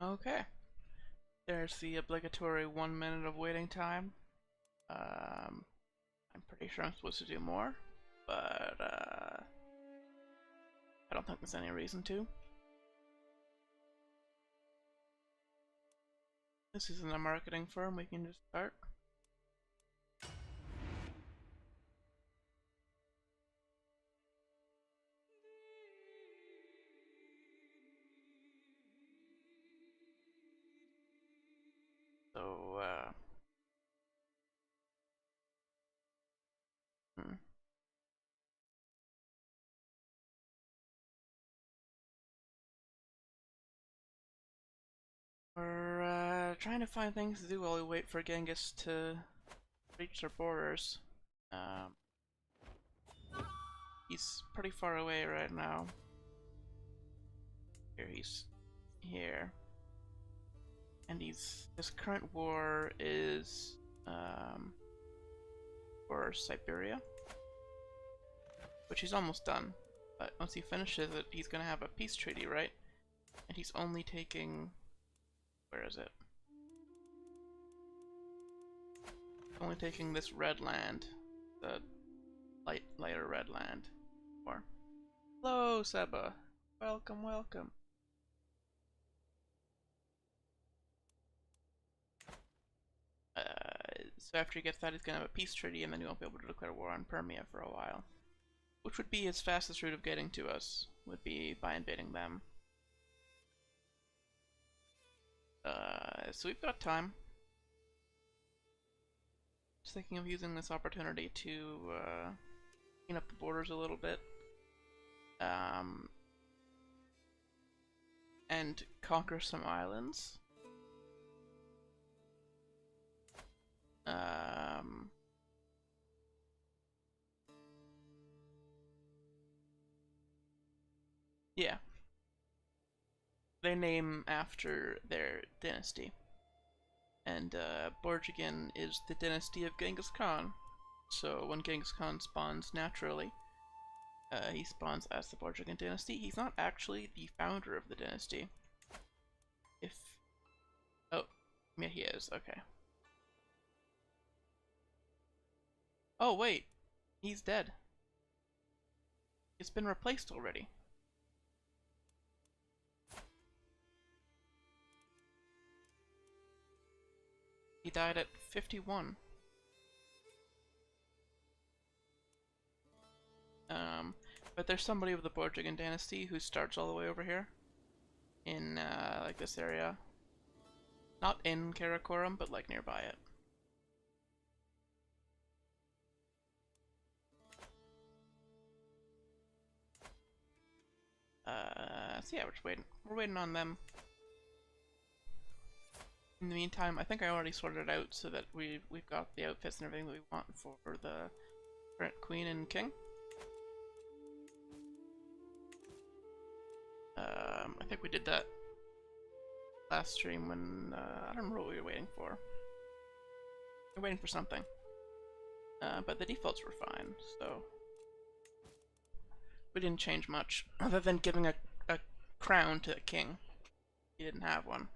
Okay, there's the obligatory 1 minute of waiting time. Um, I'm pretty sure I'm supposed to do more, but I don't think there's any reason to. This isn't a marketing firm, we can just start. So, hmm. We're trying to find things to do while we wait for Genghis to reach their borders. Um, he's pretty far away right now. Here, he's here. And his current war is for Siberia, which he's almost done. But once he finishes it, he's gonna have a peace treaty, right? And he's only taking, where is it? Only taking this red land, the lighter red land. Or hello, Seba. Welcome, welcome. So after he gets that, he's gonna have a peace treaty, and then he won't be able to declare war on Permia for a while. Which would be his fastest route of getting to us, would be by invading them. So we've got time. Just thinking of using this opportunity to clean up the borders a little bit. And conquer some islands. Yeah. They name after their dynasty. And Borjigin is the dynasty of Genghis Khan. So when Genghis Khan spawns naturally, he spawns as the Borjigin dynasty. He's not actually the founder of the dynasty. If... Oh, yeah, he is. Okay. Oh, wait. He's dead. It's been replaced already. He died at 51. But there's somebody of the Borjigin dynasty who starts all the way over here. In, like this area. Not in Karakoram, but like nearby it. So yeah, we're just waiting. We're waiting on them. In the meantime, I think I already sorted it out so that we've got the outfits and everything that we want for the current queen and king. I think we did that last stream when I don't remember what we were waiting for. We were waiting for something, but the defaults were fine, so we didn't change much other than giving a crown to a king. He didn't have one.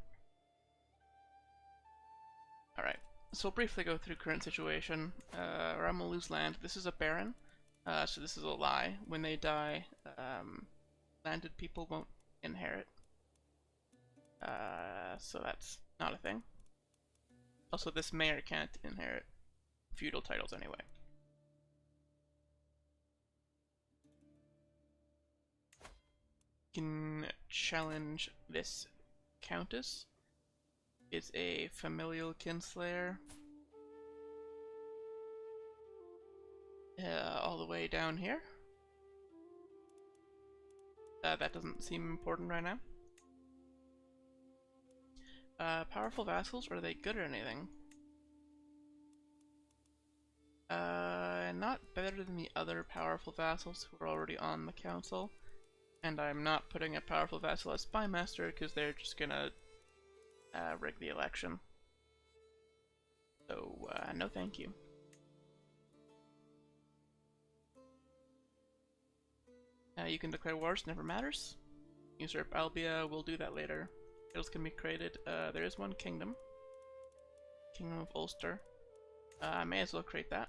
Alright, so we'll briefly go through current situation. I'm gonna lose land. This is a baron, so this is a lie. When they die, landed people won't inherit. So that's not a thing. Also, this mayor can't inherit feudal titles anyway. You can challenge this countess. Is a familial kinslayer. All the way down here. That doesn't seem important right now. Powerful vassals, are they good at anything? Not better than the other powerful vassals who are already on the council. And I'm not putting a powerful vassal as spymaster because they're just gonna rig the election. So, no thank you. You can declare wars, never matters. Usurp Albia, we'll do that later. titles can be created. There is one kingdom. Kingdom of Ulster. I may as well create that.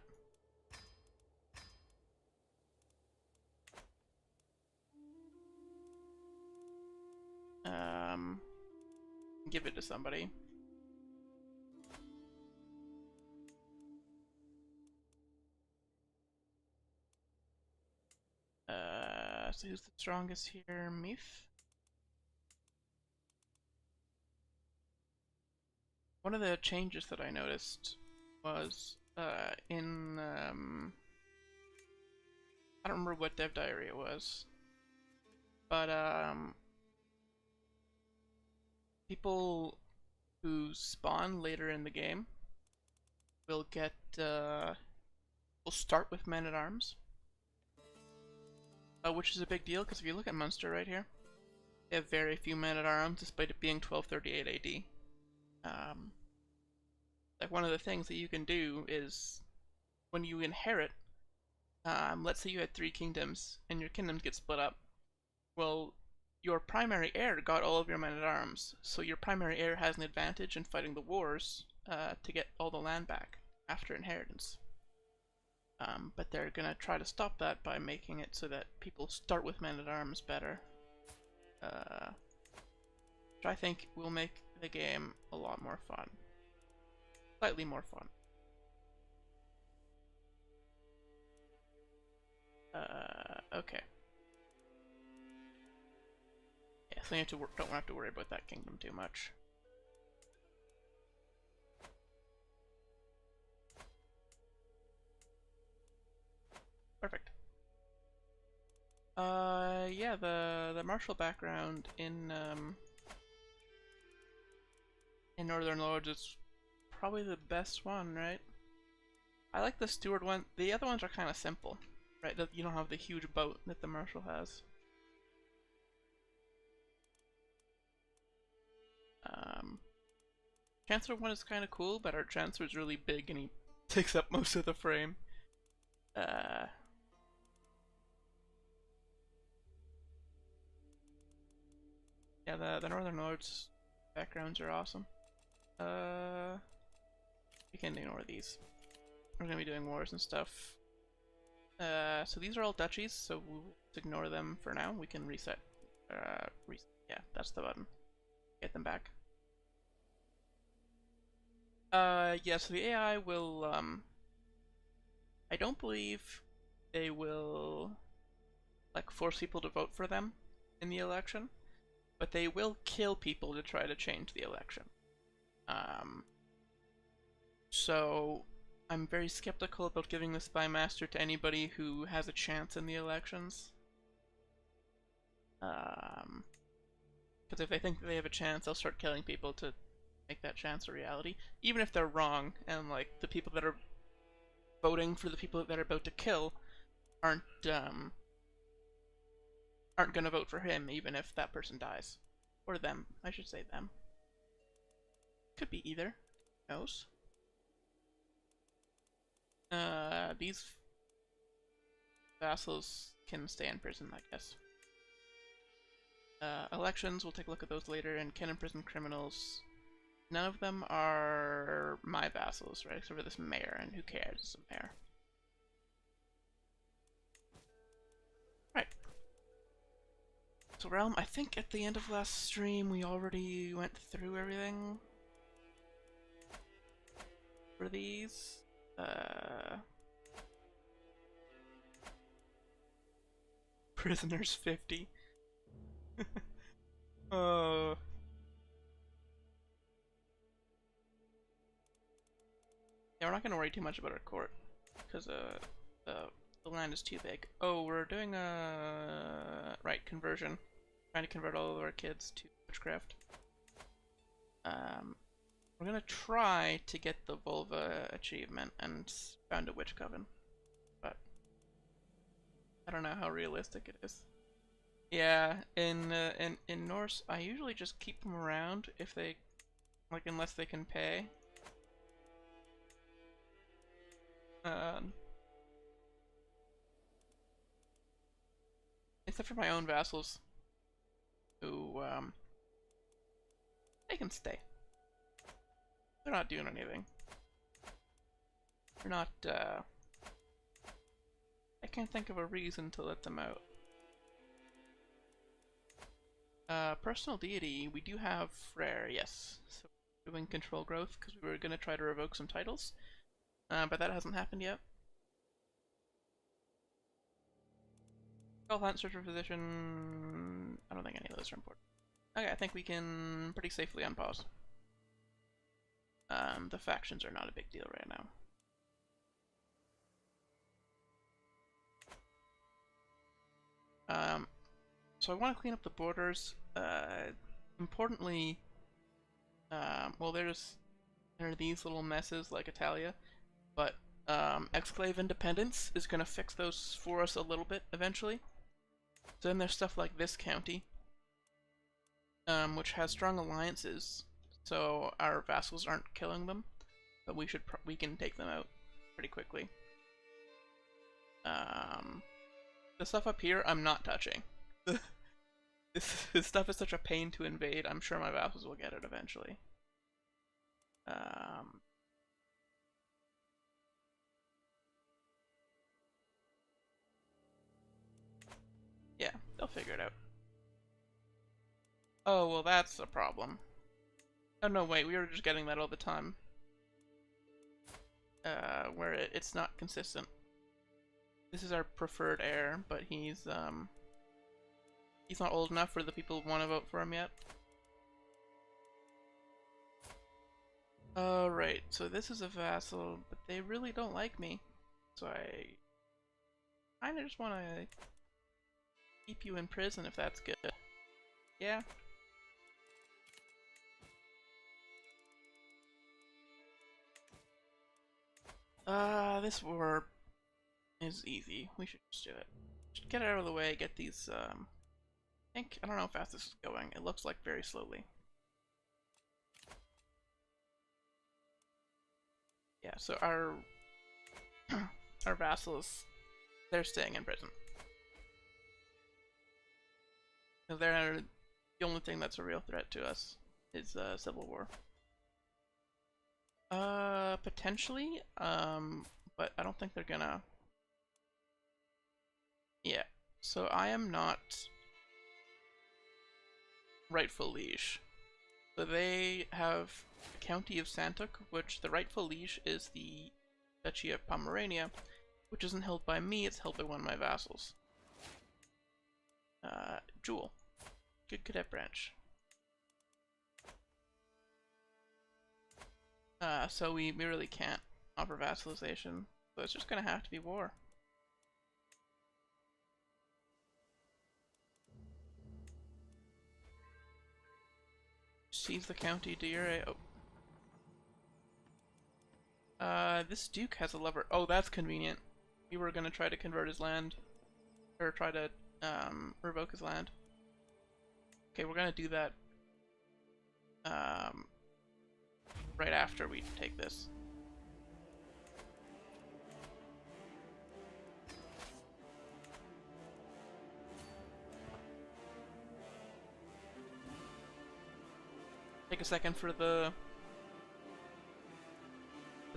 Give it to somebody. So who's the strongest here? Meath? One of the changes that I noticed was in I don't remember what dev diary it was, but people who spawn later in the game will get will start with men at arms, which is a big deal because if you look at Munster right here, they have very few men at arms despite it being 1238 AD. Like one of the things that you can do is when you inherit, let's say you had 3 kingdoms and your kingdoms get split up. Well, your primary heir got all of your men at arms, so your primary heir has an advantage in fighting the wars to get all the land back after inheritance. But they're gonna try to stop that by making it so that people start with men at arms better. Which I think will make the game a lot more fun. Slightly more fun. Okay. Yeah, so you don't have to worry about that kingdom too much. Perfect. Yeah, the martial background in Northern Lords is probably the best one, right? I like the steward one. The other ones are kind of simple, right? You don't have the huge boat that the marshal has. Chancellor one is kind of cool, but our Chancellor is really big and he takes up most of the frame. Yeah, the Northern Lords backgrounds are awesome. We can ignore these. We're gonna be doing wars and stuff. So these are all duchies, so we'll ignore them for now. We can reset. Yeah, that's the button. Get them back. Yeah, so the AI will, I don't believe they will, like, force people to vote for them in the election, but they will kill people to try to change the election. So I'm very skeptical about giving the Spy Master to anybody who has a chance in the elections. Because if they think that they have a chance, they'll start killing people to make that chance a reality, even if they're wrong, and like the people that are voting for the people that they're about to kill aren't gonna vote for him, even if that person dies, or them. I should say them. Could be either. Who knows? These vassals can stay in prison, I guess. Elections, we'll take a look at those later, and can imprison criminals. None of them are my vassals, right? Except for this mayor, and who cares? It's a mayor. Right. So Realm, I think at the end of last stream we already went through everything for these. Prisoners 50. Oh. Yeah, we're not gonna worry too much about our court, because the land is too big. Oh, we're doing a right conversion, trying to convert all of our kids to witchcraft. We're gonna try to get the vulva achievement and found a witch coven, but I don't know how realistic it is. Yeah, in Norse, I usually just keep them around if they, like, unless they can pay. Except for my own vassals, who They can stay. They're not doing anything. They're not, I can't think of a reason to let them out. Personal deity, we do have Frere, yes. So we're doing control growth because we were going to try to revoke some titles. But that hasn't happened yet. Hunt, search for physician. I don't think any of those are important. Okay, I think we can pretty safely unpause. The factions are not a big deal right now. So I want to clean up the borders. Importantly, well, there are these little messes like Italia, but Exclave Independence is going to fix those for us a little bit eventually. So then there's stuff like this county, which has strong alliances, so our vassals aren't killing them, but we can take them out pretty quickly. The stuff up here I'm not touching. This stuff is such a pain to invade. I'm sure my vassals will get it eventually. Yeah, they'll figure it out. Oh, well, that's a problem. Oh, no, wait, we were just getting that all the time. Where it's not consistent. This is our preferred heir, but he's not old enough for the people who want to vote for him yet. Right, so this is a vassal, but they really don't like me. So I kinda just wanna keep you in prison if that's good. Yeah? This war is easy. We should just do it. Just get it out of the way, get these, I don't know how fast this is going. It looks like very slowly. Yeah, so our our vassals, they're staying in prison. Because they're the only thing that's a real threat to us is civil war. Potentially, but I don't think they're gonna. Yeah, so I am not rightful liege. So they have the County of Santok, which the rightful liege is the Duchy of Pomerania, which isn't held by me, it's held by one of my vassals. Jewel. Good cadet branch. So we really can't offer vassalization, so it's just gonna have to be war. Seize the county, Diure. Oh. This duke has a lover. Oh, that's convenient. We were gonna try to convert his land, or try to revoke his land. Okay, we're gonna do that right after we take this. Take a second for the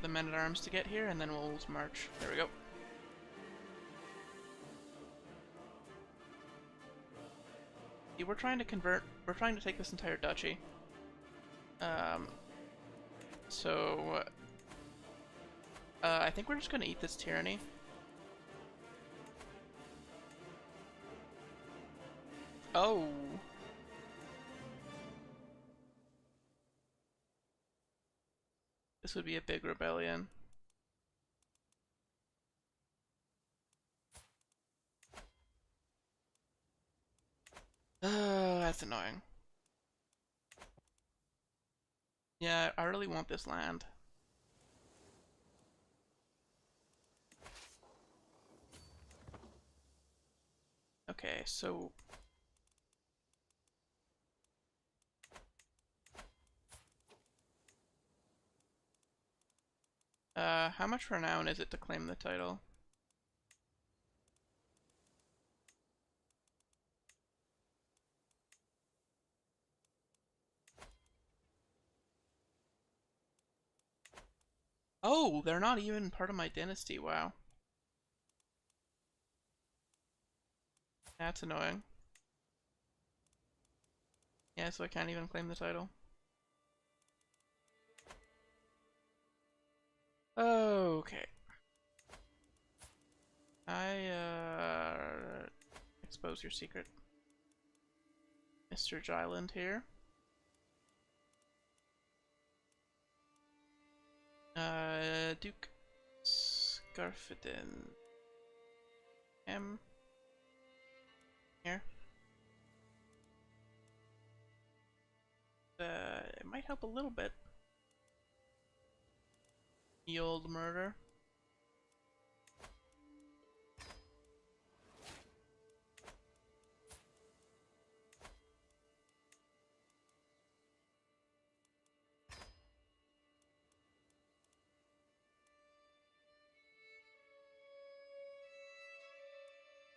men-at-arms to get here, and then we'll march. There we go. See, we're trying to convert. We're trying to take this entire duchy. So I think we're just gonna eat this tyranny. Oh. This would be a big rebellion. That's annoying. Yeah, I really want this land. Okay, so how much renown is it to claim the title? Oh, they're not even part of my dynasty. Wow. That's annoying. Yeah, so I can't even claim the title. Okay. Expose your secret. Mr. Jyland here. Duke Scarfidin. M. Here. It might help a little bit. The old murder.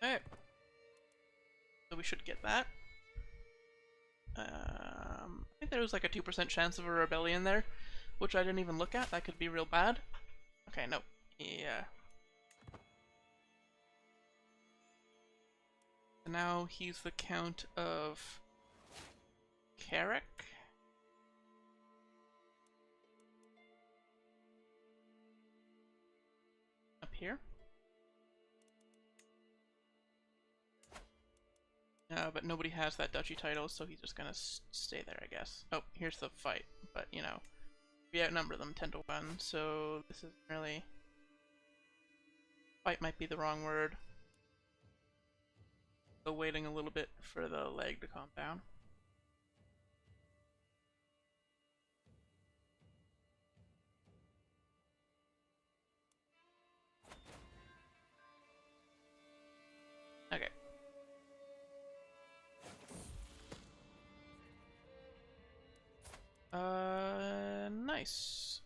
Okay. So we should get that. I think there was like a 2% chance of a rebellion there, which I didn't even look at. That could be real bad. Okay, no. Yeah. So now he's the Count of Carrick. Up here. But nobody has that duchy title, so he's just gonna stay there, I guess. Oh, here's the fight. But, you know, we outnumber them 10 to 1, so this is really... Fight might be the wrong word. So waiting a little bit for the leg to calm down. Okay. Nice.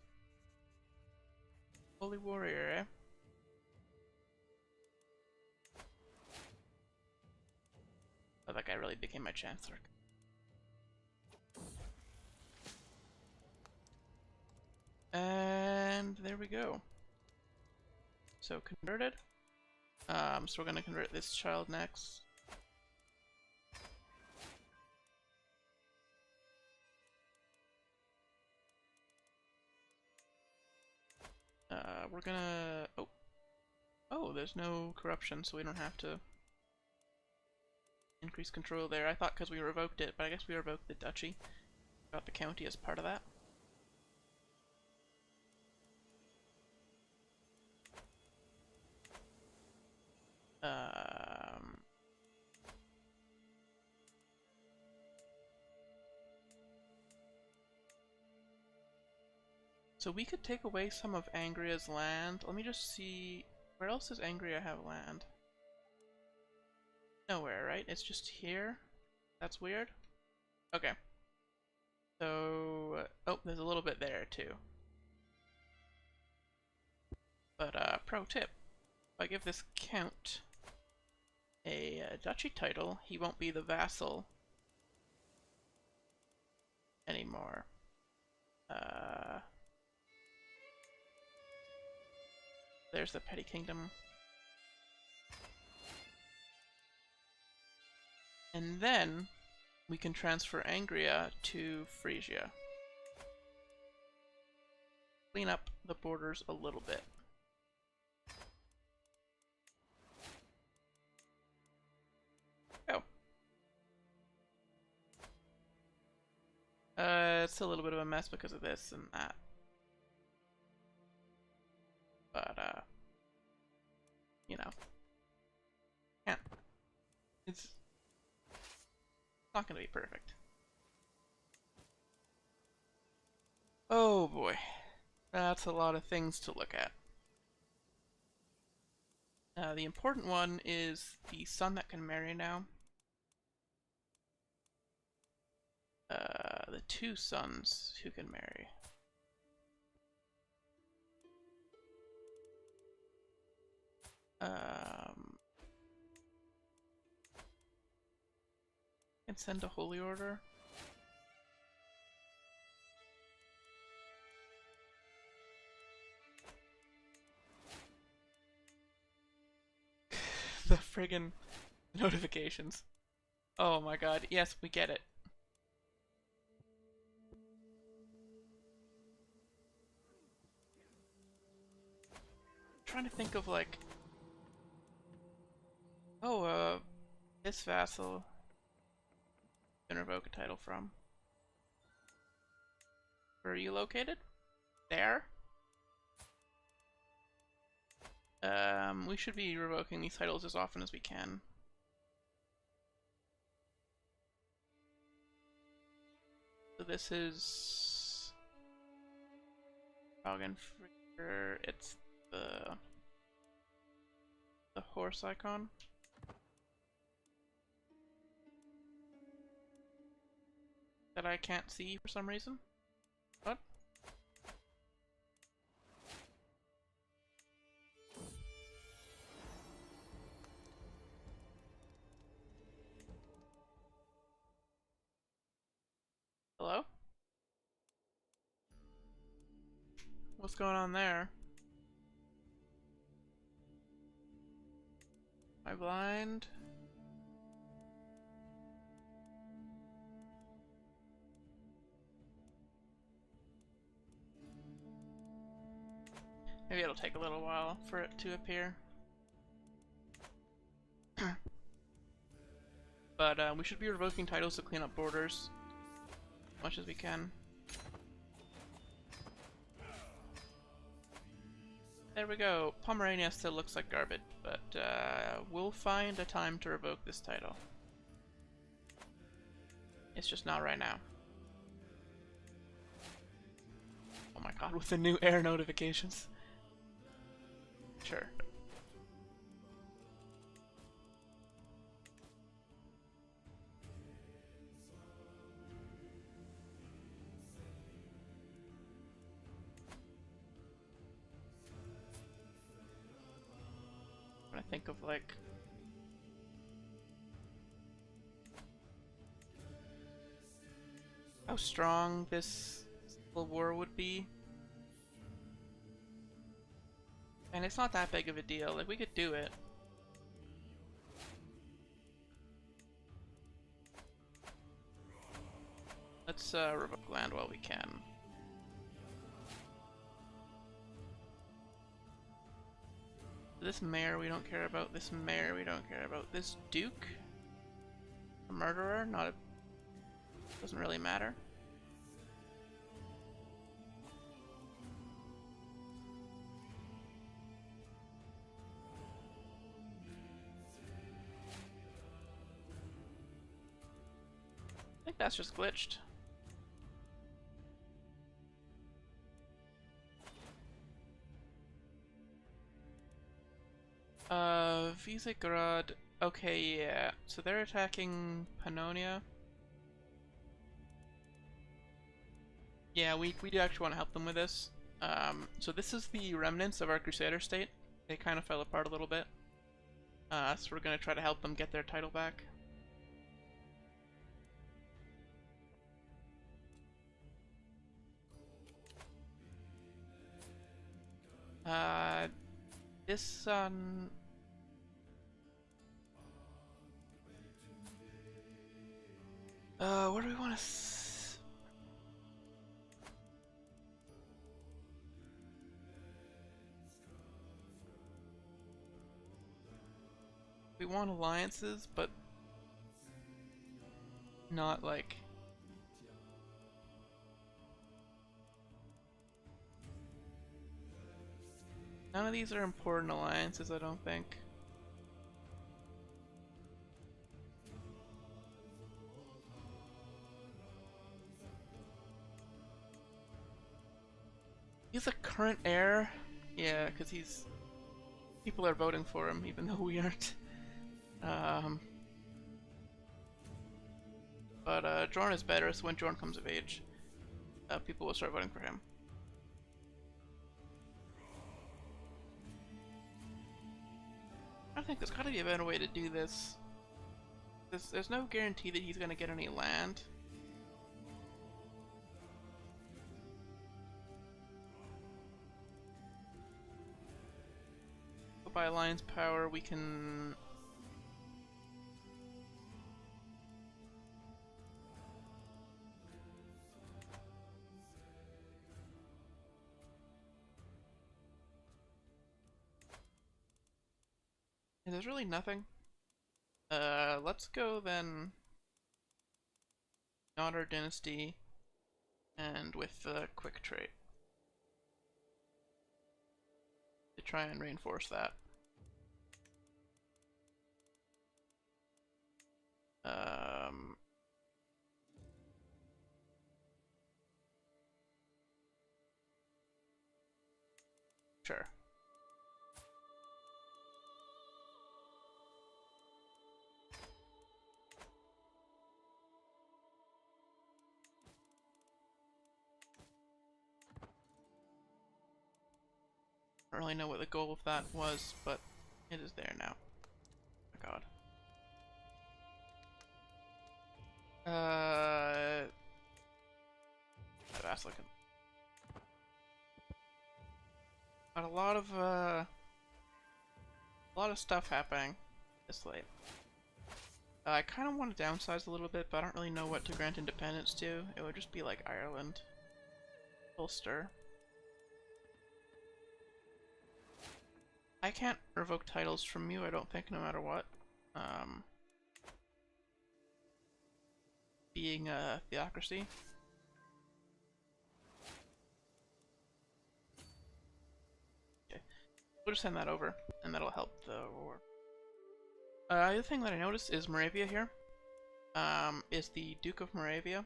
Holy warrior, eh? Oh, that guy really became my chancellor. And there we go. So converted. So we're gonna convert this child next. We're gonna... Oh, there's no corruption, so we don't have to increase control there. I thought because we revoked it, but I guess we revoked the duchy. Got the county as part of that. So we could take away some of Angria's land. Let me just see... Where else does Angria have land? Nowhere, right? It's just here? That's weird. Okay. So... Oh, there's a little bit there, too. But, pro tip. If I give this count a duchy title, he won't be the vassal anymore. There's the petty kingdom. And then we can transfer Angria to Frisia. Clean up the borders a little bit. Oh. It's a little bit of a mess because of this and that. But, you know. Yeah. It's not gonna be perfect. Oh boy. That's a lot of things to look at. The important one is the son that can marry now. The 2 sons who can marry. Can send a holy order. friggin' notifications. Oh my god, yes, we get it. I'm trying to think of like... Oh, this vassal can revoke a title from. Where are you located? There? We should be revoking these titles as often as we can. So this is... Frigger. It's the horse icon. That I can't see for some reason. What? Hello? What's going on there? Am I blind? Maybe it'll take a little while for it to appear. But we should be revoking titles to clean up borders as much as we can. There we go. Pomerania still looks like garbage, but we'll find a time to revoke this title. It's just not right now. Oh my god, with the new air notifications. Sure. When I think of like how strong this civil war would be. And it's not that big of a deal, like we could do it. Let's revoke land while we can. This mayor we don't care about, this mayor we don't care about. This duke? A murderer? Not a... doesn't really matter. I think that's just glitched. Visegrad. Okay, yeah. So they're attacking Pannonia. Yeah, we do actually want to help them with this. So this is the remnants of our Crusader state. They kind of fell apart a little bit. So we're gonna try to help them get their title back. This where do we want to we want alliances, but not like none of these are important alliances, I don't think. He's a current heir? Yeah, because he's... people are voting for him, even though we aren't. But Jorn is better, so when Jorn comes of age, people will start voting for him. I think there's gotta be a better way to do this. There's no guarantee that he's gonna get any land. But by alliance power, we can And there's really nothing. Let's go then. Not our dynasty, and with the quick trait to try and reinforce that. Sure. I don't really know what the goal of that was, but it is there now. Oh my god. That's looking. Got a lot of stuff happening this late. I kind of want to downsize a little bit, but I don't really know what to grant independence to. It would just be like Ireland, Ulster. I can't revoke titles from you, I don't think, no matter what. Being a theocracy. Okay, we'll just send that over, and that'll help the war. The other thing that I noticed is Moravia here. Is the Duke of Moravia.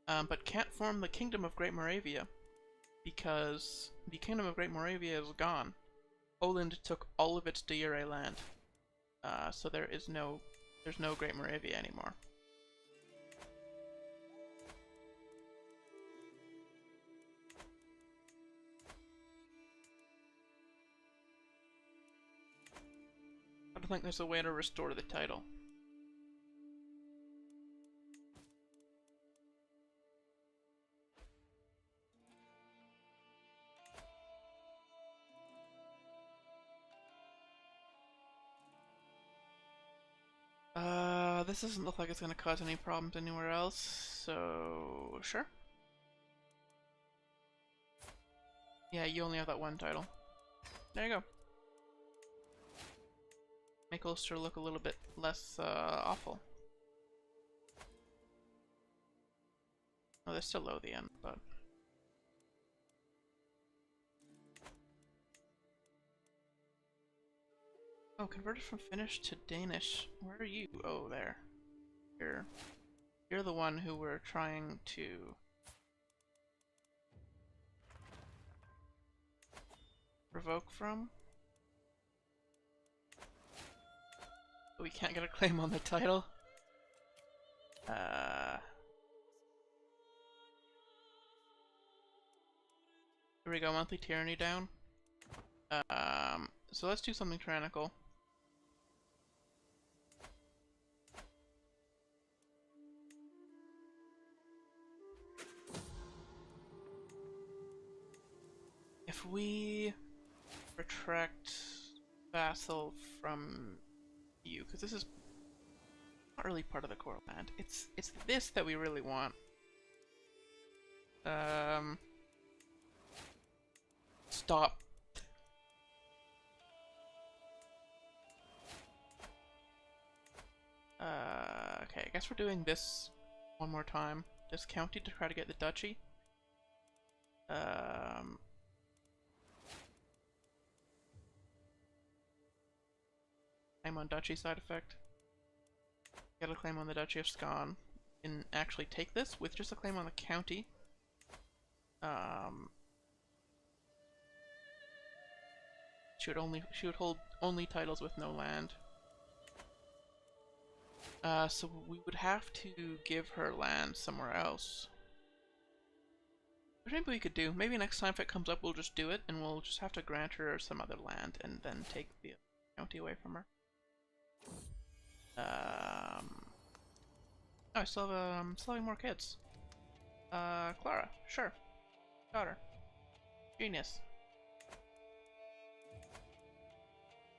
But can't form the Kingdom of Great Moravia, because the Kingdom of Great Moravia is gone. Poland took all of its de jure land, so there's no Great Moravia anymore. I don't think there's a way to restore the title. This doesn't look like it's gonna cause any problems anywhere else, so sure. Yeah, you only have that one title. There you go. Make Ulster look a little bit less awful. Oh, they're still low at the end, but... Oh, converted from Finnish to Danish. Where are you? Oh, there. You're the one who we're trying to... revoke from? We can't get a claim on the title. Here we go, monthly tyranny down. So let's do something tyrannical. If we retract vassal from you, because this is not really part of the core land. It's this that we really want. Stop. Okay, I guess we're doing this one more time. This county to try to get the duchy. Claim on duchy side effect. Get a claim on the Duchy of Scone. Can actually take this with just a claim on the county. She would hold only titles with no land. So we would have to give her land somewhere else. Which maybe we could do. Maybe next time if it comes up we'll just do it, and we'll just have to grant her some other land and then take the county away from her. Oh, I still have more kids. Clara, sure. Daughter. Genius.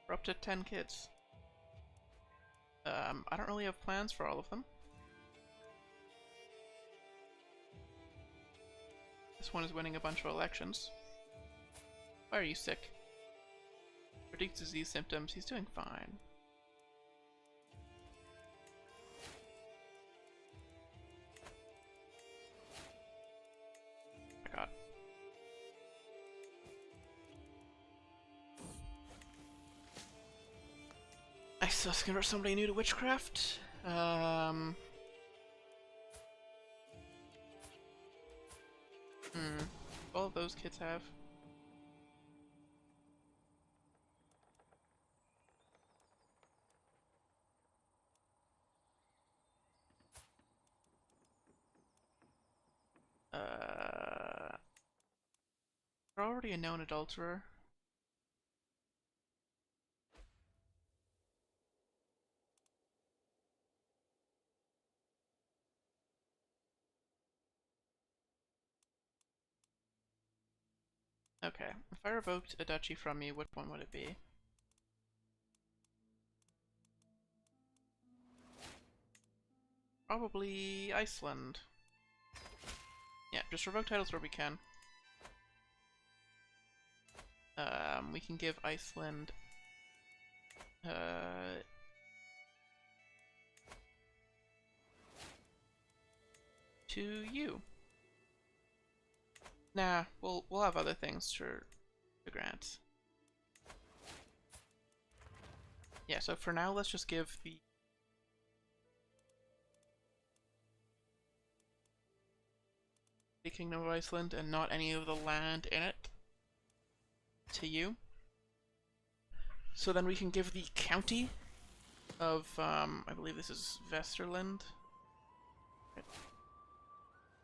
We're up to 10 kids. I don't really have plans for all of them. This one is winning a bunch of elections. Why are you sick? Predicts disease symptoms. He's doing fine. Oh my god. I still convert somebody new to witchcraft. All of those kids have. You're already a known adulterer. Okay, if I revoked a duchy from you, which one would it be? Probably Iceland. Yeah, just revoke titles where we can. We can give Iceland to you. Nah, we'll have other things to grant. Yeah, so for now, let's just give the Kingdom of Iceland and not any of the land in it to you. So then we can give the county of, I believe this is Vesterland.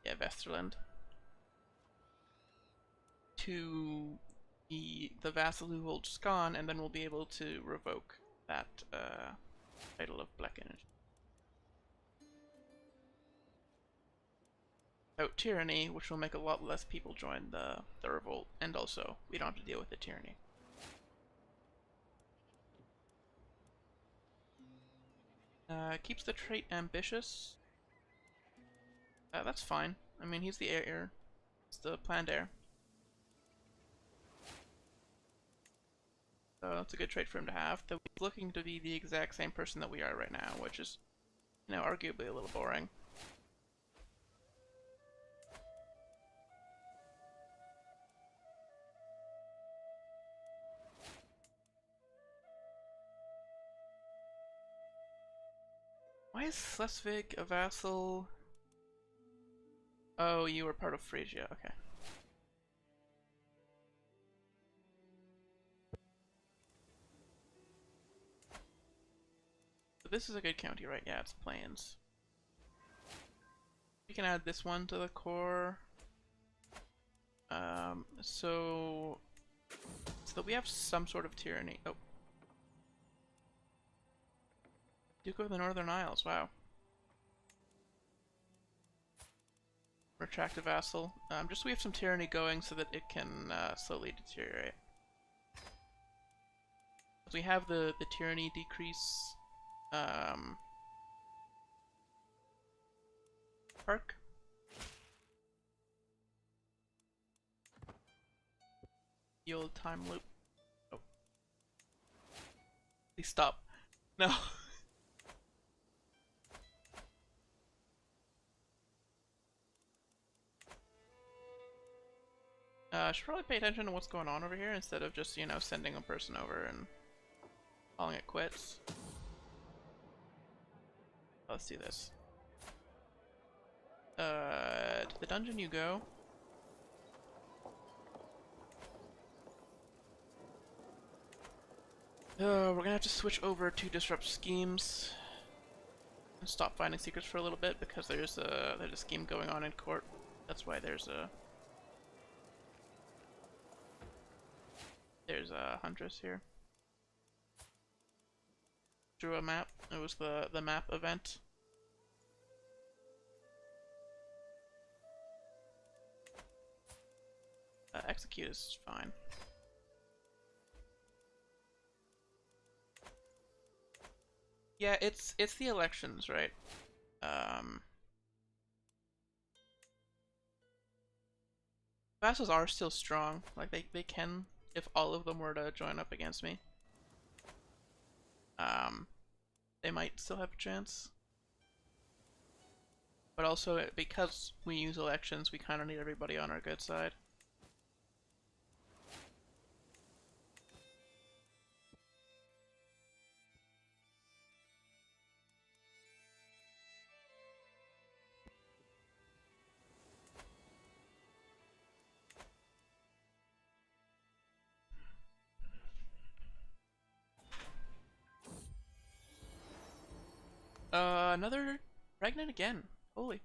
Yeah, Vesterland. To the vassal who holds Scon, and then we'll be able to revoke that title of Blecken. Out tyranny, which will make a lot less people join the revolt, and also we don't have to deal with the tyranny. Keeps the trait ambitious. That's fine. I mean, he's the heir. It's the planned heir. So that's a good trait for him to have. Though he's looking to be the exact same person that we are right now, which is, you know, arguably a little boring. Why is Schleswig a vassal? Oh, you were part of Frisia, okay. So this is a good county, right? Yeah, it's plains. We can add this one to the core. So that we have some sort of tyranny. Oh. Duke of the Northern Isles, wow. Retract a vassal. Just so we have some tyranny going so that it can slowly deteriorate. We have the tyranny decrease perk. The old time loop. Oh. Please stop. No. I should probably pay attention to what's going on over here instead of just, you know, sending a person over and calling it quits. Let's do this. To the dungeon you go. We're gonna have to switch over to disrupt schemes and stop finding secrets for a little bit because there's a scheme going on in court. That's why there's a huntress here. Drew a map. It was the map event. Execute is fine. Yeah, it's the elections, right? Vassals are still strong. Like they can, if all of them were to join up against me. um, they might still have a chance. But also, because we use elections, we kind of need everybody on our good side. Another pregnant again. Holy.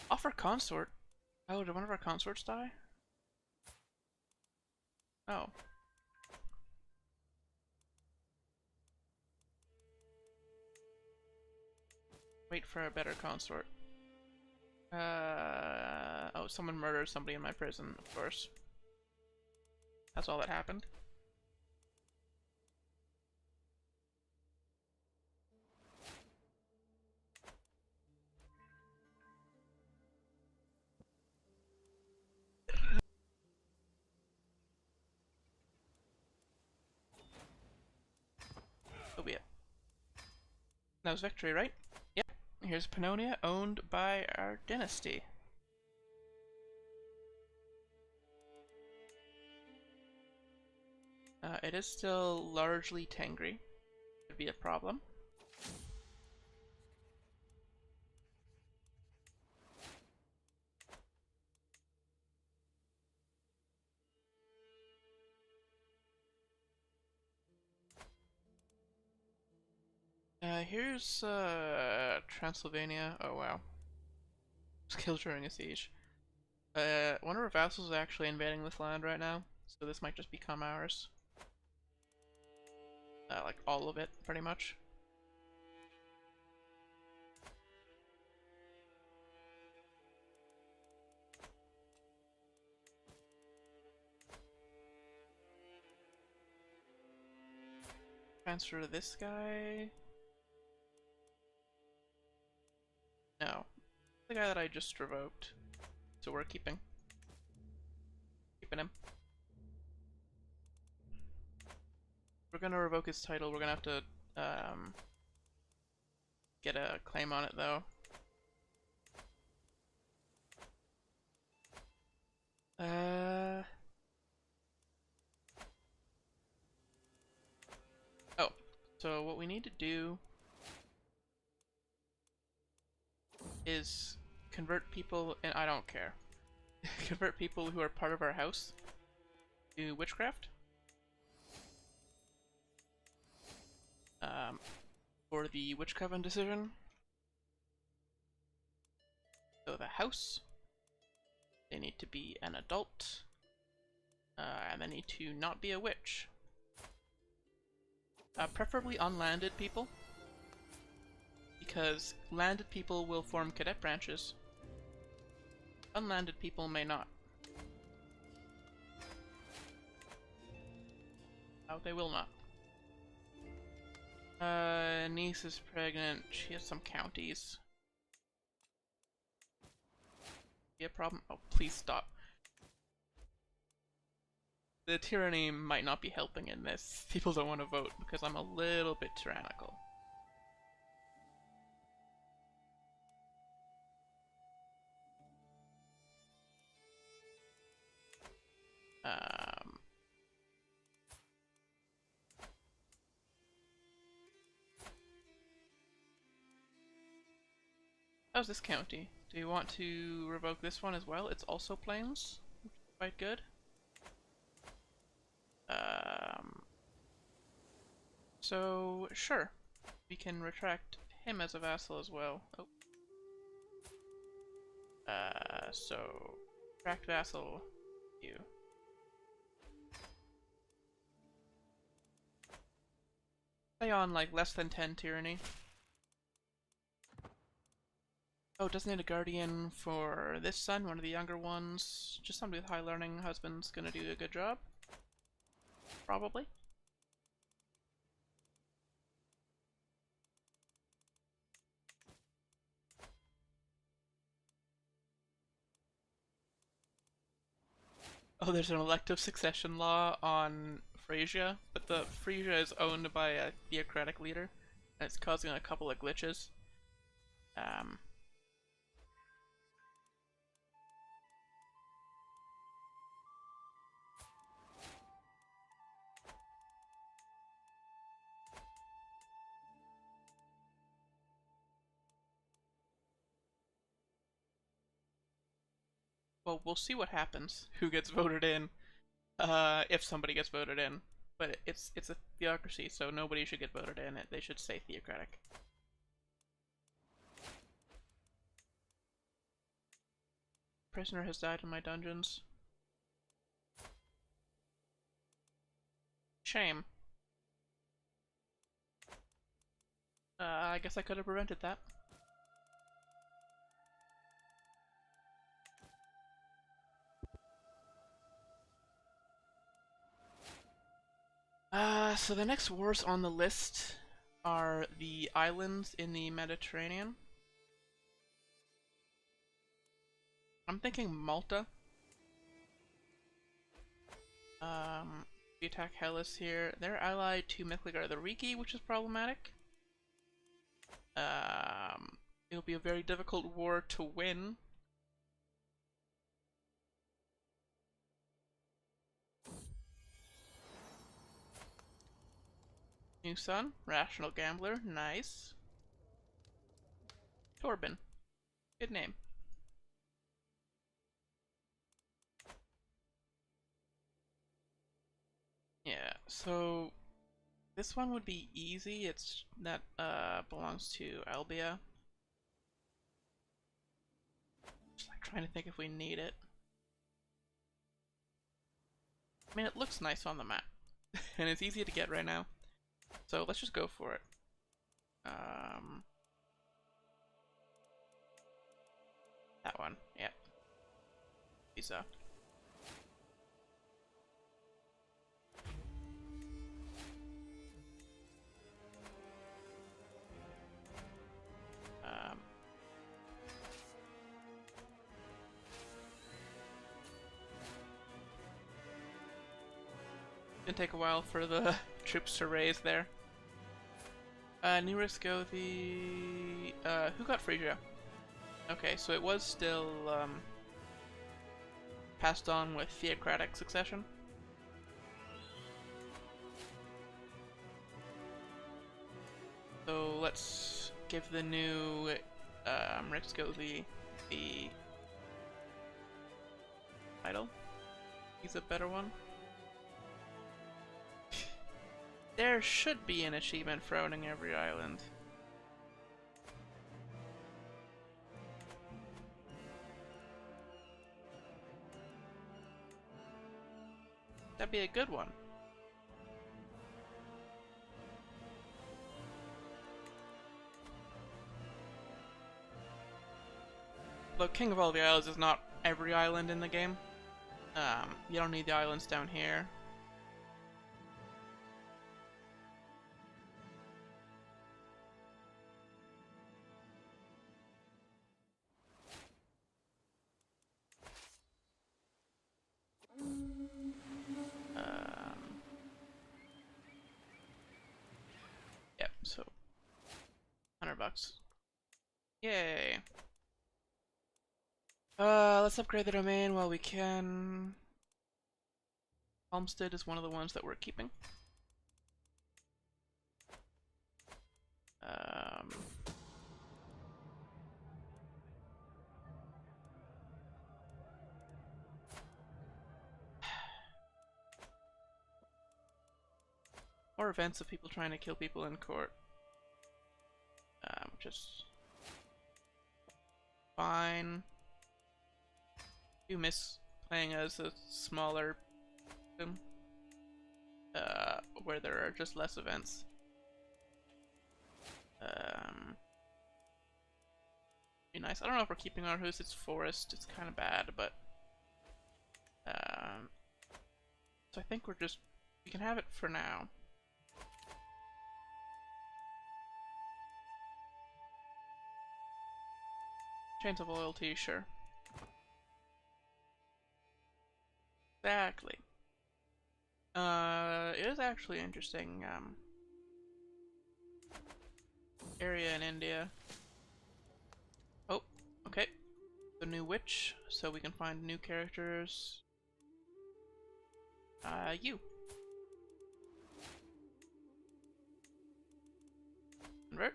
Offer consort. Oh, did one of our consorts die? Oh. Wait for a better consort. Oh, someone murdered somebody in my prison, of course. That's all that happened. So be it. That was victory, right? Yep. Here's Pannonia, owned by our dynasty. It is still largely Tengri. Could be a problem. Here's Transylvania. Oh wow. Was killed during a siege. One of our vassals is actually invading this land right now, so this might just become ours. Like all of it, pretty much. Transfer to this guy. No. The guy that I just revoked. So we're keeping him. We're gonna revoke his title, we're gonna have to get a claim on it though. Oh, so what we need to do is convert people, and I don't care. Convert people who are part of our house to witchcraft. For the Witch Coven decision. So the house, they need to be an adult, and they need to not be a witch. Preferably unlanded people, because landed people will form cadet branches. Unlanded people may not. Oh, they will not. Niece is pregnant. She has some counties. Be a problem? Oh, please stop. The tyranny might not be helping in this. People don't want to vote because I'm a little bit tyrannical. How's this county? Do you want to revoke this one as well? It's also plains, which is quite good. So sure, we can retract him as a vassal as well. Oh. So retract vassal, you. Stay on like less than 10 tyranny. Oh, doesn't need a guardian for this son, one of the younger ones. Just somebody with high learning. Husband's gonna do a good job. Probably. Oh, there's an elective succession law on Frisia, but the Frisia is owned by a theocratic leader, and it's causing a couple of glitches. Um, well, we'll see what happens. Who gets voted in? If somebody gets voted in, but it's a theocracy, so nobody should get voted in. They should stay theocratic. Prisoner has died in my dungeons. Shame. I guess I could have prevented that. So the next wars on the list are the islands in the Mediterranean. I'm thinking Malta. We attack Hellas here. They're allied to Mithligar the Riki, which is problematic. It'll be a very difficult war to win. New son, rational gambler, nice. Torben, good name. Yeah, so this one would be easy. It's that belongs to Albia. Just like trying to think if we need it. I mean, it looks nice on the map, and it's easy to get right now. So let's just go for it. That one, yeah. Visa. Gonna take a while for the troops to raise there. Nearest go the who got Frisia? Okay, so it was still passed on with theocratic succession. So let's give the new Rixgothi the title. He's a better one. There should be an achievement for owning every island. That'd be a good one. Though King of all the Isles is not every island in the game. You don't need the islands down here. Yep, so $100. Yay. Let's upgrade the domain while we can. Homestead is one of the ones that we're keeping. More events of people trying to kill people in court. Which is fine. You miss playing as a smaller system, where there are just less events. Be nice. I don't know if we're keeping our host. It's forest. It's kind of bad, but so I think we can have it for now. Chains of loyalty, sure. Exactly. It is actually interesting, area in India. Oh, okay. The new witch, so we can find new characters. You. Convert.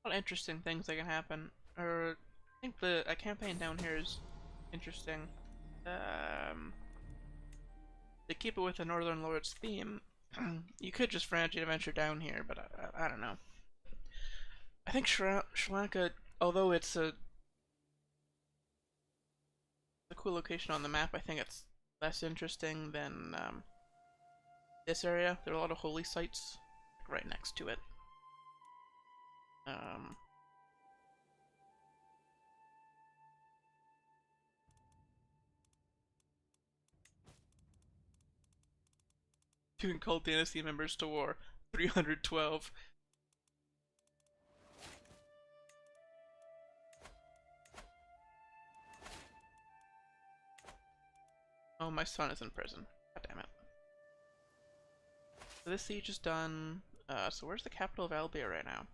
A lot of interesting things that can happen. Or, I think the campaign down here is interesting. To keep it with the Northern Lords theme, you could just frantically adventure down here, but I don't know. I think Sri Lanka, although it's a cool location on the map, I think it's less interesting than this area. There are a lot of holy sites right next to it. You can call Dynasty members to war. 312. Oh, my son is in prison. God damn it. So this siege is done. So where's the capital of Albia right now?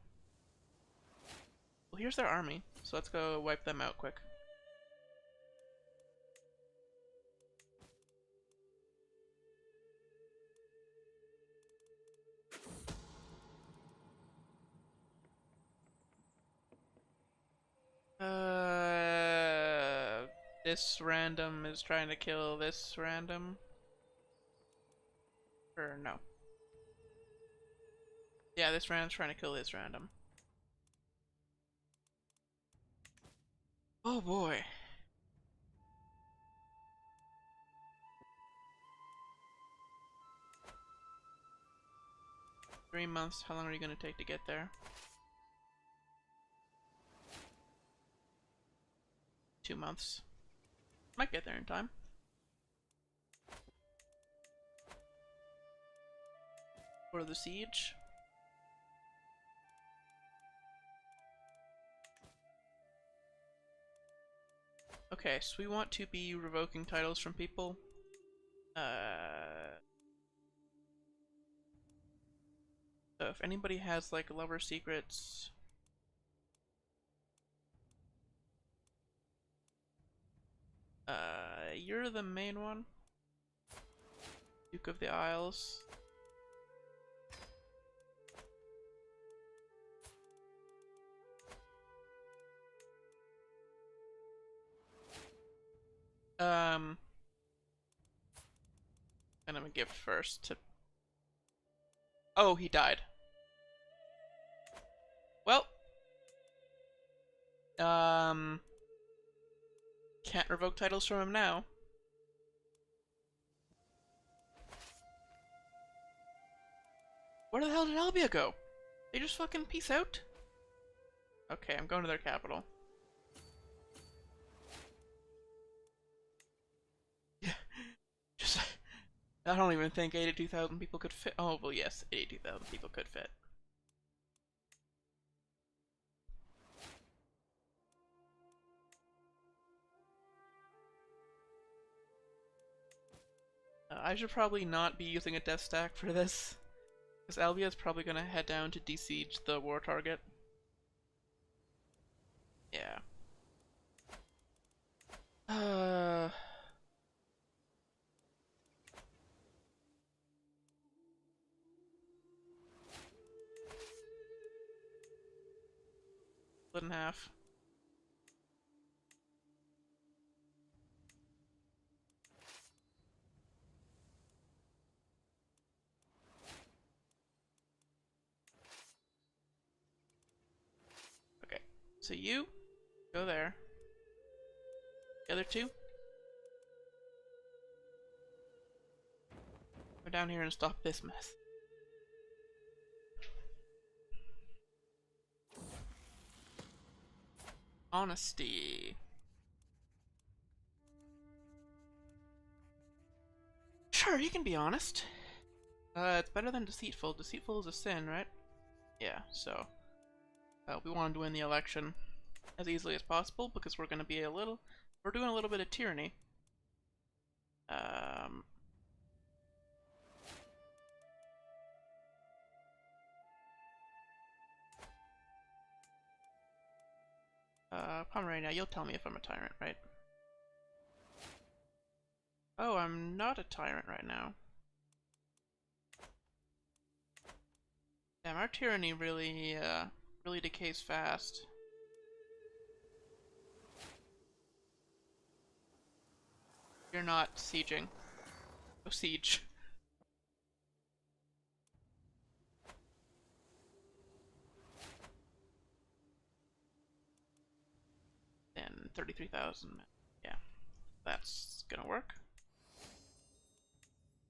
Well, here's their army, so let's go wipe them out quick. This random is trying to kill this random? Or no? Yeah, this random's trying to kill this random. Oh boy. Three months, how long are you gonna take to get there? 2 months. Might get there in time. For the siege. Okay, so we want to be revoking titles from people. So if anybody has like lover secrets, you're the main one. Duke of the Isles. And I'm gonna give first to. Oh, he died. Well, can't revoke titles from him now. Where the hell did Albia go? They just fucking peace out? Okay, I'm going to their capital. Just, I don't even think 82,000 people could fit. Oh, well, yes, 82,000 people could fit. I should probably not be using a death stack for this, because Albia is probably gonna head down to de-siege the war target. Yeah. Split in half. Okay, so you go there. The other two go down here and stop this mess. Honesty. Sure, you can be honest. It's better than deceitful. Deceitful is a sin, right? Yeah, so We wanted to win the election as easily as possible because we're doing a little bit of tyranny. Pomerania, you'll tell me if I'm a tyrant, right? Oh, I'm not a tyrant right now. Damn, our tyranny really decays fast. You're not sieging. Go siege. And 33,000. Yeah, that's gonna work.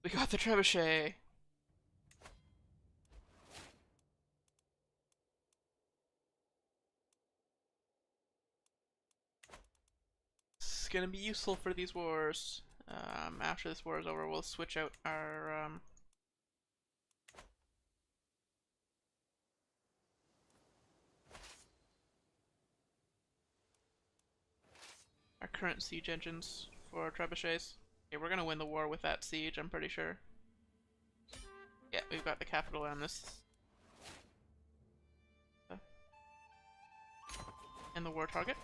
We got the trebuchet. It's gonna be useful for these wars. After this war is over, we'll switch out our current siege engines for trebuchets. Okay, we're gonna win the war with that siege, I'm pretty sure. Yeah, we've got the capital on this. And the war target.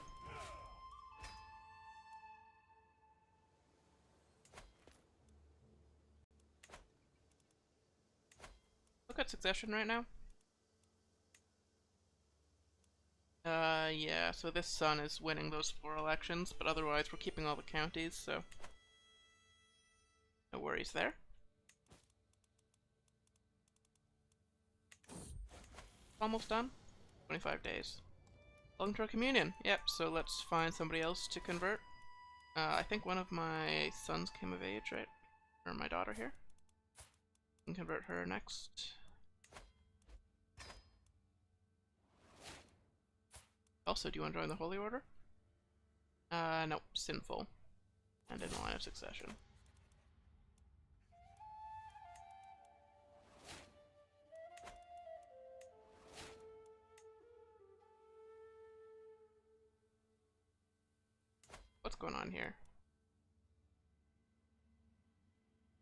Look at succession right now. Yeah, so this son is winning those 4 elections, but otherwise we're keeping all the counties, so no worries there. Almost done. 25 days. Welcome to our communion. Yep, so let's find somebody else to convert. I think one of my sons came of age, right? Or my daughter here. We can convert her next. Also, do you want to join the Holy Order? Nope, sinful. And in the line of succession. What's going on here?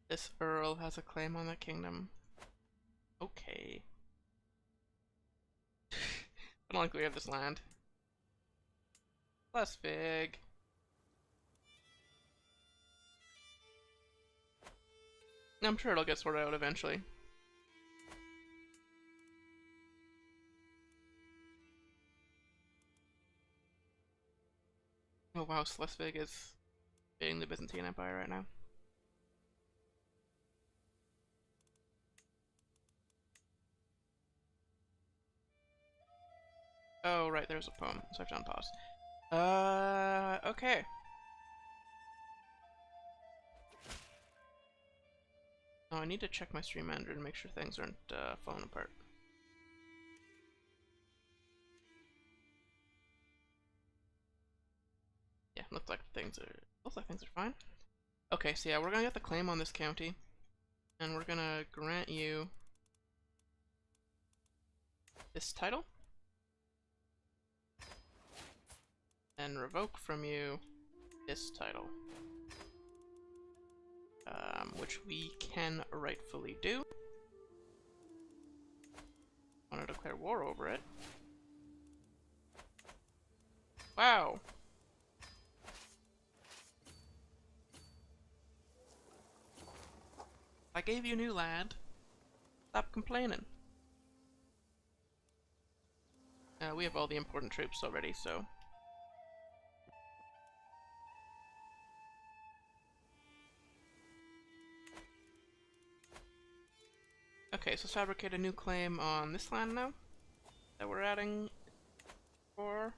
This Earl has a claim on the kingdom. Okay. I don't think we have this land. Less fig. I'm sure it'll get sorted out eventually. Oh wow, Schleswig is invading the Byzantine Empire right now. Oh right, there's a poem, so I've done pause. Okay. Oh, I need to check my stream manager to make sure things aren't falling apart. Yeah, looks like things are fine. Okay, so yeah, we're gonna get the claim on this county, and we're gonna grant you this title, and revoke from you this title, which we can rightfully do. I want to declare war over it. Wow. I gave you new land. Stop complaining. We have all the important troops already, so... Okay, so fabricate a new claim on this land now that we're adding for.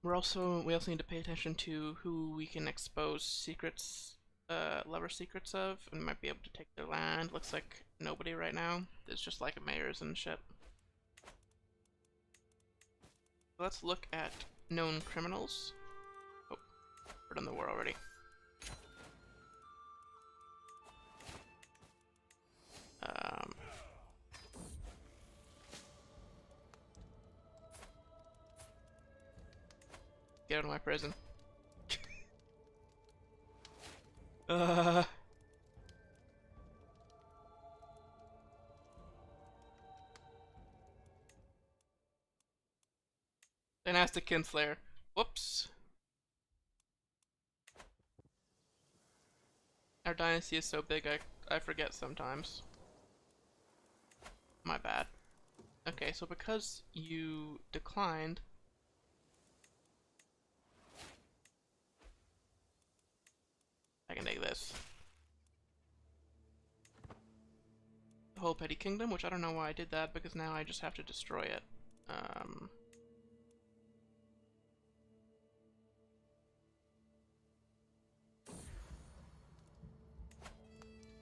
We also need to pay attention to who we can expose secrets, lover secrets of, and might be able to take their land. Looks like nobody right now. It's just like mayors and shit. Let's look at known criminals. Oh, we're done the war already. Get out of my prison. uh... Dynasty Kinslayer. Whoops. Our dynasty is so big I forget sometimes. My bad. Okay, so because you declined, I can take this. The whole petty kingdom, which I don't know why I did that, because now I just have to destroy it.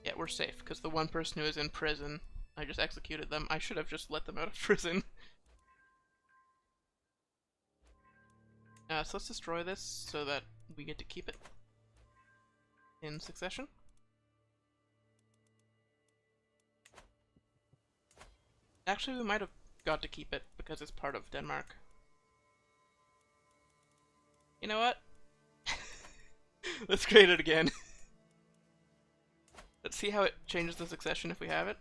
Yeah, we're safe, because the one person who is in prison, I just executed them. I should have just let them out of prison. So let's destroy this so that we get to keep it in succession. Actually, we might have got to keep it because it's part of Denmark. You know what? Let's create it again. Let's see how it changes the succession if we have it.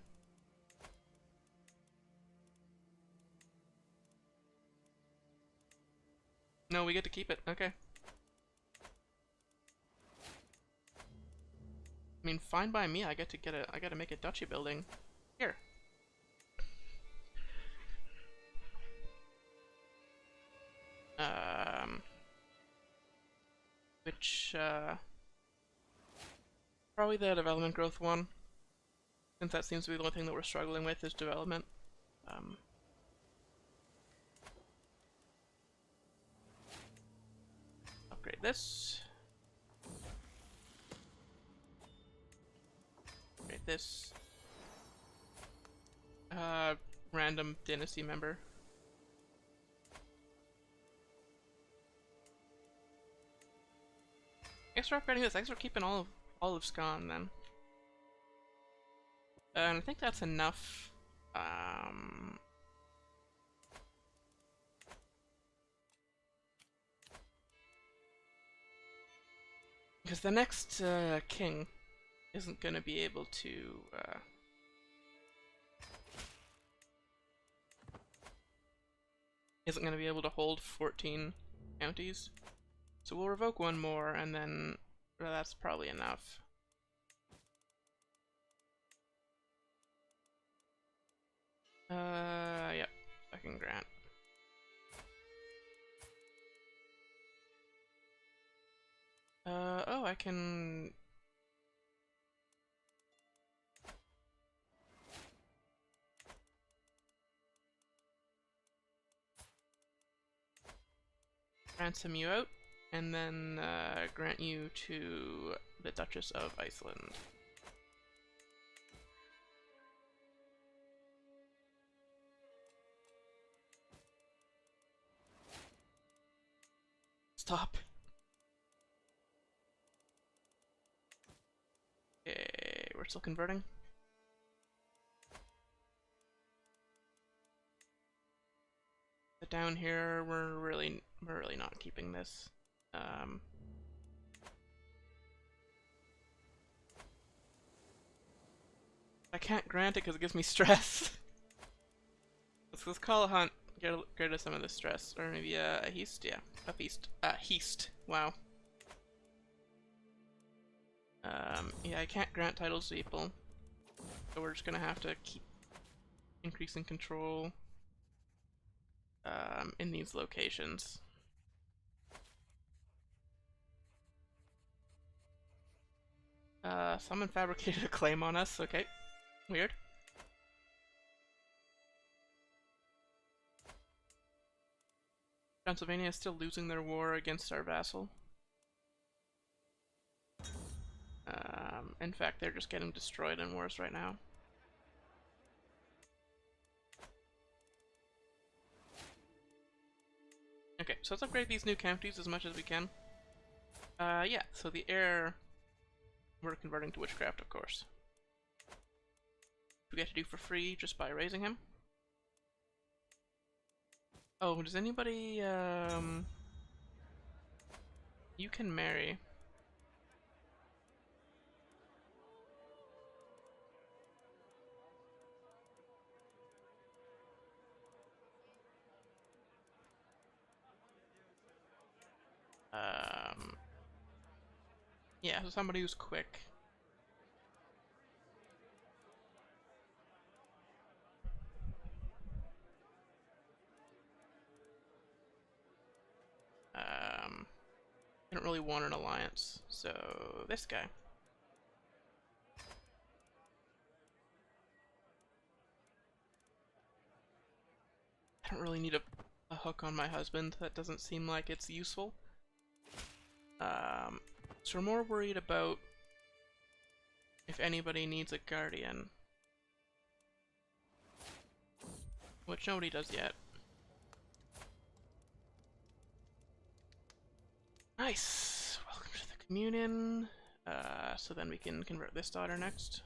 No, we get to keep it. Okay. I mean, fine by me. I gotta make a duchy building. Here. Which probably the development growth one, since that seems to be the only thing that we're struggling with is development. Upgrade this. Upgrade this. Random dynasty member. Thanks for upgrading this. Thanks for keeping all of Scon then. And I think that's enough. Because the next king isn't going to be able to hold 14 counties. So we'll revoke one more, and then that's probably enough. Yep, I can grant. Oh, I can... ransom you out, and then grant you to the Duchess of Iceland. Stop. Okay, we're still converting. But down here, we're really not keeping this. I can't grant it because it gives me stress. let's call a hunt. Get rid of some of this stress, or maybe a heast. Yeah, a feast. Heast. Wow. Yeah, I can't grant titles to people, so we're just gonna have to keep increasing control in these locations. Someone fabricated a claim on us. Okay, weird. Pennsylvania is still losing their war against our vassal. In fact, they're just getting destroyed in wars right now. Okay, so let's upgrade these new counties as much as we can. Yeah, so the heir we're converting to witchcraft, of course. We get to do for free just by raising him. Oh, does anybody You can marry. Yeah, so somebody who's quick. I don't really want an alliance, so this guy. I don't really need a hook on my husband. That doesn't seem like it's useful. So we're more worried about if anybody needs a guardian. Which nobody does yet. Nice! Welcome to the communion. So then we can convert this daughter next.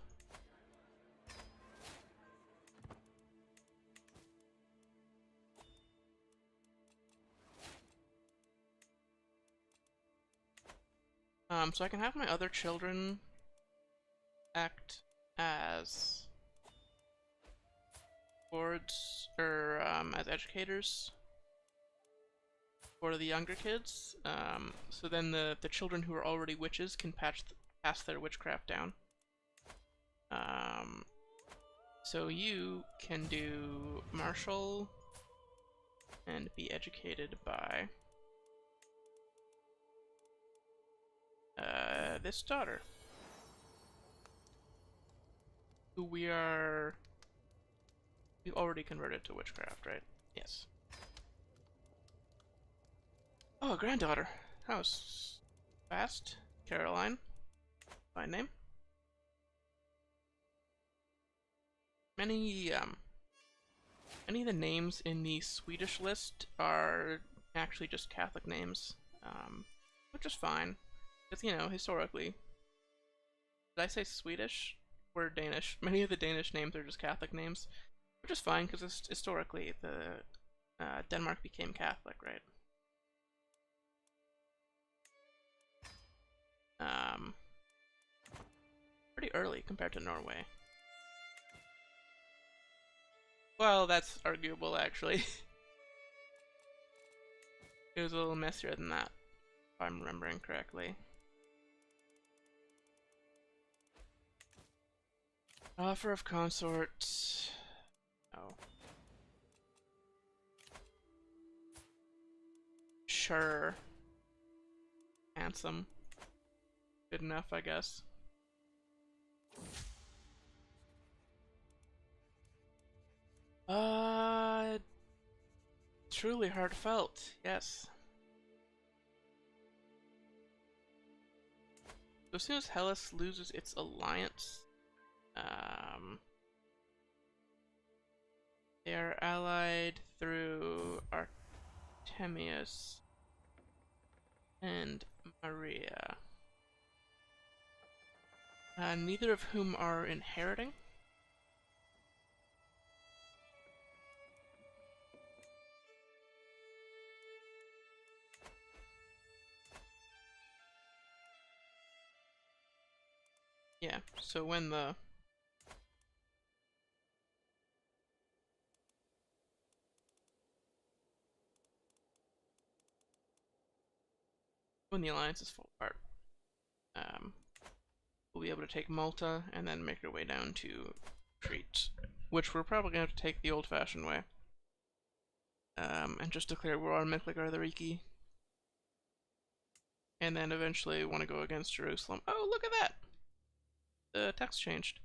So I can have my other children act as boards, or as educators for the younger kids. So then the children who are already witches can pass their witchcraft down. So you can do martial and be educated by this daughter, who we've already converted to witchcraft, right? Yes. Oh, granddaughter. That was fast. Caroline. Fine name. Many of the names in the Swedish list are actually just Catholic names, which is fine. Because, you know, historically, did I say Swedish? Or Danish? Many of the Danish names are just Catholic names, which is fine because historically Denmark became Catholic, right? Pretty early compared to Norway. Well, that's arguable, actually. It was a little messier than that, if I'm remembering correctly. Offer of consort. Oh. Sure. Handsome. Good enough, I guess. Truly heartfelt, yes. So as soon as Hellas loses its alliance, they are allied through Artemius and Maria. Neither of whom are inheriting. Yeah, so when the alliances fall apart, we'll be able to take Malta and then make our way down to Krete, which we're probably gonna have to take the old-fashioned way. And just declare war on Meklik-Arthariki, and then eventually want to go against Jerusalem. Oh, look at that! The text changed.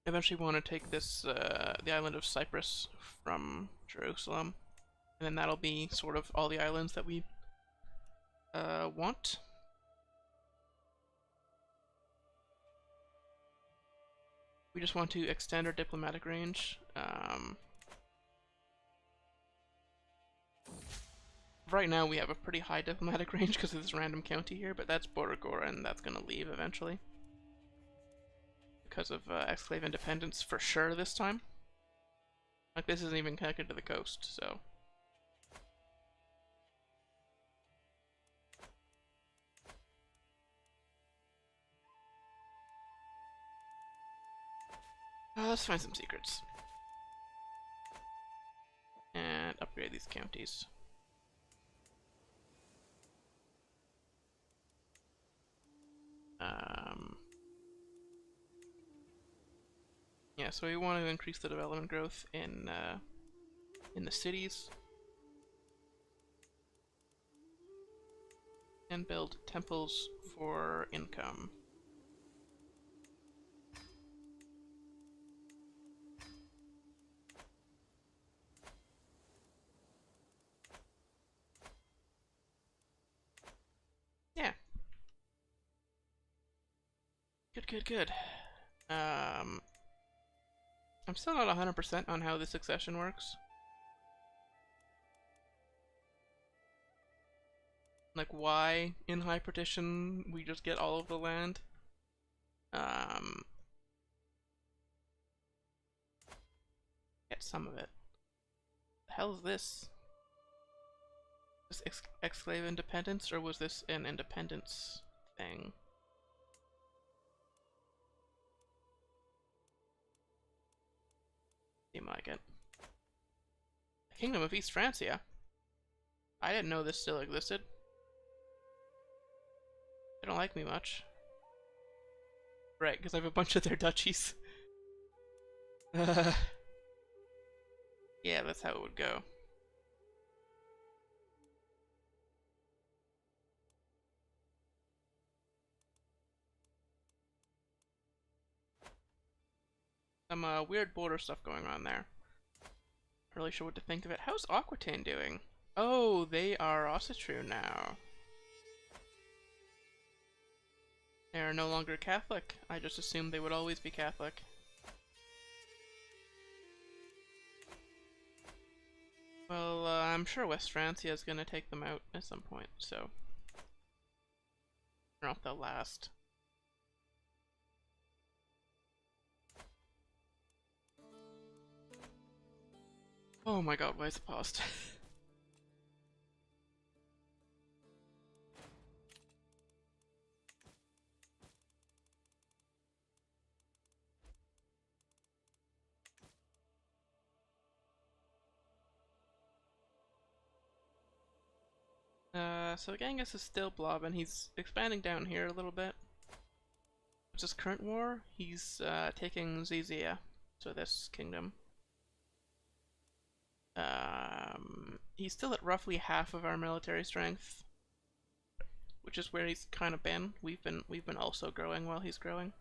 Eventually want to take this, the island of Cyprus from Jerusalem, and then that'll be sort of all the islands that we want. We just want to extend our diplomatic range. Right now we have a pretty high diplomatic range because of this random county here, but that's border gore, and that's gonna leave eventually. Because of exclave independence for sure this time. Like, this isn't even connected to the coast, so. Let's find some secrets. And upgrade these counties. Yeah, so we want to increase the development growth in the cities. And build temples for income. Yeah. Good. I'm still not 100% on how the succession works. Like, why in High Partition we just get all of the land? Get some of it. The hell is this? Is this exclave independence, or was this an independence thing? Seem like it. The Kingdom of East Francia. I didn't know this still existed. They don't like me much. Right, because I have a bunch of their duchies. Yeah, that's how it would go. Some weird border stuff going on there. Not really sure what to think of it. How's Aquitaine doing? Oh, they are also true now. They are no longer Catholic. I just assumed they would always be Catholic. Well, I'm sure West Francia is going to take them out at some point, so... I don't know if they'll last. Oh my god, why is it paused? So Genghis is still blobbing. He's expanding down here a little bit. What's his current war? He's taking Zizia, so this kingdom. He's still at roughly half of our military strength, which is where he's kind of been. We've been also growing while he's growing.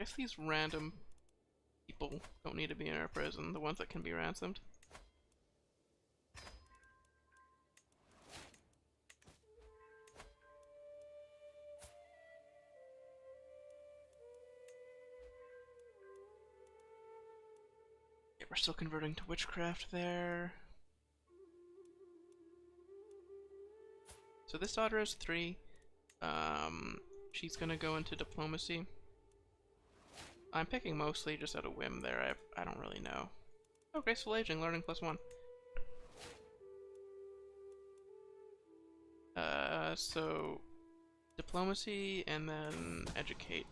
I guess these random people don't need to be in our prison, the ones that can be ransomed. Yeah, we're still converting to witchcraft there. So this daughter is 3. She's gonna go into diplomacy. I'm picking mostly just out of whim there. I don't really know. Oh, graceful aging, learning +1. So diplomacy and then educate.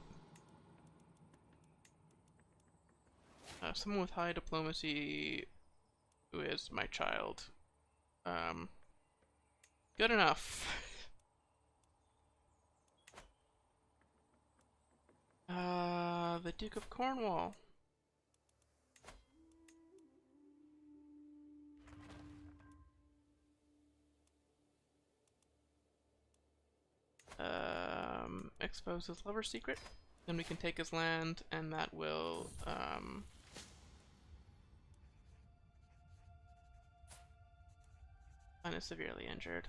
Someone with high diplomacy who is my child. Good enough. The Duke of Cornwall. Expose his lover's secret. Then we can take his land, and that will, kind of severely injured.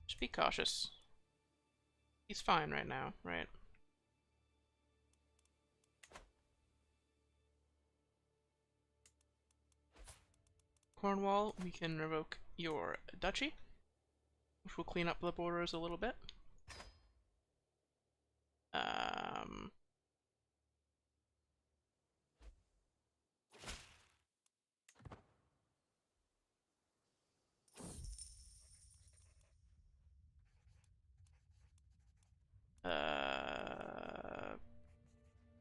Just be cautious. He's fine right now, right? Cornwall, we can revoke your duchy, which will clean up the borders a little bit.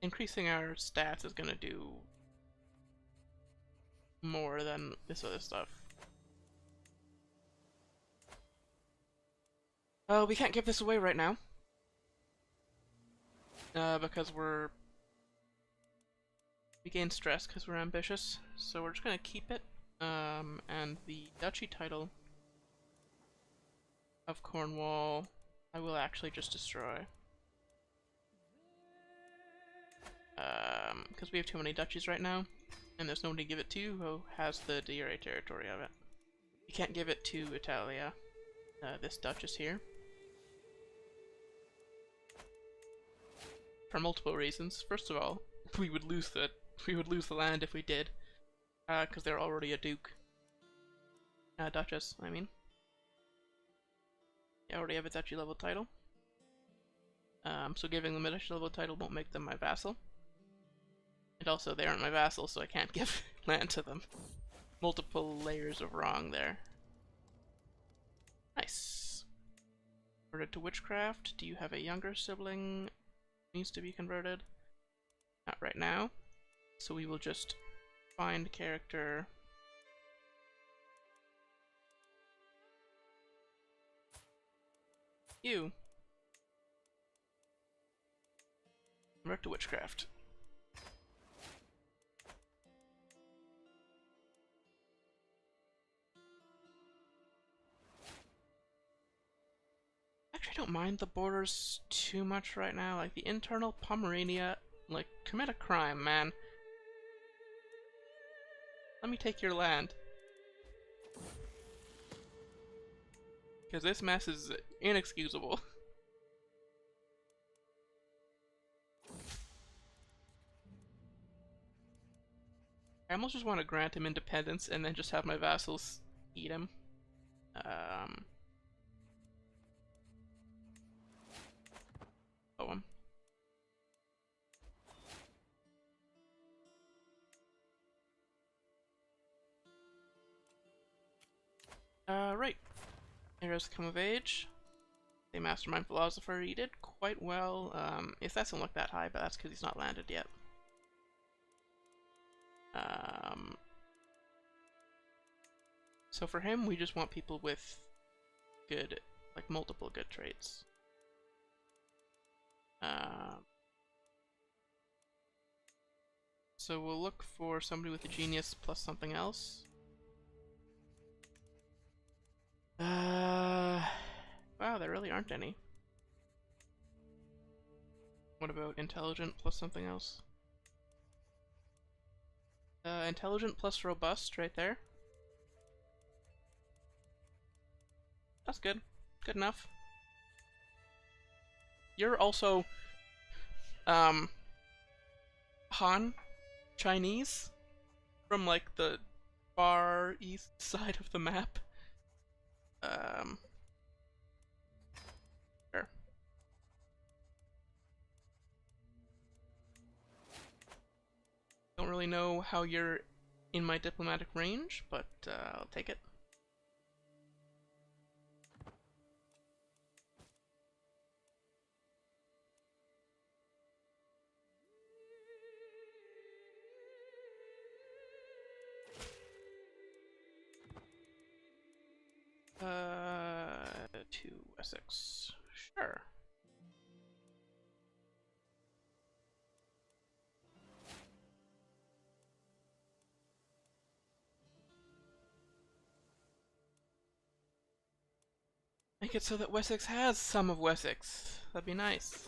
Increasing our stats is gonna do more than this other stuff. We can't give this away right now. Because we gain stress because we're ambitious, so we're just gonna keep it. And the duchy title of Cornwall, I will actually just destroy. Because we have too many duchies right now, and there's nobody to give it to who has the de jure territory of it. You can't give it to Italia, this duchess here. For multiple reasons. First of all, we would lose the land if we did, because they're already a duke. Duchess, I mean. They already have a duchy level title. So giving them a duchy level title won't make them my vassal. And also, they aren't my vassal, so I can't give land to them. Multiple layers of wrong there. Nice. Converted to witchcraft. Do you have a younger sibling? Needs to be converted. Not right now. So we will just find character. You. Convert to witchcraft. Actually, I don't mind the borders too much right now. Like, the internal Pomerania, like, commit a crime, man. Let me take your land. Because this mess is inexcusable. I almost just want to grant him independence and then just have my vassals eat him. Poem. Right. Heroes come of age. The mastermind philosopher, he did quite well. His stats don't look that high, but that's because he's not landed yet. So for him, we just want people with good, like multiple good traits. So we'll look for somebody with a genius plus something else. Wow, there really aren't any. What about intelligent plus something else? Intelligent plus robust right there. That's good. Good enough. You're also, Han Chinese from like the far east side of the map. Sure. Don't really know how you're in my diplomatic range, but I'll take it. To Essex. Sure. Make it so that Wessex has some of Wessex. That'd be nice.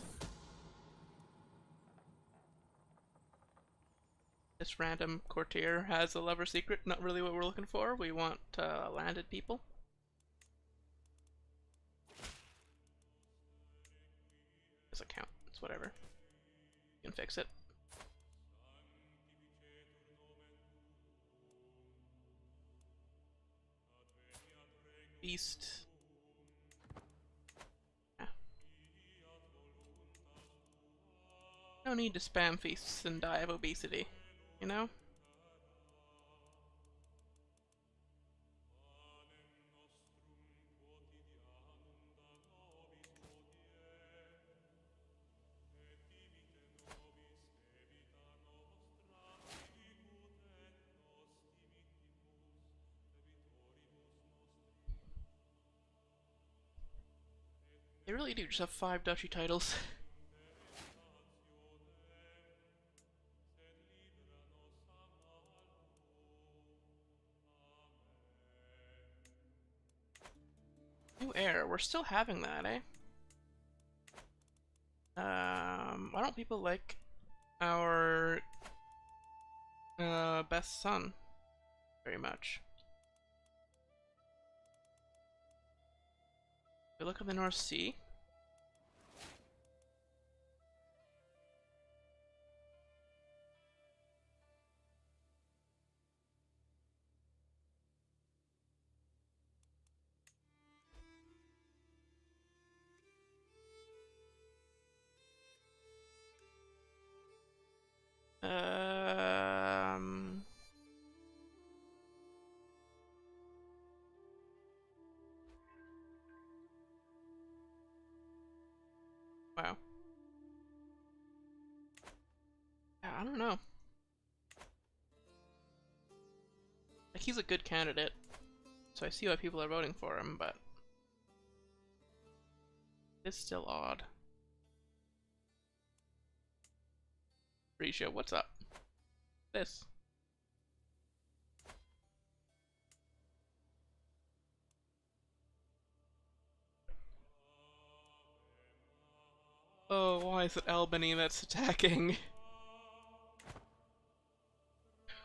This random courtier has a lover secret, not really what we're looking for. We want landed people. Doesn't count. It's whatever. You can fix it. Feast. Yeah. No need to spam feasts and die of obesity, you know? They really do just have 5 duchy titles. New heir, we're still having that, eh? Why don't people like our best son very much? We look at the North Sea. Um, wow. Yeah, I don't know. Like, he's a good candidate, so I see why people are voting for him, but it's still odd. Risha, what's up? This. Oh, why is it Albany that's attacking?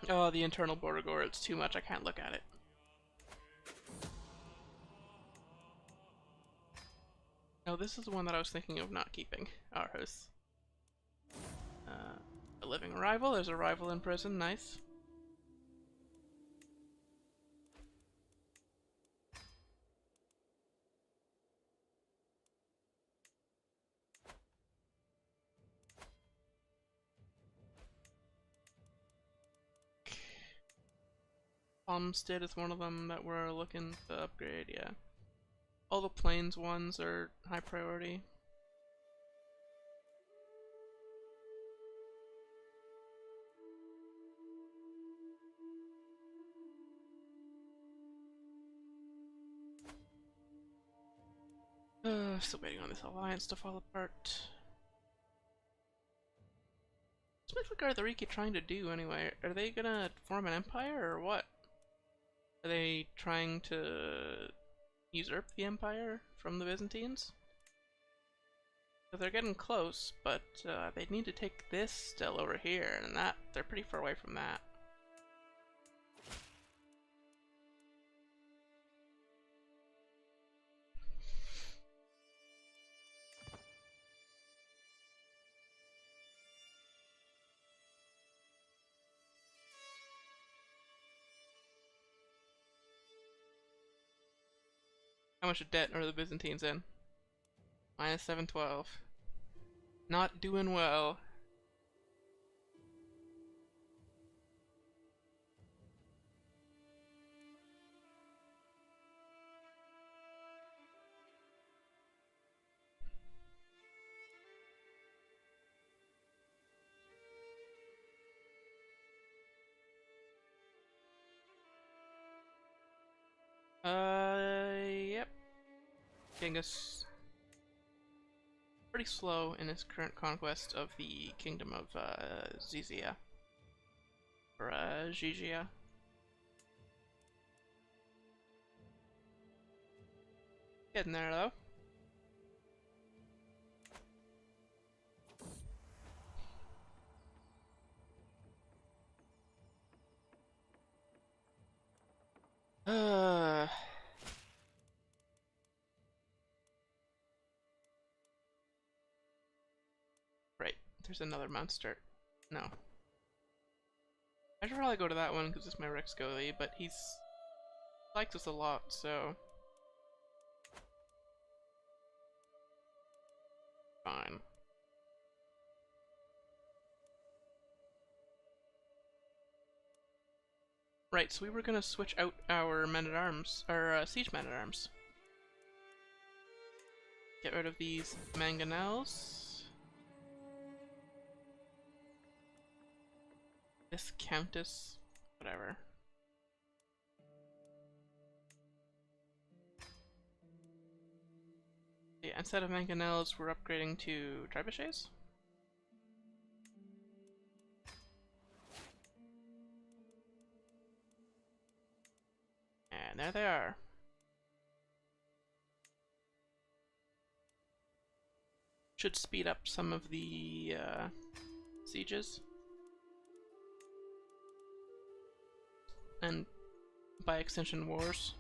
Oh, the internal border gore, it's too much, I can't look at it. No, this is the one that I was thinking of not keeping. Aarhus. A living rival, there's a rival in prison, nice. Homestead is one of them that we're looking to upgrade, yeah. All the plains ones are high priority. Still waiting on this alliance to fall apart. What's Sigurdr trying to do anyway? Are they gonna form an empire or what? Are they trying to usurp the empire from the Byzantines? So they're getting close, but they need to take this still over here, and that they're pretty far away from that. How much of debt are the Byzantines in? Minus 712. Not doing well. Yep. Genghis pretty slow in his current conquest of the kingdom of Zizia. Or Gigia. Getting there though. Right, there's another monster. No. I should probably go to that one because it's my Rex goalie, but he's likes us a lot, so fine. Right, so we were gonna switch out our men-at-arms, our siege men-at-arms. Get rid of these mangonels. This countess, whatever. Yeah, instead of mangonels, we're upgrading to trebuchets. And there they are. Should speed up some of the sieges. And by extension, wars.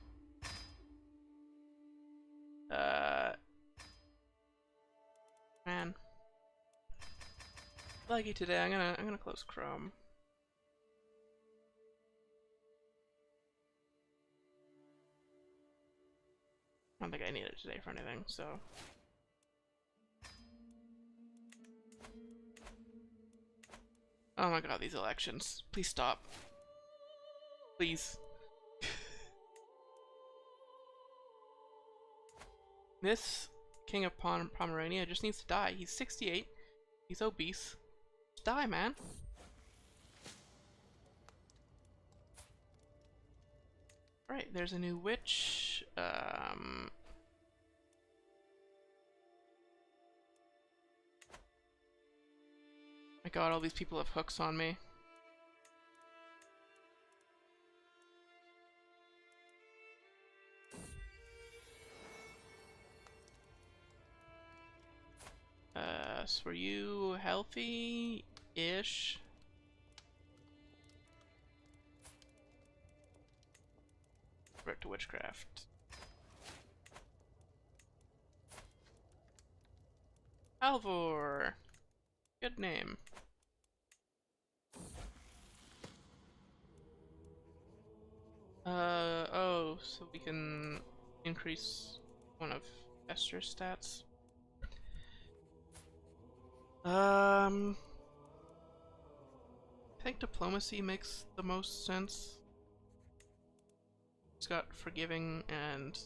Man. Laggy today, I'm gonna close Chrome. I don't think I need it today for anything, so. Oh my god, these elections. Please stop. Please. This King of Pomerania just needs to die. He's 68. He's obese. Just die, man. Right, there's a new witch. My god, all these people have hooks on me. So are you healthy-ish? Right to witchcraft. Alvor! Good name. Oh, so we can increase one of Esther's stats. I think diplomacy makes the most sense. He's got forgiving and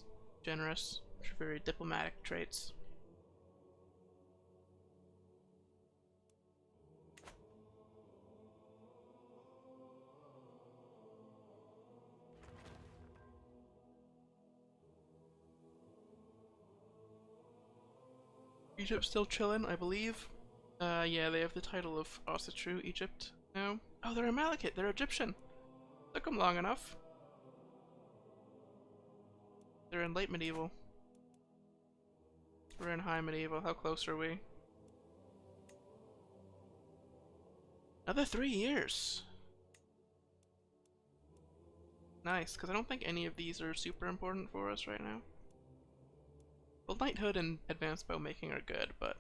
generous, which are very diplomatic traits. Egypt's still chillin', I believe. Yeah, they have the title of Ossetru Egypt now. Oh, they're Amalekite, they're Egyptian. Took them long enough. They're in late medieval. We're in high medieval. How close are we? Another 3 years. Nice, because I don't think any of these are super important for us right now. Well, knighthood and advanced bow making are good, but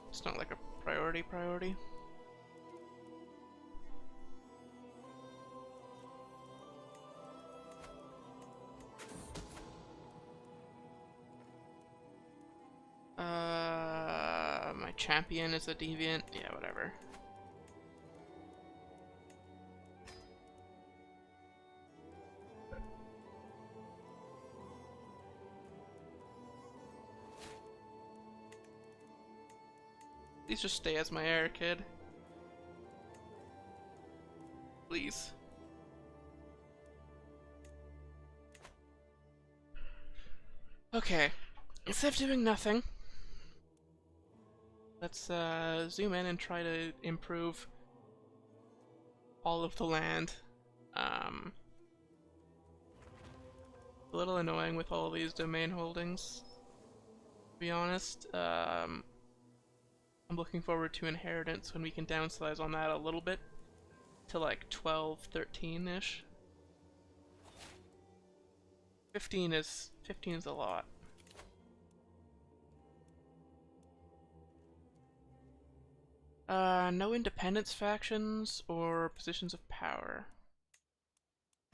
it's not like a priority. My champion is a deviant. Yeah, whatever. Please just stay as my heir, kid. Please. Okay. Instead of doing nothing, let's zoom in and try to improve all of the land. A little annoying with all these domain holdings, to be honest. I'm looking forward to inheritance when we can downsize on that a little bit to like 12, 13-ish. 15 is a lot. No independence factions or positions of power.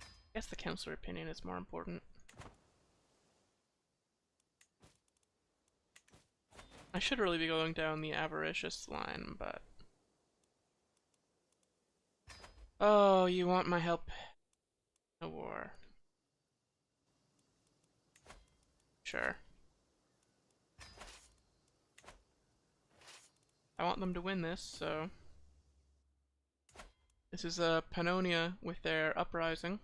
I guess the councillor opinion is more important. I should really be going down the avaricious line, but... Oh, you want my help? A war. Sure. I want them to win this, so... This is Pannonia with their uprising.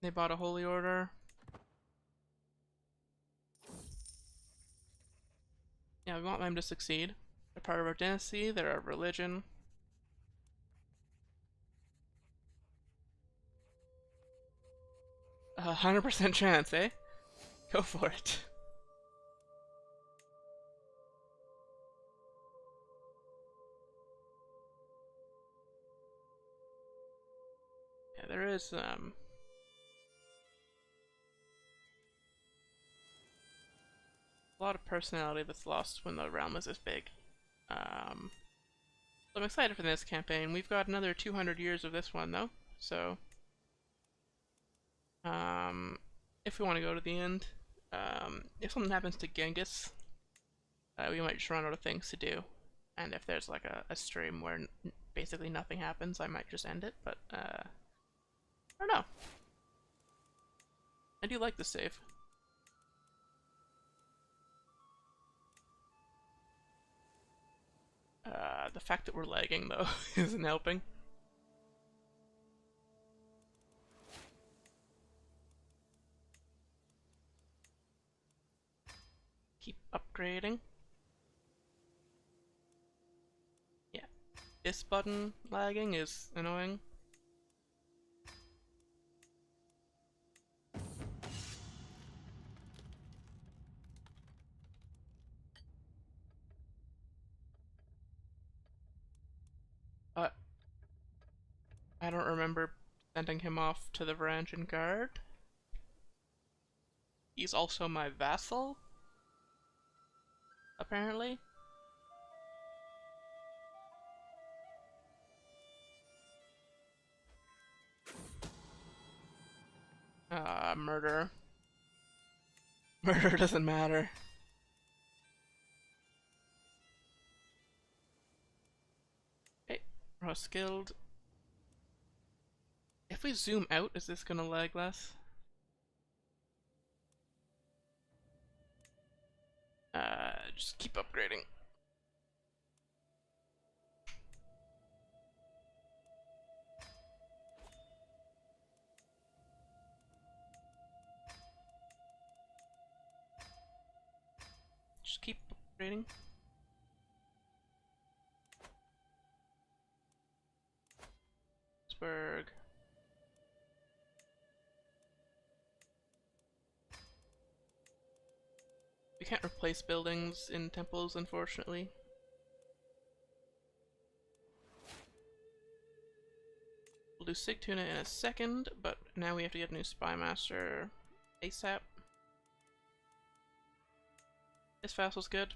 They bought a holy order. Yeah, we want them to succeed. They're part of our dynasty, they're our religion. 100% chance, eh? Go for it. Yeah, there is, a lot of personality that's lost when the realm is this big. So I'm excited for this campaign. We've got another 200 years of this one, though, so... if we want to go to the end, if something happens to Genghis, we might just run out of things to do. And if there's like a stream where basically nothing happens, I might just end it, but, I don't know. I do like the save. The fact that we're lagging, though, isn't helping. Keep upgrading. Yeah. This button lagging is annoying. I don't remember sending him off to the Varangian Guard. He's also my vassal, apparently. Murder. Murder doesn't matter. Hey, raw skilled. If we zoom out, is this gonna lag less? Just keep upgrading. Just keep upgrading. Pittsburgh. We can't replace buildings in temples, unfortunately. We'll do Sigtuna in a second, but now we have to get a new spy master ASAP. This vassal's good.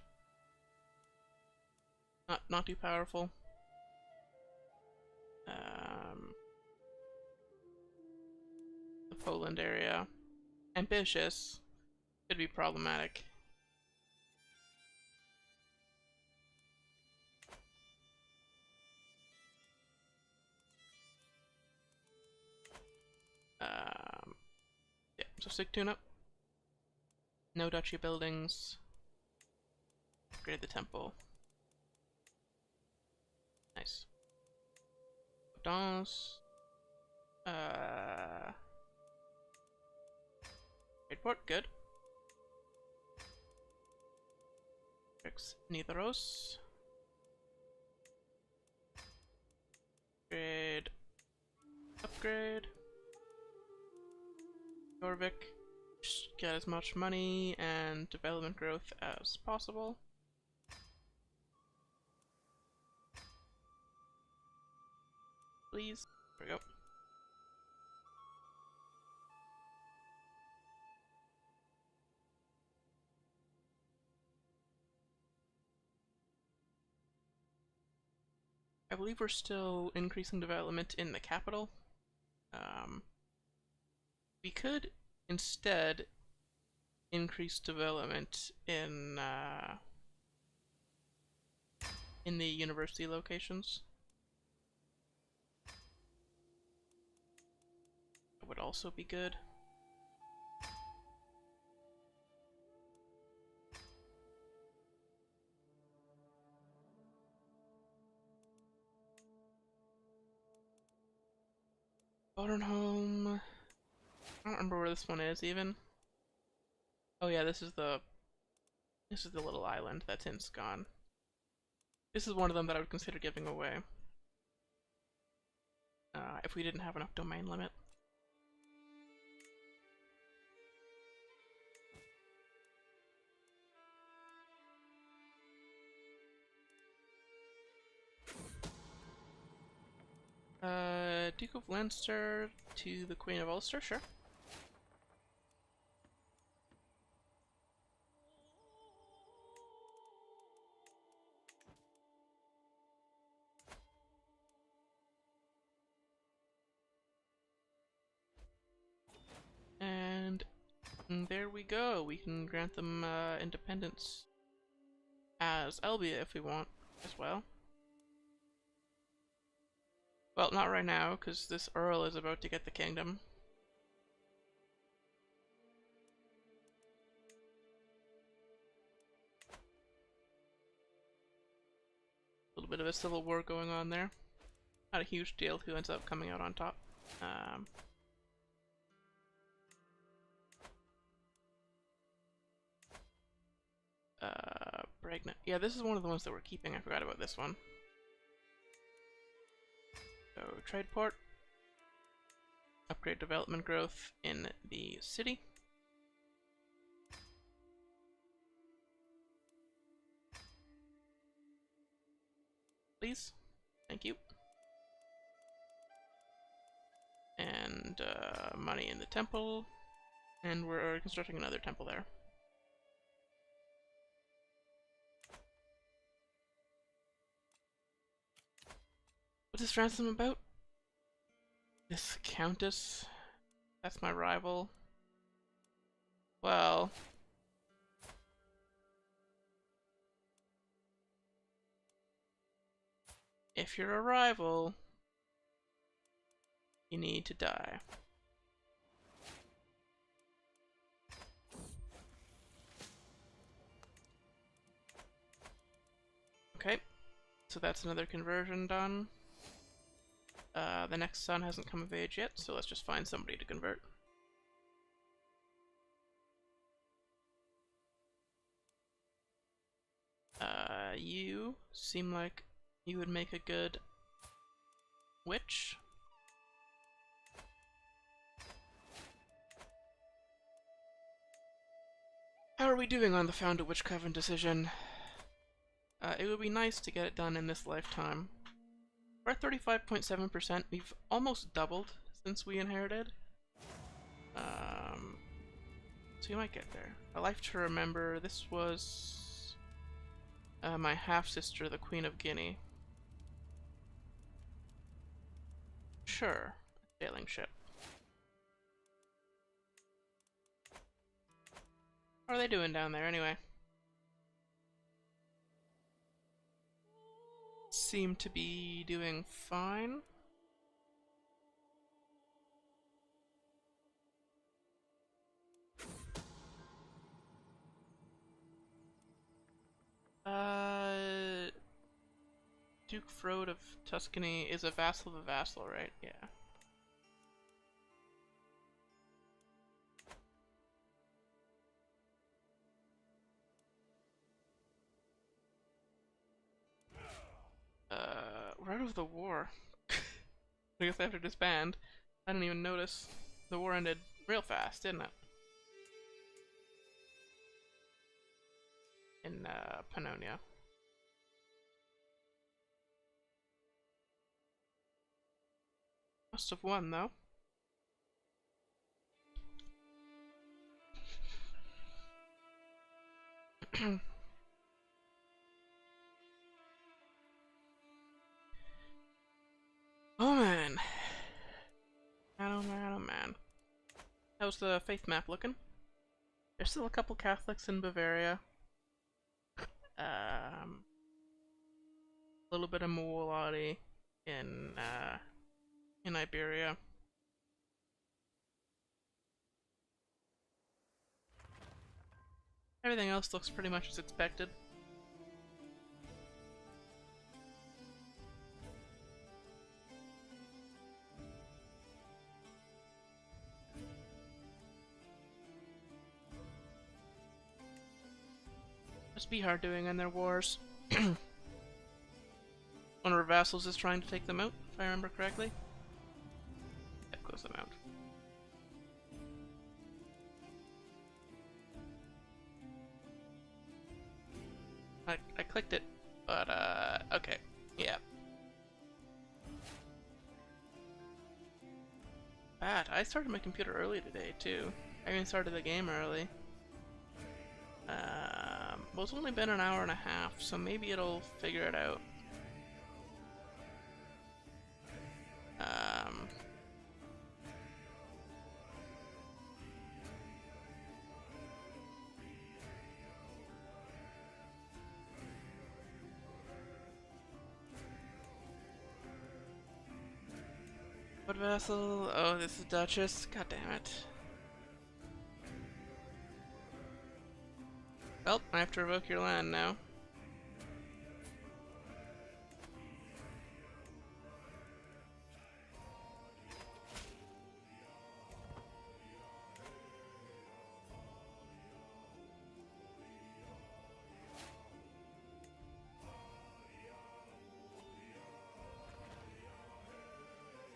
Not too powerful. The Poland area. Ambitious. Could be problematic. Yeah, so Sigtuna. No duchy buildings. Upgrade the temple. Nice. Dance. Airport, good. Fix Nidaros. Upgrade. Upgrade. Jorvik. Just get as much money and development growth as possible. Please. There we go. I believe we're still increasing development in the capital. We could instead increased development in the university locations. That would also be good. Modern home. I don't remember where this one is even. Oh yeah, this is the little island that's in Scone. This is one of them that I would consider giving away. If we didn't have enough domain limit. Duke of Leinster to the Queen of Ulster, sure. And there we go. We can grant them independence as Elbia if we want as well. Well, not right now, because this Earl is about to get the kingdom. A little bit of a civil war going on there. Not a huge deal who ends up coming out on top. Pregnant. Yeah, this is one of the ones that we're keeping. I forgot about this one. So, trade port. Upgrade development growth in the city. Please. Thank you. And money in the temple. And we're constructing another temple there. What's this ransom about? This countess? That's my rival. Well... if you're a rival, you need to die. Okay, so that's another conversion done. The next son hasn't come of age yet, so let's just find somebody to convert. You seem like you would make a good witch. How are we doing on the Found a Witch Coven decision? It would be nice to get it done in this lifetime. We're at 35.7%. We've almost doubled since we inherited. So you might get there. A Life to Remember. This was my half-sister, the Queen of Guinea. Sure. Sailing ship. What are they doing down there anyway? Seem to be doing fine. Duke Frode of Tuscany is a vassal of a vassal, right? Yeah. We're out of the war. I guess I have to disband. I didn't even notice. The war ended real fast, didn't it? In, Pannonia. Must have won, though. Oh man. Man, oh man, oh man. How's the faith map looking? There's still a couple Catholics in Bavaria. A little bit of Muwalati in Iberia. Everything else looks pretty much as expected. What's Bihar doing in their wars? One of our vassals is trying to take them out, if I remember correctly. Yep, close them out. I clicked it, but okay, yeah. Bad. I started my computer early today too. I even started the game early. Well, it's only been an hour and a half, so maybe it'll figure it out. What vassal? Oh, this is Duchess. God damn it. Well, I have to revoke your land now.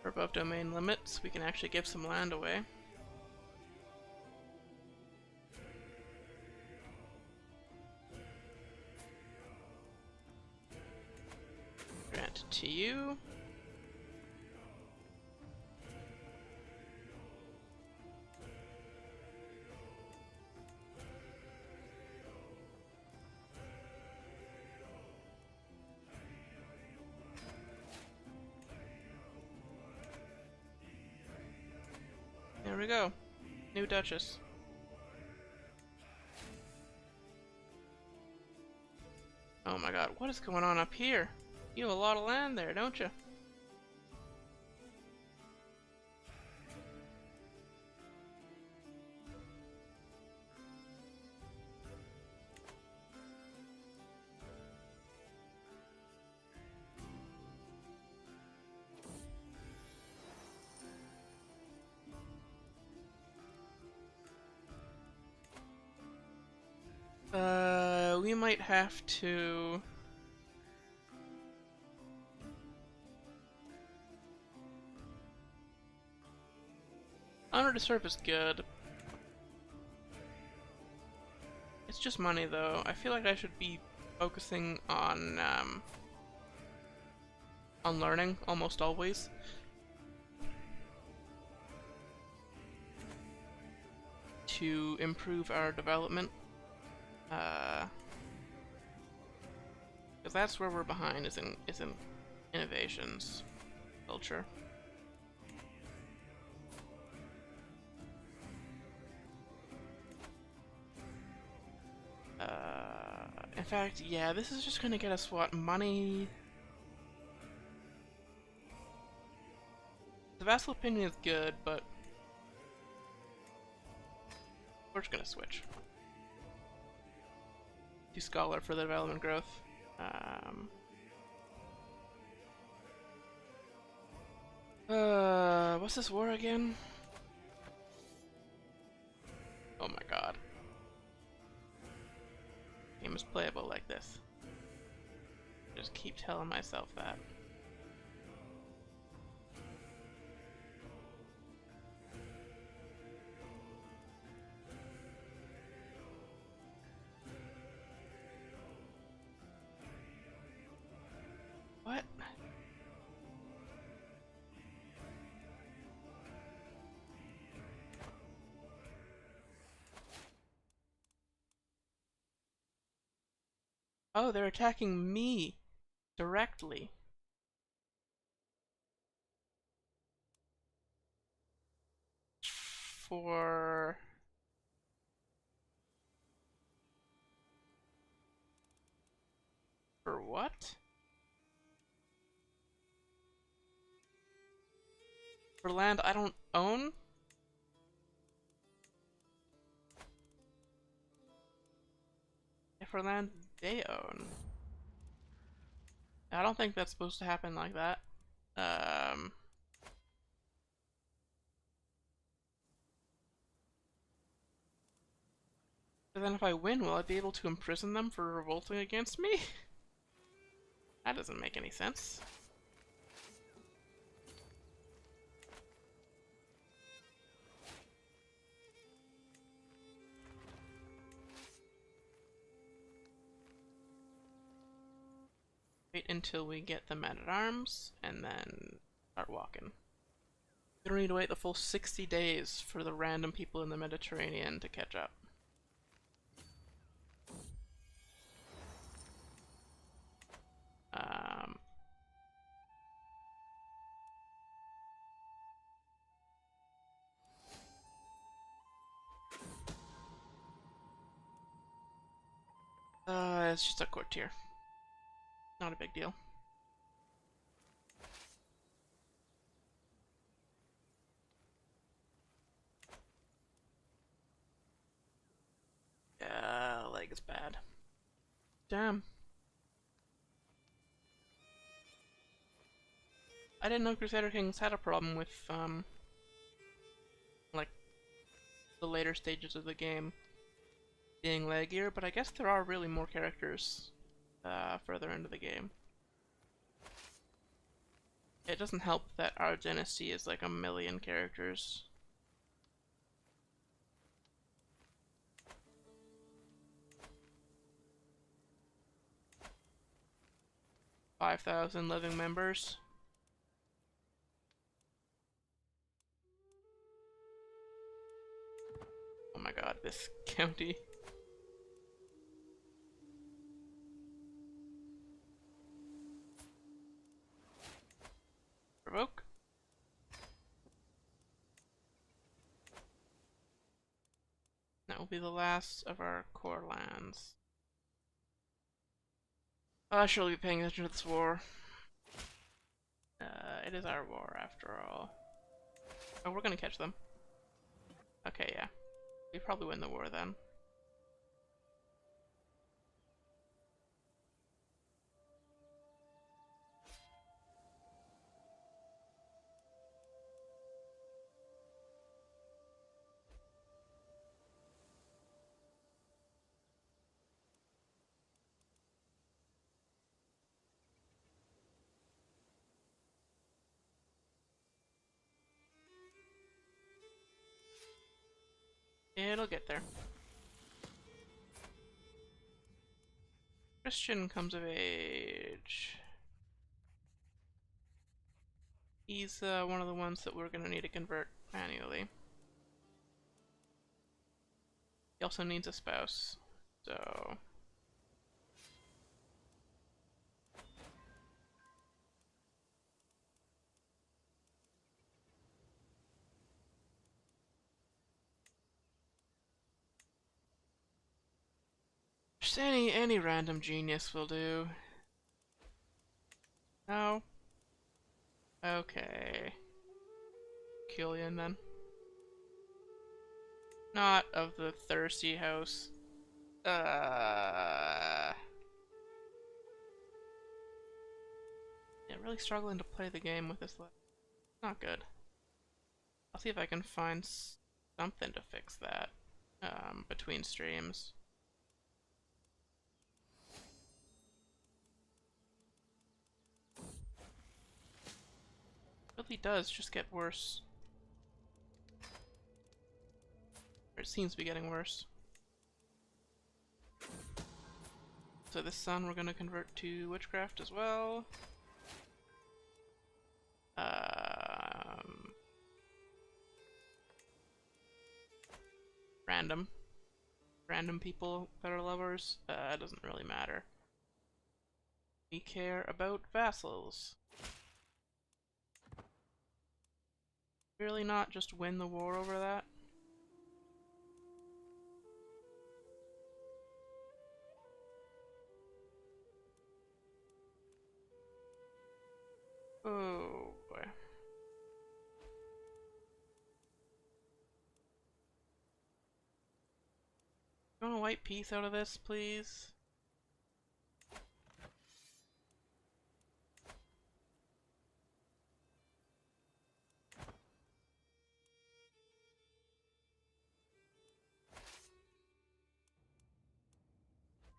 We're above domain limits. We can actually give some land away. Grant it to you. There we go. New Duchess. Oh my god, what is going on up here? You have a lot of land there, don't you? We might have to... Honor to serve is good. It's just money though. I feel like I should be focusing on learning almost always. To improve our development. Because that's where we're behind, is in innovations, culture. In fact, yeah, this is just gonna get us what? Money? The vassal opinion is good, but we're just gonna switch to scholar for the development growth. What's this war again? Oh my god. Game is playable like this. Just keep telling myself that. What? Oh, they're attacking me directly. For what? For land I don't own? For land they own. I don't think that's supposed to happen like that. But then if I win, will I be able to imprison them for revolting against me? That doesn't make any sense. Wait until we get the men-at-arms, and then start walking. We don't need to wait the full 60 days for the random people in the Mediterranean to catch up. It's just a courtier. Not a big deal. Yeah, leg is bad. Damn. I didn't know Crusader Kings had a problem with, like, the later stages of the game being laggier, but I guess there are really more characters, further into the game. It doesn't help that our dynasty is like 1,000,000 characters. $5,000 living members. Oh my god, this county. Provoke. That will be the last of our core lands. I shall be paying attention to this war. It is our war after all. Oh, we're gonna catch them. Okay, yeah. We probably win the war then. It'll get there. Christian comes of age. He's one of the ones that we're gonna need to convert manually. He also needs a spouse, so... Just any random genius will do. No? Okay. Killian then. Not of the thirsty house. Yeah, really struggling to play the game with this list. Not good. I'll see if I can find something to fix that between streams. It really does just get worse. Or it seems to be getting worse. So this son we're gonna convert to witchcraft as well. Random people that are lovers. It doesn't really matter. We care about vassals. Really not just win the war over that? Oh boy. You want a white piece out of this, please?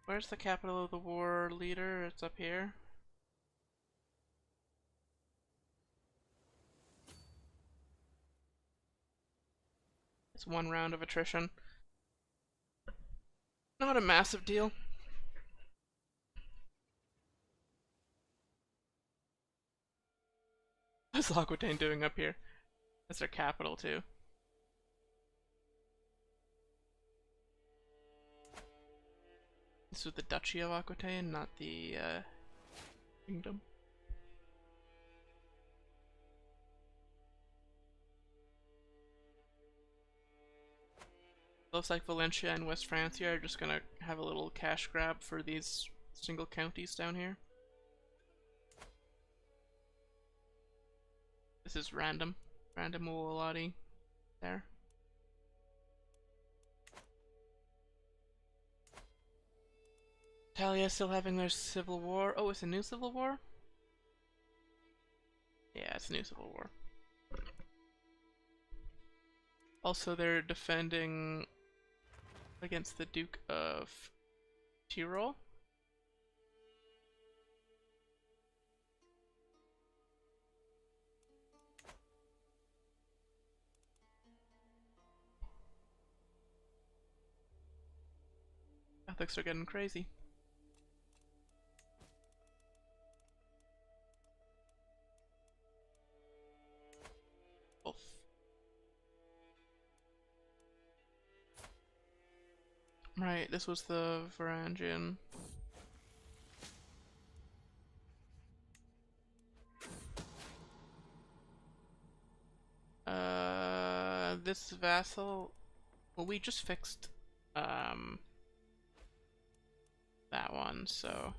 Where's the capital of the war leader? It's up here. It's one round of attrition. Not a massive deal. What's Aquitaine doing up here? That's their capital too. This was the Duchy of Aquitaine, not the kingdom. Looks like Valencia and West Francia are just gonna have a little cash grab for these single counties down here. This is random. Random Uolati there. Italia still having their civil war. Oh, it's a new civil war? Yeah, it's a new civil war. Also, they're defending against the Duke of Tyrol. Catholics are getting crazy. Oof. Right, this was the Varangian. This vassal. Well, we just fixed that one, so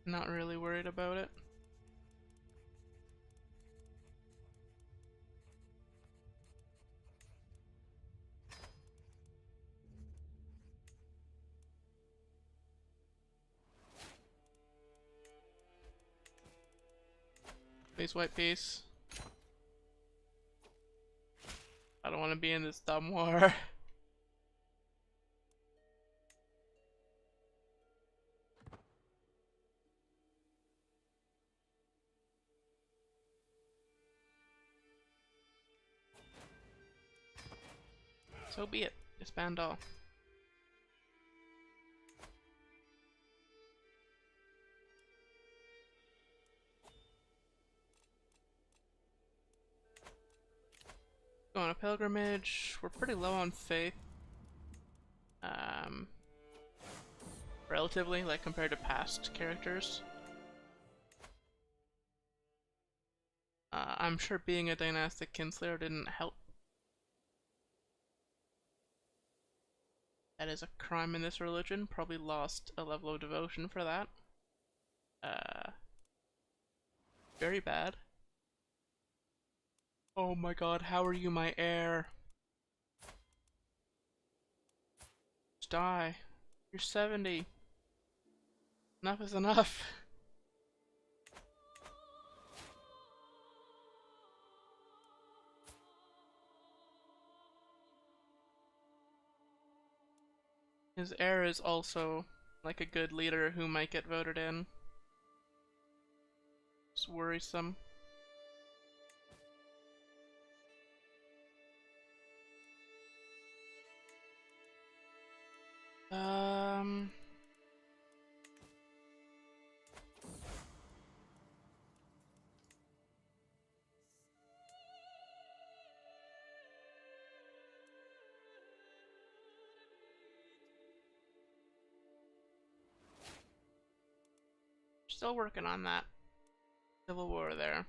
not really worried about it. Please, white piece. I don't want to be in this dumb war. So be it. Disband all. Go on a pilgrimage. We're pretty low on faith. Relatively, like compared to past characters. I'm sure being a dynastic kinslayer didn't help. That is a crime in this religion. Probably lost a level of devotion for that. Very bad. Oh my god, how are you my heir? Just die. You're 70. Enough is enough. His heir is also like a good leader who might get voted in. It's worrisome. Still working on that civil war there.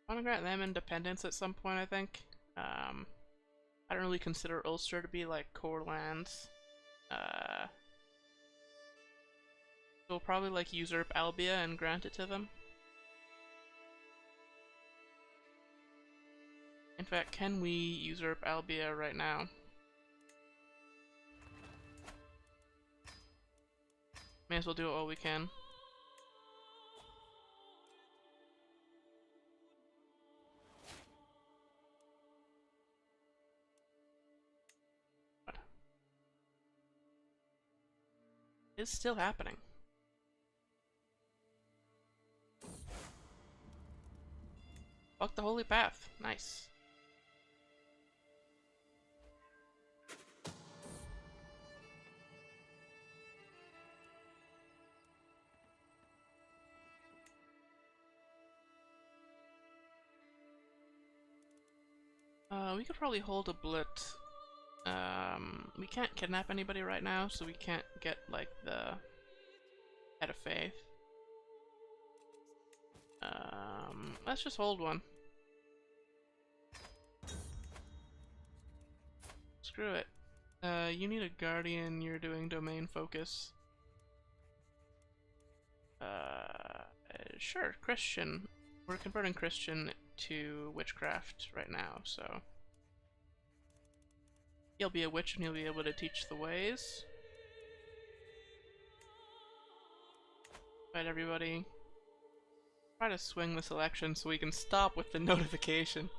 I want to grant them independence at some point, I think. I don't really consider Ulster to be like core lands. we'll probably like usurp Albia and grant it to them. In fact, can we usurp Albia right now? May as well do it while we can. What? It's still happening. Walk the holy path. Nice. We could probably hold a blit. We can't kidnap anybody right now, so we can't get, like, the head of faith. Let's just hold one. Screw it. You need a guardian, you're doing domain focus. Sure, Christian. We're converting Christian to witchcraft right now, so he'll be a witch and he'll be able to teach the ways. Right, everybody. Try to swing this election so we can stop with the notification.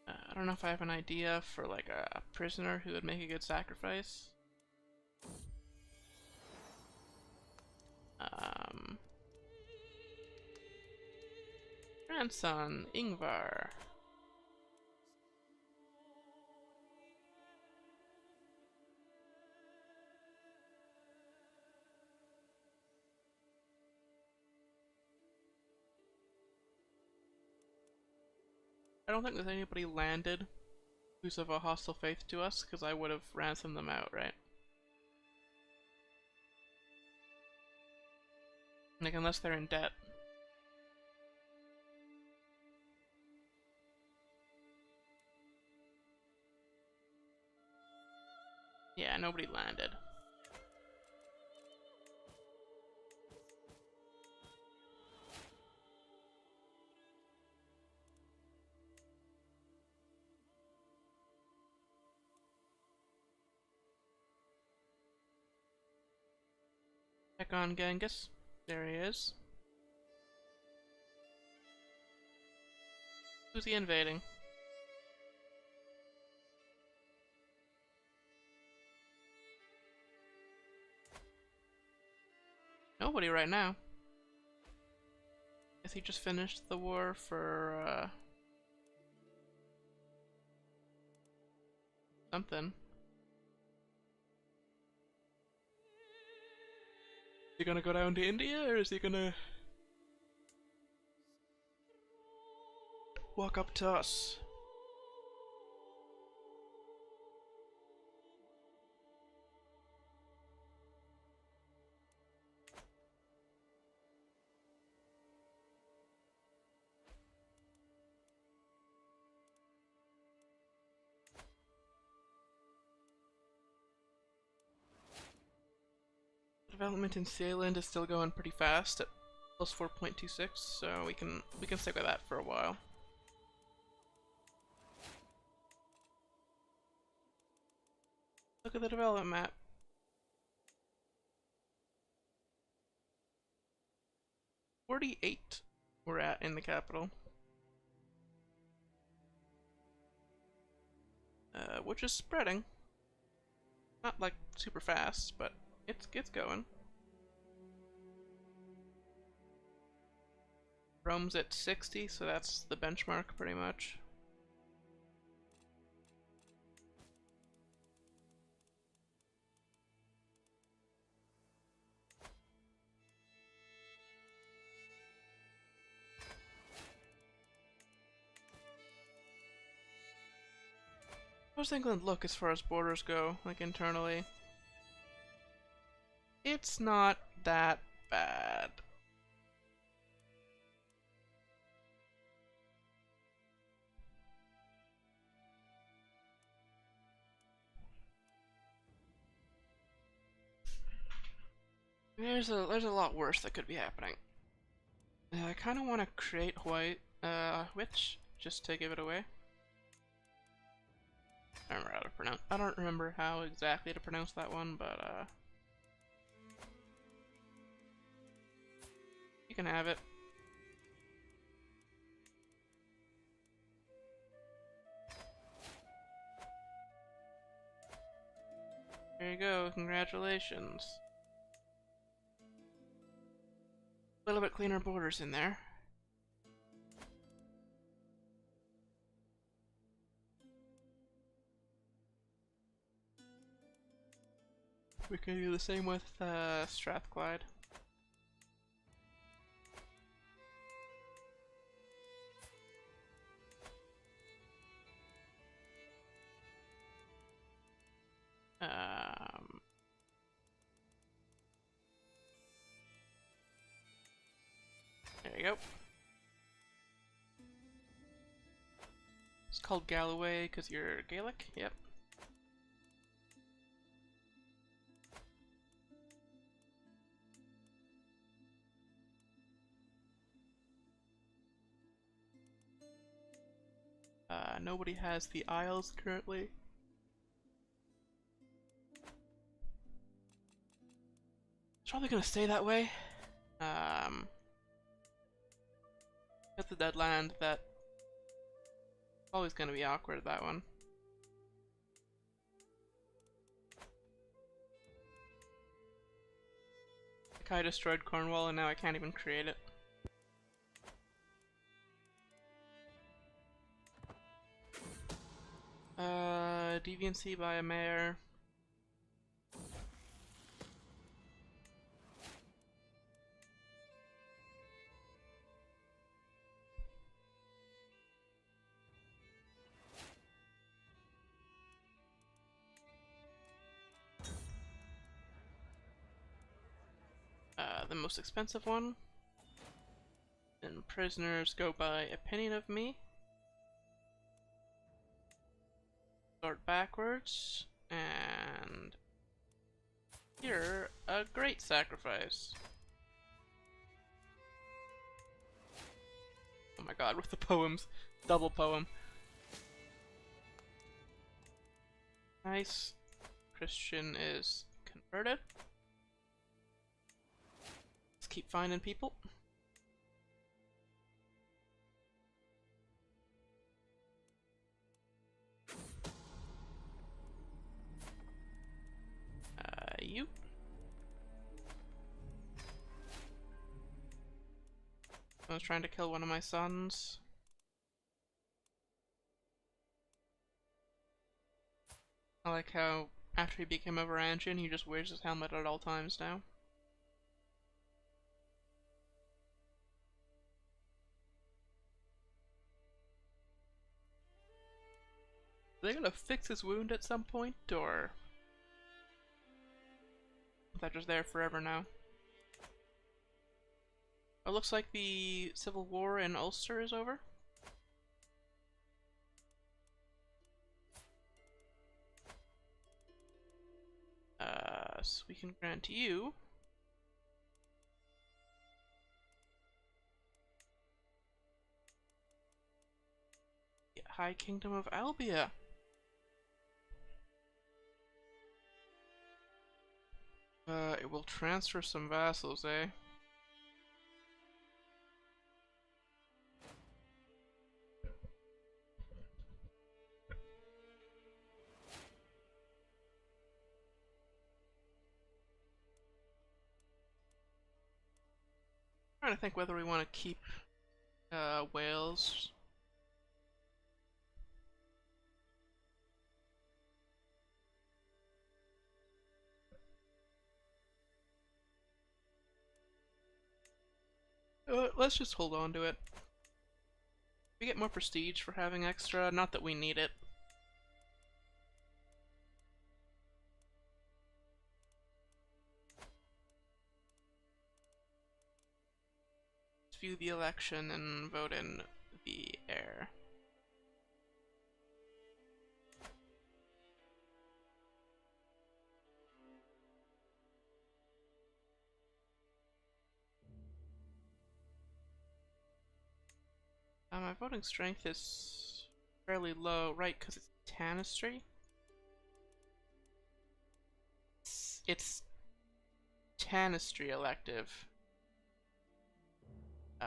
I don't know if I have an idea for like a prisoner who would make a good sacrifice. Grandson, Ingvar. I don't think there's anybody landed who's of a hostile faith to us, because I would have ransomed them out, right? Like, unless they're in debt. Yeah, nobody landed. Check on Genghis. There he is. Who's he invading? Nobody right now. Guess he just finished the war for, something. Is he gonna go down to India, or is he gonna walk up to us? Development in Sealand is still going pretty fast at plus 4.26, so we can stick with that for a while. Look at the development map. "48" we're at in the capital. Which is spreading. Not like super fast, but it's going. Rome's at 60, so that's the benchmark pretty much. How's England look as far as borders go, like internally? It's not that bad. There's a lot worse that could be happening. I kind of want to create white witch just to give it away. I don't remember how to pronounce. I don't remember how exactly to pronounce that one, but you can have it. There you go. Congratulations. A little bit cleaner borders in there. We can do the same with Strathclyde. There you go. It's called Galloway because you're Gaelic. Yep. Nobody has the Isles currently. It's probably gonna stay that way. Get the Deadland, that's always gonna be awkward, that one. Like I destroyed Cornwall and now I can't even create it. Deviancy by a mayor. The most expensive one. And prisoners go by opinion of me. Sort backwards, and here, a great sacrifice. Oh my god, with the poems. Double poem. Nice. Christian is converted. Let's keep finding people. You. I was trying to kill one of my sons. I like how after he became a Varangian, he just wears his helmet at all times now. Are they gonna fix his wound at some point, or is that just there forever now? It looks like the civil war in Ulster is over. So we can grant you the High Kingdom of Albia. It will transfer some vassals, eh? I'm trying to think whether we want to keep Wales. Let's just hold on to it. We get more prestige for having extra, not that we need it. view the election and vote in the heir. My voting strength is fairly low, right? Because it's Dynasty. It's Dynasty elective. Oh,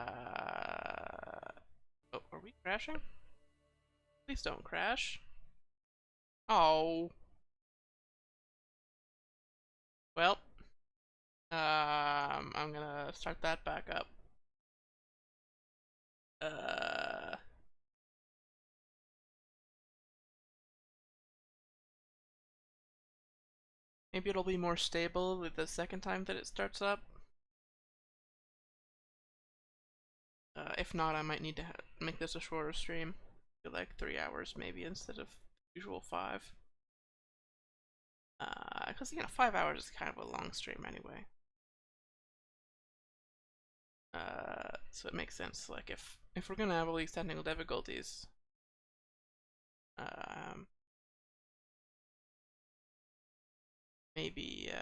are we crashing? Please don't crash. Oh. Well, I'm gonna start that back up. Maybe it'll be more stable with the second time that it starts up. If not, I might need to make this a shorter stream. Like 3 hours maybe instead of the usual 5. Because, 5 hours is kind of a long stream anyway. So it makes sense. Like, if we're gonna have all these technical difficulties, maybe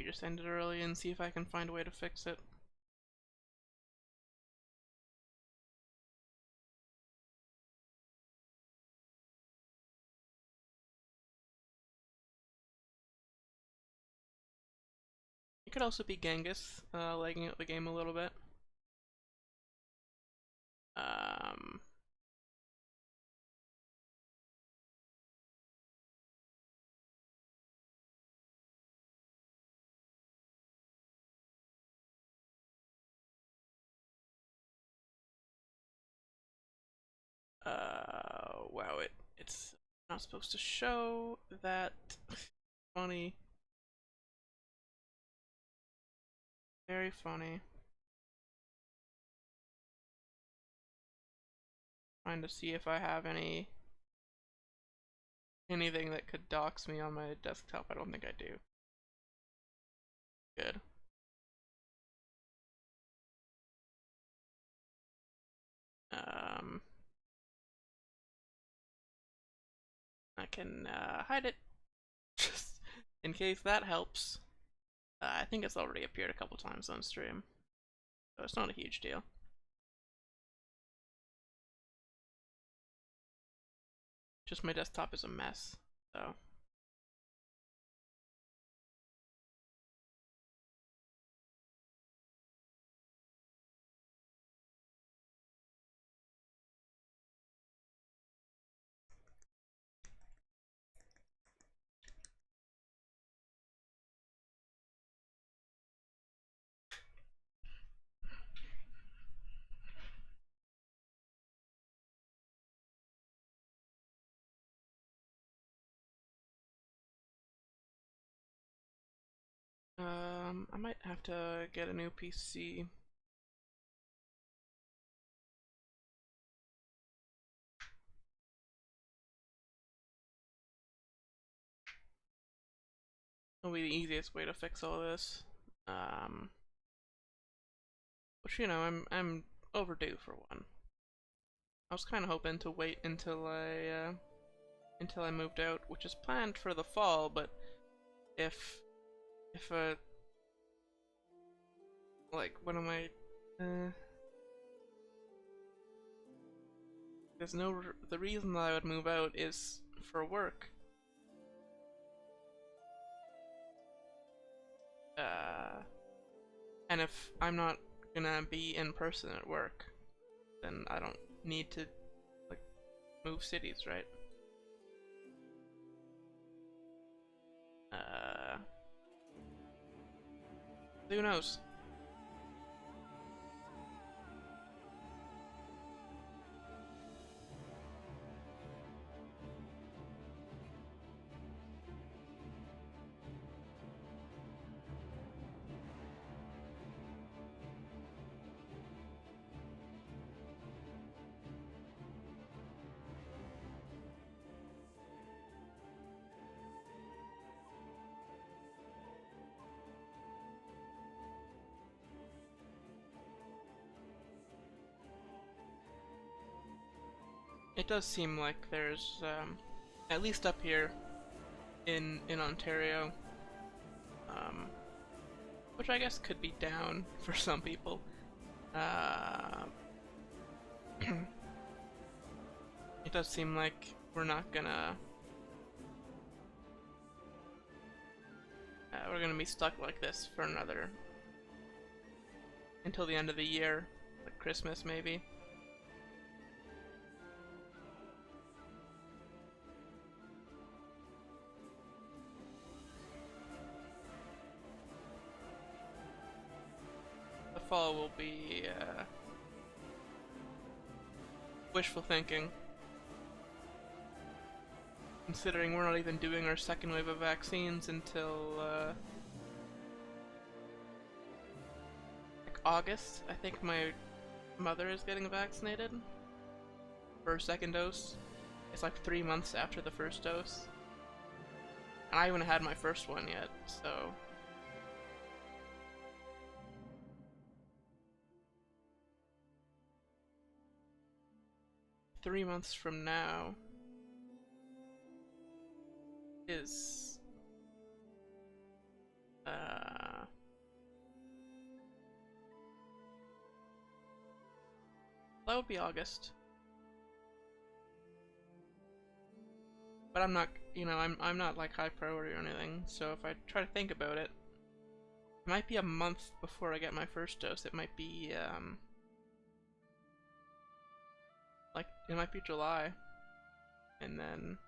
just end it early and see if I can find a way to fix it. It could also be Genghis, lagging out the game a little bit. Wow, it's not supposed to show that. Funny. Very funny. Trying to see if I have anything that could dox me on my desktop. I don't think I do. Good. I can hide it just in case that helps. I think it's already appeared a couple times on stream, so it's not a huge deal. Just my desktop is a mess, so. I might have to get a new PC. It'll be the easiest way to fix all this. Which I'm overdue for one. I was kind of hoping to wait until I moved out, which is planned for the fall. But if like what am I? There's no the reason that I would move out is for work. And if I'm not gonna be in person at work, then I don't need to like move cities, right? Who knows? it does seem like there's, at least up here in Ontario, um, which I guess could be down for some people. Uh, it does seem like we're not gonna, we're gonna be stuck like this for another, until the end of the year, like Christmas maybe. The fall will be wishful thinking, considering we're not even doing our second wave of vaccines until like August. I think my mother is getting vaccinated for her second dose. It's like 3 months after the first dose. And I haven't had my first one yet, so... Three months from now is that would be August. But I'm not, you know, I'm not like high priority or anything, so if I try to think about it, it might be a month before I get my first dose. It might be like it might be July, and then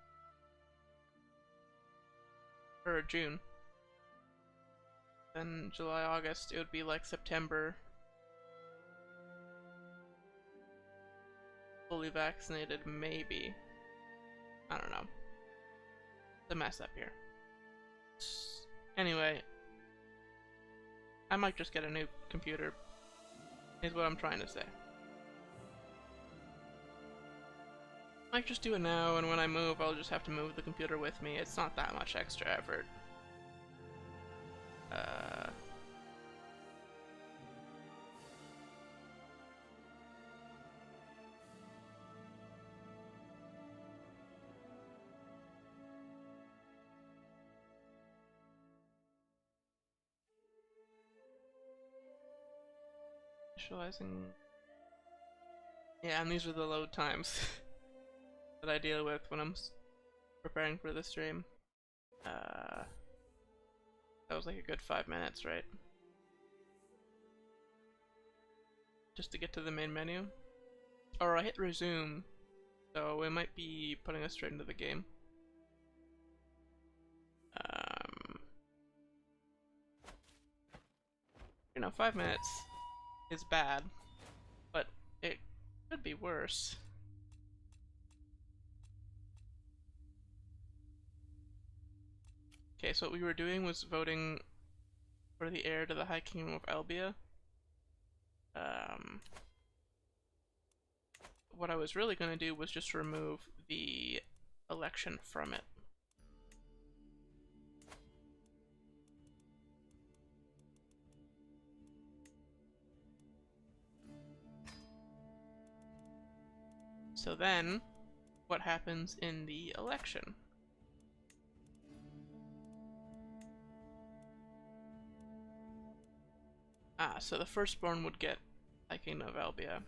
or June. Then July, August, it would be like September. Fully vaccinated, maybe. I don't know. It's a mess up here. Anyway, I might just get a new computer, is what I'm trying to say. Might just do it now, and when I move, I'll just have to move the computer with me. It's not that much extra effort. Initializing. Yeah, and these are the load times that I deal with when I'm preparing for the stream. That was like a good 5 minutes, right? Just to get to the main menu. Or I hit resume, so it might be putting us straight into the game. You know, 5 minutes is bad, but it could be worse. Okay, so what we were doing was voting for the heir to the High Kingdom of Albia. What I was really going to do was just remove the election from it. So then, what happens in the election? So the firstborn would get High Kingdom of Albia.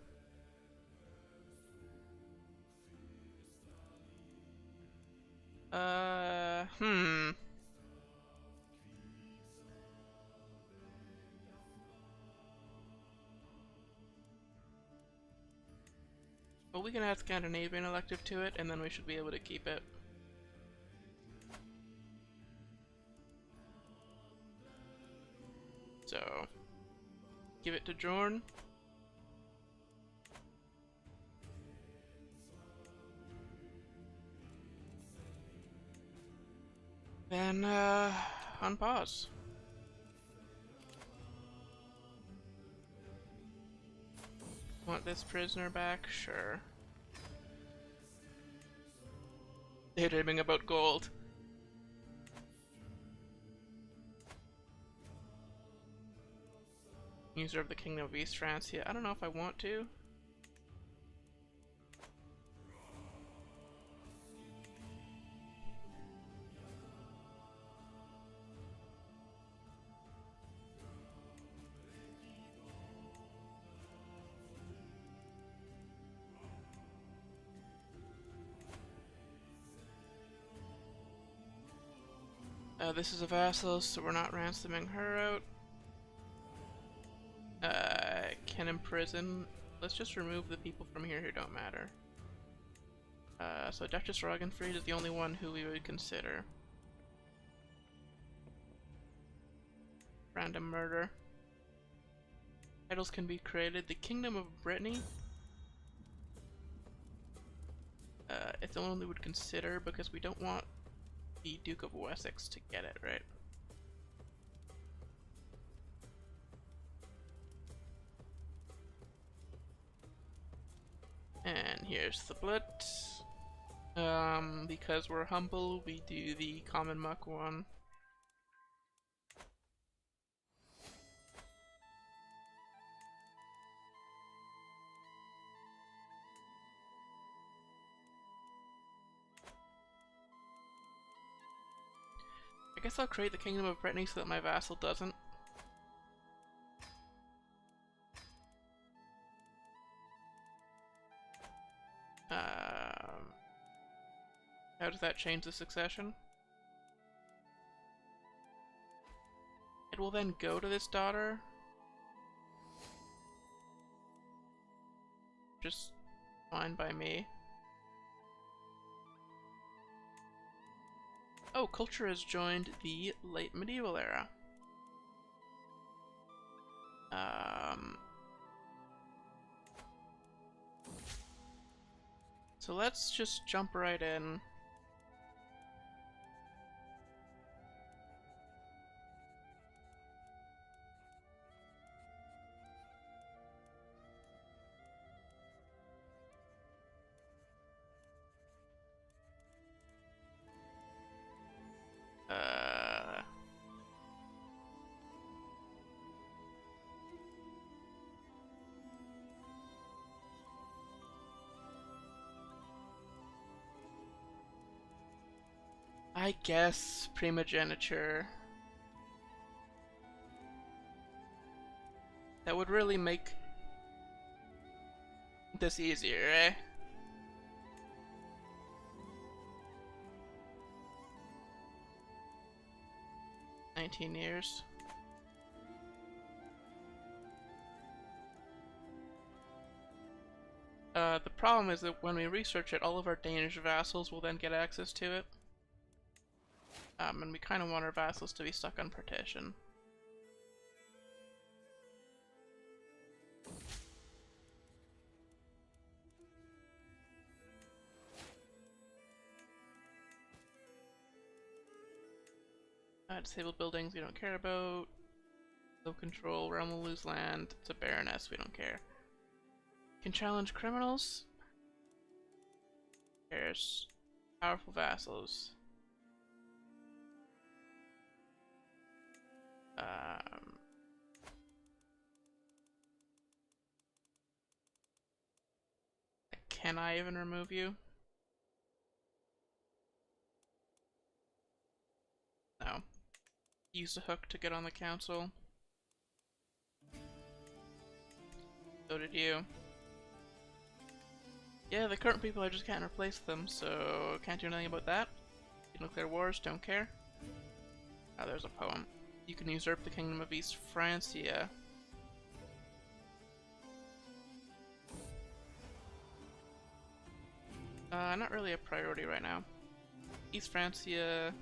Well, we can add Scandinavian elective to it, and then we should be able to keep it. So, give it to Jorn. Then, unpause. Want this prisoner back? Sure. Daydreaming about gold. User of the Kingdom of East France. Yeah, I don't know if I want to. This is a vassal, so we're not ransoming her out. Can imprison. Let's just remove the people from here who don't matter. So Duchess Ragnfried is the only one who we would consider. Random murder. Titles can be created. The Kingdom of Brittany. It's the only one we would consider because we don't want the Duke of Wessex to get it, right? And here's the blit. Because we're humble, we do the common muck one. I guess I'll create the Kingdom of Brittany so that my vassal doesn't. How does that change the succession? It will then go to this daughter. Just fine by me. Oh, culture has joined the late medieval era. So let's just jump right in. I guess primogeniture. That would really make this easier, eh? "19 years. The problem is that when we research it, all of our Danish vassals will then get access to it. And we kind of want our vassals to be stuck on partition. Disabled buildings we don't care about. Low control, realm will lose land. It's a baroness, we don't care. Can challenge criminals. Cares. Powerful vassals. Can I even remove you? No. Use a hook to get on the council. So did you. Yeah, the current people, I just can't replace them, so can't do anything about that. Nuclear wars, don't care. Oh, there's a poem. You can usurp the Kingdom of East Francia. Not really a priority right now. East Francia.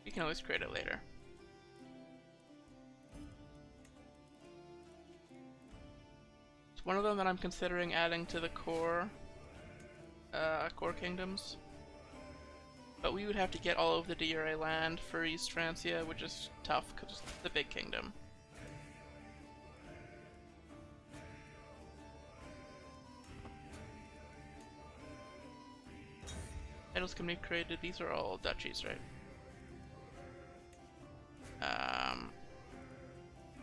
You can always create it later. It's one of them that I'm considering adding to the core kingdoms. But we would have to get all of the DRA land for East Francia, which is tough because it's the big kingdom. Titles can be created. These are all duchies, right?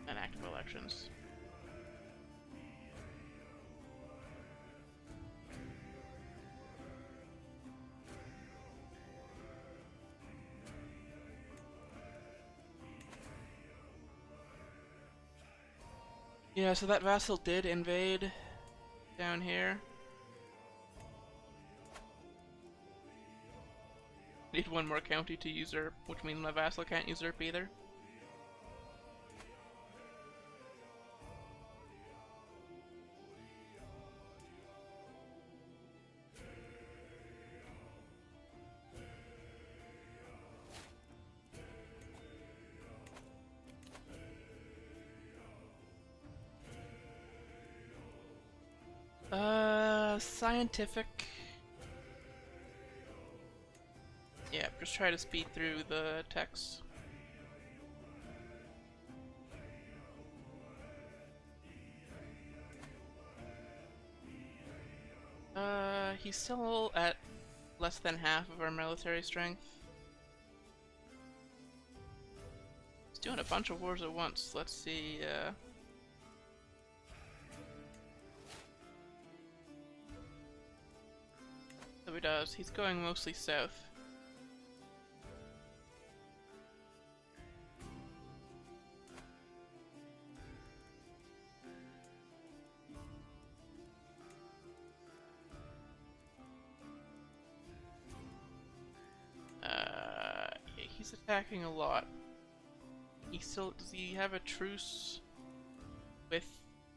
And active elections. Yeah, so that vassal did invade. down here. Need one more county to usurp, which means my vassal can't usurp either. Scientific. Yeah, just try to speed through the text. He's still at less than half of our military strength. He's doing a bunch of wars at once. Let's see, so he does. He's going mostly south. He's attacking a lot. Does he have a truce with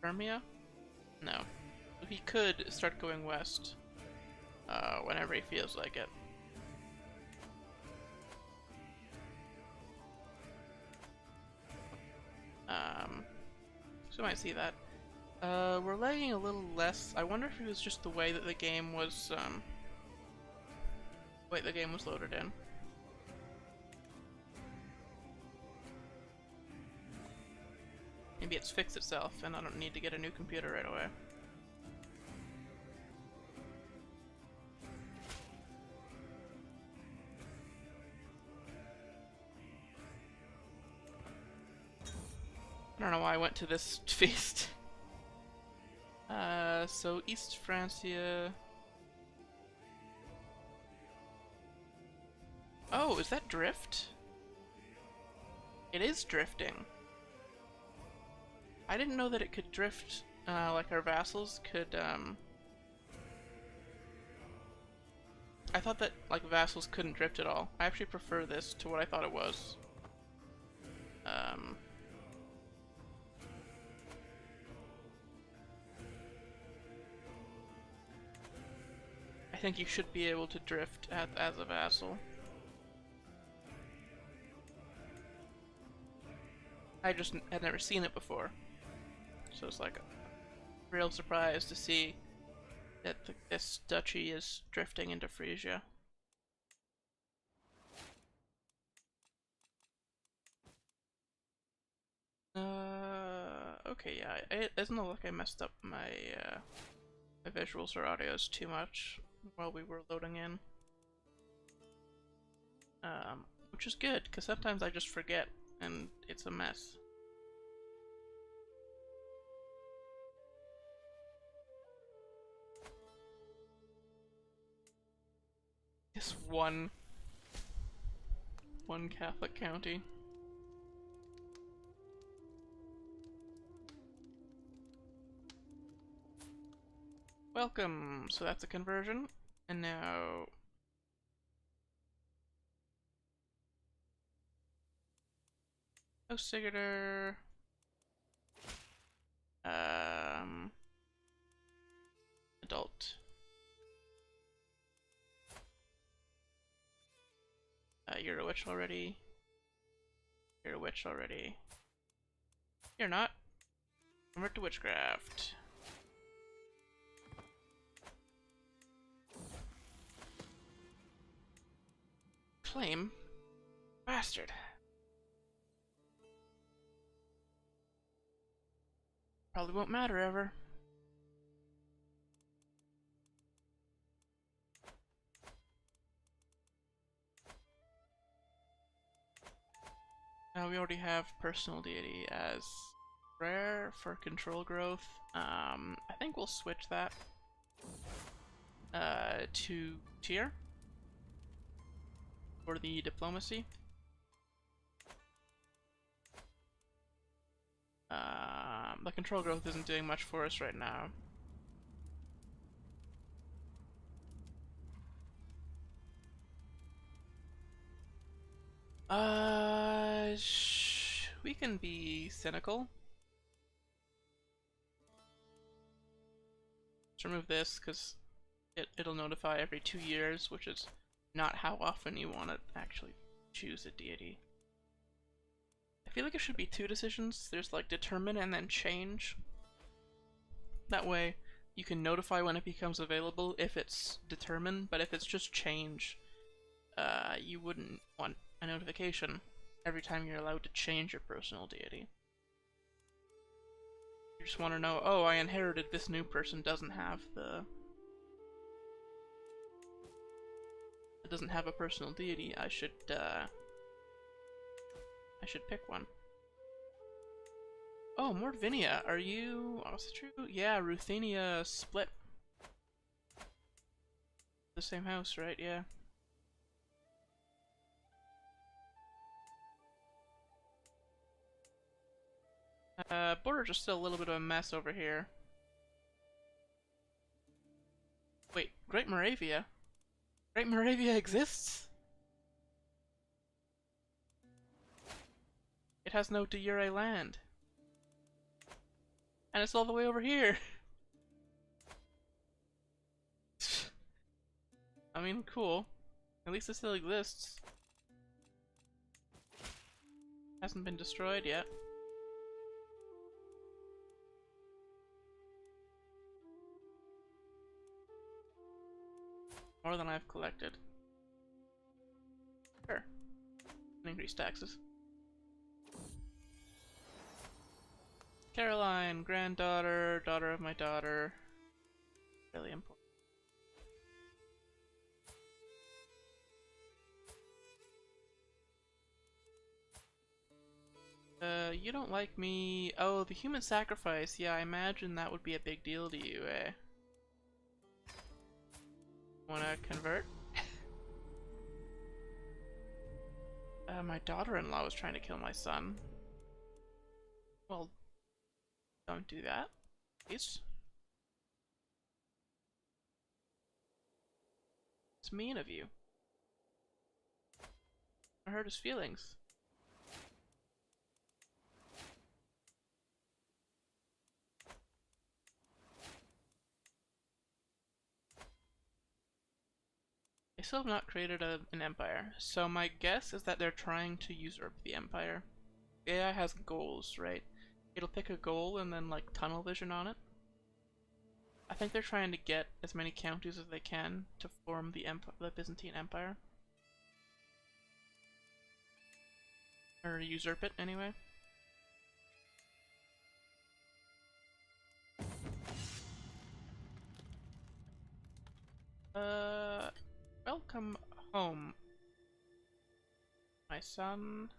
Hermia? No. So he could start going west whenever he feels like it. So I might see that. We're lagging a little less. I wonder if it was just the way that the game was loaded in. Maybe it's fixed itself and I don't need to get a new computer right away. I don't know why I went to this feast. So East Francia. Oh, is that drift? It is drifting. I didn't know that it could drift, like our vassals could, I thought that, like, vassals couldn't drift at all. I actually prefer this to what I thought it was. I think you should be able to drift as a vassal. I just had never seen it before. So it's like a real surprise to see that this duchy is drifting into Frisia. Okay, yeah, it doesn't look like I messed up my, my visuals or audios too much while we were loading in. Which is good, because sometimes I just forget and it's a mess. This one Catholic county. Welcome! So that's a conversion, and now... Oh, Sigurdr... Adult. You're a witch already. You're a witch already. You're not. Convert to witchcraft. Claim? Bastard. Probably won't matter ever. Now we already have personal deity as rare for control growth. I think we'll switch that to tier for the diplomacy. The control growth isn't doing much for us right now. We can be cynical. Let's remove this because it'll notify every 2 years, which is not how often you want to actually choose a deity. I feel like it should be 2 decisions. There's like determine and then change. That way you can notify when it becomes available if it's determined, but if it's just change, you wouldn't want a notification every time you're allowed to change your personal deity. You just want to know, oh, I inherited this new person doesn't have a personal deity. I should pick one. Oh, Mordvinia, are you... Oh, is it true? Yeah, Ruthenia split. The same house, right? Yeah. Border's just still a little bit of a mess over here. Wait, Great Moravia? Great Moravia exists? It has no de jure land. And it's all the way over here. I mean, cool. At least it still exists. Hasn't been destroyed yet. More than I've collected. Sure. Increase taxes. Caroline, granddaughter, daughter of my daughter. Really important. You don't like me. Oh, the human sacrifice. Yeah, I imagine that would be a big deal to you, eh? Wanna convert? My daughter-in-law was trying to kill my son. Well, don't do that, please. It's mean of you. I hurt his feelings. They still have not created an empire, so my guess is that they're trying to usurp the empire. AI has goals, right? It'll pick a goal and then like tunnel vision on it. I think they're trying to get as many counties as they can to form the Byzantine Empire. Or usurp it, anyway. Welcome home, my son.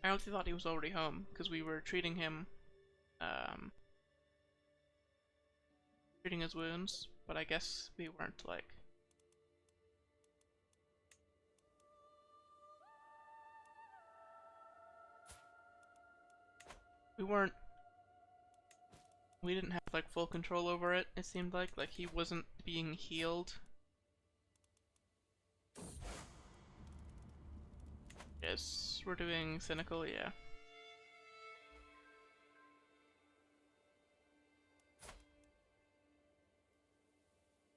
I honestly thought he was already home, because we were treating him, treating his wounds, but I guess we weren't, like... We didn't have, like, full control over it, it seemed like he wasn't being healed. Yes, we're doing cynical, yeah.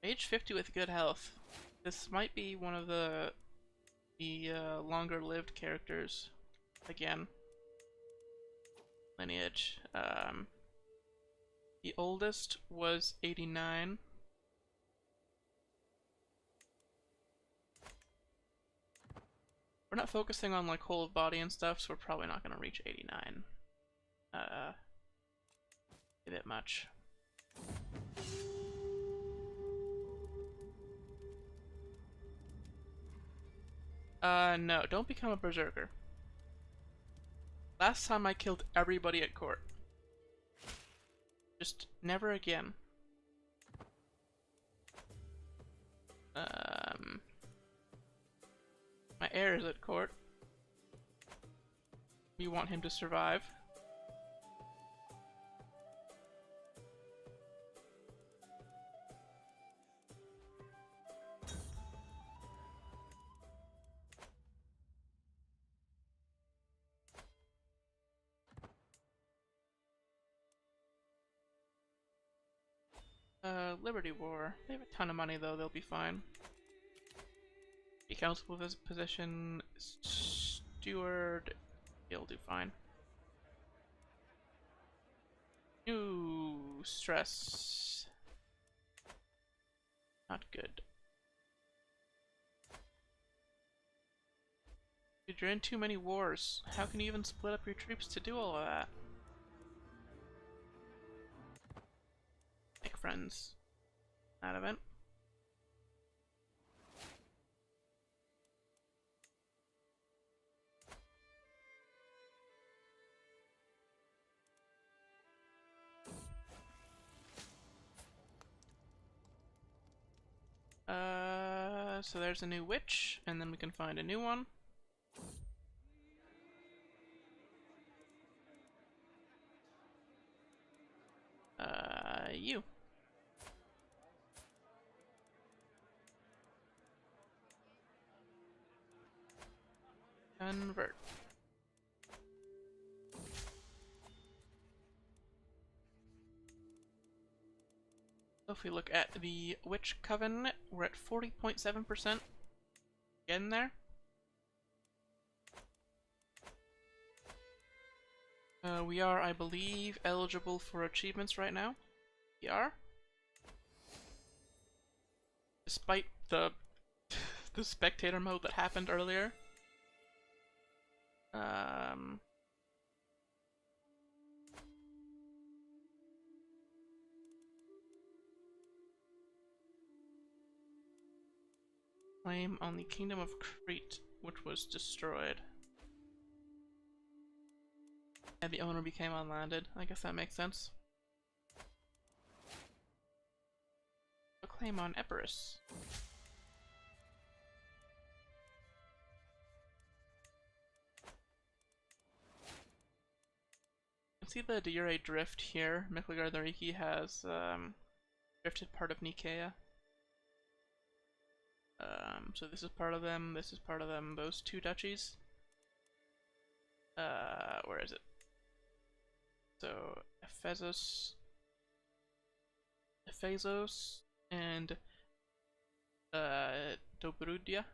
Age 50 with good health. This might be one of the longer-lived characters again. Lineage. The oldest was 89. We're not focusing on like whole of body and stuff, so we're probably not gonna reach 89. A bit much. No, don't become a berserker. Last time I killed everybody at court. Just never again. My heir is at court. We want him to survive. Liberty War. They have a ton of money though, they'll be fine. Be council with his position. Steward. He'll do fine. Ooh, stress. Not good. Dude, you're in too many wars. How can you even split up your troops to do all of that? Make friends. That event. So there's a new witch, and then we can find a new one. You. Convert. So if we look at the Witch Coven, we're at 40.7%. Getting there. We are, I believe, eligible for achievements right now. We are. Despite the the spectator mode that happened earlier. Claim on the Kingdom of Krete, which was destroyed. And the owner became unlanded. I guess that makes sense. A claim on Epirus. You can see the Diure drift here. Miklagard the Riki has drifted part of Nicaea. So this is part of them, this is part of them, those two duchies. Where is it? So, Ephesus, and Dobrudia.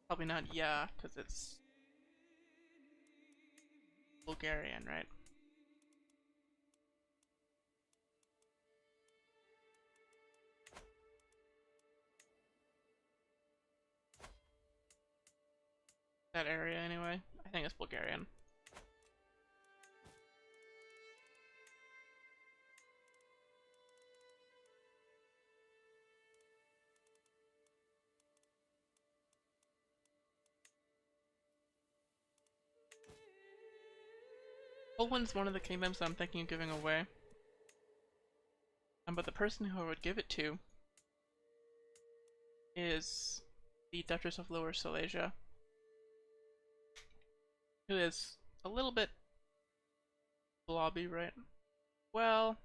Probably not Ya, because it's Bulgarian, right? That area anyway. I think it's Bulgarian. Poland's one of the kingdoms that I'm thinking of giving away. But the person who I would give it to is the Duchess of Lower Silesia, who is a little bit blobby, right? Well,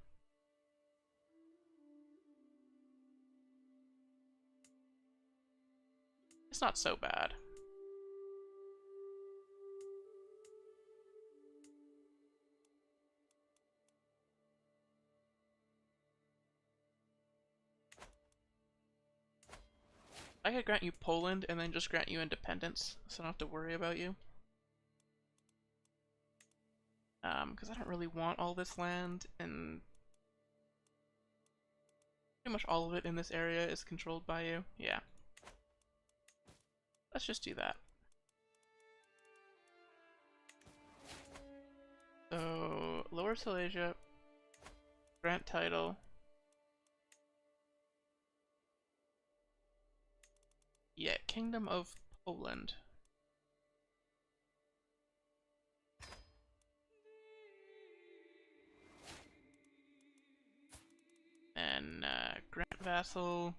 it's not so bad. I could grant you Poland and then just grant you independence, so I don't have to worry about you. Because I don't really want all this land, and pretty much all of it in this area is controlled by you. Yeah. Let's just do that. So, Lower Silesia, grant title. Yeah, Kingdom of Poland. And grant vassal,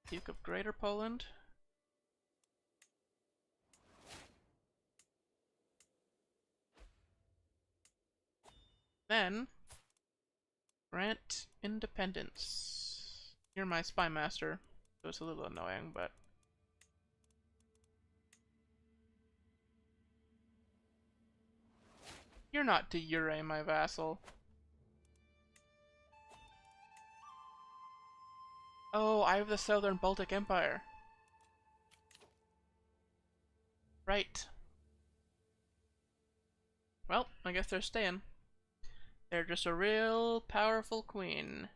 Duke of Greater Poland. Then grant independence. You're my spy master, so it's a little annoying, but You're not de jure my vassal. Oh, I have the Southern Baltic Empire. Right. Well, I guess they're staying. They're just a real powerful queen.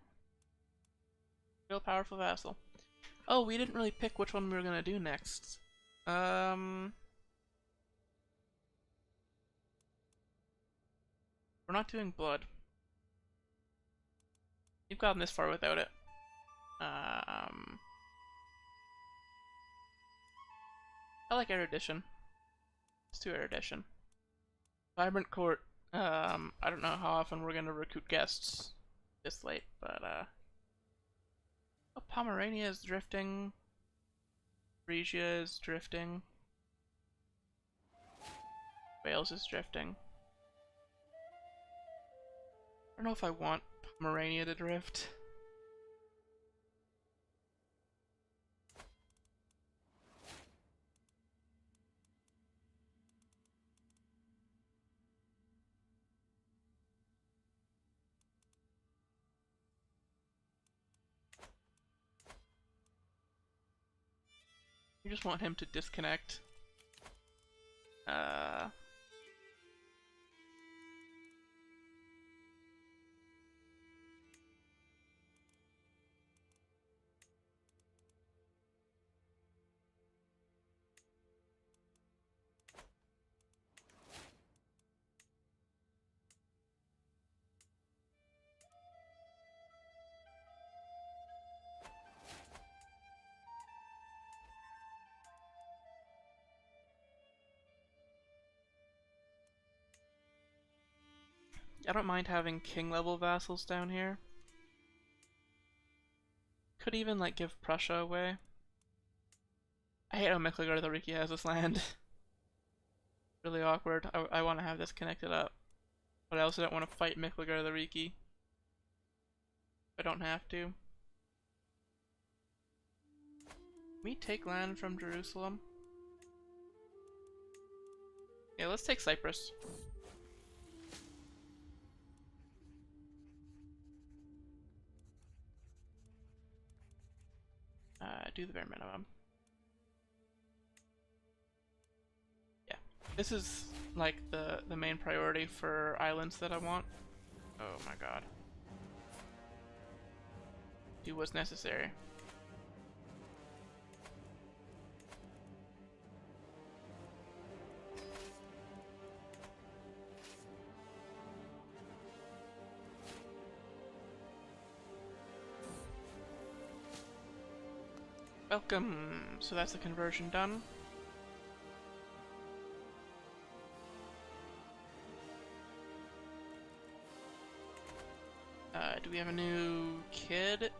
Real powerful vassal. Oh, we didn't really pick which one we were gonna do next. We're not doing blood. You've gotten this far without it. I like erudition. Let's do erudition. Vibrant court. I don't know how often we're gonna recruit guests this late, but oh, Pomerania is drifting. Frisia is drifting. Wales is drifting. I don't know if I want Pomerania to drift. You just want him to disconnect. I don't mind having king level vassals down here. Could even like give Prussia away. I hate how Mecklenburg has this land. Really awkward. I want to have this connected up. But I also don't want to fight Mecklenburg. I don't have to. Can we take land from Jerusalem? Yeah, let's take Cyprus. Do the bare minimum. Yeah, this is like the main priority for islands that I want. Oh my god. Do what's necessary. Welcome! So that's the conversion done. Do we have a new kid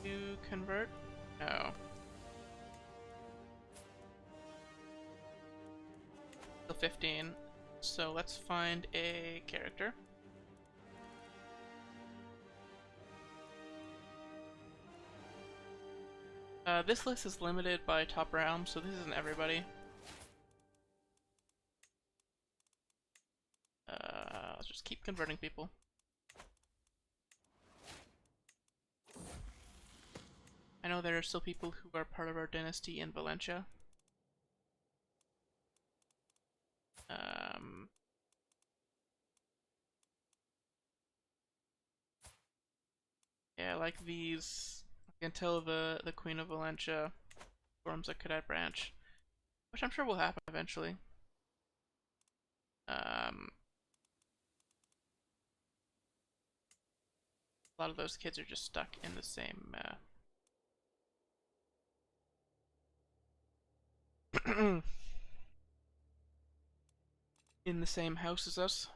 to convert? No. Still 15. So let's find a character. This list is limited by top realm, so this isn't everybody. Let's just keep converting people. I know there are still people who are part of our dynasty in Valencia. Yeah, like these, until the Queen of Valencia forms a cadet branch, which I'm sure will happen eventually. A lot of those kids are just stuck in the same in the same house as us.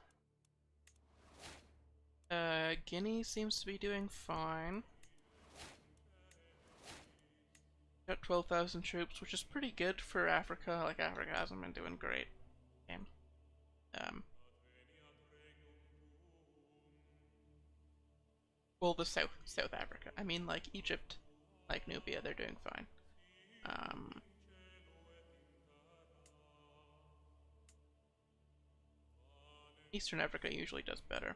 Guinea seems to be doing fine. Got 12,000 troops, which is pretty good for Africa. Like, Africa hasn't been doing great. Game. Well, the South Africa. I mean, like Egypt, like Nubia, they're doing fine. Eastern Africa usually does better.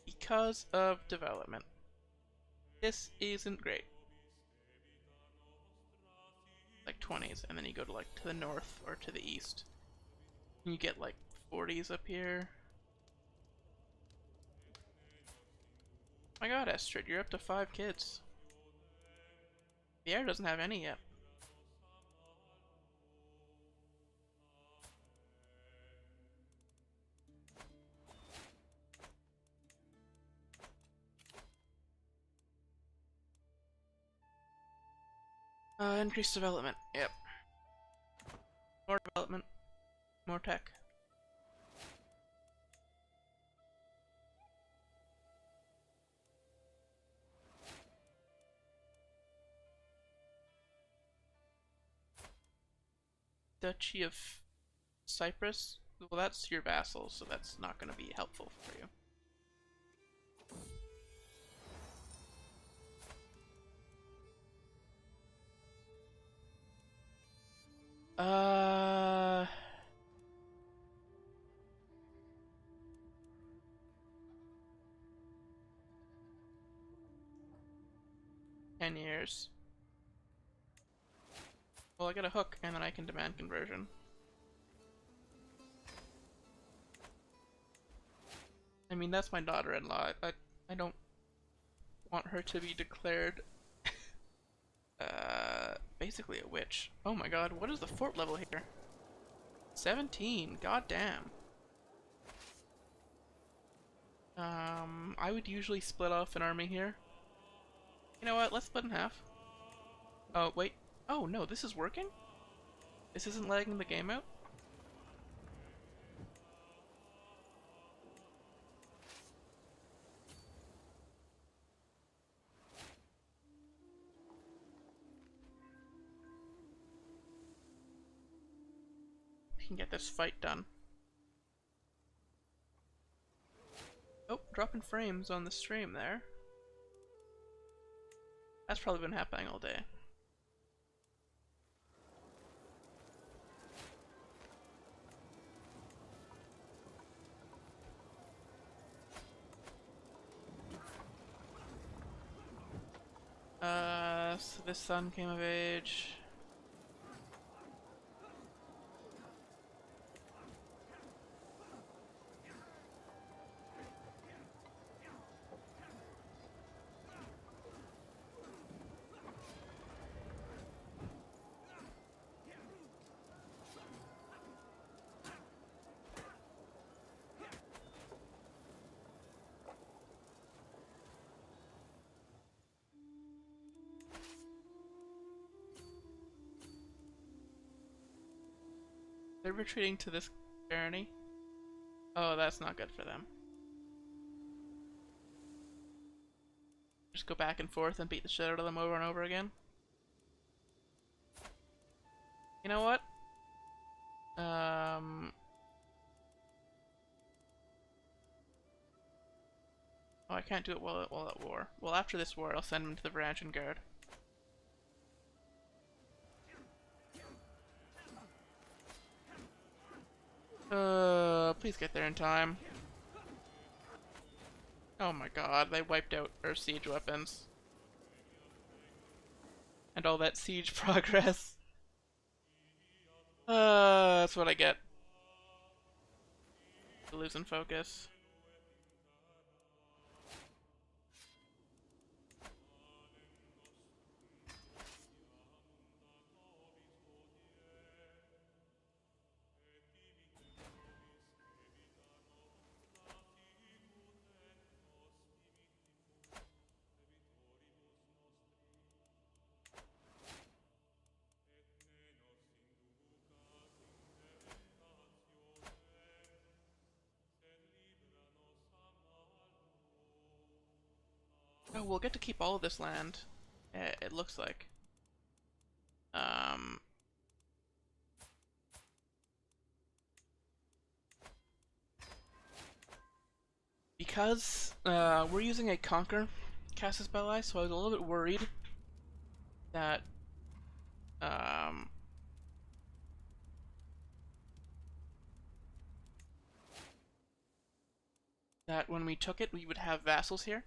Because of development. This isn't great. Like 20s, and then you go to like to the north or to the east. And you get like 40s up here. My god, Estrid, you're up to 5 kids. The heir doesn't have any yet. Increased development. Yep. More development. More tech. Duchy of Cyprus? Well, that's your vassal, so that's not going to be helpful for you. Uh... 10 years. Well, I get a hook, and then I can demand conversion. I mean, that's my daughter-in-law. I don't want her to be declared basically a witch. Oh my god, what is the fort level here? 17, god damn. I would usually split off an army here. You know what, let's split in half. Oh, wait. Oh no, this is working? This isn't lagging the game out? We can get this fight done. Oh, dropping frames on the stream there. That's probably been happening all day. So this son came of age. They're retreating to this barony. Oh, that's not good for them. Just go back and forth and beat the shit out of them over and over again. You know what? Oh, I can't do it while at war. Well, after this war, I'll send him to the Varangian Guard. Please get there in time. Oh my god, they wiped out our siege weapons. And all that siege progress. That's what I get. Losing focus. Oh, we'll get to keep all of this land. It looks like. Because we're using a Conquer Casus Belli, so I was a little bit worried that that when we took it, we would have vassals here.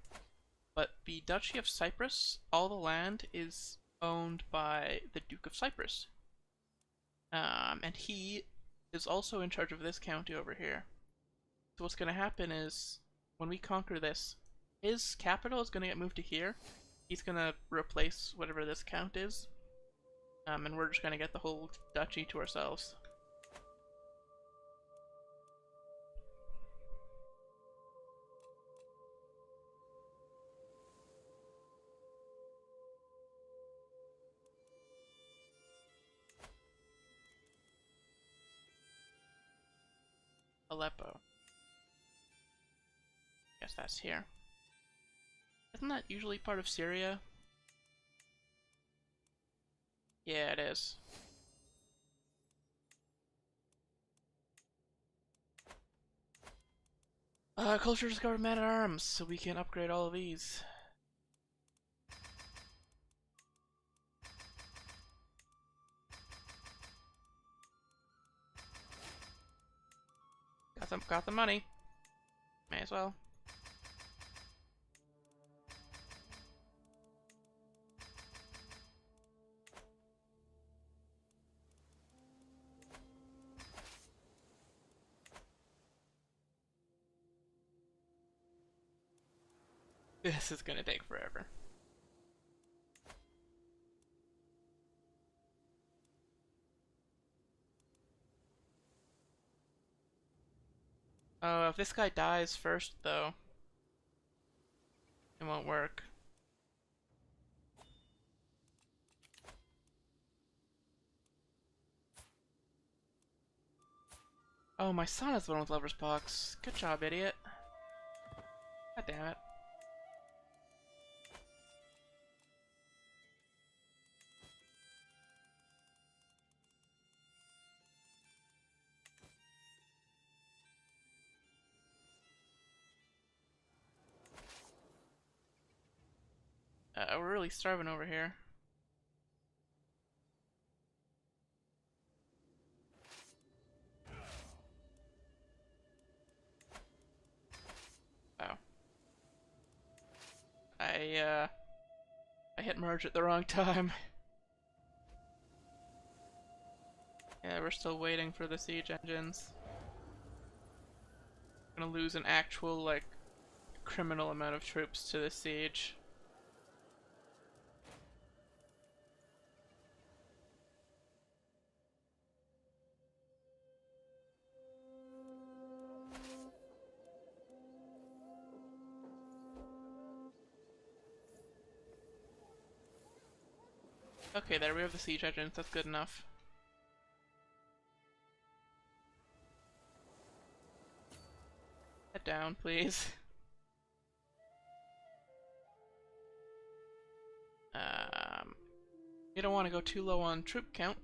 But the Duchy of Cyprus, all the land is owned by the Duke of Cyprus. And he is also in charge of this county over here. So what's going to happen is, when we conquer this, his capital is going to get moved to here. He's going to replace whatever this count is. And we're just going to get the whole duchy to ourselves. Aleppo. Guess that's here. Isn't that usually part of Syria? Yeah, it is. Culture discovered man-at-arms, so we can upgrade all of these. Got the money. May as well. This is gonna take forever. Oh, if this guy dies first, though, it won't work. Oh, my son is the one with lover's box. Good job, idiot. God damn it. We're really starving over here. Oh. I hit merge at the wrong time. Yeah, we're still waiting for the siege engines. Gonna lose an actual, like, criminal amount of troops to this siege. Okay, there we have the siege engines, that's good enough. Head down, please. You don't want to go too low on troop count,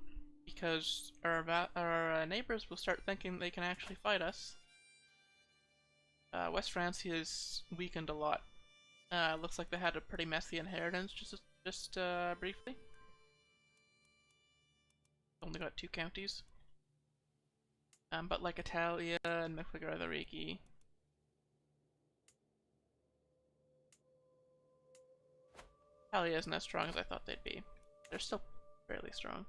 because our neighbors will start thinking they can actually fight us. West France is weakened a lot. Looks like they had a pretty messy inheritance, just briefly. Only got 2 counties. But like Italia and Michelgardariki. Italia isn't as strong as I thought they'd be. They're still fairly strong.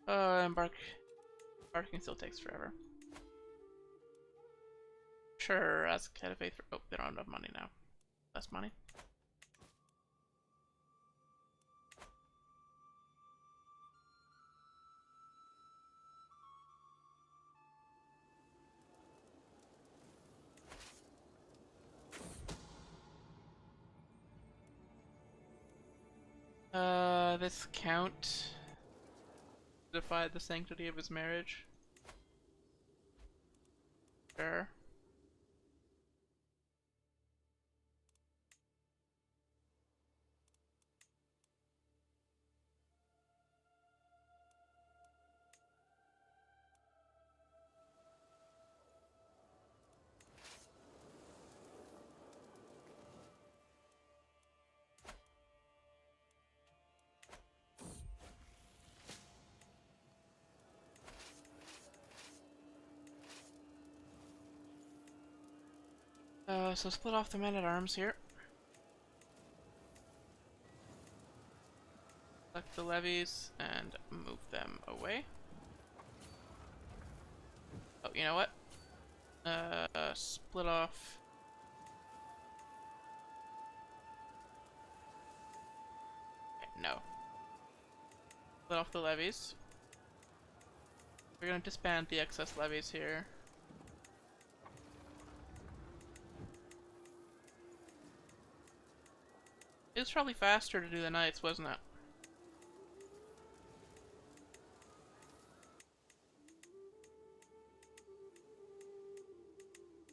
Embarking still takes forever. Sure, ask Head of Faith for— oh, they don't have enough money now. Less money. This count defied the sanctity of his marriage. Sure. So split off the men-at-arms here. Select the levies and move them away. Oh, you know what? Split off. Okay, no. Split off the levies. We're gonna disband the excess levies here. It was probably faster to do the knights, wasn't it?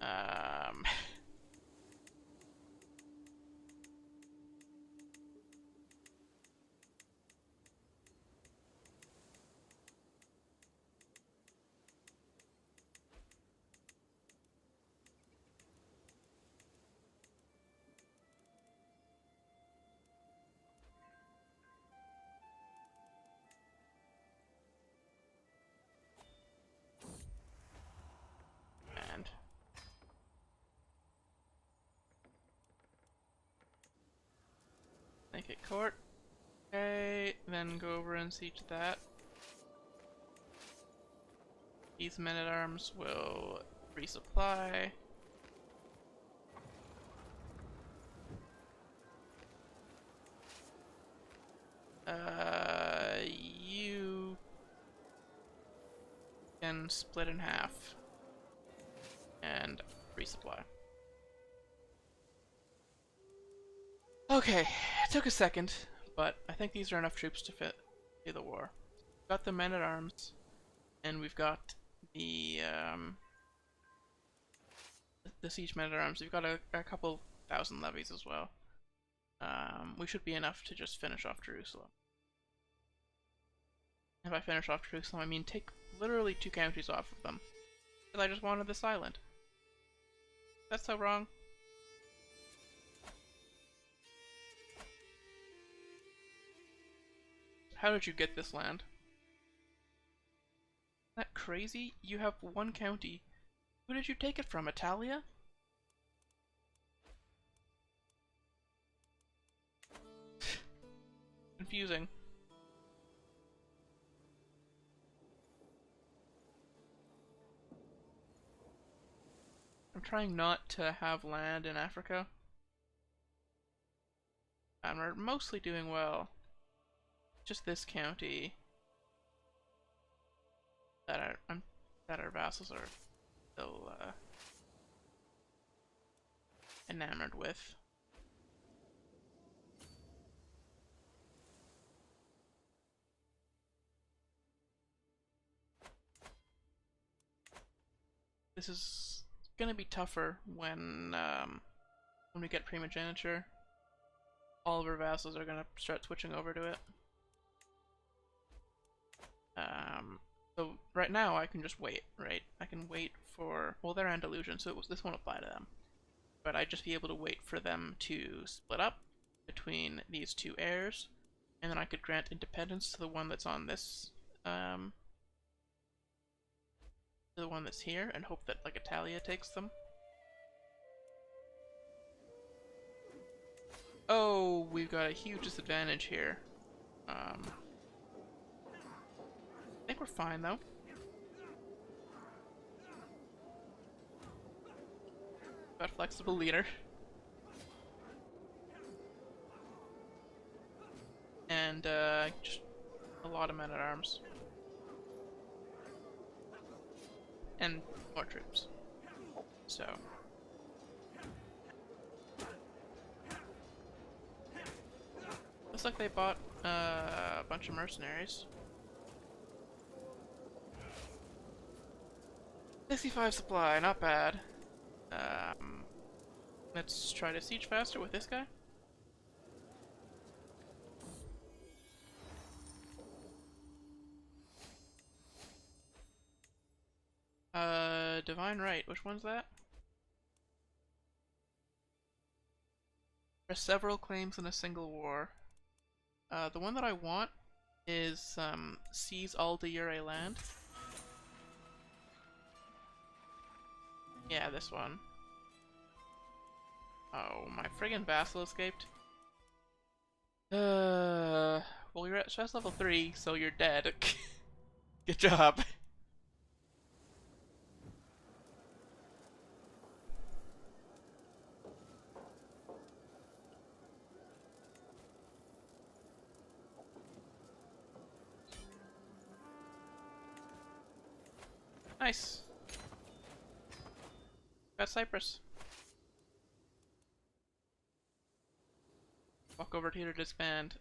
Um... and make it court. Okay, then go over and siege that. These men-at-arms will resupply. You can split in half and resupply. Okay, it took a second, but I think these are enough troops to fit the war. We've got the men-at-arms, and we've got the siege men-at-arms. We've got a couple thousand levies as well. We should be enough to just finish off Jerusalem. If I finish off Jerusalem, I mean take literally 2 counties off of them. Because I just wanted this island. That's so wrong. How did you get this land? Isn't that crazy? You have 1 county. Who did you take it from? Italia? Confusing. I'm trying not to have land in Africa. And we're mostly doing well. Just this county that our vassals are still enamored with. This is gonna be tougher when we get primogeniture. All of our vassals are gonna start switching over to it. So right now I can just wait, right? I can wait for, well, they're Andalusian, so this won't apply to them. But I'd just be able to wait for them to split up between these 2 heirs, and then I could grant independence to the one that's on this, to the one that's here, and hope that, like, Italia takes them. Oh, we've got a huge disadvantage here. I think we're fine, though. Got flexible leader. And, just a lot of men-at-arms. And more troops. So... looks like they bought a bunch of mercenaries. 65 supply, not bad. Let's try to siege faster with this guy. Divine Right, which one's that? There are several claims in a single war. The one that I want is, seize all de jure land. Yeah, this one. Oh, my friggin' vassal escaped. Well, you're at stress level 3, so you're dead. Good job. Nice. Got Cyprus. Walk over here to disband.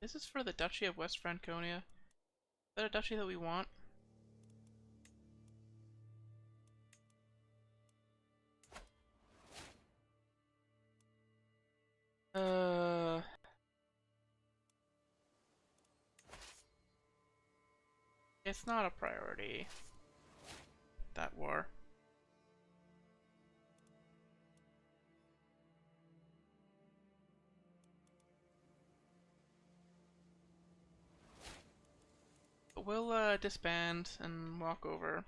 This is for the Duchy of West Franconia. Is that a duchy that we want? Uh, it's not a priority. That war. But we'll disband and walk over.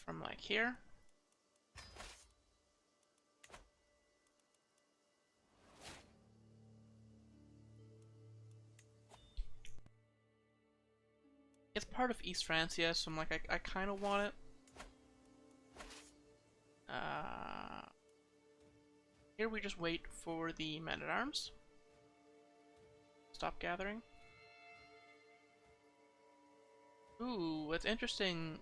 From like here. It's part of East Francia, so I'm like, I kind of want it. Here we just wait for the men-at-arms. Stop gathering. Ooh, what's interesting,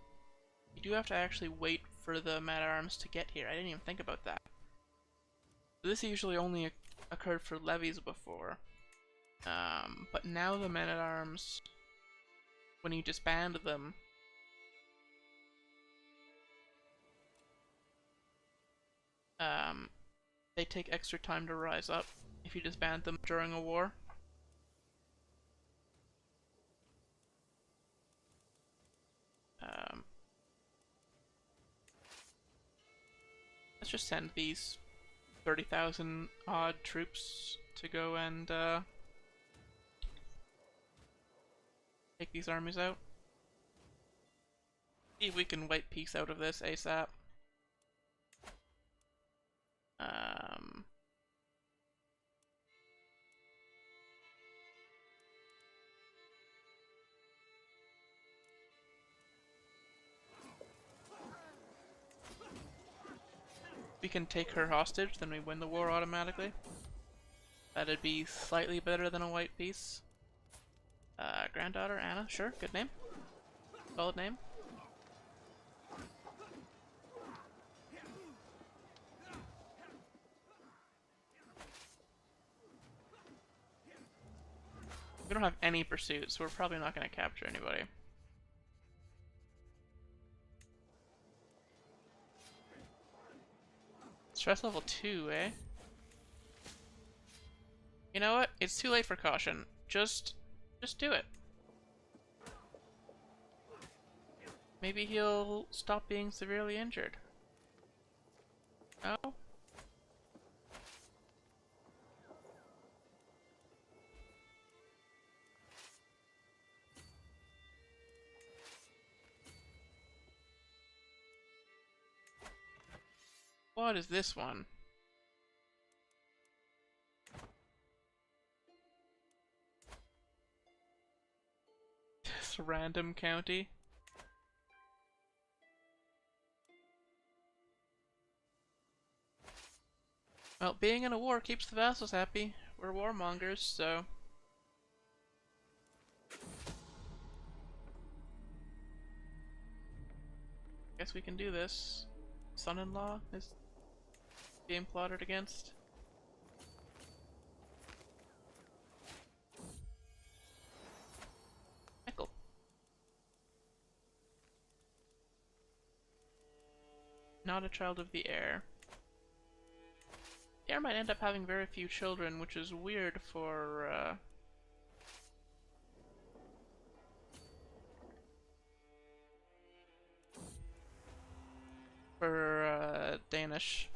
you do have to actually wait for the men-at-arms to get here. I didn't even think about that. This usually only occurred for levies before. But now the men-at-arms, when you disband them, they take extra time to rise up if you disband them during a war. Let's just send these 30,000 odd troops to go and take these armies out. See if we can wipe peace out of this ASAP. We can take her hostage, then we win the war automatically. That'd be slightly better than a white peace. Granddaughter Anna, sure, good name. Solid name. We don't have any pursuit, so we're probably not going to capture anybody. Stress level 2, eh? You know what? It's too late for caution. Just do it. Maybe he'll stop being severely injured. No? What is this one? This random county? Well, being in a war keeps the vassals happy. We're warmongers, so... Guess we can do this. Son-in-law is being plotted against. Michael. Not a child of the heir. The heir might end up having very few children, which is weird for for Danish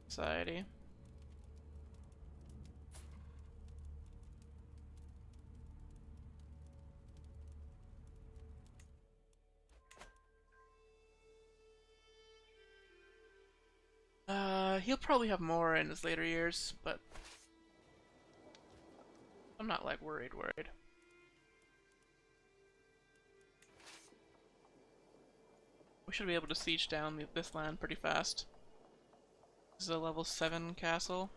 society. He'll probably have more in his later years, but I'm not like worried. We should be able to siege down this land pretty fast. This is a level 7 castle.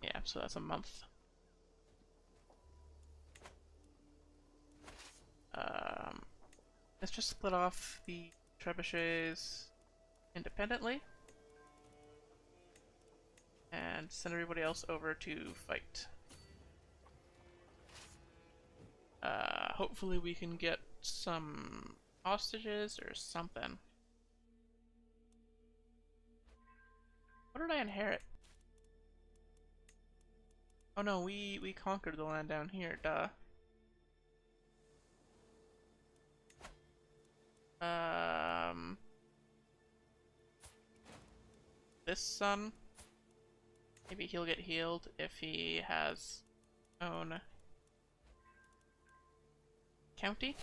Yeah, so that's a month. Let's just split off the trebuchets independently and send everybody else over to fight. Hopefully we can get some hostages or something. What did I inherit? Oh no, we conquered the land down here, duh. This son, maybe he'll get healed if he has own county.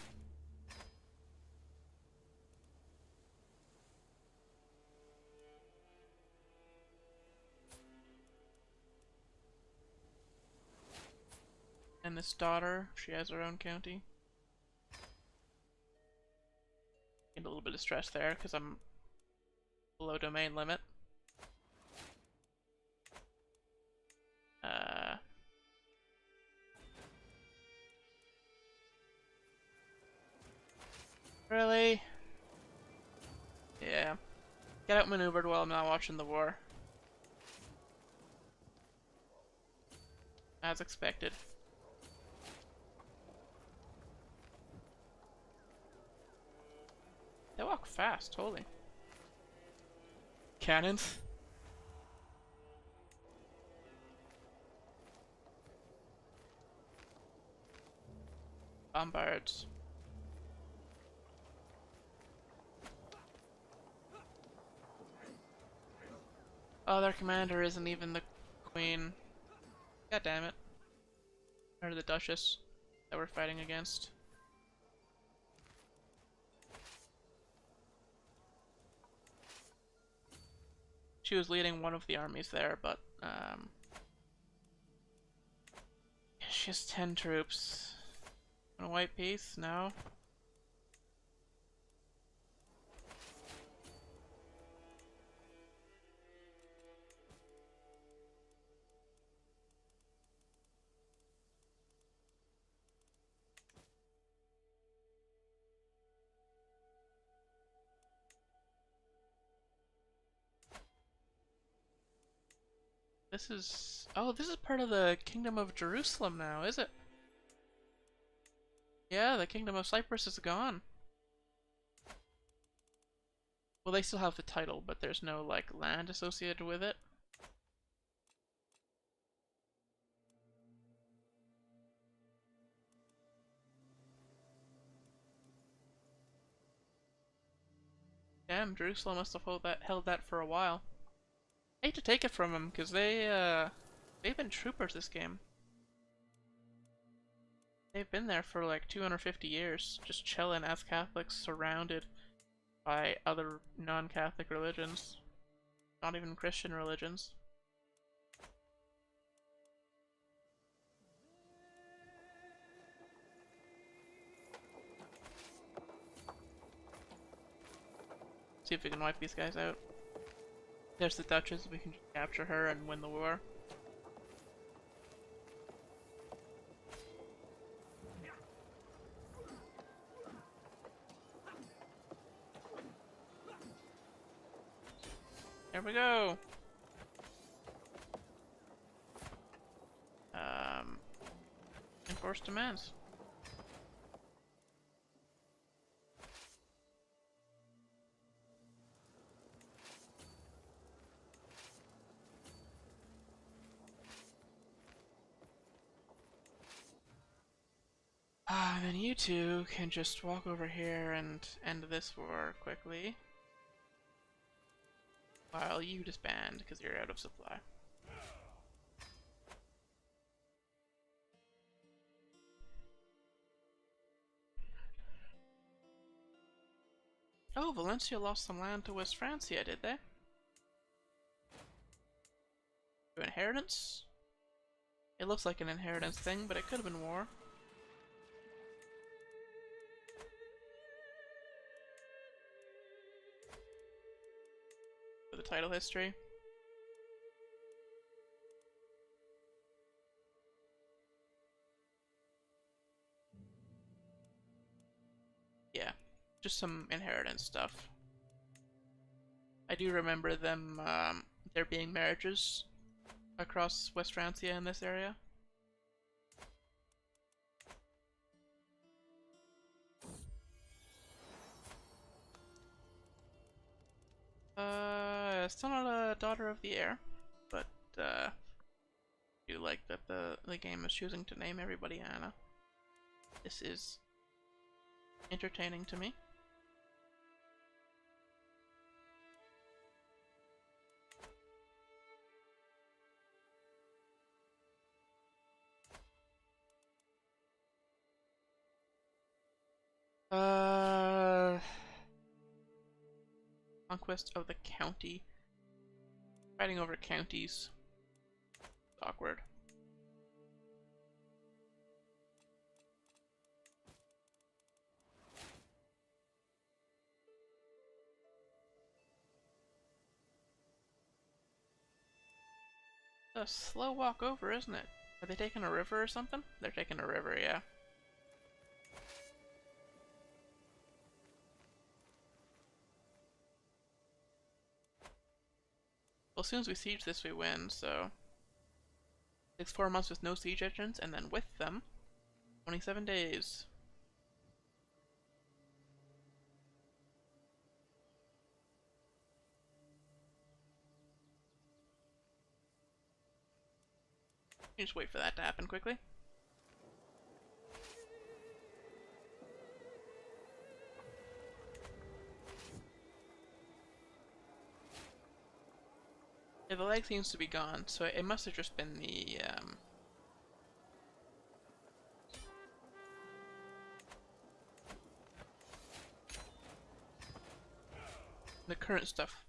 And this daughter, she has her own county. Get a little bit of stress there because I'm below domain limit. Really? Yeah. Get outmaneuvered while I'm not watching the war. As expected. They walk fast, holy. Cannons? Bombards. Oh, their commander isn't even the queen. God damn it. Or the duchess that we're fighting against. She was leading one of the armies there, but she has 10 troops. Want a white piece? No. This is... Oh, this is part of the Kingdom of Jerusalem now, is it? Yeah, the Kingdom of Cyprus is gone. Well, they still have the title, but there's no, like, land associated with it. Damn, Jerusalem must have held that for a while. I hate to take it from them, because they've been troopers this game. They've been there for like 250 years, just chilling as Catholics, surrounded by other non-Catholic religions. Not even Christian religions. See if we can wipe these guys out. There's the Duchess, we can just capture her and win the war. There we go! Enforce demands. then you two can just walk over here and end this war quickly. While you disband, because you're out of supply. Oh, Valencia lost some land to West Francia, did they? To inheritance? It looks like an inheritance thing, but it could have been war. For the title history. Yeah, just some inheritance stuff. I do remember them, there being marriages across West Francia in this area. Still not a daughter of the heir, but I do like that the game is choosing to name everybody Anna. This is entertaining to me. Conquest of the county. Fighting over counties. It's awkward. A slow walk over, isn't it? Are they taking a river or something? They're taking a river, yeah. Well, as soon as we siege this, we win, so... Takes 4 months with no siege engines, and then with them, 27 days. You just wait for that to happen quickly. Yeah, the leg seems to be gone, so it must have just been the current stuff.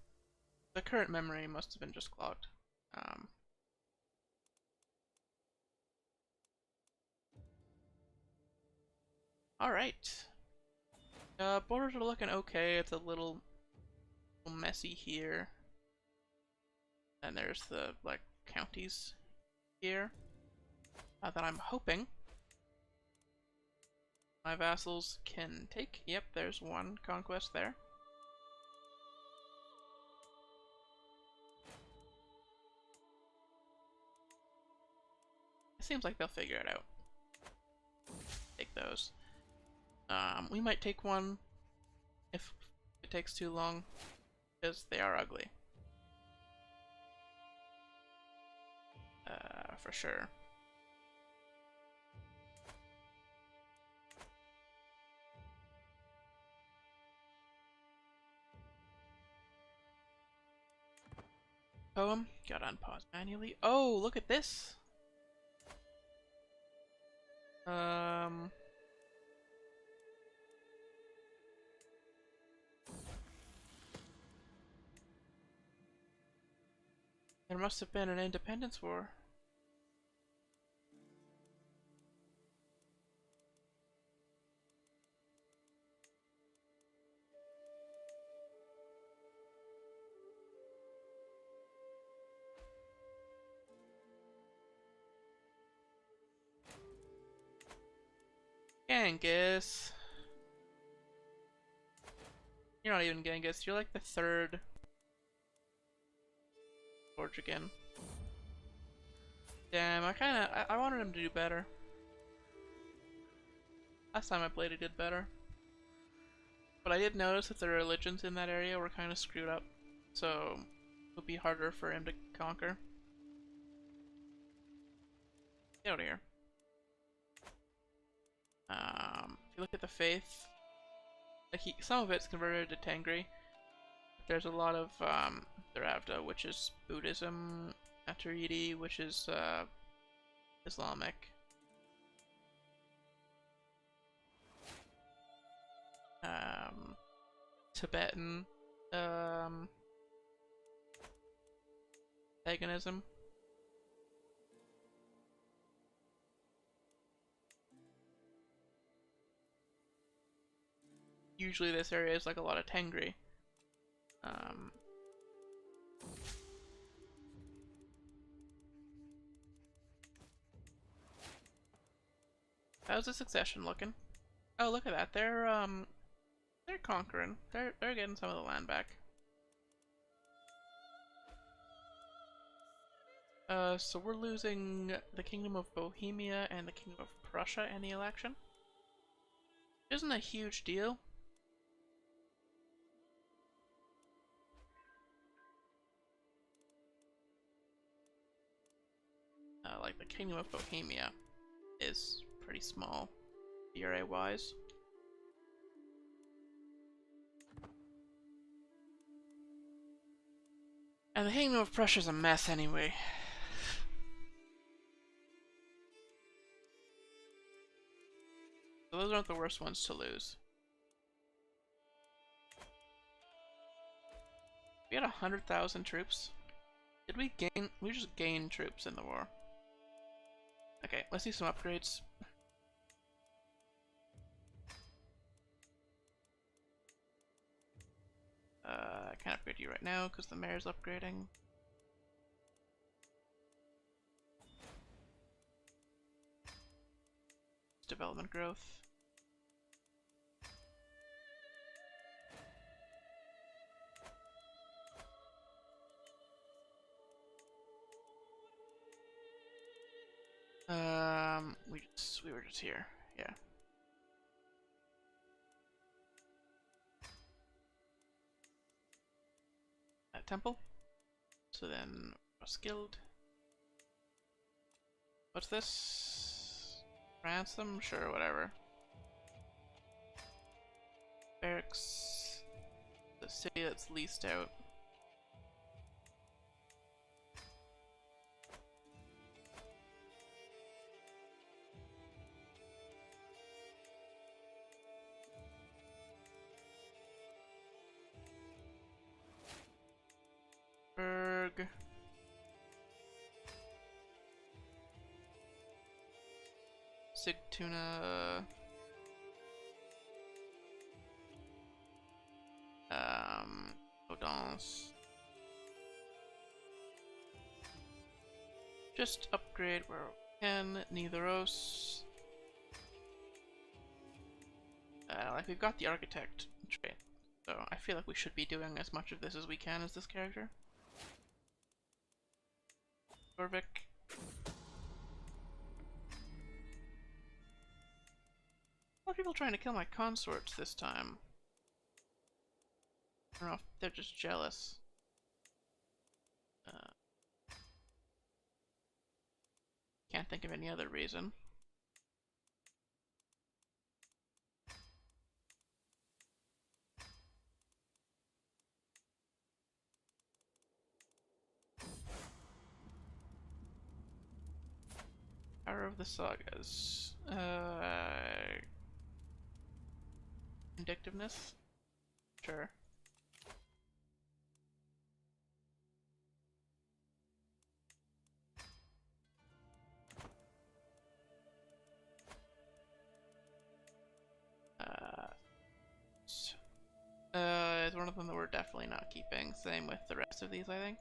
The current memory must have been just clogged. Alright. Borders are looking okay. It's a little messy here. And there's the, like, counties here. That I'm hoping my vassals can take. Yep, there's one conquest there. It seems like they'll figure it out. Take those. We might take one if it takes too long, because they are ugly. For sure. Poem. Gotta unpause manually. Oh, look at this! There must have been an independence war. Genghis. You're not even Genghis, you're like the third Portuguese. Damn, I wanted him to do better. Last time I played he did better. But I did notice that the religions in that area were kind of screwed up, so it would be harder for him to conquer. Get out of here. If you look at the faith, like some of it's converted to Tengri. There's a lot of Theravada, which is Buddhism, Aturidi, which is Islamic. Tibetan, paganism. Usually this area is like a lot of Tengri. How's the succession looking? Oh, look at that. They're conquering. They're getting some of the land back. So we're losing the Kingdom of Bohemia and the Kingdom of Prussia in the election. Isn't a huge deal. Like the Kingdom of Bohemia is pretty small, ERA wise. And the Kingdom of Prussia's a mess anyway. So those aren't the worst ones to lose. We had 100,000 troops. Did we gain? We just gained troops in the war. Okay, let's do some upgrades. I can't upgrade you right now because the mayor's upgrading. Development growth. We were just here, yeah. That temple. So then, skilled. What's this? Ransom? Sure, whatever. Barracks. The city that's leased out. Berg. Sigtuna. Odance. Just upgrade where we can. Neitherose. Like we've got the architect trait, so I feel like we should be doing as much of this as we can as this character. Jorvik. More people trying to kill my consorts this time. I don't know if they're just jealous. Can't think of any other reason. Power of the Sagas. Vindictiveness? Sure. Is one of them that we're definitely not keeping. Same with the rest of these, I think.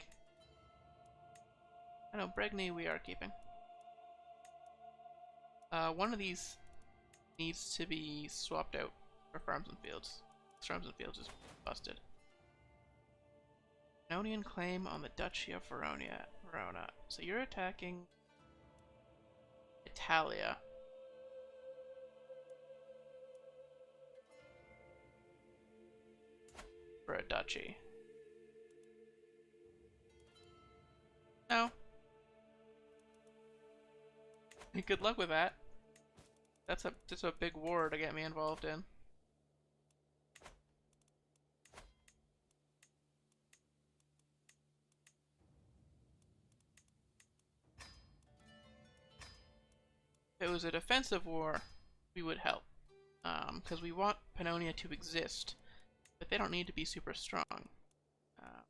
I know, Bregni we are keeping. One of these needs to be swapped out for Farms and Fields. Farms and Fields is busted. Nonian claim on the Duchy of Verona. So you're attacking Italia. For a duchy. No. Good luck with that. That's a big war to get me involved in. If it was a defensive war, we would help. Because we want Pannonia to exist, but they don't need to be super strong. Uh,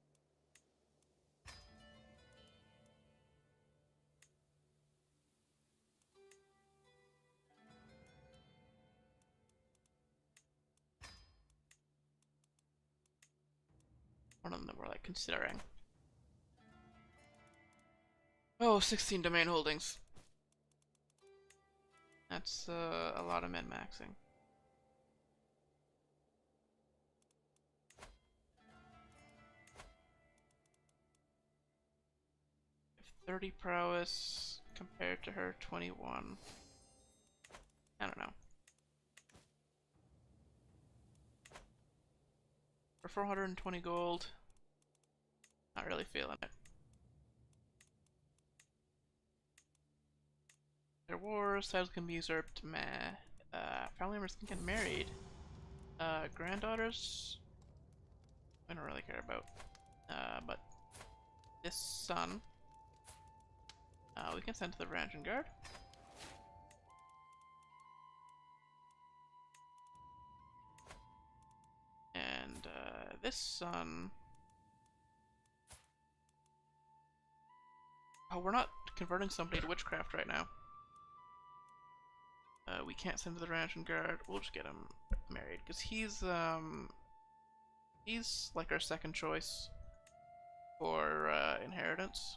One of them that we're like considering. Oh, 16 domain holdings. That's a lot of min-maxing. If 30 prowess compared to her 21. I don't know. For 420 gold, not really feeling it. Their wars, titles can be usurped, meh. Family members can get married. Granddaughters, I don't really care about. But this son, we can send to the Ranching Guard. And this son... Oh, we're not converting somebody to witchcraft right now. We can't send to the Ranching Guard. We'll just get him married, because he's like our second choice for inheritance.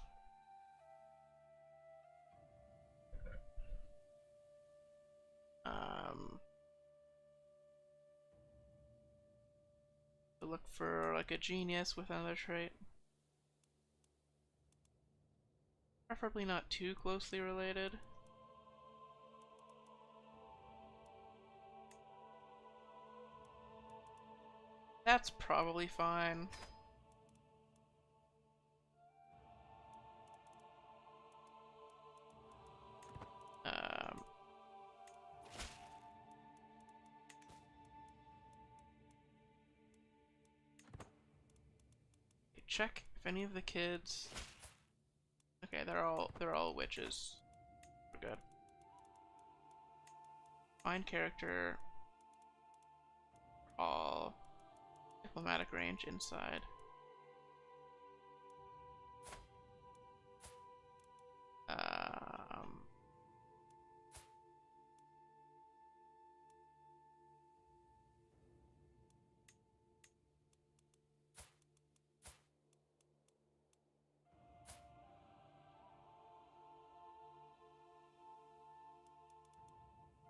To look for like a genius with another trait. Preferably not too closely related. That's probably fine. Check if any of the kids. Okay, they're all witches. We're good. Find character. All diplomatic range inside.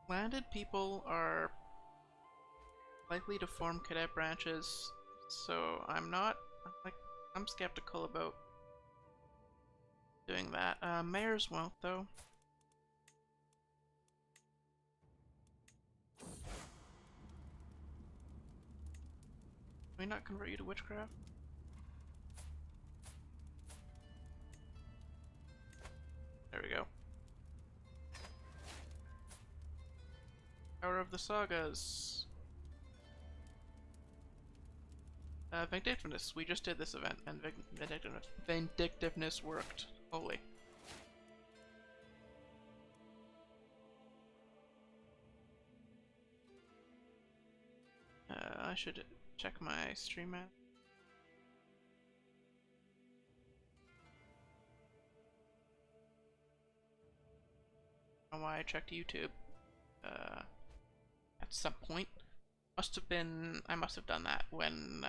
Landed people are likely to form cadet branches, so I'm skeptical about doing that. Mayors won't though. Can we not convert you to witchcraft? There we go. Power of the Sagas. Vindictiveness. We just did this event, and vindictiveness worked. Holy. I should check my stream map. I don't know why I checked YouTube. At some point. I must have done that when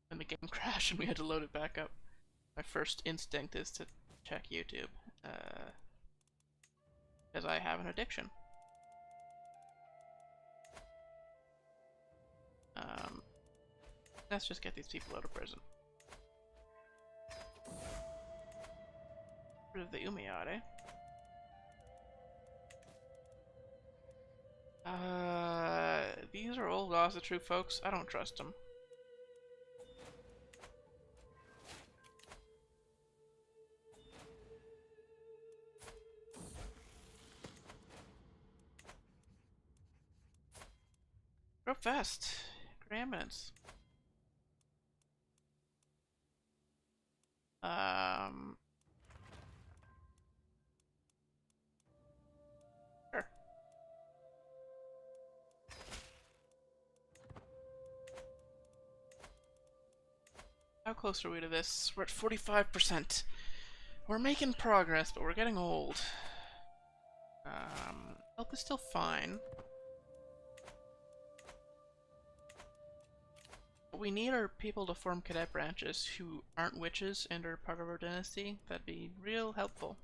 the game crashed and we had to load it back up. My first instinct is to check YouTube, because I have an addiction. Let's just get these people out of prison. Rid of the Umayade. These are old Ossetru folks. I don't trust them. fast. Your eminence. Sure. How close are we to this? We're at 45%. We're making progress, but we're getting old. Health is still fine. What we need are people to form cadet branches who aren't witches and are part of our dynasty. That'd be real helpful.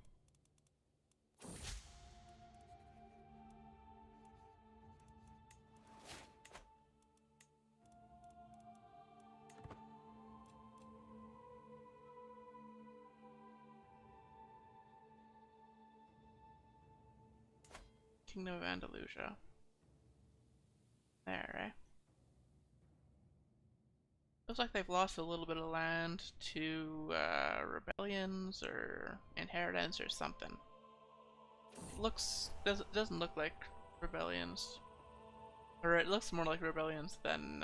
Kingdom of Andalusia. There, eh? Looks like they've lost a little bit of land to rebellions or inheritance or something. Doesn't look like rebellions, or it looks more like rebellions than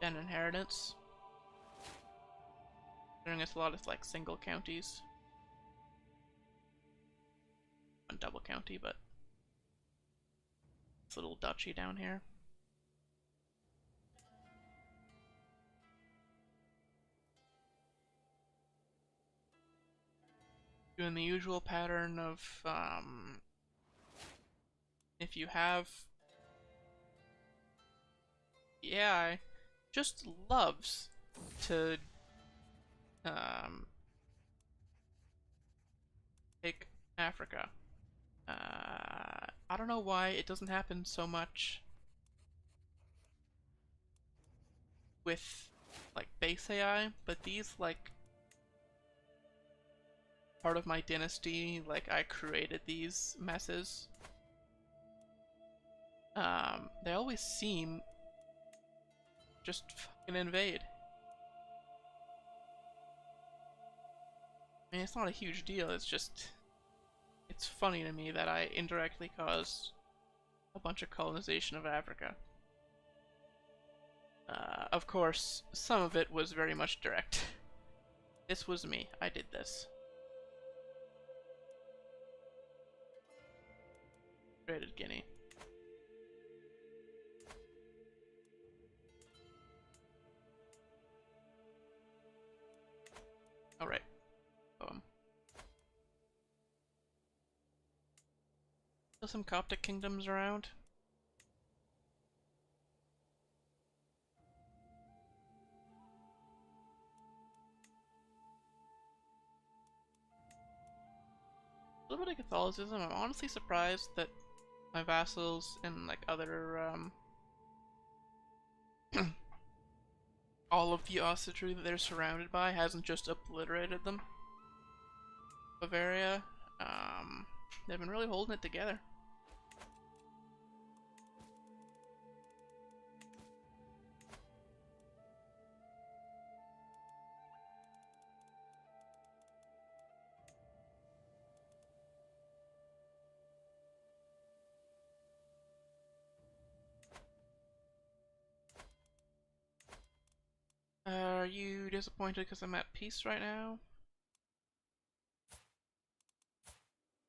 inheritance. Considering it's a lot of like single counties, one double county, but it's a little duchy down here. Doing the usual pattern of if you have AI just loves to take Africa. I don't know why it doesn't happen so much with like base AI, but these like part of my dynasty, like I created these messes. They always seem just fucking invade. I mean, it's not a huge deal, it's just it's funny to me that I indirectly caused a bunch of colonization of Africa. Of course, some of it was very much direct. This was me. I did this. Created Guinea. Alright. Still some Coptic kingdoms around. A little bit of Catholicism. I'm honestly surprised that my vassals and like other all of the ossetry that they're surrounded by hasn't just obliterated them. Bavaria, they've been really holding it together. Are you disappointed because I'm at peace right now?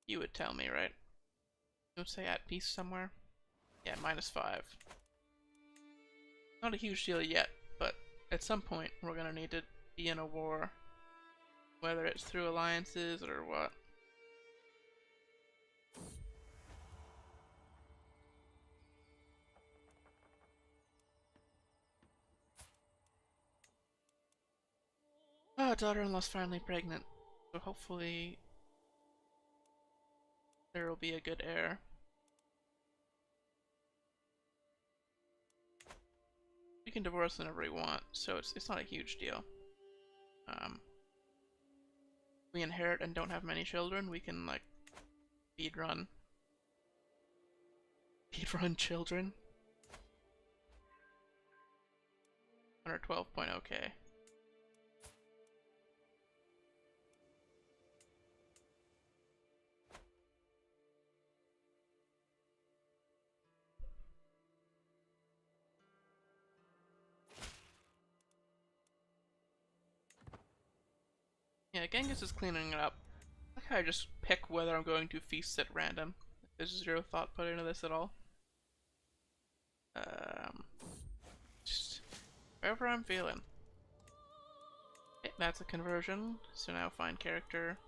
You would tell me, right? You would say at peace somewhere? Yeah, -5. Not a huge deal yet, but at some point we're gonna need to be in a war. Whether it's through alliances or what. Oh, daughter-in-law's finally pregnant, so hopefully there will be a good heir. We can divorce whenever we want, so it's not a huge deal. We inherit and don't have many children, we can like feed run children. 112.0k. Yeah, Genghis is cleaning it up. I like how I just pick whether I'm going to feast at random. There's zero thought put into this at all. Um, just wherever I'm feeling. Okay, that's a conversion. So now find character.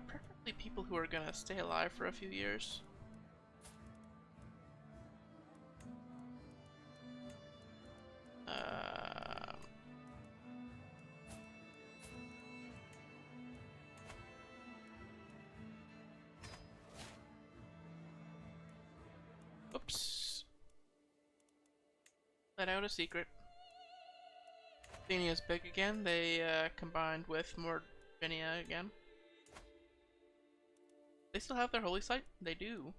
Preferably people who are gonna stay alive for a few years. Oops. Let out a secret. Athenia's big again. They combined with Morvinia again. They still have their holy site? They do.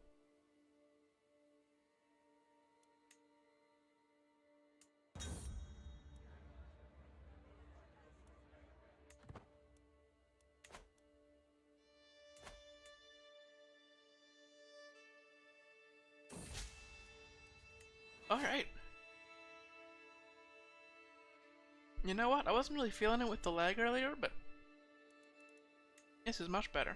Alright. You know what? I wasn't really feeling it with the lag earlier, but this is much better.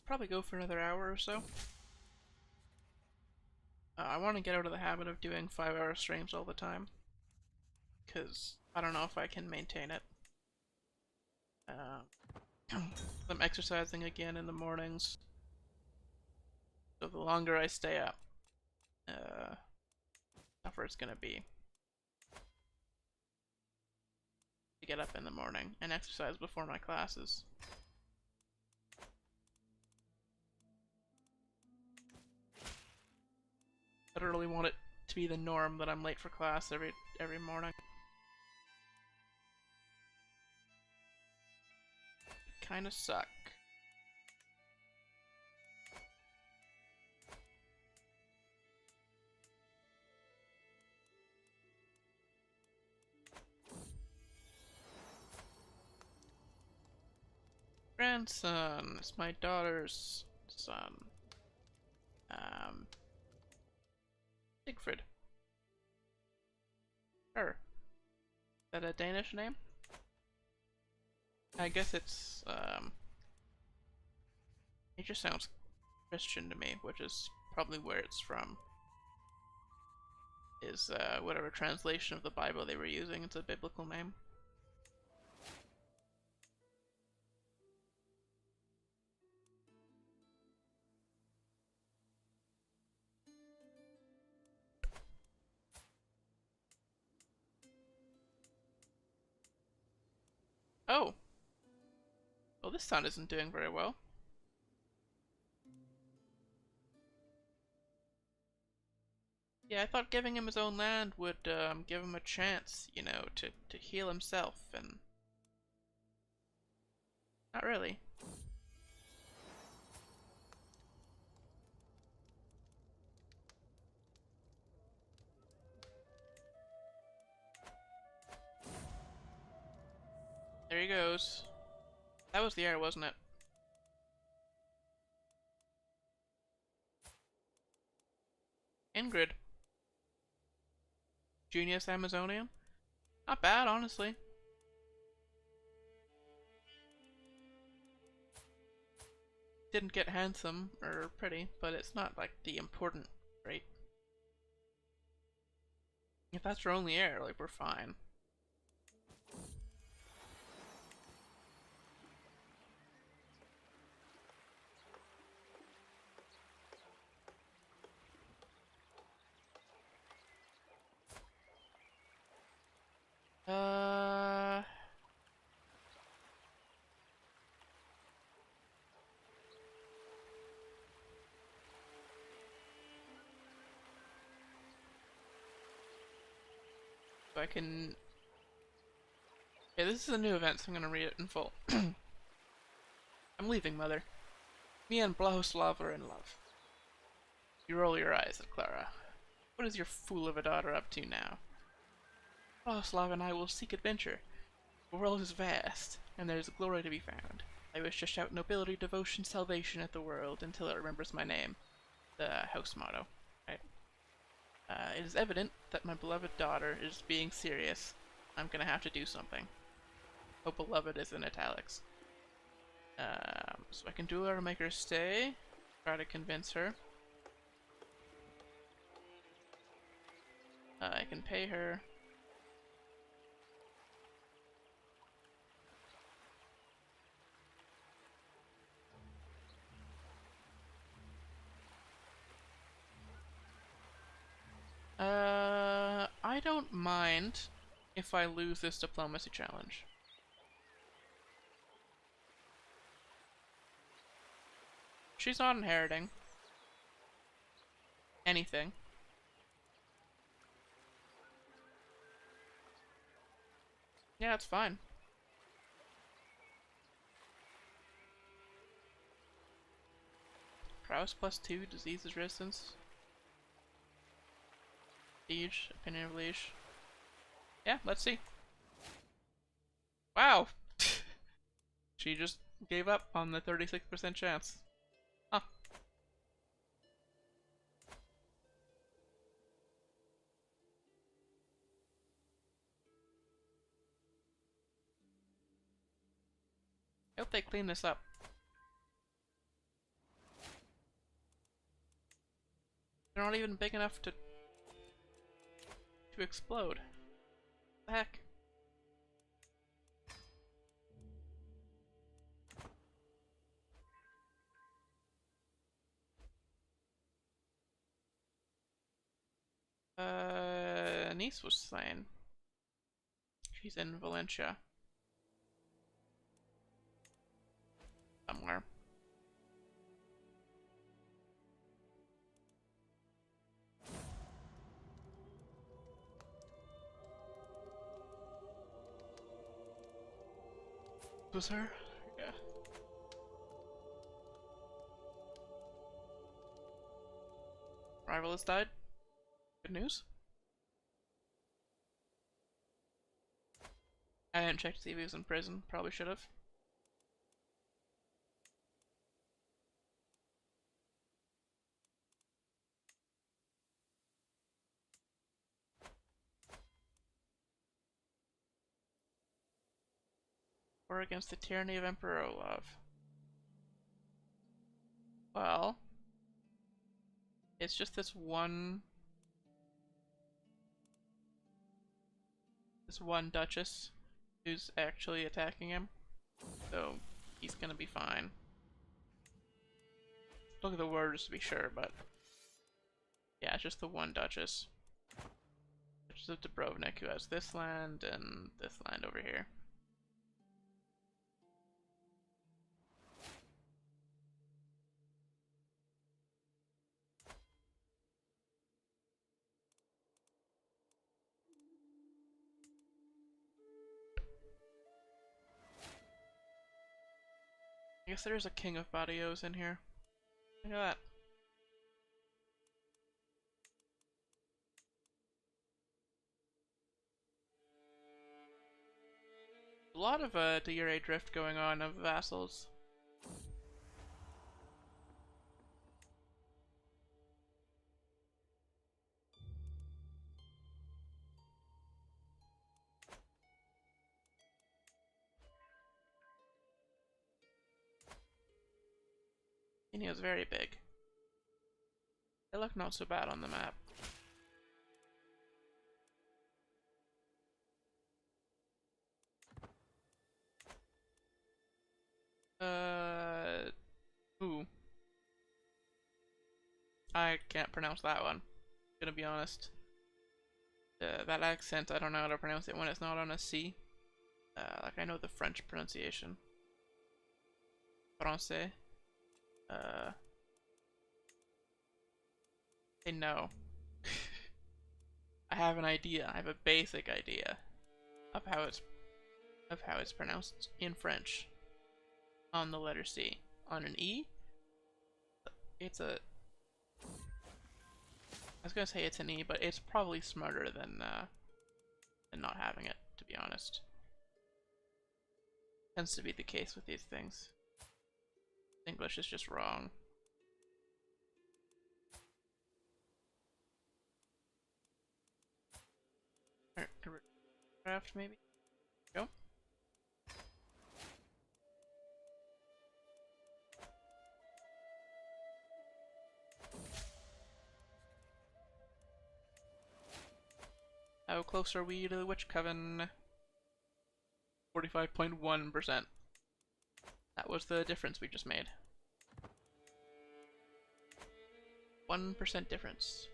Probably go for another hour or so. I want to get out of the habit of doing 5-hour streams all the time, because I don't know if I can maintain it. I'm exercising again in the mornings, so the longer I stay up, tougher it's gonna be to get up in the morning and exercise before my classes. I don't really want it to be the norm that I'm late for class every morning. Kinda suck. Grandson, it's my daughter's son. Sigurdr. Is that a Danish name? I guess it's, it just sounds Christian to me, which is probably where it's from. Is, whatever translation of the Bible they were using, it's a biblical name. Oh! Well, this son isn't doing very well. Yeah, I thought giving him his own land would give him a chance, you know, to heal himself, and not really. There he goes. That was the air, wasn't it? Ingrid. Junius Amazonian? Not bad, honestly. Didn't get handsome or pretty, but it's not like the important trait. If that's our only heir, like, we're fine. So I can... Yeah, this is a new event, so I'm gonna read it in full. I'm leaving, Mother. Me and Blahoslav are in love. You roll your eyes at Clara. What is your fool of a daughter up to now? Blahoslav and I will seek adventure. The world is vast, and there is glory to be found. I wish to shout nobility, devotion, salvation at the world until it remembers my name. The house motto, right? It is evident that my beloved daughter is being serious. I'm gonna have to do something. Oh, beloved is in italics. So I can duel her to make her stay. Try to convince her. I can pay her. I don't mind if I lose this diplomacy challenge. She's not inheriting anything. Yeah, it's fine. Prowess +2, diseases resistance. Siege, opinion of leash. Yeah, let's see. Wow! She just gave up on the 36% chance. Huh. I hope they clean this up. They're not even big enough to explode. What the heck? Niece was slain. She's in Valencia. Somewhere. Was her? Yeah. Rival has died. Good news. I didn't check to see if he was in prison. Probably should have. War against the tyranny of Emperor Olaf. Well, it's just this one duchess who's actually attacking him, so he's gonna be fine. Look at the words to be sure, but yeah, it's just the one duchess. Duchess of Dubrovnik, who has this land and this land over here. I guess there's a king of Barrios in here. Look at that. A lot of DRA drift going on of vassals. India's very big. They look not so bad on the map. Ooh. I can't pronounce that one. Gonna be honest. That accent, I don't know how to pronounce it when it's not on a C. Like I know the French pronunciation. Francais. Say no. I have an idea. I have a basic idea of how it's pronounced in French. On the letter C. On an E, it's a. I was gonna say it's an E, but it's probably smarter than not having it. To be honest, tends to be the case with these things. English is just wrong. Craft maybe? Go. How close are we to the Witch Coven? 45.1%. That was the difference we just made. 1% difference.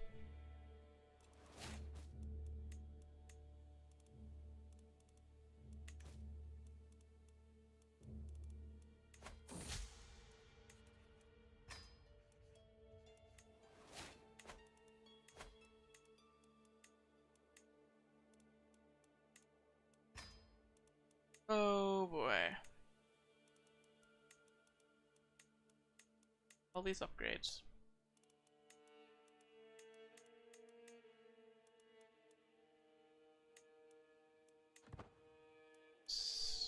Oh boy. All these upgrades.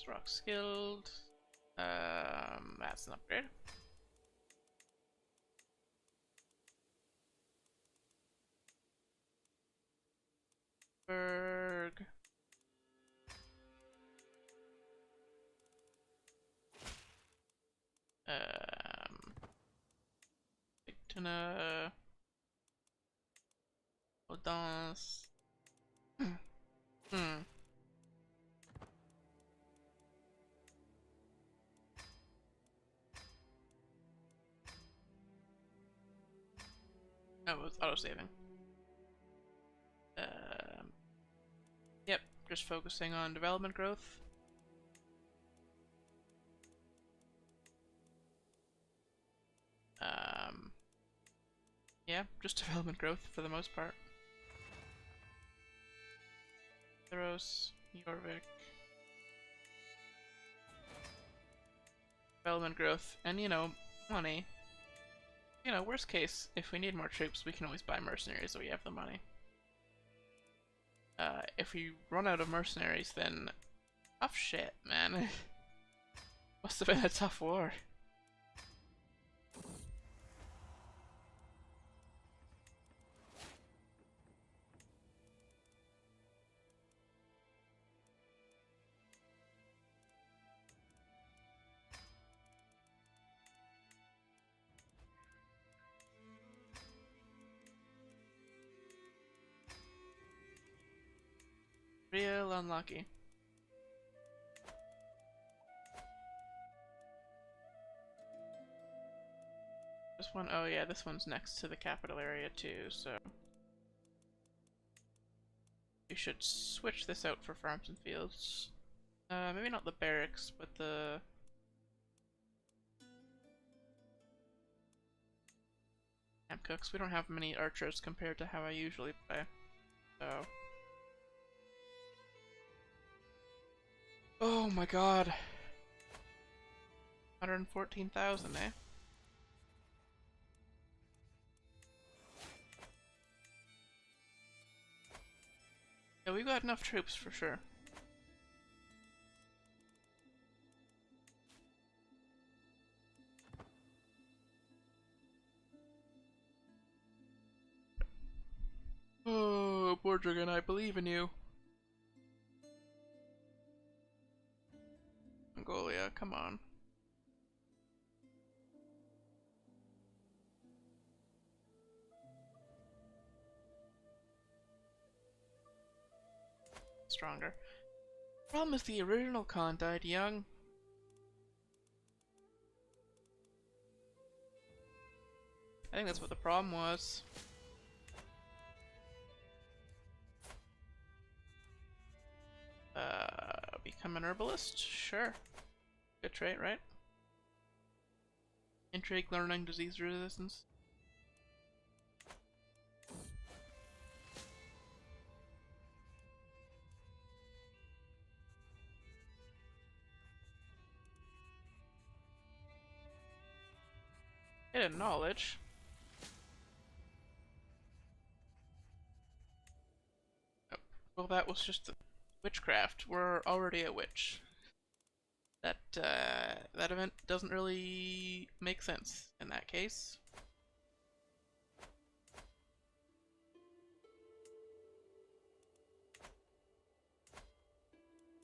Rock skilled. That's an upgrade. Berg. Victina. Audance. Hmm. Oh, it was auto-saving. Yep, just focusing on development growth. Yeah, just development growth for the most part. Theros, Jorvik. Development growth, and money. Worst case, if we need more troops, we can always buy mercenaries so we have the money. If we run out of mercenaries, then tough shit, man. Must have been a tough war. Real unlucky. This one, oh yeah, this one's next to the capital area too, so we should switch this out for farms and fields. Maybe not the barracks, but the camp cooks. We don't have many archers compared to how I usually play, so. Oh my god. 114,000, eh? Yeah, we've got enough troops for sure. Oh, Bordragon, I believe in you. Mongolia, come on. Stronger. Problem is the original Khan died young. I think that's what the problem was. Become an herbalist? Sure. Good trait, right? Intrigue, learning, disease resistance. Hidden knowledge. Oh, well, that was just witchcraft. We're already a witch. that event doesn't really make sense in that case.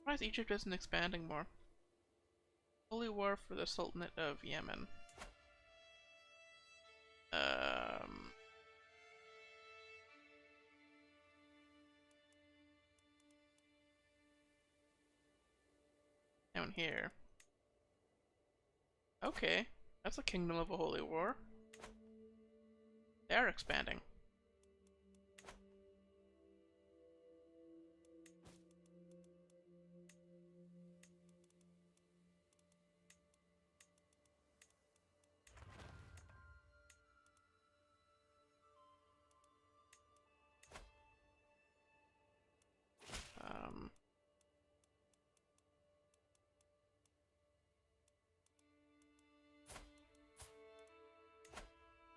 Why is Egypt isn't expanding more? Holy War for the Sultanate of Yemen. Down here. Okay, that's a kingdom of a holy war. They are expanding.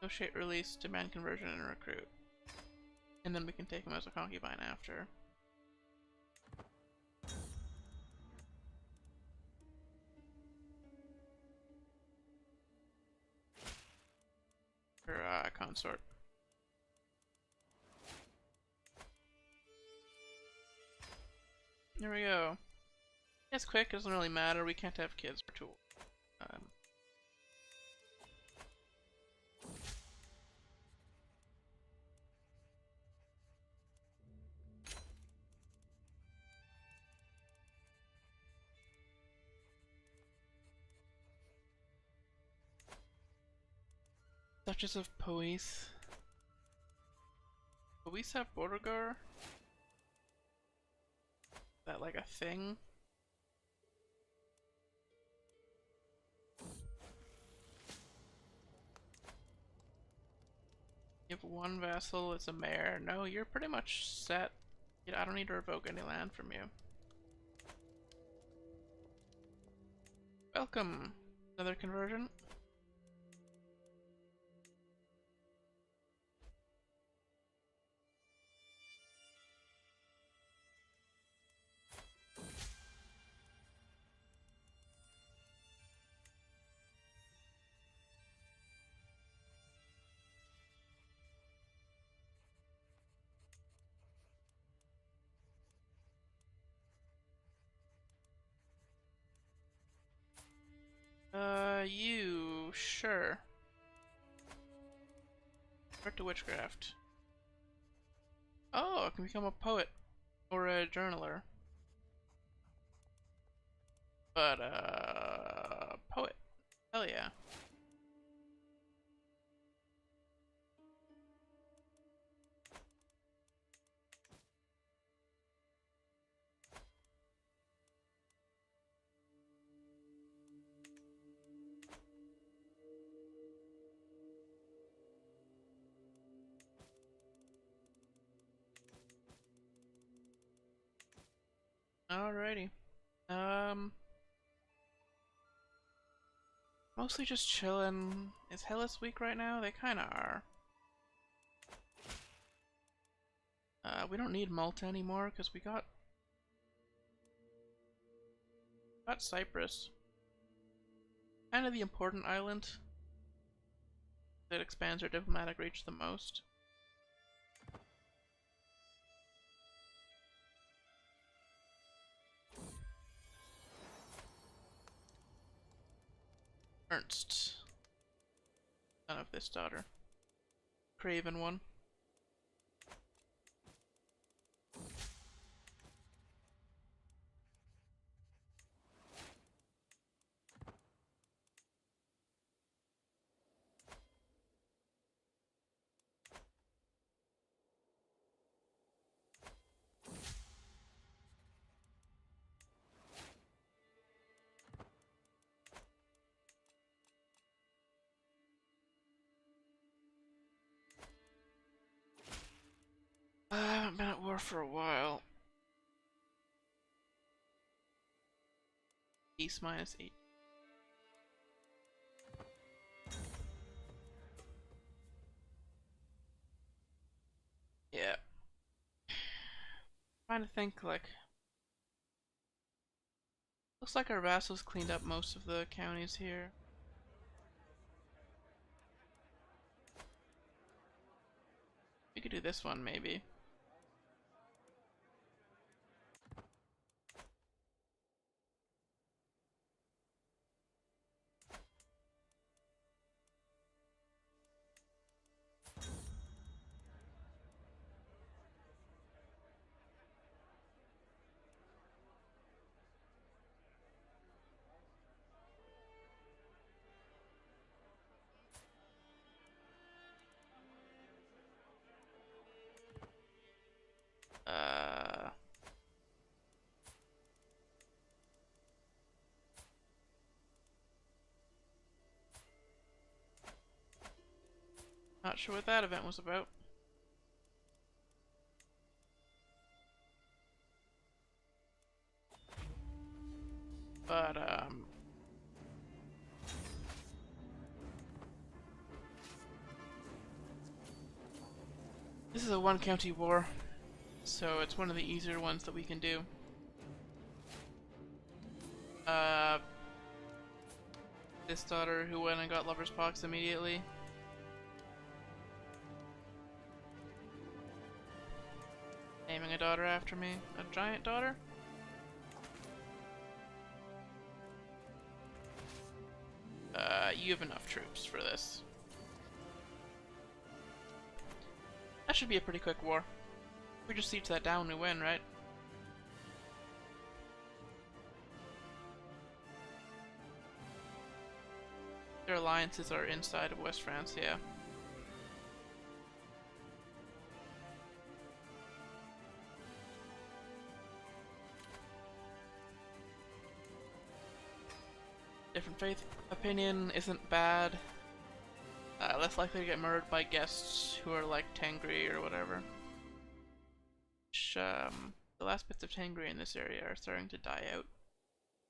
Negotiate release, demand conversion, and recruit. And then we can take him as a concubine after. Or, consort. There we go. It's quick, it doesn't really matter, we can't have kids or too. Duchess of Poise. Poise have border gore? Is that like a thing? You have one vassal, it's a mayor. No, you're pretty much set. I don't need to revoke any land from you. Welcome! Another conversion. You sure. Start to witchcraft. Oh, I can become a poet or a journaler. But poet. Hell yeah. Alrighty. Mostly just chillin'. Is Hellas weak right now? They kinda are. We don't need Malta anymore because we got Cyprus. Kind of the important island that expands our diplomatic reach the most. Ernst. Son of this daughter. Craven one. I haven't been at war for a while. Peace -8. Yeah. Trying to think, like, Looks like our vassals cleaned up most of the counties here. We could do this one, maybe. Not sure what that event was about. But, this is a one county war, so it's one of the easier ones that we can do. This daughter who went and got lover's pox immediately. Naming a daughter after me. A giant daughter? You have enough troops for this. That should be a pretty quick war. We just siege that down, we win, right? Their alliances are inside of West France, yeah. Different faith opinion isn't bad. Less likely to get murdered by guests who are like Tengri or whatever. Which, the last bits of Tengri in this area are starting to die out.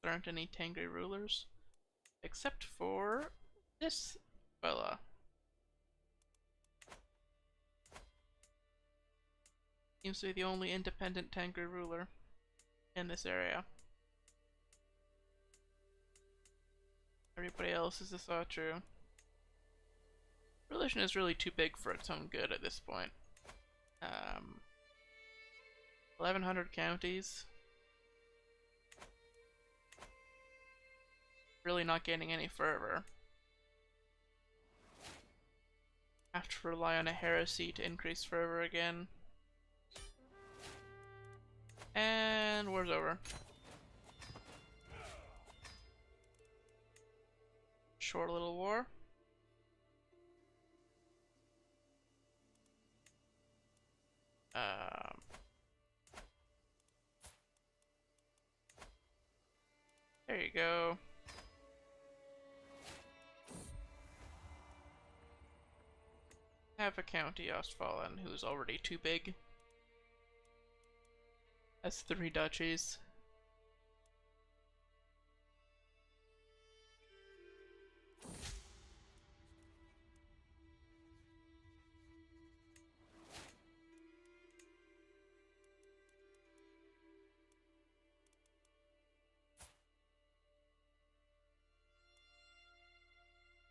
There aren't any Tengri rulers. Except for this fella. Seems to be the only independent Tengri ruler in this area. Everybody else is a Sotru. Religion is really too big for its own good at this point. 1100 counties. Really not gaining any fervor. Have to rely on a heresy to increase fervor again. And war's over. Short little war. There you go. Have a county Ostfalen who's already too big. That's 3 duchies.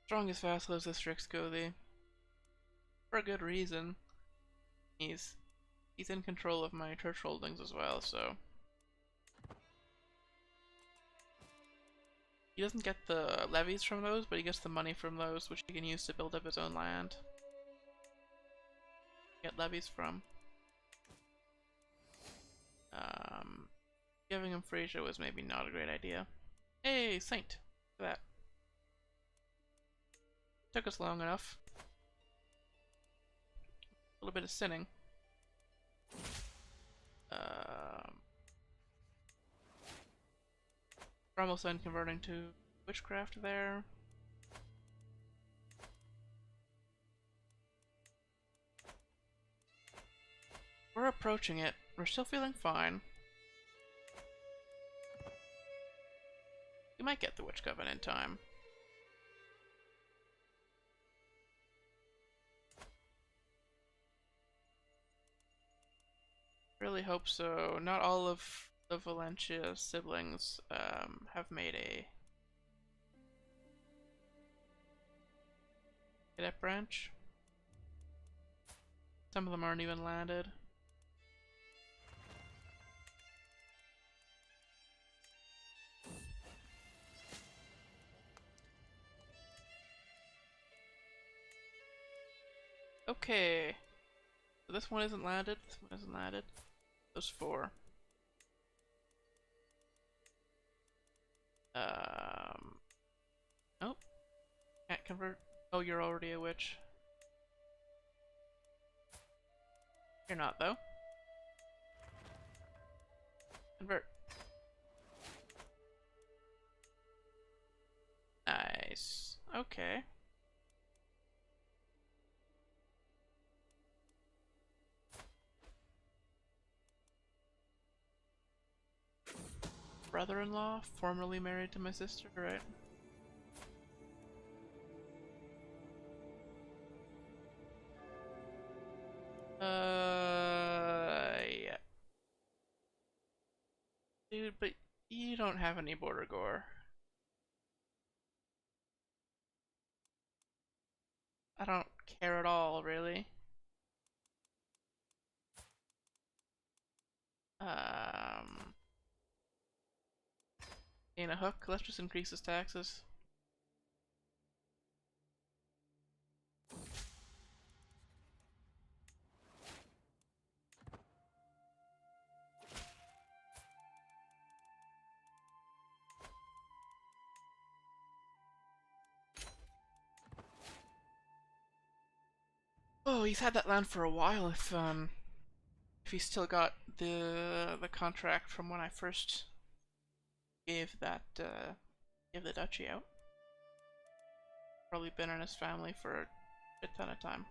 Strongest vassal is the Strixgothi. For a good reason. He's in control of my church holdings as well, so he doesn't get the levies from those, but he gets the money from those, which he can use to build up his own land. Get levies from. Giving him Frisia was maybe not a great idea. Hey, Saint! Look at that. Took us long enough. A little bit of sinning. We're almost done converting to witchcraft there. We're approaching it. We're still feeling fine. We might get the Witch Coven in time. Really hope so. Not all of the Valentia siblings have made a cadet branch. Some of them aren't even landed. Okay. So this one isn't landed. This one isn't landed. Those four. Nope. Can't convert. Oh, you're already a witch. You're not, though. Convert. Nice. Okay. Brother-in-law, formerly married to my sister, right? Yeah. Dude, but you don't have any border gore. I don't care at all, really. Um, in a hook, let's just increase his taxes. Oh, he's had that land for a while. If he's still got the contract from when I first gave that gave the duchy out. Probably been in his family for a ton of time.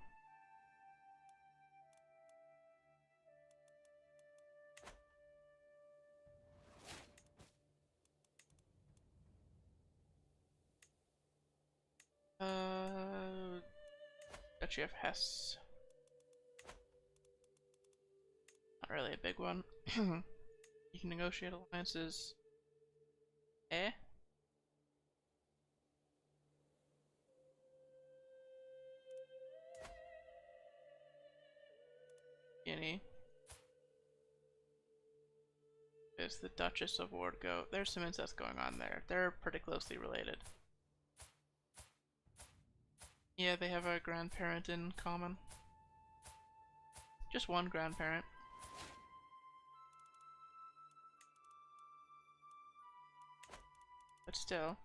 Duchy of Hesse. Not really a big one. You can negotiate alliances. Eh? Guinea. There's the Duchess of Wardgo. There's some incest going on there. They're pretty closely related. Yeah, they have a grandparent in common. Just one grandparent. But still.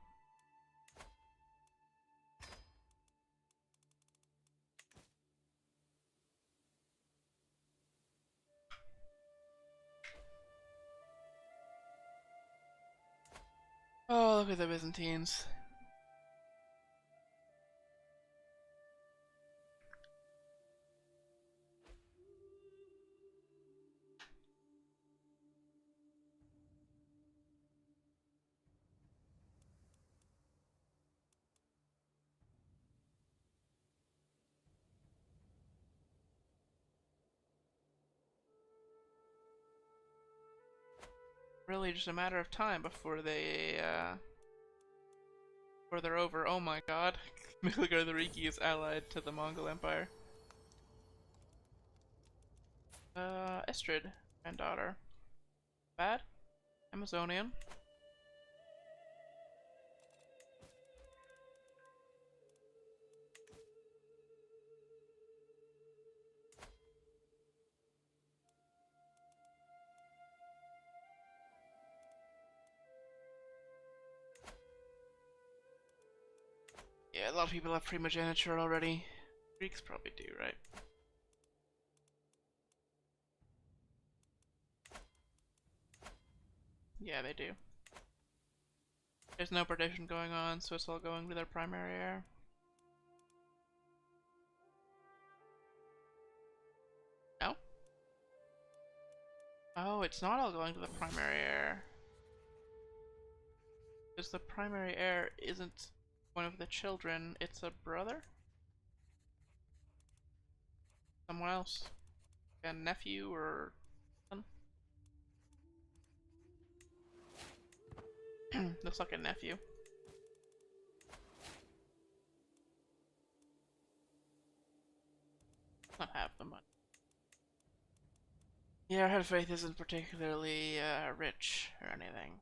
Oh, look at the Byzantines. Really just a matter of time before they're over. Oh my god. Miligardhariki is allied to the Mongol Empire. Estrid, granddaughter. Bad? Amazonian. Yeah, a lot of people have primogeniture already. Greeks probably do, right? Yeah, they do. There's no partition going on, so it's all going to their primary heir. No? Oh, it's not all going to the primary heir. Because the primary heir isn't one of the children, it's a brother? Someone else? A nephew or son? looks like a nephew. Not half the money. Yeah, our head of faith isn't particularly rich or anything.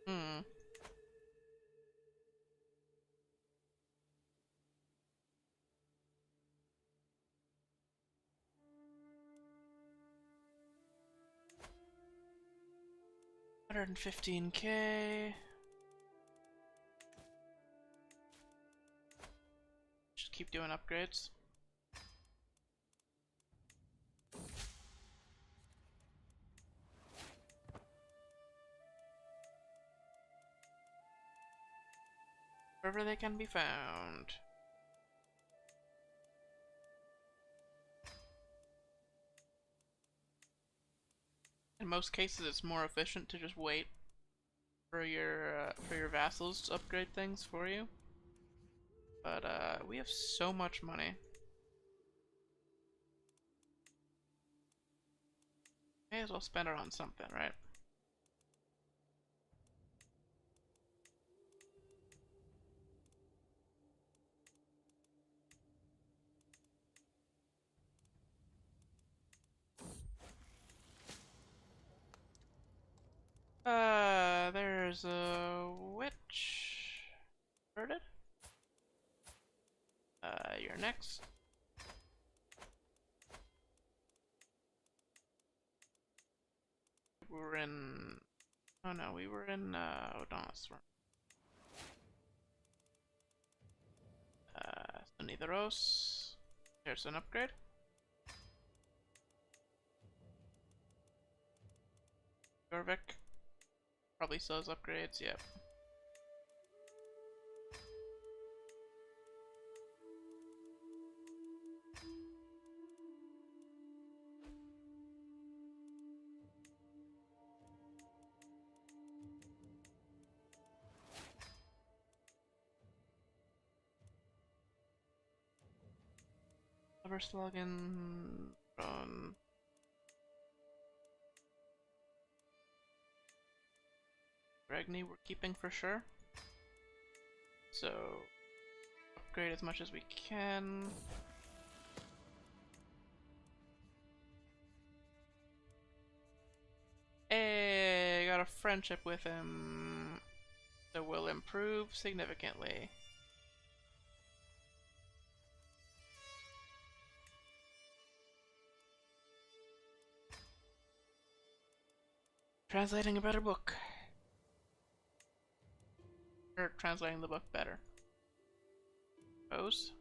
Hmm. $115K. Just keep doing upgrades. Wherever they can be found. In most cases, it's more efficient to just wait for your vassals to upgrade things for you. But we have so much money. May as well spend it on something, right? There's a witch. Converted. You're next. We were in. Oh no, we were in Odonosor. Sonideros. There's an upgrade. Jorvik. Probably sells upgrades, yep. First login on Regni we're keeping for sure. So upgrade as much as we can. Hey, got a friendship with him. So we'll improve significantly. Translating a better book. Or translating the book better. Suppose.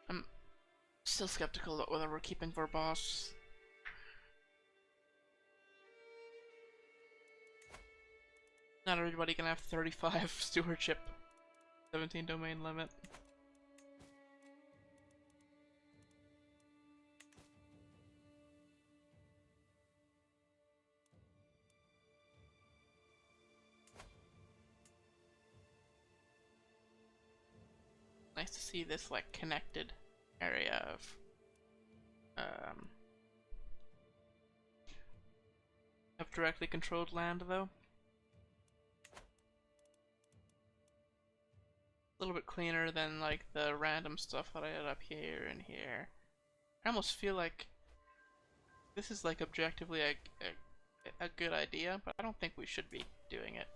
I'm still skeptical about whether we're keeping for boss. Not everybody can have 35 stewardship, 17 domain limit. Nice to see this like connected area of directly controlled land though. A little bit cleaner than like the random stuff that I had up here and here. I almost feel like this is like objectively a good idea, but I don't think we should be doing it.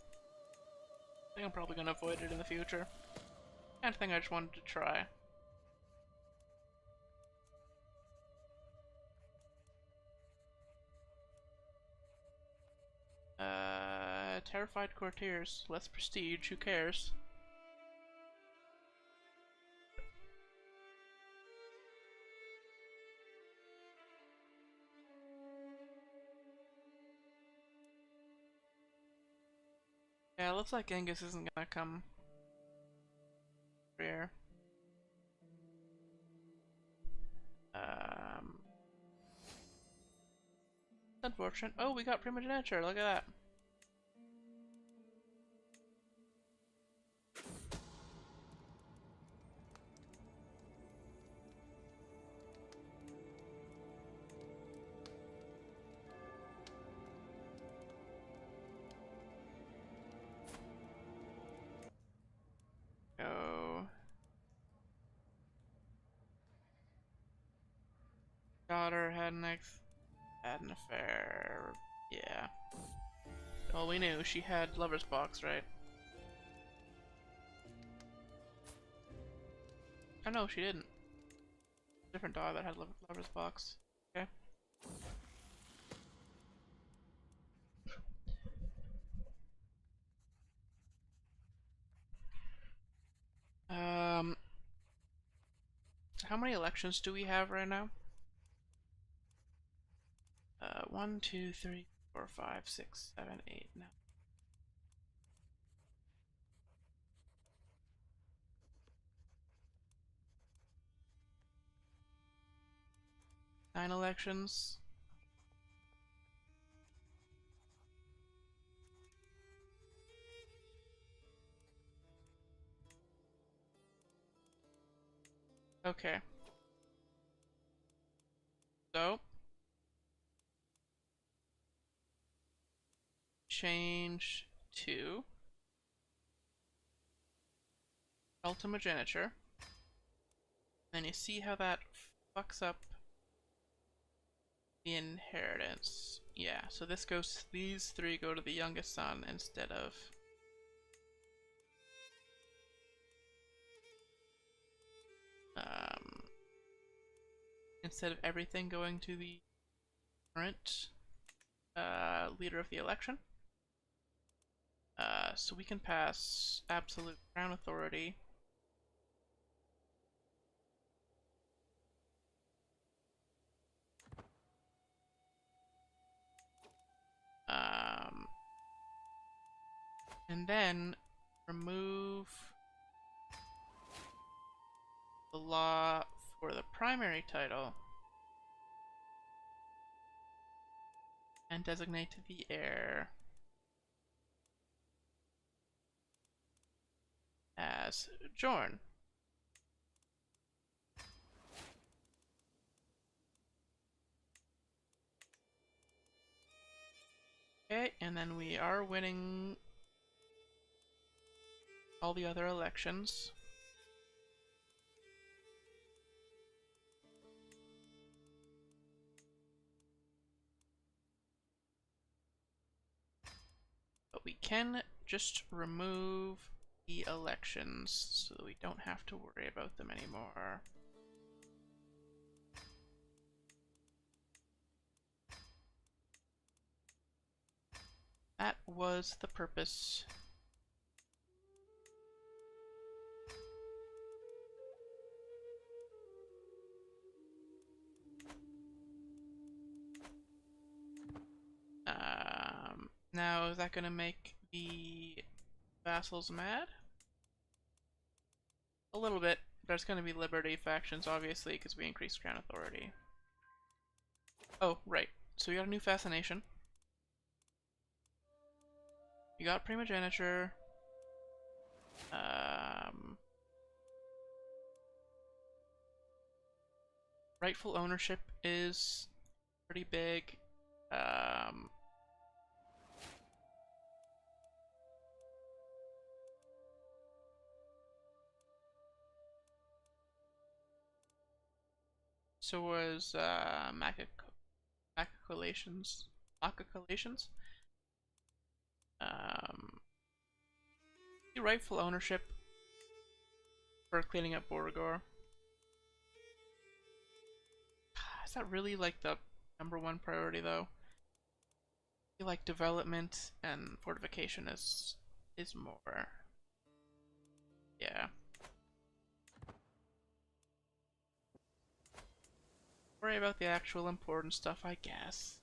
I think I'm probably gonna avoid it in the future. Kind of thing I just wanted to try. Terrified courtiers, less prestige, who cares? Yeah, it looks like Genghis isn't gonna come here. Unfortunate. Oh, we got primogeniture. Look at that. Go. Daughter had an affair. Yeah. Well, we knew she had lover's box, right? Oh no, she didn't. Different daughter that had lover's box. Okay. Um, how many elections do we have right now? 1, 2, 3, 4, 5, 6, 7, 8, 9. 9 elections. Okay. So, change to ultimogeniture. And you see how that fucks up the inheritance. Yeah, so this goes, these 3 go to the youngest son instead of everything going to the current leader of the election. So we can pass absolute crown authority. And then remove the law for the primary title and designate the heir as Jorn. Okay, and then we are winning all the other elections. But we can just remove the elections so that we don't have to worry about them anymore. That was the purpose. Now is that gonna make the vassals mad? A little bit. There's gonna be liberty factions, obviously, because we increased crown authority. Oh, right. So we got a new fascination. We got primogeniture. Rightful ownership is pretty big. So was maculations. The rightful ownership for cleaning up Borgor. Is that really like the #1 priority though? I feel like development and fortification is more. Yeah. Worry about the actual important stuff, I guess.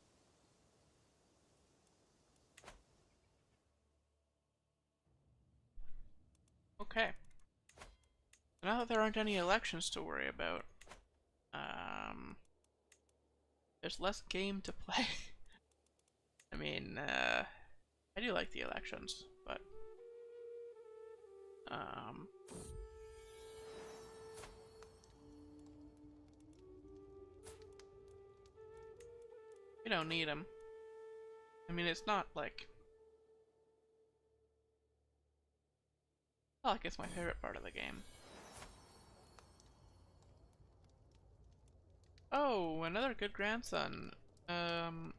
Okay. So now that there aren't any elections to worry about, there's less game to play. I mean, I do like the elections, but um, we don't need them. I mean, it's not like it's my favorite part of the game. Oh, another good grandson. Um,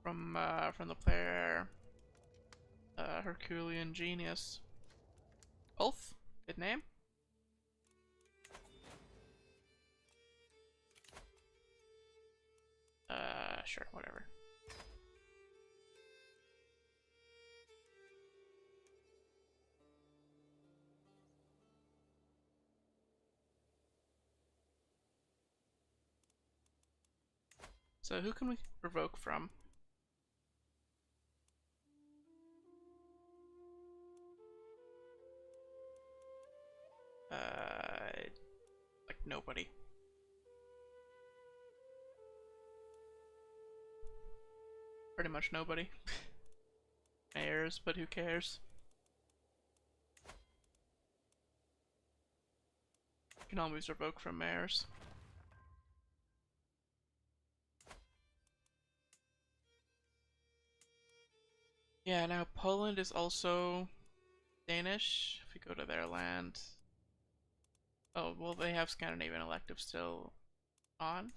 from the player Herculean Genius. Ulf, good name. Sure, whatever. So who can we revoke from? Like nobody. Pretty much nobody. Mayors, but who cares? You can always revoke from mayors. Yeah, now Poland is also Danish. If we go to their land. Oh, well, they have Scandinavian elective still on.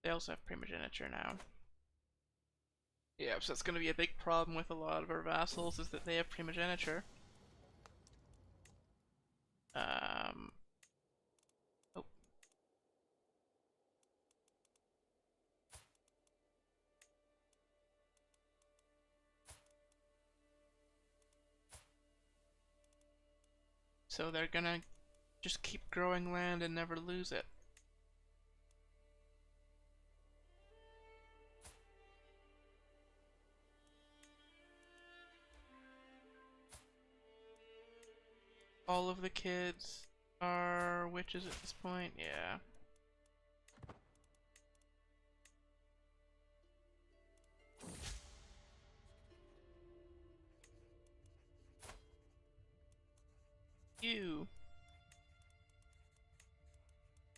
They also have primogeniture now. Yeah, so that's going to be a big problem with a lot of our vassals, is that they have primogeniture. Oh. So they're gonna just keep growing land and never lose it. All of the kids are witches at this point, yeah. You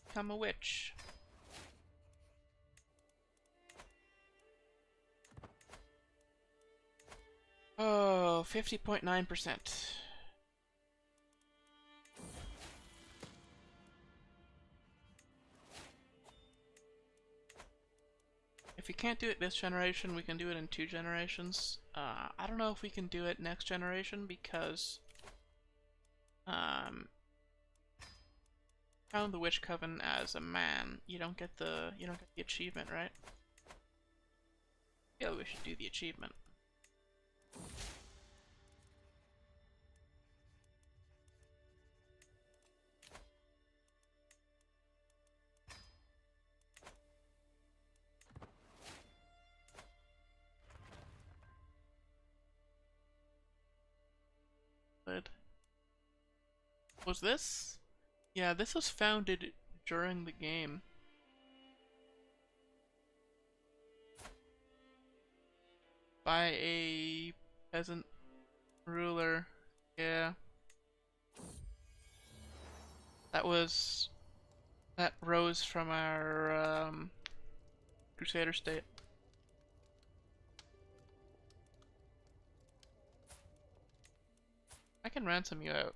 become a witch. Oh, 50.9%. If we can't do it this generation, we can do it in 2 generations. I don't know if we can do it next generation because found the witch coven as a man. You don't get the achievement, right? Yeah, we should do the achievement. But was this? Yeah, this was founded during the game. By a peasant ruler. Yeah. That rose from our Crusader state. I can ransom you out.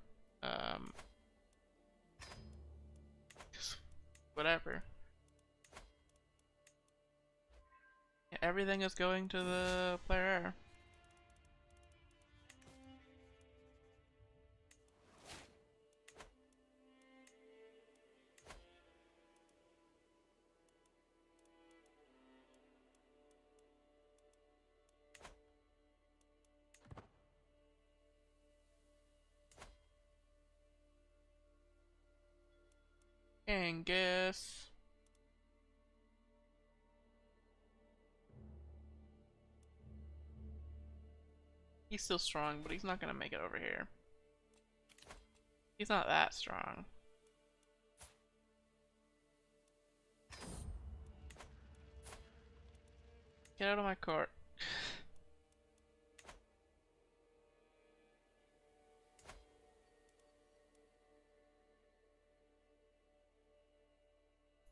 Whatever. Yeah, everything is going to the player. Genghis. He's still strong, but he's not gonna make it over here. He's not that strong. Get out of my court.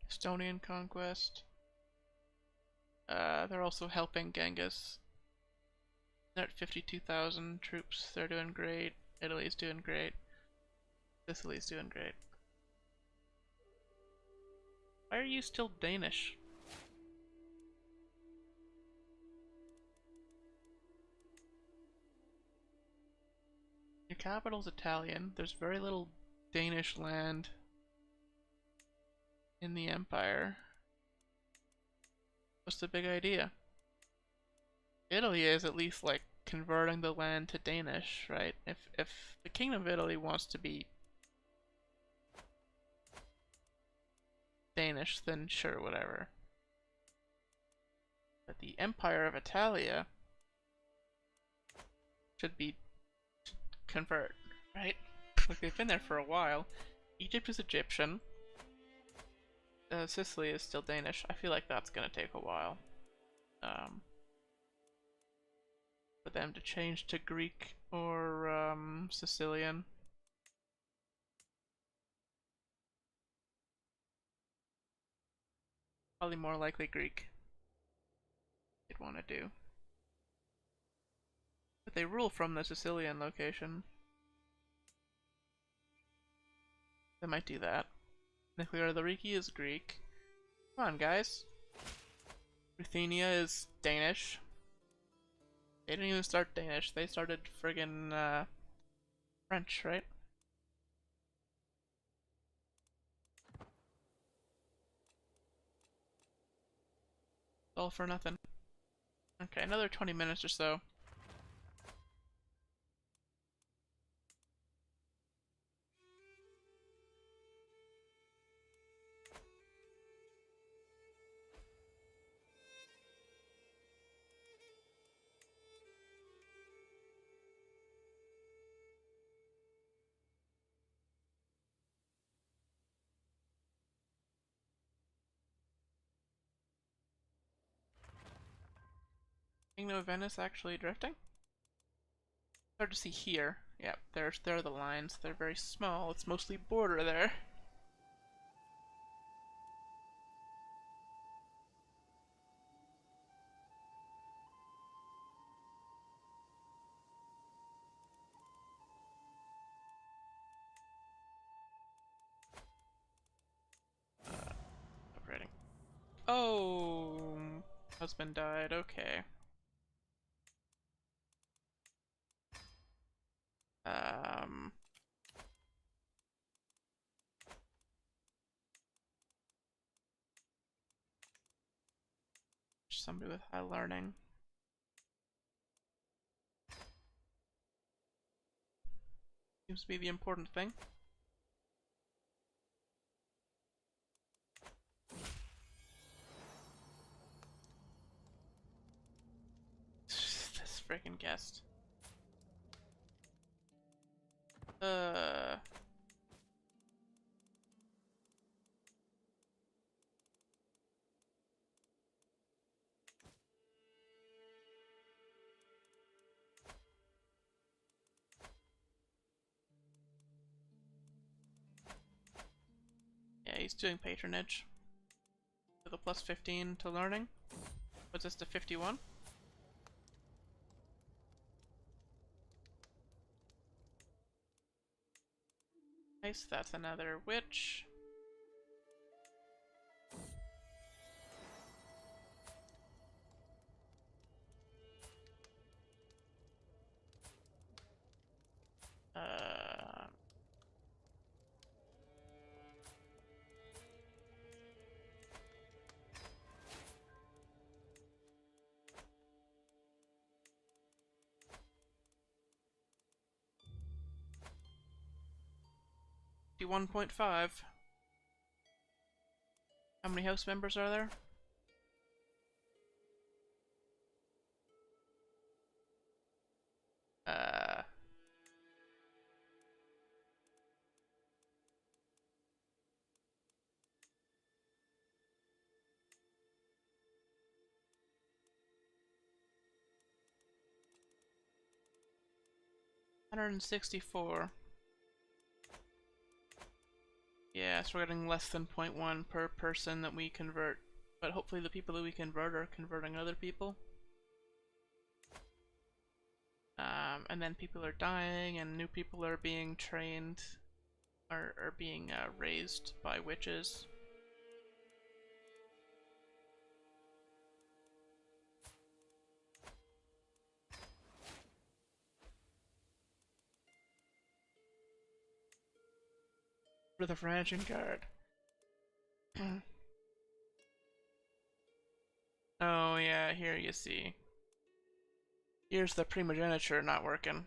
Estonian conquest. They're also helping Genghis. They're at 52,000 troops. They're doing great. Italy's doing great. Sicily's doing great. Why are you still Danish? Your capital's Italian. There's very little Danish land in the empire. What's the big idea? Italy is at least like converting the land to Danish, right? If the Kingdom of Italy wants to be Danish, then sure, whatever. But the Empire of Italia should be convert, right? Like they've been there for a while. Egypt is Egyptian. Sicily is still Danish. I feel like that's gonna take a while. For them to change to Greek or Sicilian. Probably more likely Greek. They'd want to do. But they rule from the Sicilian location. They might do that. Nuclear Lariki is Greek. Come on, guys. Ruthenia is Danish. They didn't even start Danish. They started friggin' French, right? All for nothing. Okay, another 20 minutes or so. Kingdom of Venice actually drifting? Hard to see here. Yep, there are the lines. They're very small. It's mostly border there. Upgrading. Oh, husband died. Okay. Um. Somebody with high learning. Seems to be the important thing. This freaking guest. Yeah, he's doing patronage. With a plus 15 to learning. What's this to 51? Nice, that's another witch. Uh, 51.5. How many house members are there? Uh, 164. Yeah, so we're getting less than 0.1 per person that we convert. But hopefully the people that we convert are converting other people. And then people are dying and new people are being trained, are being raised by witches. For the Varangian Guard. Oh yeah, here you see. Here's the primogeniture not working.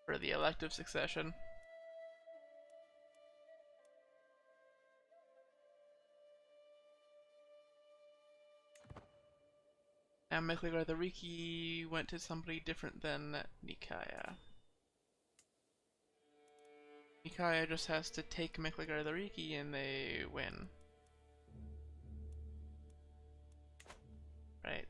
For the elective succession. Now Mekligar went to somebody different than Nikaya. Nikaya just has to take Mekligar and they win. Right.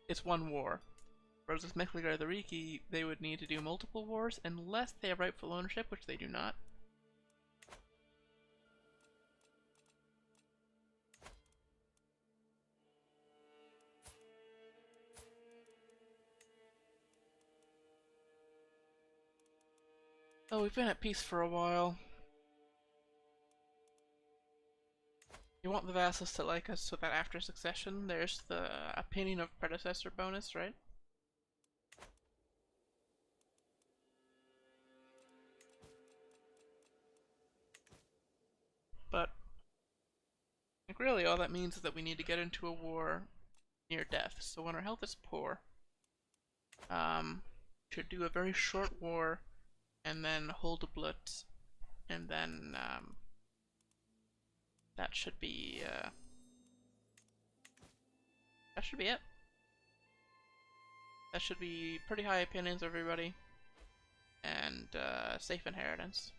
It's one war. Whereas with Mekligar they would need to do multiple wars unless they have rightful ownership, which they do not. Oh, we've been at peace for a while. You want the vassals to like us so that after succession there's the opinion of predecessor bonus, right? But like really all that means is that we need to get into a war near death. So when our health is poor, should do a very short war and then hold a blitz, and then that should be it. That should be pretty high opinions of everybody, and safe inheritance.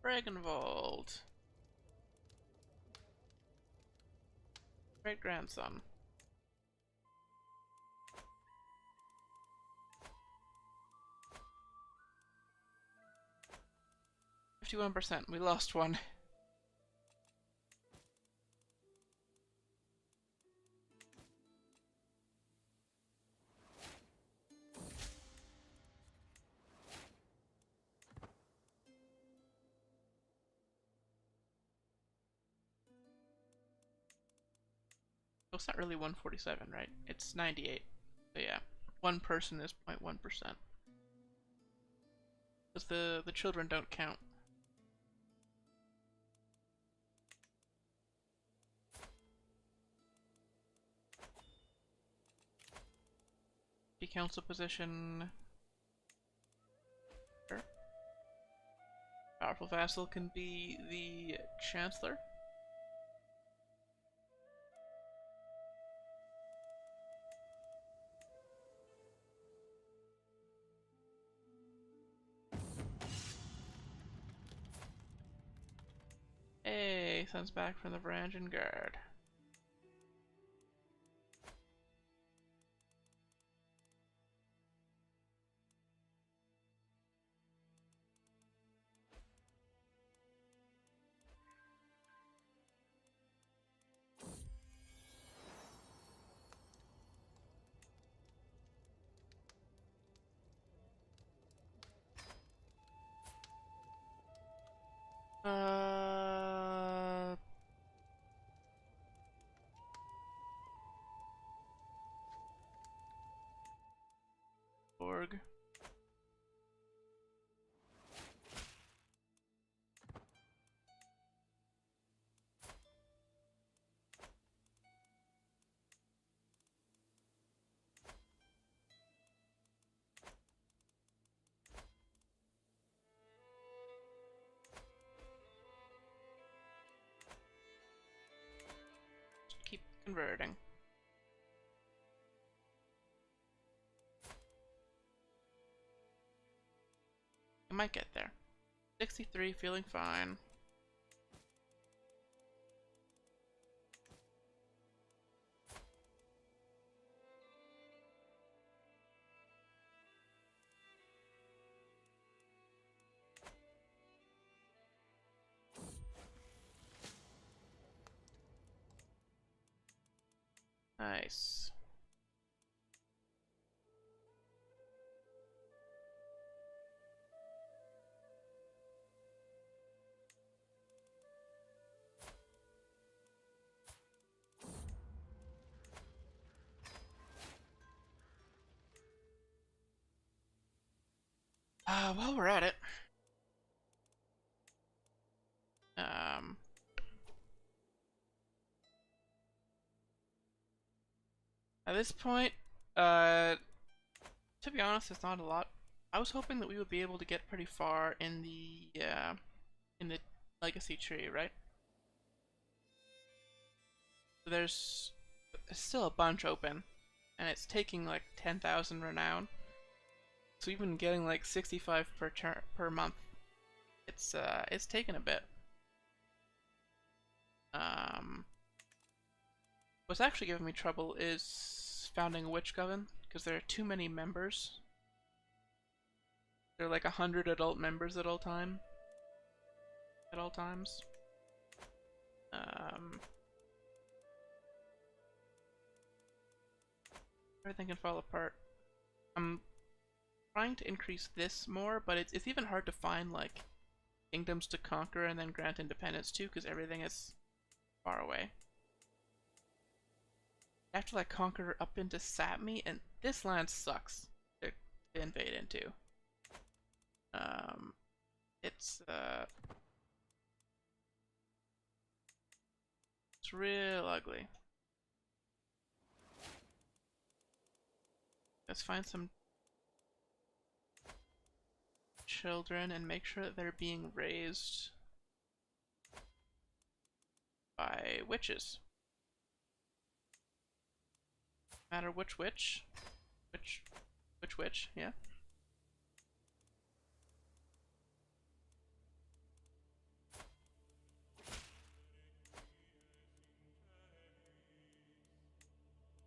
Dragonwald. Great grandson. %. We lost one. Oh, it's not really 147, right? It's 98. So yeah, one person is 0.1%. Because the children don't count. The council position. Sure. Powerful vassal can be the chancellor. Hey, son's back from the Varangian Guard. Uh, Converting. I might get there. 63, feeling fine. Nice. While we're at it, at this point, to be honest, it's not a lot. I was hoping that we would be able to get pretty far in the legacy tree, right? There's still a bunch open, and it's taking like 10,000 renown. So we've been getting like 65 per month. It's taken a bit. What's actually giving me trouble is founding a witch coven, because there are too many members. There are like 100 adult members at all times. Everything can fall apart. I'm trying to increase this more, but it's even hard to find like kingdoms to conquer and then grant independence to, because everything is far away. I have to like conquer up into Sapmi, and this land sucks to invade into. It's real ugly. Let's find some children and make sure that they're being raised by witches. No matter which witch. Which witch, yeah.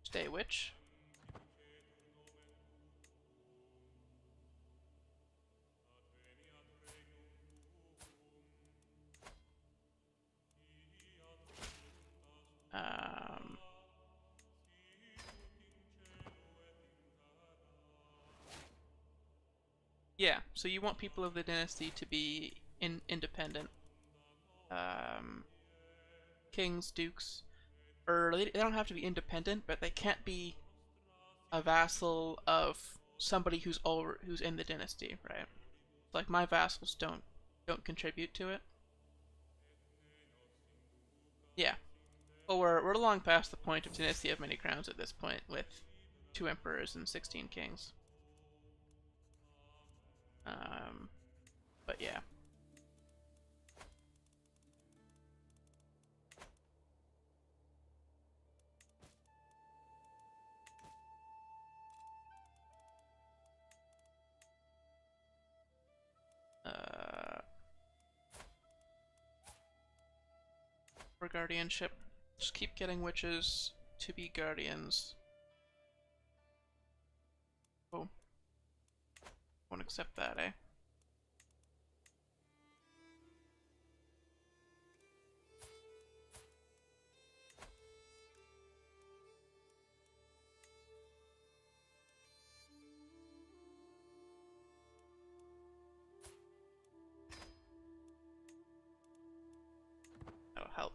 Stay witch. Yeah, so you want people of the dynasty to be independent. Kings, dukes, or they don't have to be independent, but they can't be a vassal of somebody who's in the dynasty, right? Like my vassals don't contribute to it. Yeah. Well, we're long past the point of dynasty of many crowns at this point, with 2 emperors and 16 kings. But yeah. For guardianship, just keep getting witches to be guardians. Oh, won't accept that, eh? That'll help.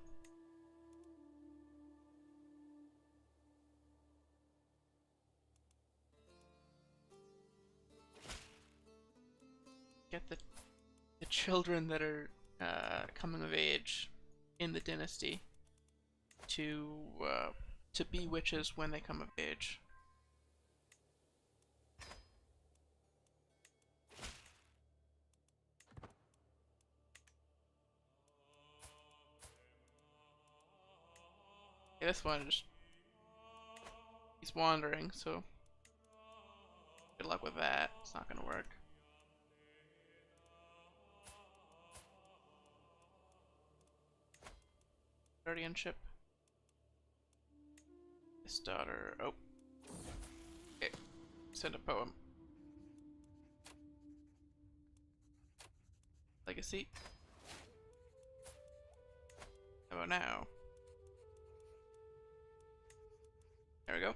Get the children that are coming of age in the dynasty to be witches when they come of age. Okay, this one just He's wandering, so good luck with that. It's not gonna work. Guardianship. His daughter. Oh. Okay. Send a poem. Legacy. How about now? There we go.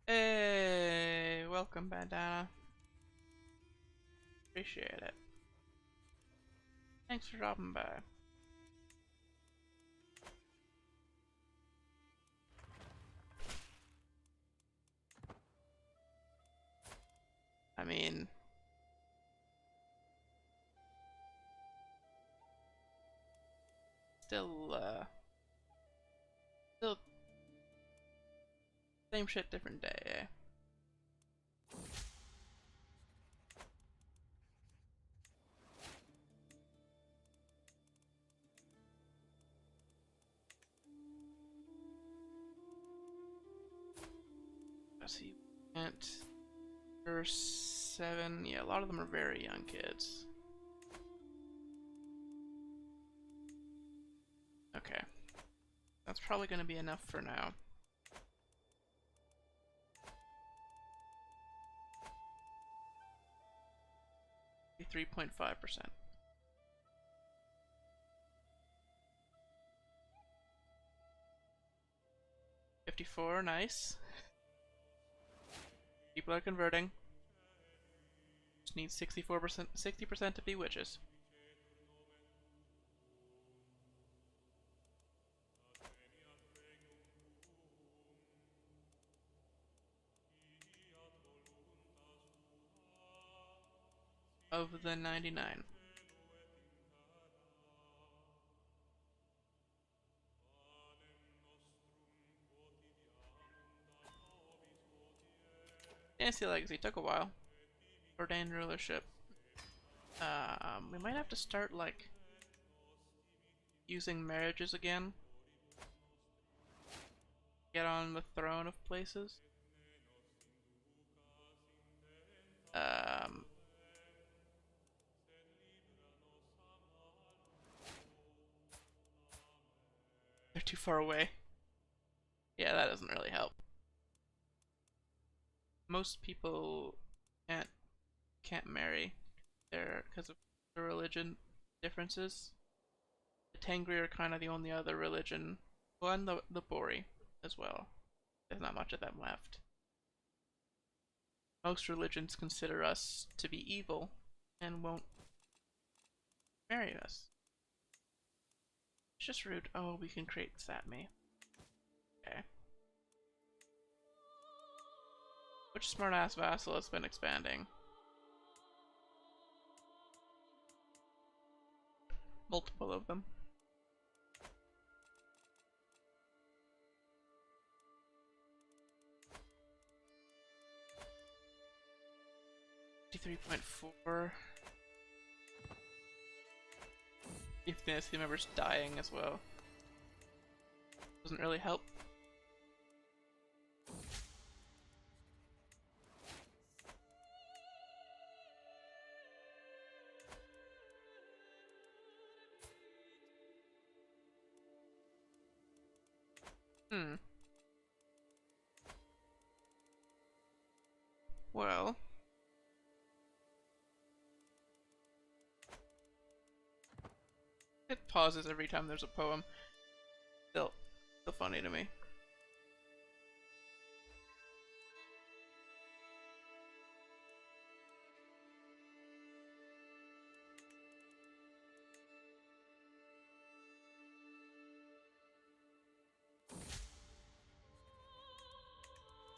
Hey, welcome, bandana. Appreciate it. Thanks for dropping by. I mean, still same shit, different day, eh? Let's see, can't. There's 7. Yeah, a lot of them are very young kids. Okay, that's probably going to be enough for now. 3.5%. 54, nice. People are converting. Just need 64%, 60% to be witches. Of the 99. Dynasty Legacy took a while. Ordained rulership. We might have to start like using marriages again. Get on the throne of places. They're too far away. Yeah, that doesn't really help. Most people can't marry there because of the religion differences. The Tengri are kind of the only other religion. Well, and the Bori as well. There's not much of them left. Most religions consider us to be evil and won't marry us. It's just rude. Oh, we can create Satmi. Okay. Which smart-ass vassal has been expanding? Multiple of them. .4. If Dynasty members dying as well. Doesn't really help. Well. It pauses every time there's a poem. Still funny to me.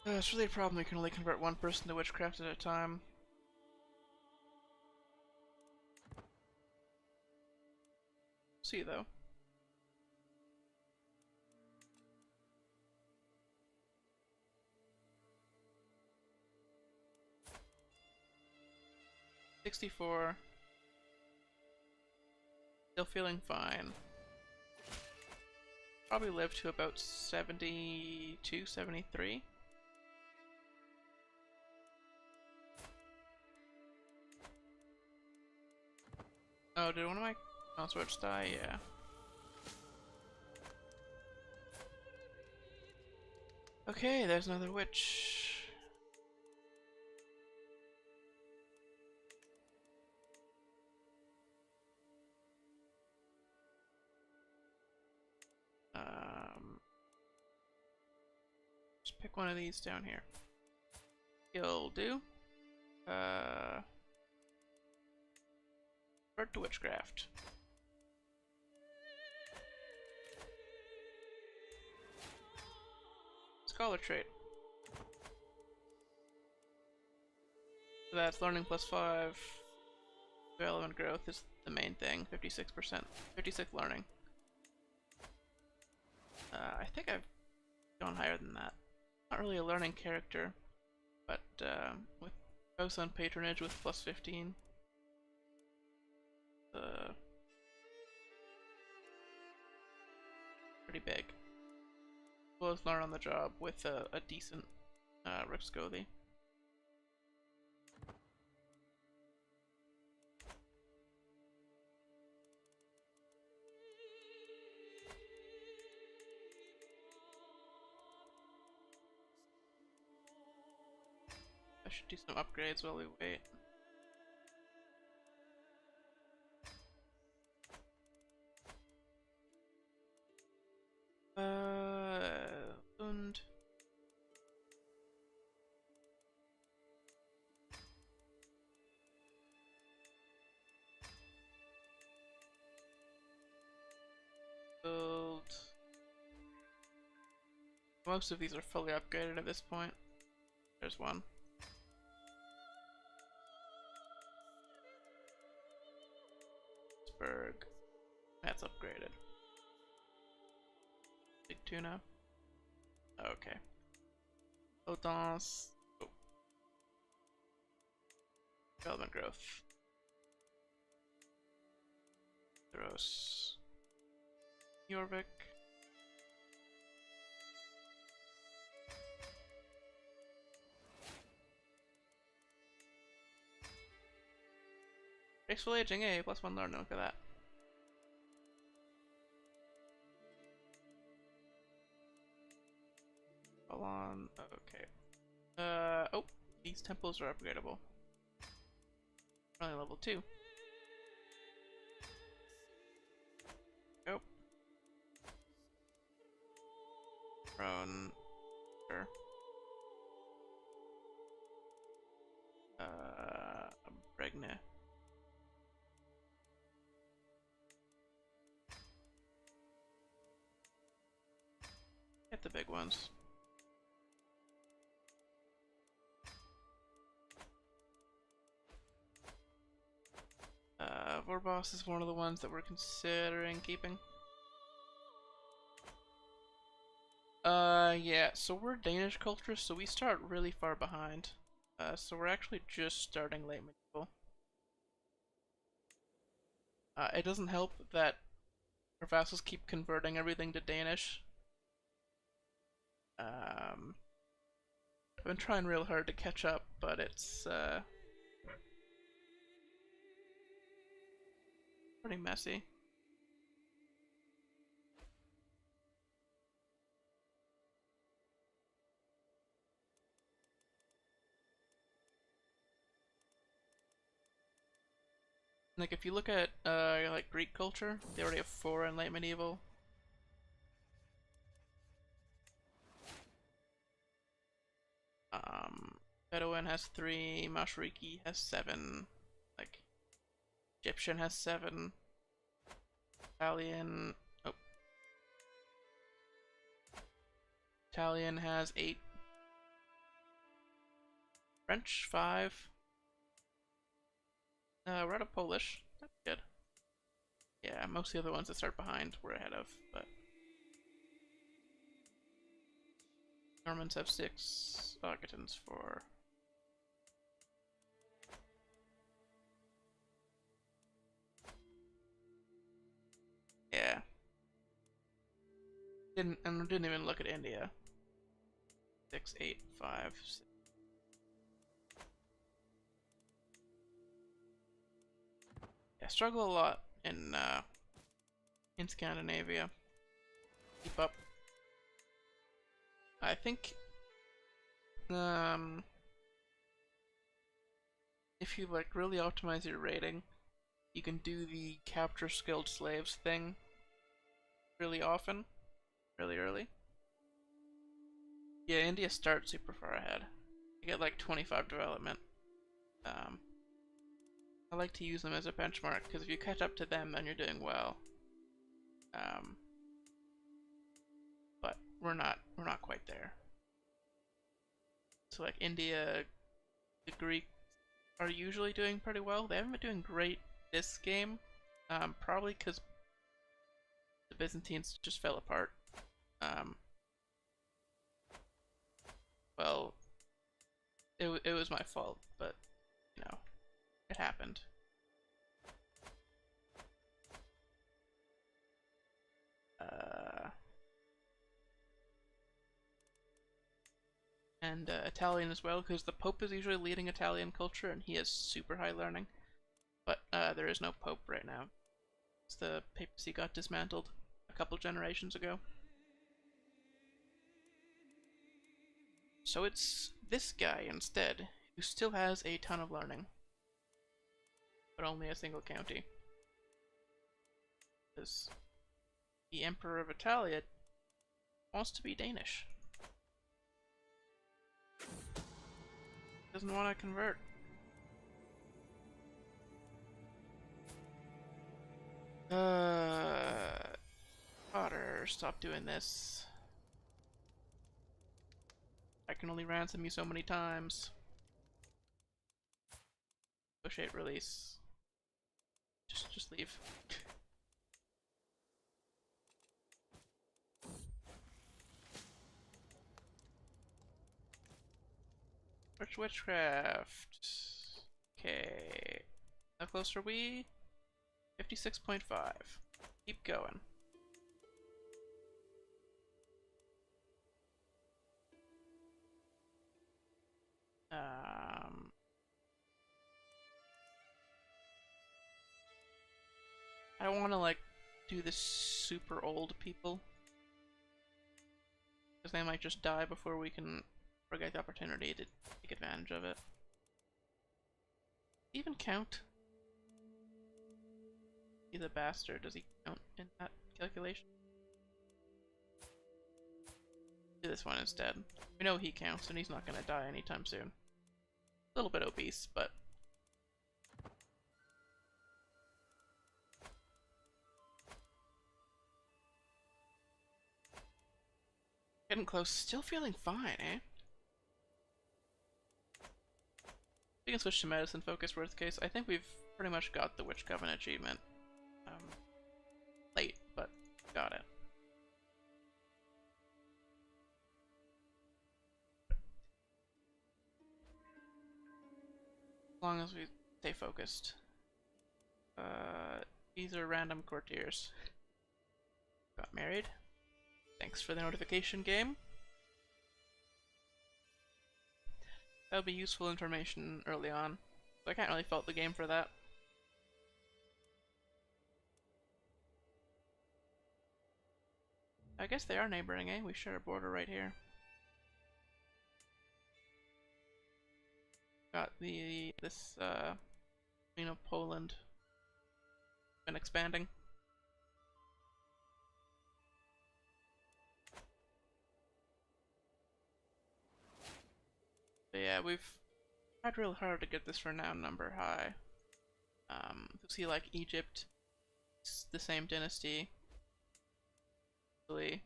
It's really a problem. We can only convert one person to witchcraft at a time. See though. .64. Still feeling fine. probably live to about 72, 73. Oh, did one of my consorts die? Yeah. Okay, there's another witch. Just pick one of these down here. You'll do. Convert to witchcraft. Scholar trait. So that's learning +5. Development growth is the main thing. 56%. 56 learning. I think I've gone higher than that. Not really a learning character, but with house on patronage with +15. Pretty big. As well as learn on the job with a decent Ripscothy. I should do some upgrades while we wait. Und build. Most of these are fully upgraded at this point. There's one. Pittsburgh. That's upgraded. Big tuna. Okay. Odons. Oh. Development growth. Theros. Jorvik. Graceful aging, A, +1 learning, look at that. Hold on, okay. Oh, these temples are upgradable. Only level 2. Go. Prone. Sure. Bregna. Get the big ones. Vorboss is one of the ones that we're considering keeping. Yeah, so we're Danish culture, so we start really far behind. So we're actually just starting late medieval. It doesn't help that our vassals keep converting everything to Danish. I've been trying real hard to catch up, but it's pretty messy. Like if you look at like Greek culture, they already have 4 in late medieval. Bedouin has 3, Mashariki has 7, like Egyptian has 7, Italian, oh, Italian has 8, French 5. We're out of Polish. That's good. Yeah, most of the other ones that start behind we're ahead of, but Normans have 6, Occitans 4. Yeah. Didn't even look at India. 6, 8, 5, 6. Yeah, struggle a lot in Scandinavia. Keep up. I think if you like really optimize your rating, you can do the capture skilled slaves thing really often, really early. Yeah, India starts super far ahead. You get like 25 development. I like to use them as a benchmark because if you catch up to them, then you're doing well. But we're not quite there. So like India, the Greeks are usually doing pretty well. They haven't been doing great this game, probably because the Byzantines just fell apart. Well, it was my fault, but you know, it happened. And Italian as well, because the Pope is usually leading Italian culture, and he has super high learning. But there is no Pope right now. The papacy got dismantled a couple generations ago. So it's this guy instead, who still has a ton of learning, but only a single county. Because the Emperor of Italia wants to be Danish. Doesn't want to convert. Potter, stop doing this. I can only ransom you so many times. Negotiate release. Just leave. Witchcraft. Okay. How close are we? 56.5. Keep going. I don't want to like do this super old people, because they might just die before we can forget the opportunity to take advantage of it. Even count? He's a bastard. Does he count in that calculation? Do this one instead. We know he counts, and he's not gonna die anytime soon. A little bit obese, but getting close. Still feeling fine, eh? We can switch to medicine focus worst case. I think we've pretty much got the Witch Coven achievement. Late, but got it. As long as we stay focused. These are random courtiers. Got married. Thanks for the notification, game. That would be useful information early on. So I can't really fault the game for that. I guess they are neighboring, eh? We share a border right here. Got this Poland been expanding. But yeah, we've tried real hard to get this renown number high. You see, like Egypt, it's the same dynasty. Italy,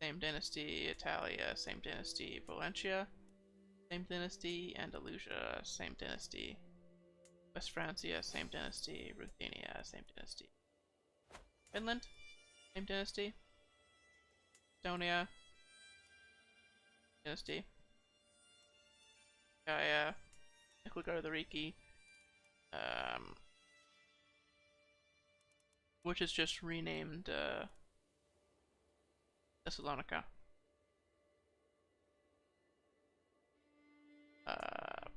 same dynasty. Italia, same dynasty. Valentia, same dynasty. Andalusia, same dynasty. West Francia, same dynasty. Ruthenia, same dynasty. Finland, same dynasty. Estonia, dynasty. Gaia, Ecuador, which is just renamed Thessalonica.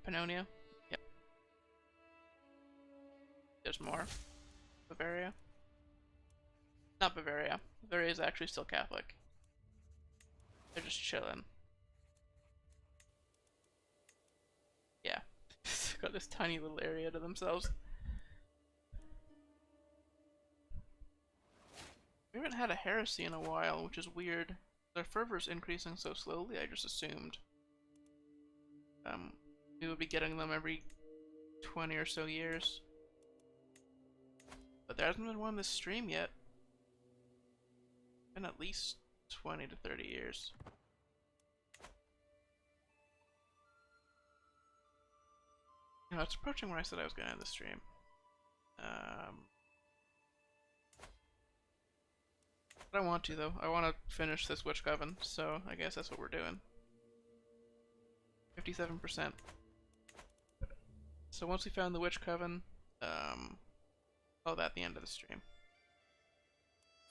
Pannonia. Yep. There's more. Bavaria. Not Bavaria. Bavaria is actually still Catholic. They're just chilling. Yeah. Got this tiny little area to themselves. We haven't had a heresy in a while, which is weird. Their fervor's increasing so slowly, I just assumed we would be getting them every 20 or so years. But there hasn't been one this stream yet. Been at least 20 to 30 years. No, it's approaching where I said I was going to end the stream. But I want to, though. I want to finish this Witch Coven, so I guess that's what we're doing. 57%. So once we found the Witch Coven, call that the end of the stream.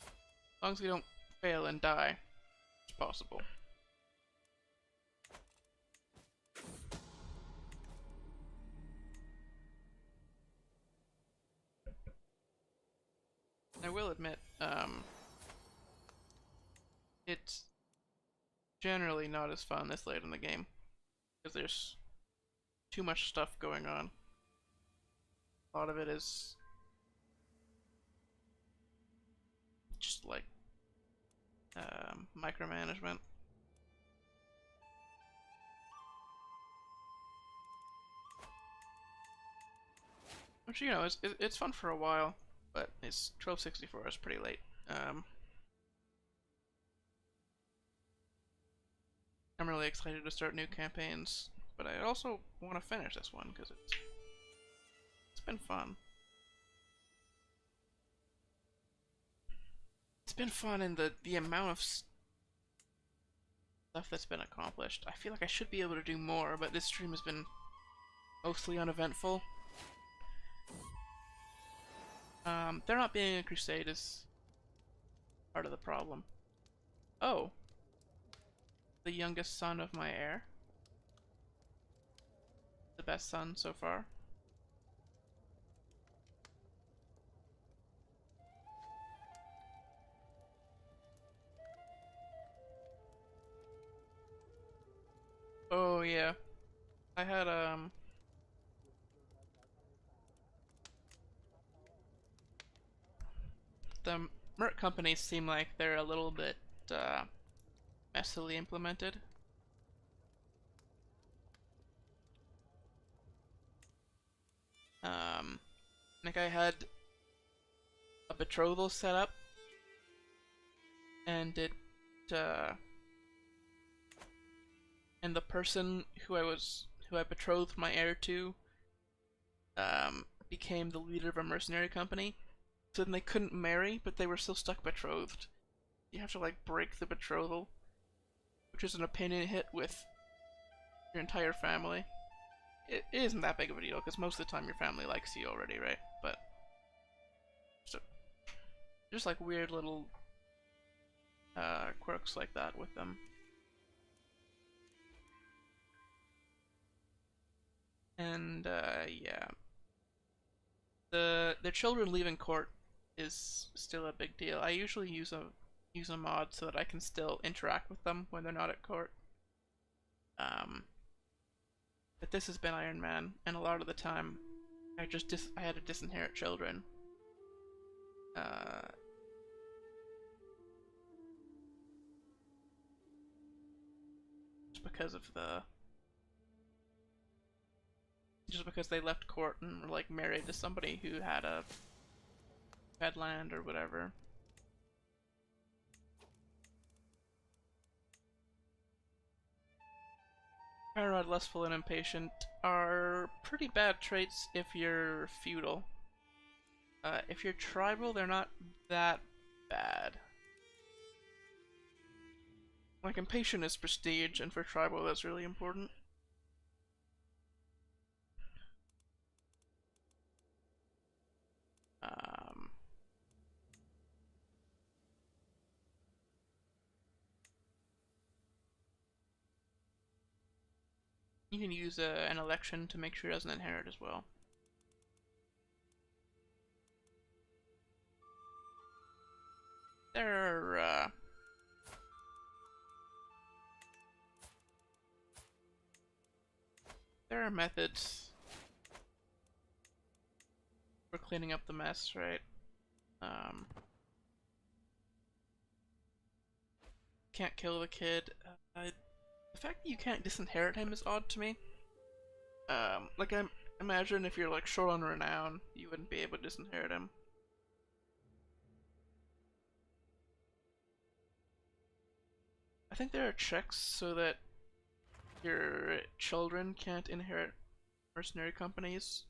As long as we don't fail and die, it's possible. I will admit, it's generally not as fun this late in the game, because there's too much stuff going on. A lot of it is just like micromanagement. Which, you know, it's fun for a while, but it's 1264 is pretty late. I'm really excited to start new campaigns, but I also want to finish this one because it's been fun. It's been fun, and the amount of stuff that's been accomplished. I feel like I should be able to do more, but this stream has been mostly uneventful. There not being a crusade is part of the problem. Oh. The youngest son of my heir. The best son so far. Oh yeah. I had the Merc companies seem like they're a little bit messily implemented. Like I had a betrothal set up, and and the person who I betrothed my heir to became the leader of a mercenary company. So then they couldn't marry, but they were still stuck betrothed. You have to like break the betrothal, which is an opinion hit with your entire family. It isn't that big of a deal because most of the time your family likes you already, right? But so just like weird little quirks like that with them. And yeah, their children leaving court is still a big deal. I usually use a mod so that I can still interact with them when they're not at court. But this has been Iron Man, and a lot of the time, I had to disinherit children. Just because they left court and were like married to somebody who had land or whatever. Paranoid, lustful, and impatient are pretty bad traits if you're feudal. If you're tribal, they're not that bad. Like, impatient is prestige, and for tribal, that's really important. You can use an election to make sure it doesn't inherit as well. There are methods for cleaning up the mess, right? Can't kill the kid. The fact that you can't disinherit him is odd to me. Like I imagine if you're like short on renown, you wouldn't be able to disinherit him. I think there are checks so that your children can't inherit mercenary companies,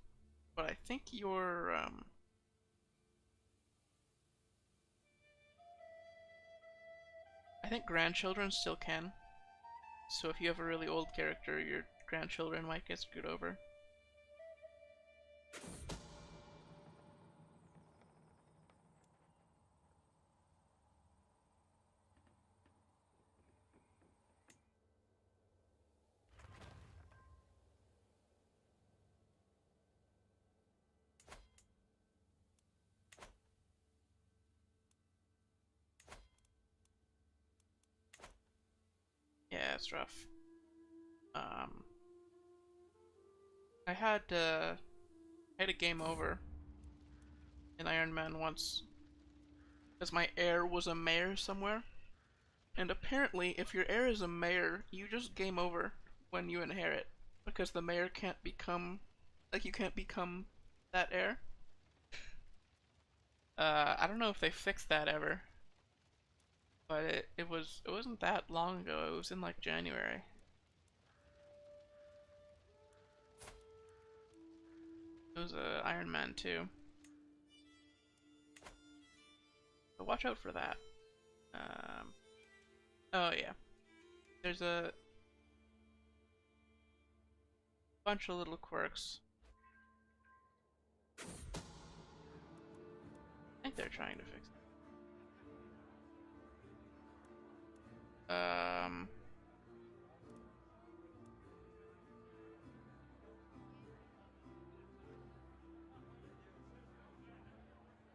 but I think your I think grandchildren still can. So if you have a really old character, your grandchildren might get screwed over. Yeah, it's rough. I had a game over in Iron Man once because my heir was a mayor somewhere, and apparently, if your heir is a mayor, you just game over when you inherit because the mayor can't become you can't become that heir. I don't know if they fixed that ever, but it wasn't that long ago. It was in like January. It was Iron Man 2. So watch out for that. Oh yeah, there's a bunch of little quirks. I think they're trying to fix it.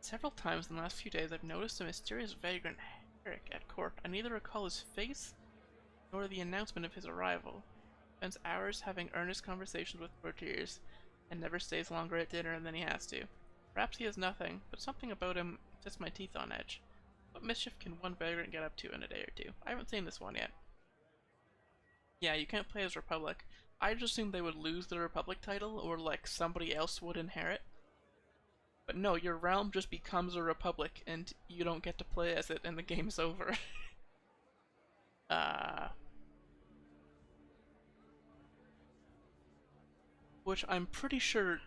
Several times in the last few days, I've noticed a mysterious vagrant Herrick at court. I neither recall his face nor the announcement of his arrival. Spends hours having earnest conversations with courtiers, and never stays longer at dinner than he has to. Perhaps he has nothing, but something about him sets my teeth on edge. What mischief can one vagrant get up to in a day or two? I haven't seen this one yet. Yeah, you can't play as Republic. I just assumed they would lose the Republic title, or like somebody else would inherit. But no, your realm just becomes a republic, and you don't get to play as it, and the game's over. uh, which I'm pretty sure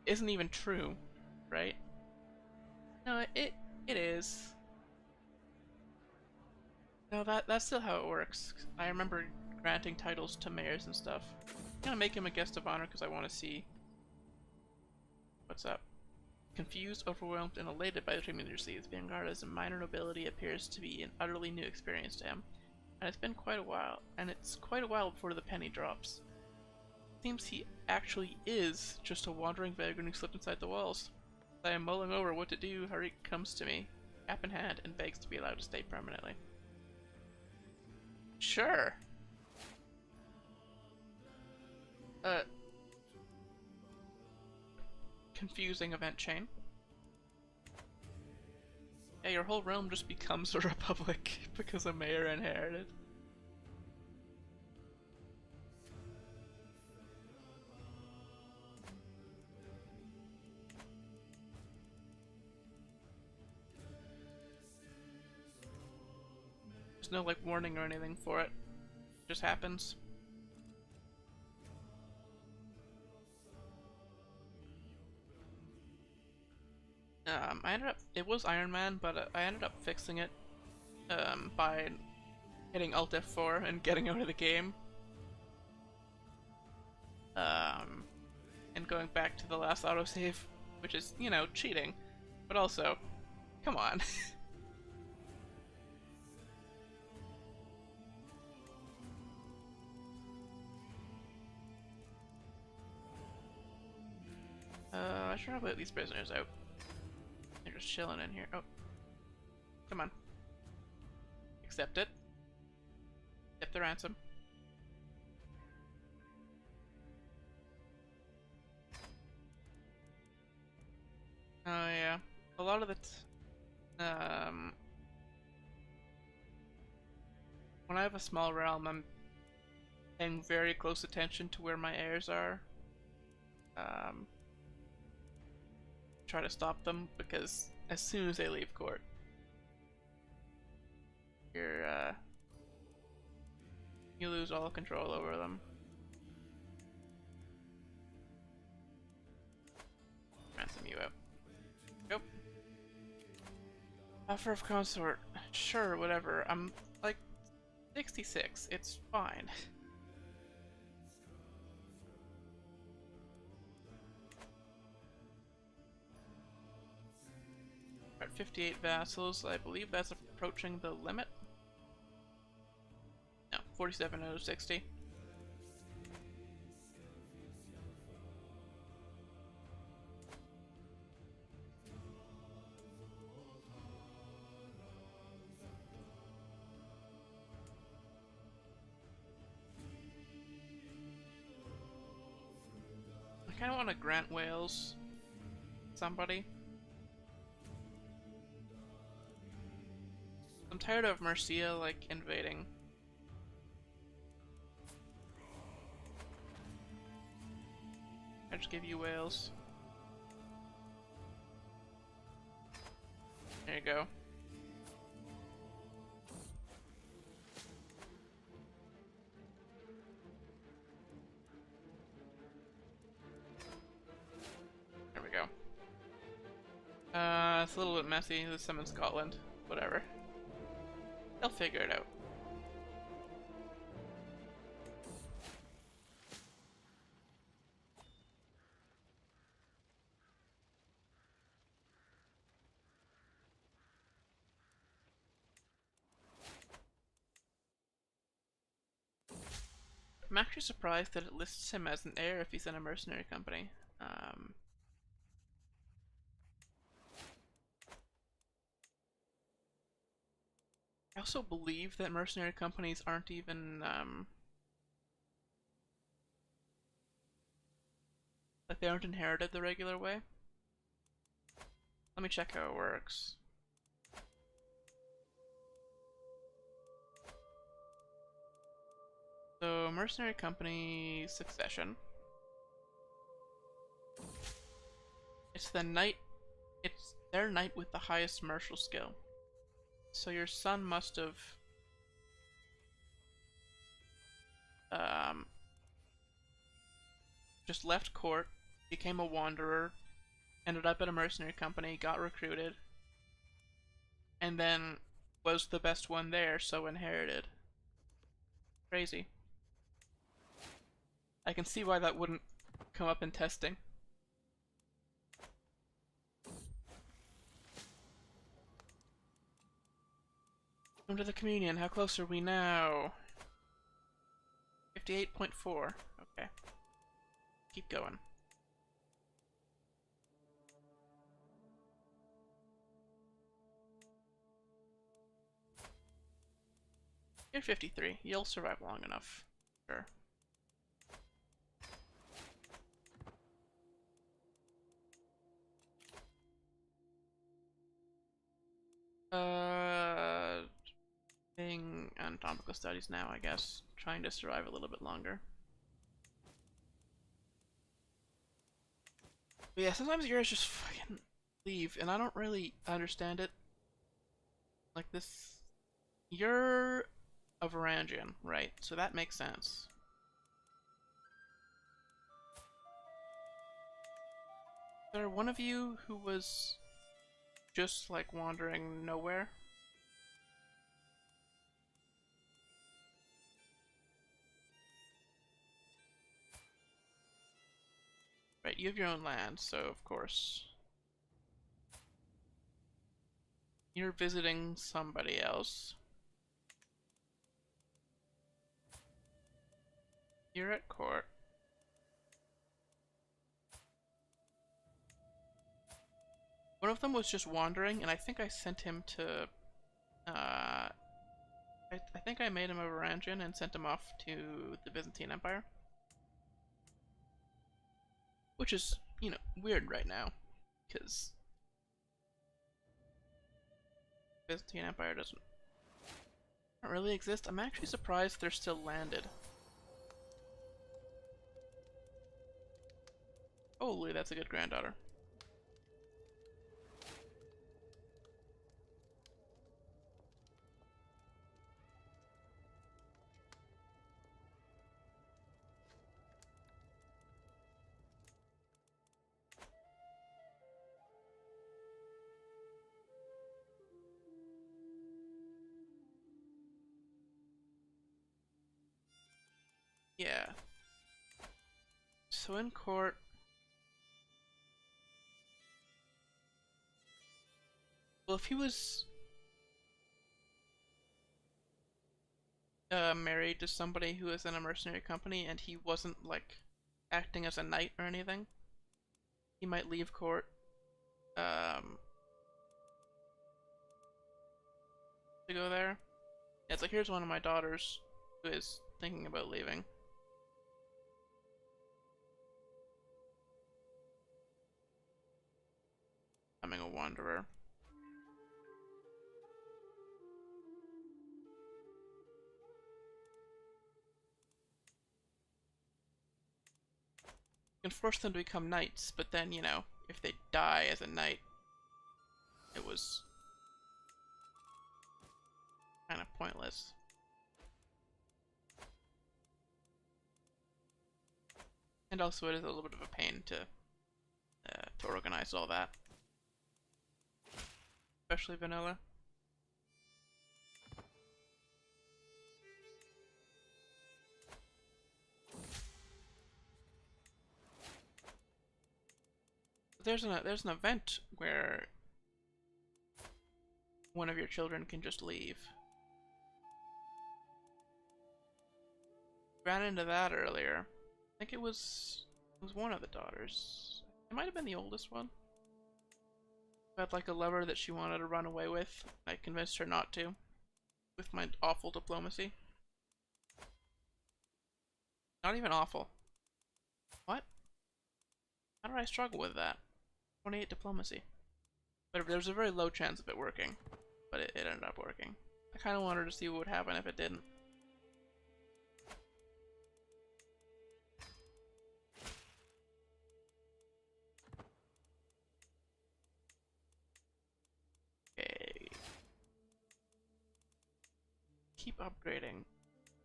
isn't even true, right? No, it is. No, that's still how it works. I remember granting titles to mayors and stuff. I'm gonna make him a guest of honor because I want to see what's up. Confused, overwhelmed, and elated by the treatment he receives, Vanguard as a minor nobility appears to be an utterly new experience to him. And it's quite a while before the penny drops. It seems he actually is just a wandering vagrant who slipped inside the walls. As I am mulling over what to do, Hari comes to me, cap in hand, and begs to be allowed to stay permanently. Sure. Confusing event chain. Yeah, your whole realm just becomes a republic because a mayor inherited. There's no like warning or anything for it. It just happens. It was Iron Man, but I ended up fixing it by hitting Alt F4 and getting out of the game. And going back to the last autosave, which is, you know, cheating, but also, come on. I should probably let these prisoners out. They're just chilling in here. Oh, come on. Accept it. Accept the ransom. Oh yeah, a lot of it. When I have a small realm, I'm paying very close attention to where my heirs are. Um, Try to stop them because as soon as they leave court, you're you lose all control over them. Ransom you out. Yep. Offer of consort. Sure, whatever. I'm like 66. It's fine. We're at 58 vassals. I believe that's approaching the limit. No, 47 out of 60. I kind of want to grant Wales somebody. I'm tired of Mercia like invading. I just give you Wales. There you go. There we go. It's a little bit messy. There's some in Scotland. Whatever. They'll figure it out. I'm actually surprised that it lists him as an heir if he's in a mercenary company. I also believe that mercenary companies aren't even, like they aren't inherited the regular way. Let me check how it works. So, mercenary company succession. It's the knight, it's their knight with the highest martial skill. So your son must have just left court, became a wanderer, ended up in a mercenary company, got recruited, and then was the best one there, so inherited. Crazy. I can see why that wouldn't come up in testing. Come to the communion. How close are we now? 58.4. Okay. Keep going. You're 53. You'll survive long enough. Sure. Being anatomical studies now, I guess. Trying to survive a little bit longer. But yeah, sometimes yours just fucking leave, and I don't really understand it. Like this. You're a Varangian, right? So that makes sense. Is there one of you who was just like wandering nowhere? Right, you have your own land, so of course. You're visiting somebody else. You're at court. One of them was just wandering, and I think I sent him to. I think I made him a Varangian and sent him off to the Byzantine Empire. Which is, weird right now, because Byzantine Empire doesn't really exist. I'm actually surprised they're still landed. Holy, that's a good granddaughter. Yeah. So in court, well, if he was married to somebody who was in a mercenary company and he wasn't like acting as a knight or anything, he might leave court to go there. Yeah, it's like, here's one of my daughters who is thinking about leaving. Becoming a wanderer. You can force them to become knights, but then, if they die as a knight, it was kind of pointless. And also it is a little bit of a pain to organize all that. Especially vanilla. There's an event where one of your children can just leave. Ran into that earlier. I think it was one of the daughters. It might have been the oldest one. Who had like a lover that she wanted to run away with. I convinced her not to. With my awful diplomacy. Not even awful. What? How did I struggle with that? 28 diplomacy. But there was a very low chance of it working. But it ended up working. I kind of wanted to see what would happen if it didn't. Okay. Keep upgrading.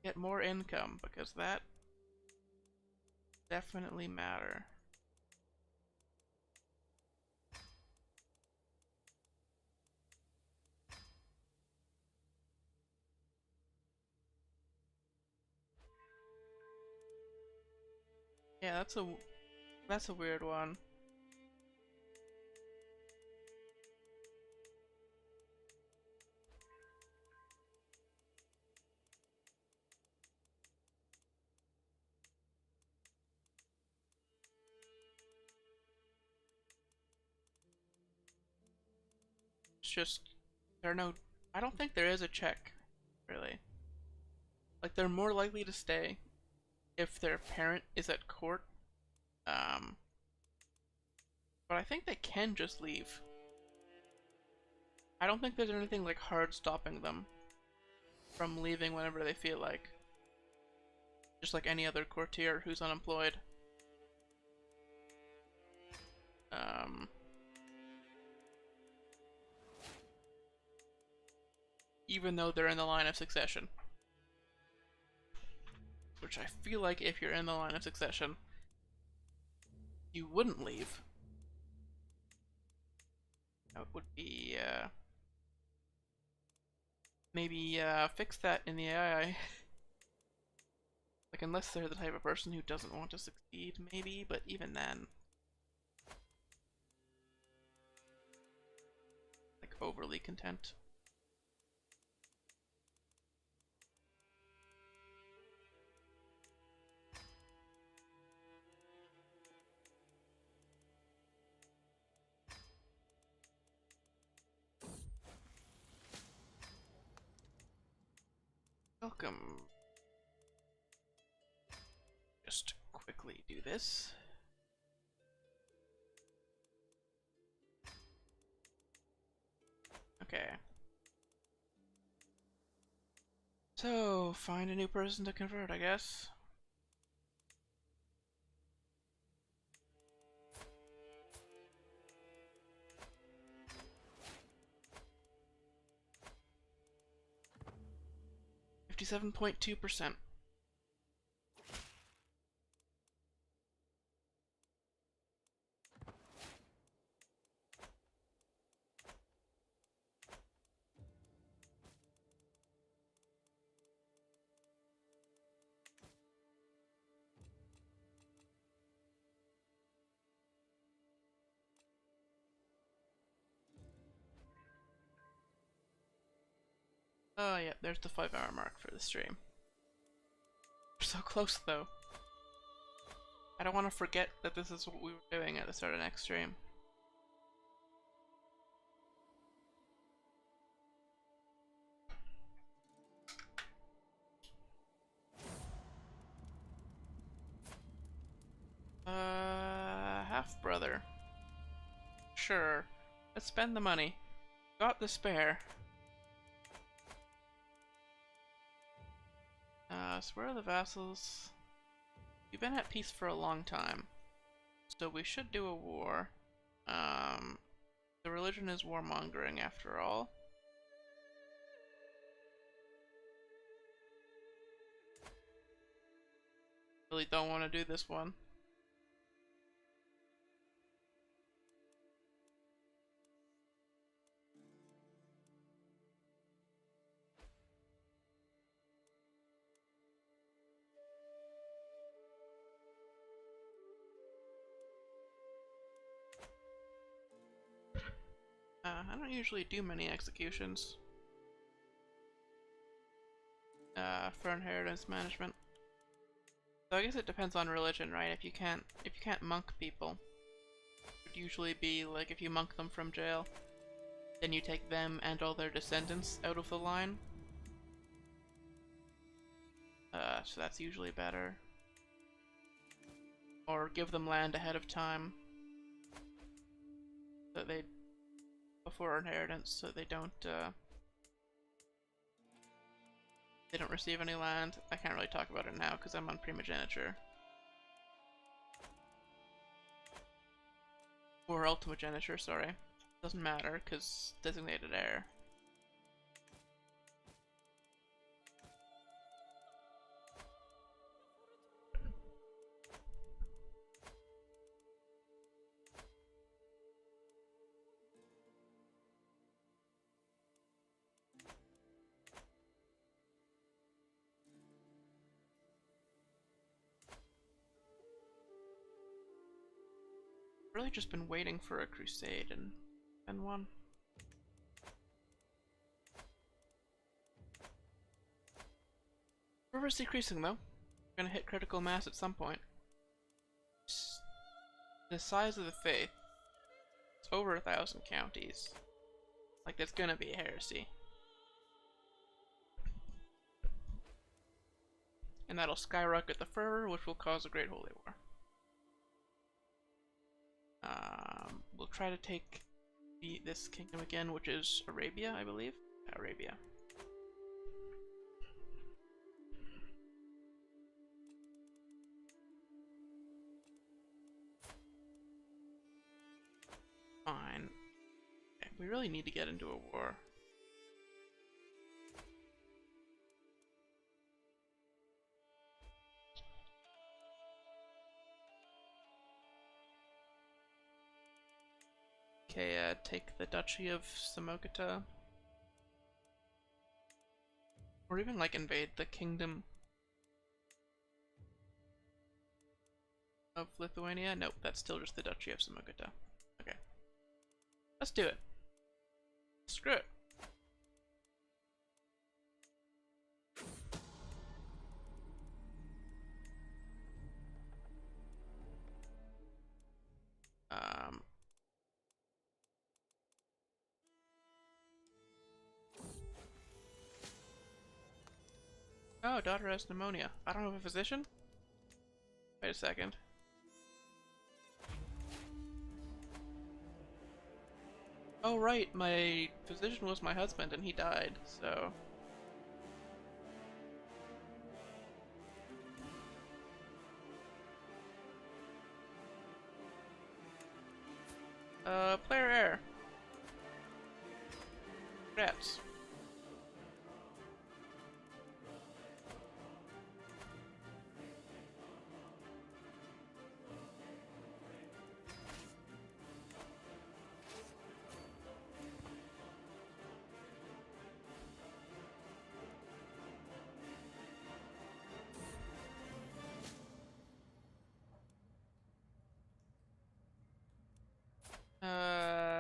Get more income, because that definitely matter. Yeah, that's a weird one. It's just I don't think there is a check, really. Like, they're more likely to stay if their parent is at court. Um, but I think they can just leave. I don't think there's anything like hard stopping them from leaving whenever they feel like. Just like any other courtier who's unemployed. Even though they're in the line of succession. Which I feel like if you're in the line of succession, you wouldn't leave. That would be, maybe fix that in the AI. Like, unless they're the type of person who doesn't want to succeed, maybe, but even then. Like, overly content. Welcome. Just quickly do this. Okay. So, find a new person to convert, I guess. $57.2%. Oh, yeah, there's the 5-hour mark for the stream. We're so close, though. I don't want to forget that this is what we were doing at the start of next stream. Half-brother. Sure. Let's spend the money. Got the spare. So where are the vassals? We've been at peace for a long time. So we should do a war. The religion is warmongering after all. Really don't want to do this one. I don't usually do many executions for inheritance management. So I guess it depends on religion, right? If you can't monk people, it would usually be like if you monk them from jail, then you take them and all their descendants out of the line. So that's usually better. Or give them land ahead of time, so they before inheritance, so they don't receive any land. I can't really talk about it now because I'm on primogeniture. Or ultimogeniture, sorry. Doesn't matter because designated heir. Really just been waiting for a crusade and one. River's decreasing though. We're gonna hit critical mass at some point. The size of the faith, it's over 1,000 counties. Like that's gonna be a heresy. And that'll skyrocket the fervor, which will cause a great holy war. We'll try to take this kingdom again, which is Arabia, I believe. Arabia. Fine. Okay, we really need to get into a war. Okay, take the Duchy of Samokata. Or even, like, invade the Kingdom of Lithuania? Nope, that's still just the Duchy of Samokata. Okay. Let's do it. Screw it. Oh, daughter has pneumonia. I don't have a physician? Wait a second. Oh right, my physician was my husband and he died, so... player error. Congrats.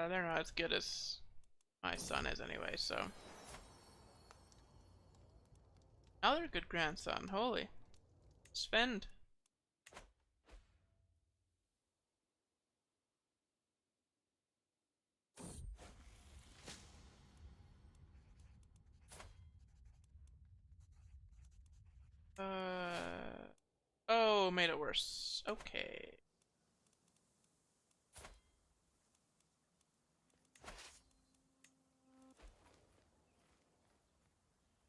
They're not as good as my son is anyway, so... Another good grandson, holy. Spend. Oh, made it worse. Okay.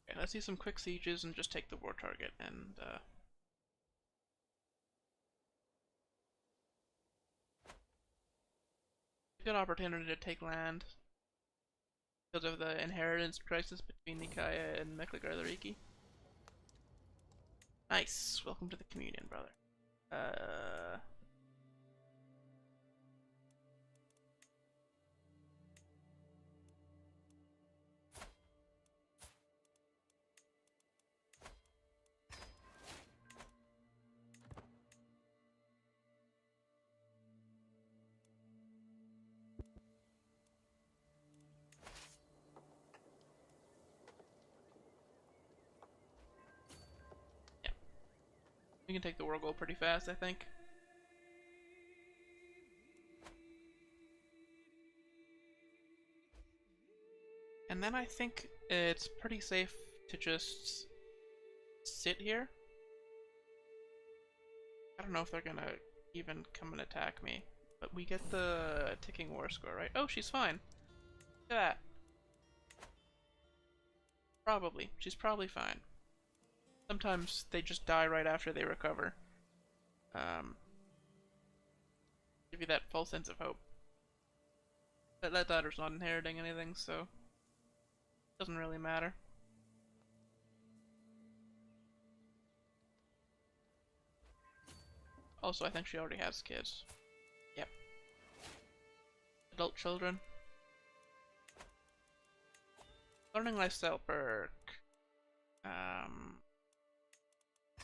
Okay, let's do some quick sieges and just take the war target and, good opportunity to take land because of the inheritance crisis between Nikaya and Mecklenburg. Nice. Welcome to the communion, brother. Yeah. We can take the war goal pretty fast, I think. And then I think it's pretty safe to just sit here. I don't know if they're gonna even come and attack me, but we get the ticking war score, right? Oh, she's fine. Look at that. Probably. She's probably fine. Sometimes they just die right after they recover. Give you that false sense of hope. But that daughter's not inheriting anything, so it doesn't really matter. Also, I think she already has kids. Yep. Adult children. Learning lifestyle perk.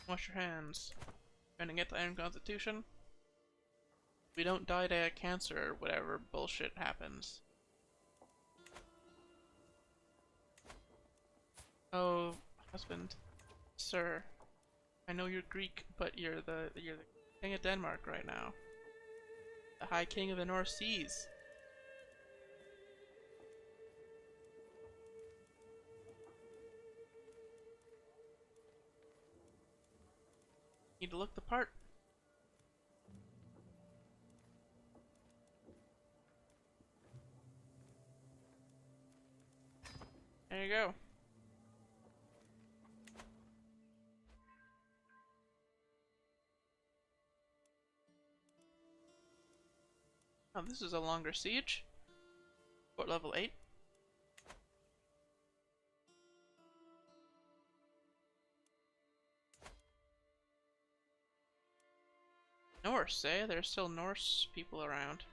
Wash your hands. Trying to get the Iron Constitution. We don't die to cancer or whatever bullshit happens. Oh, husband. Sir. I know you're Greek, but you're the king of Denmark right now. The High King of the North Seas. Need to look the part. There you go. Oh, this is a longer siege. Fort level 8. Norse, eh? There's still Norse people around.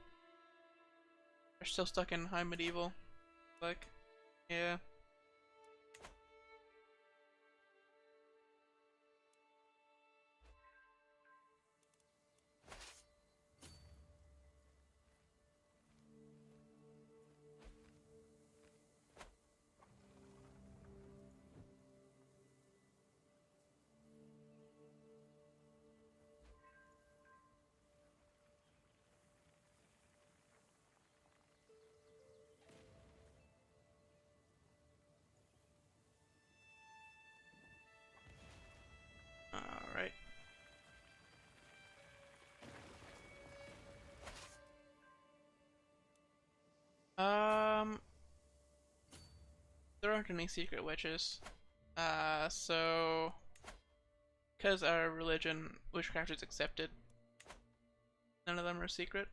They're still stuck in high medieval. Like, yeah. There aren't any secret witches. So because our religion, witchcraft is accepted, none of them are secret.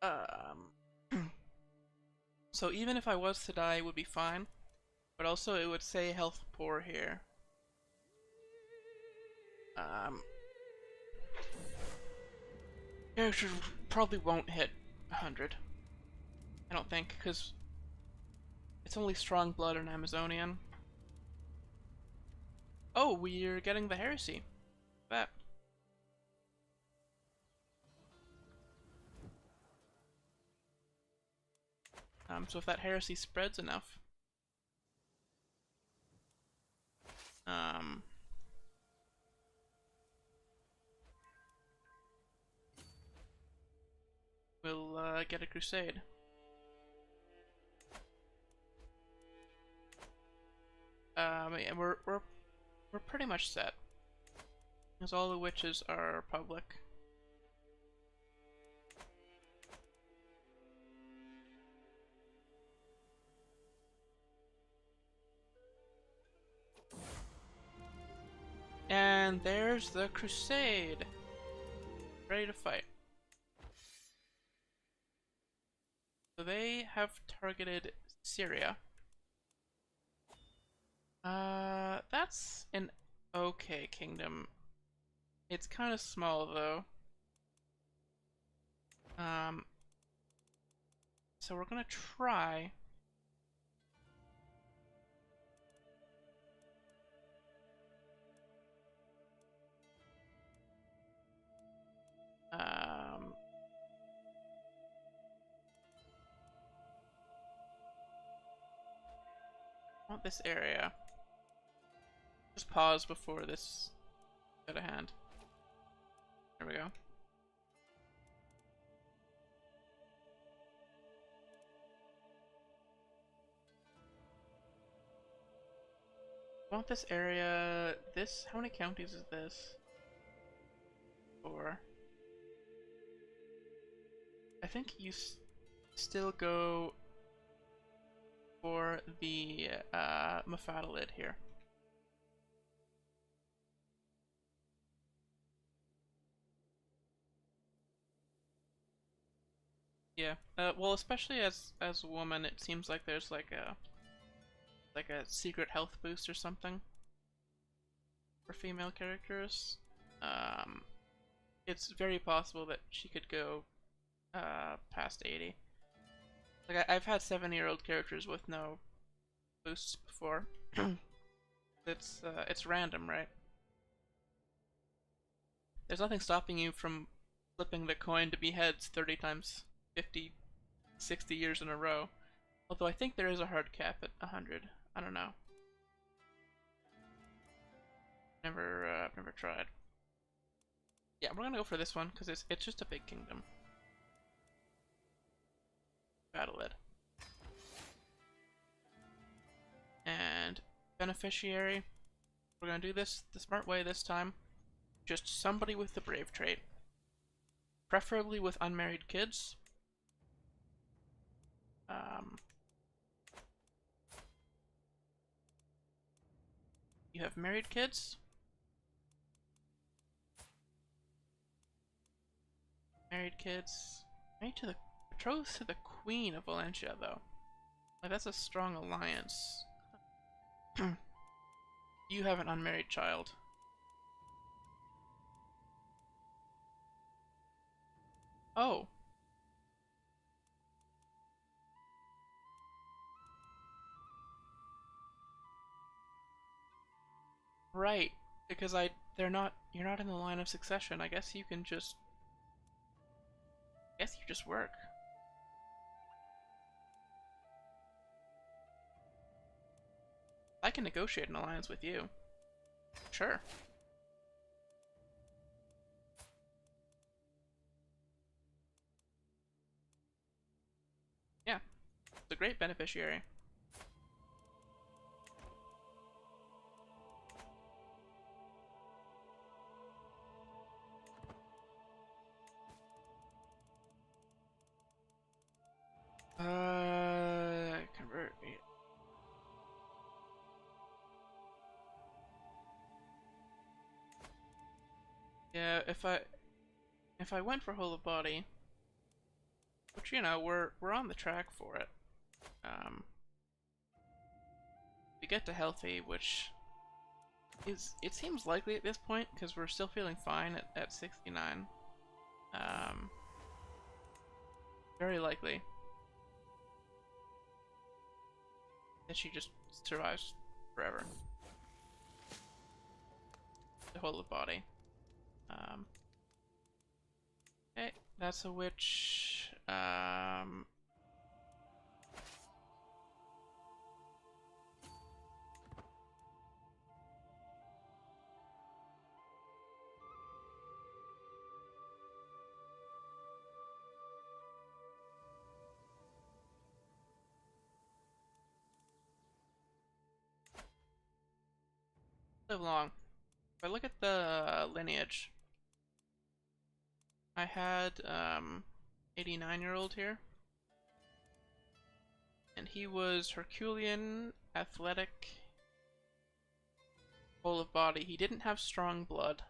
Um, so even if I was to die, it would be fine. But also, it would say health poor here. Characters probably won't hit 100. I don't think, because it's only strong blood and Amazonian. Oh, we're getting the heresy. Bet. So if that heresy spreads enough, um, we'll get a crusade. Yeah, we're pretty much set, because all the witches are public. And there's the crusade, ready to fight. So they have targeted Syria. That's an okay kingdom. It's kind of small though. So we're gonna try. Want this area. Just pause before this out of hand. There we go. Want this area. This. How many counties is this? 4. I think you still go for the Mafadalid here. Yeah. Well, especially as a woman, it seems like there's like a secret health boost or something for female characters. Um, it's very possible that she could go past 80. Like I've had 70-year-old characters with no boosts before. It's random, right? There's nothing stopping you from flipping the coin to be heads 30 times 50, 60 years in a row. Although I think there is a hard cap at 100. I don't know. Never tried. Yeah, we're gonna go for this one because it's just a big kingdom. Battle it. And beneficiary. We're gonna do this the smart way this time. Just somebody with the brave trait. Preferably with unmarried kids. You have married kids. Married kids. Married to the betrothed to the Queen of Valencia, though. Like that's a strong alliance. You have an unmarried child. Oh. Right. Because you're not in the line of succession. I guess you can just work. I can negotiate an alliance with you. Sure. Yeah. It's a great beneficiary. Yeah, if I went for whole of body, which you know we're on the track for it. We get to healthy, which it seems likely at this point because we're still feeling fine at 69. Very likely that she just survives forever. The whole of body. Okay, that's a witch. Live long. If I look at the lineage, I had 89-year-old here, and he was Herculean, athletic, full of body. He didn't have strong blood.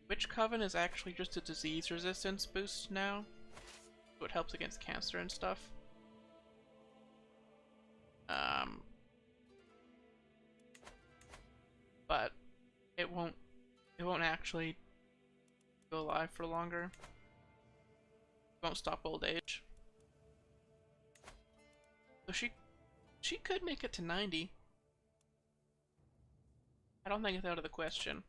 Witch Coven is actually just a disease resistance boost now, so it helps against cancer and stuff. But it won't actually go alive for longer. It won't stop old age. So she could make it to 90. I don't think it's out of the question.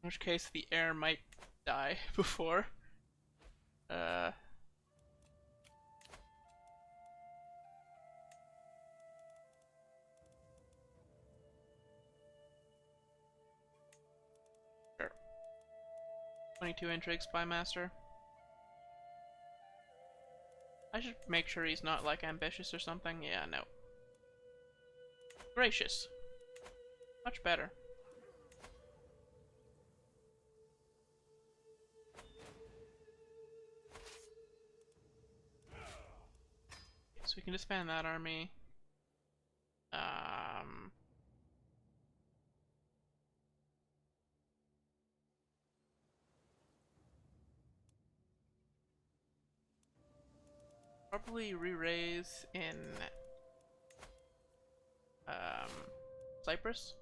In which case the heir might die before. Sure. 22 intrigue spy master. I should make sure he's not like ambitious or something. Yeah, no. Gracious. Much better. So we can disband that army. Probably re-raise in Cyprus.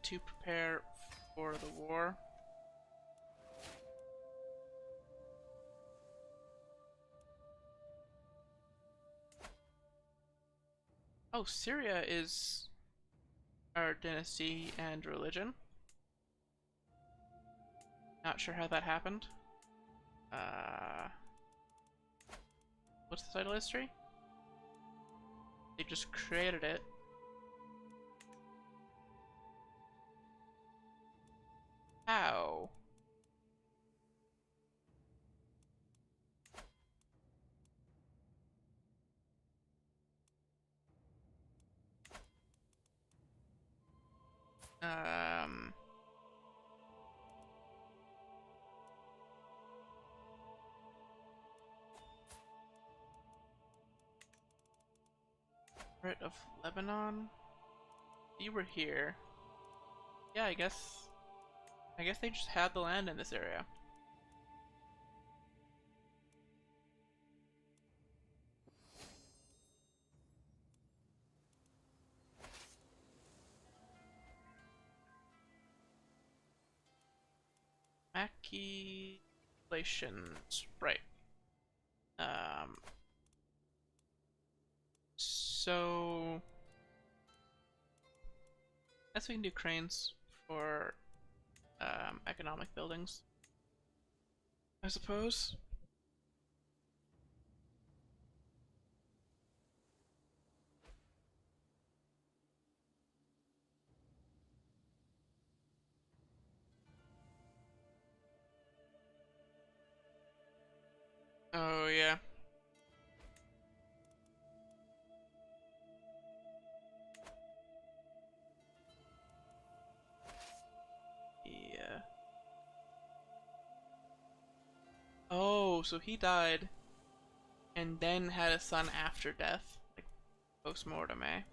To prepare for the war. Oh, Syria is our dynasty and religion. Not sure how that happened. What's the title history? They just created it. How? Krete of Lebanon? You were here. Yeah, I guess they just had the land in this area. Accumulations, right. So I guess we can do cranes for economic buildings, I suppose. Oh yeah. Yeah. so he died and then had a son after death, like post-mortem, eh?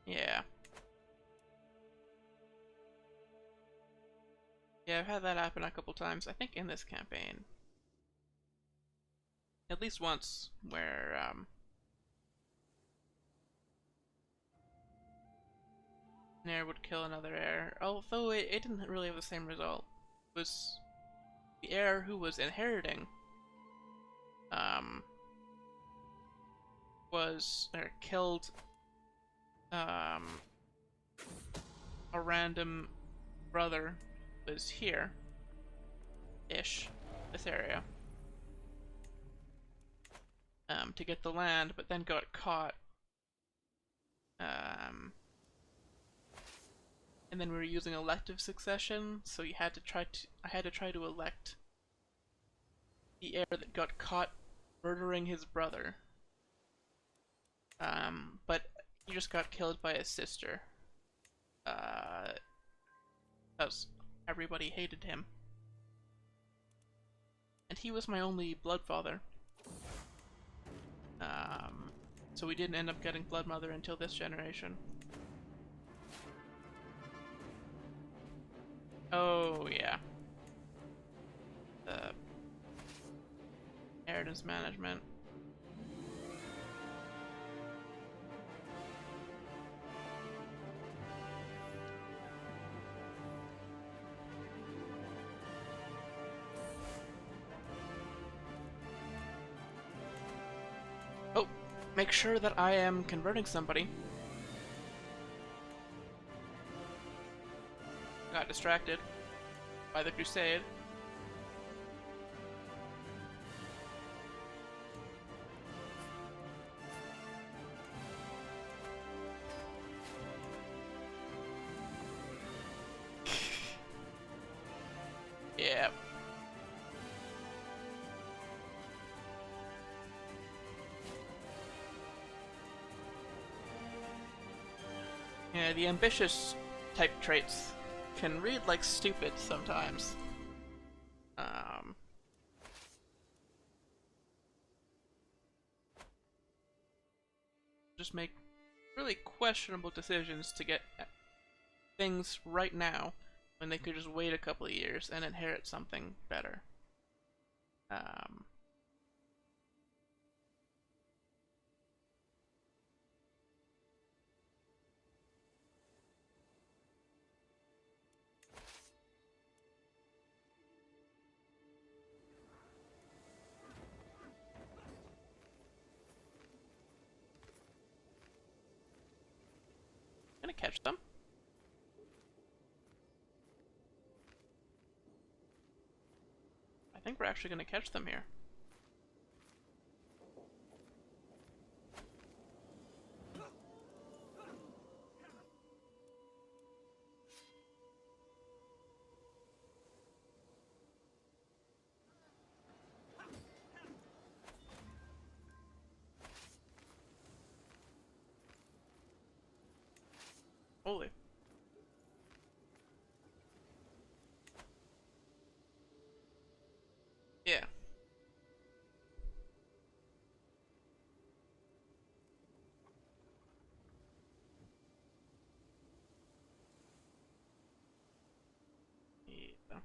Yeah. Yeah, I've had that happen a couple times, I think in this campaign. At least once, where, an heir would kill another heir, although it didn't really have the same result. It was the heir who was inheriting, um, was, or killed, um, a random brother was here-ish, this area, to get the land, but then got caught, and then we were using elective succession, so I had to try to elect the heir that got caught murdering his brother. But he just got killed by his sister. Because everybody hated him. And he was my only blood father. So we didn't end up getting blood mother until this generation. Oh, yeah. The inheritance management. Oh, make sure that I am converting somebody. Got distracted by the Crusade. Yeah. Yeah, the ambitious type traits can read like stupid sometimes. Just make really questionable decisions to get things right now when they could just wait a couple of years and inherit something better. Um, gonna catch them. I think we're actually gonna catch them here. Holy. Yeah. Yeah.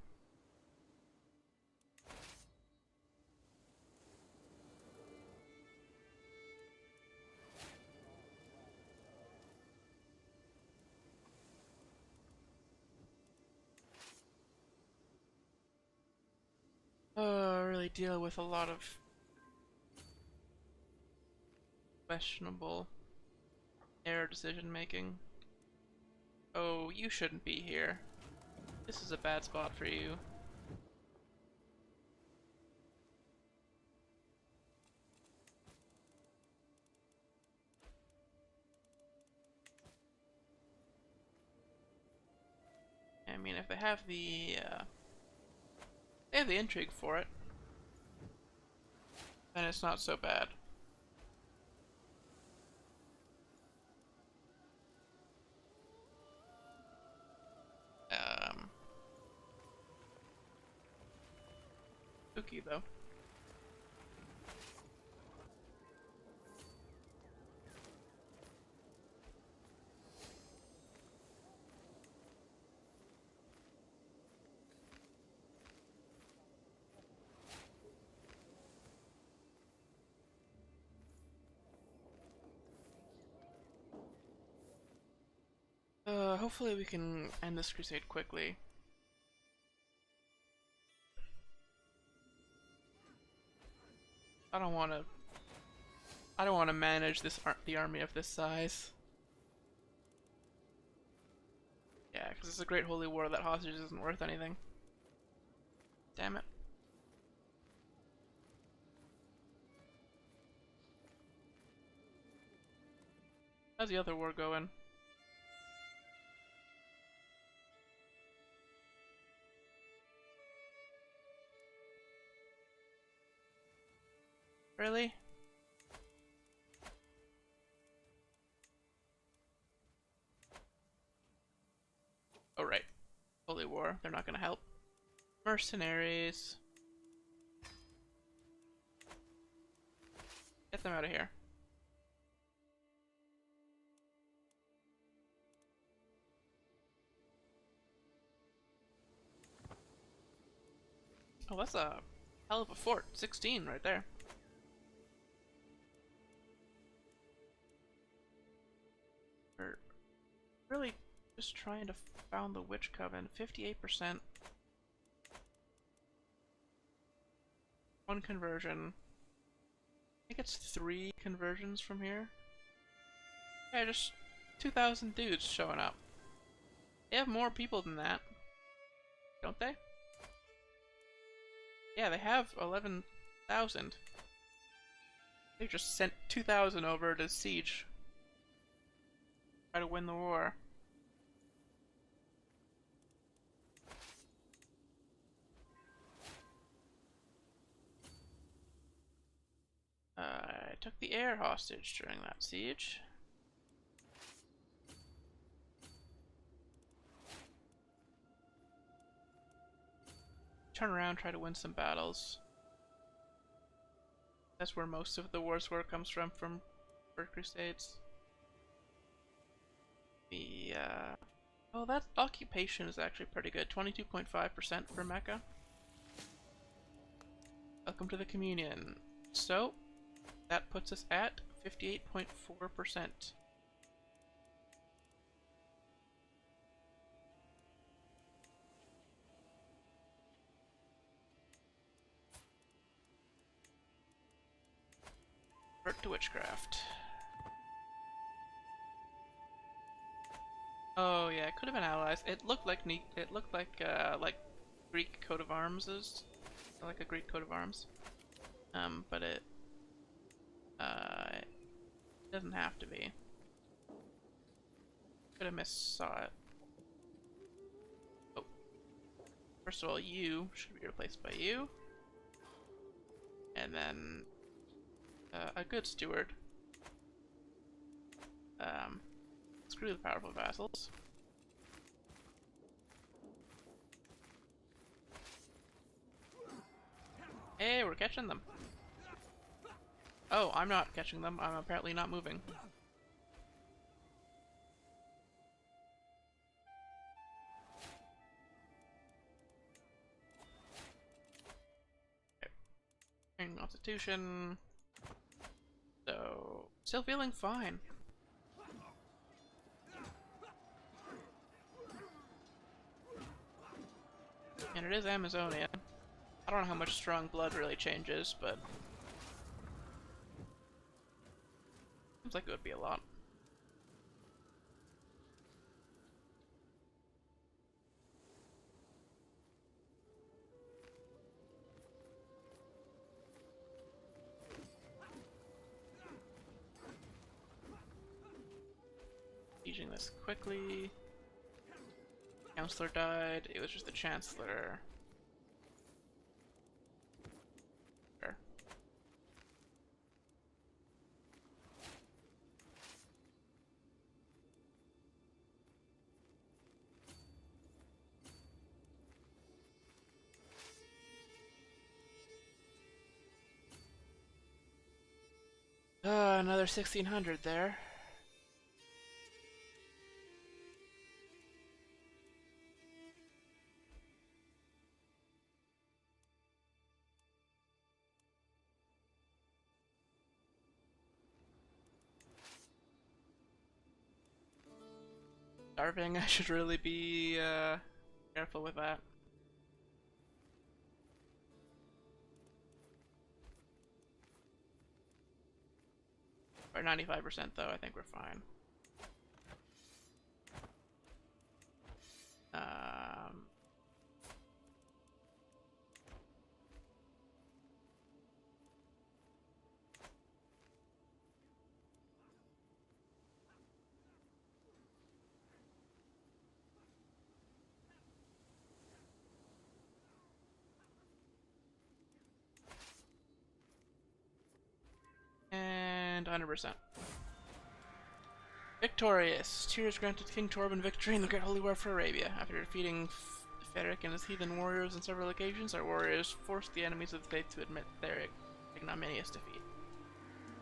Really deal with a lot of questionable error decision making. Oh, you shouldn't be here. This is a bad spot for you. I mean, if they have the They have the intrigue for it, and it's not so bad. Spooky though. Hopefully we can end this crusade quickly. I don't want to manage the army of this size. Yeah, because it's a great holy war that hostage isn't worth anything. Damn it. How's the other war going? Really? Oh right. Holy war, they're not gonna help. Mercenaries. Get them out of here. Oh, that's a hell of a fort. 16 right there. We're really just trying to found the Witch Coven. 58%. One conversion. I think it's 3 conversions from here. Yeah, just 2,000 dudes showing up. They have more people than that, don't they? Yeah, they have 11,000. They just sent 2,000 over to siege. Try to win the war. I took the air hostage during that siege. Turn around, try to win some battles. That's where most of the war's work comes from for Crusades. The oh, that occupation is actually pretty good. 22.5% for Mecca. Welcome to the Communion. So that puts us at 58.4%. Revert to witchcraft. Oh yeah, it could have been allies. It looked like like Greek coat of arms is like a Greek coat of arms. But it doesn't have to be. Could have missaw it. Oh, first of all, you should be replaced by you, and then a good steward. Screw the powerful vassals. Hey, we're catching them. Oh, I'm not catching them. I'm apparently not moving. Okay. Constitution. So, still feeling fine. And it is Amazonia. I don't know how much strong blood really changes, but seems like it would be a lot. Sieging this quickly. Counselor died. It was just the Chancellor. Another 1600 there. Starving, I should really be careful with that. Or 95% though, I think we're fine. Um, and 100%. Victorious! Tears granted King Torben victory in the Great Holy War for Arabia. After defeating Frederick and his heathen warriors on several occasions, our warriors forced the enemies of the faith to admit their ignominious defeat.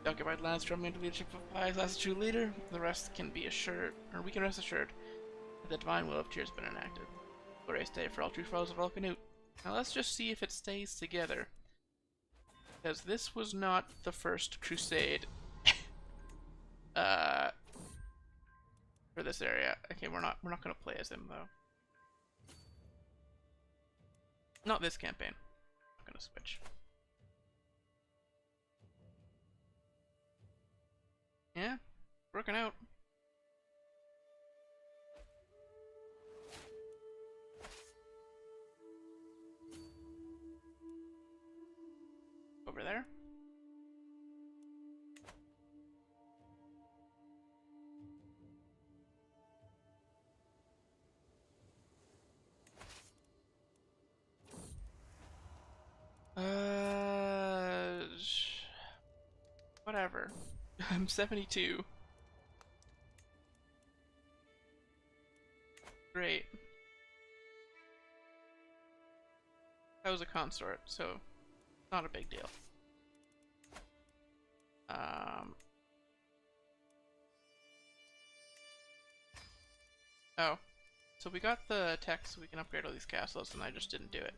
The occupied lands trembling under the leadership of Pius as a true leader, the rest can be assured, or we can rest assured, that the divine will of Tears has been enacted. Glorious day for all true foes of Alcanute. Now let's just see if it stays together. Because this was not the first crusade for this area. Okay, we're not gonna play as him though. Not this campaign. I'm gonna switch. Yeah, working out. Over there. Whatever. I'm 72. Great. I was a consort, so not a big deal. Oh. So we got the tech so we can upgrade all these castles, and I just didn't do it.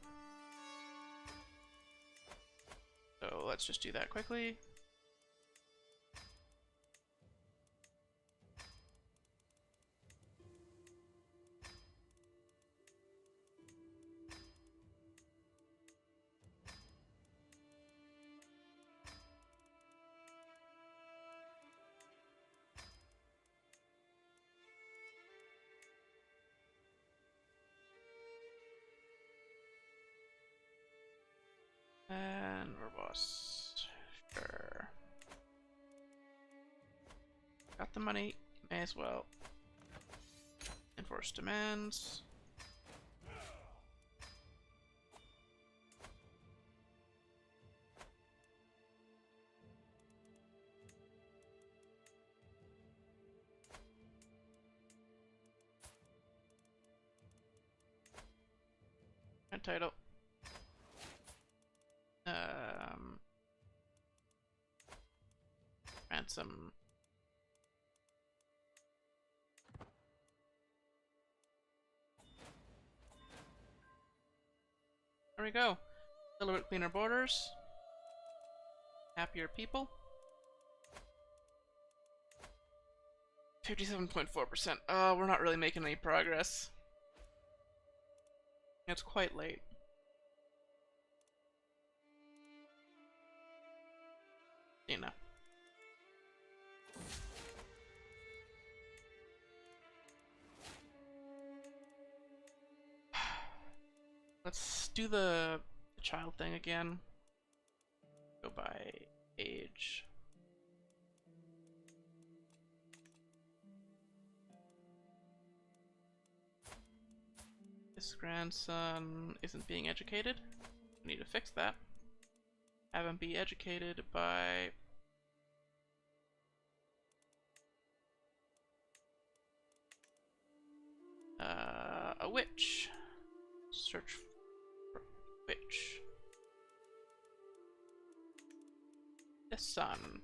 So let's just do that quickly. And robust. Sure. Got the money. May as well. Enforce demands. And title. Ransom. There we go. A little bit cleaner borders. Happier people. 57.4%. Oh, we're not really making any progress. It's quite late. You know. Let's do the child thing again. Go by age. This grandson isn't being educated. We need to fix that. Have him be educated by a witch. Search for witch. The son.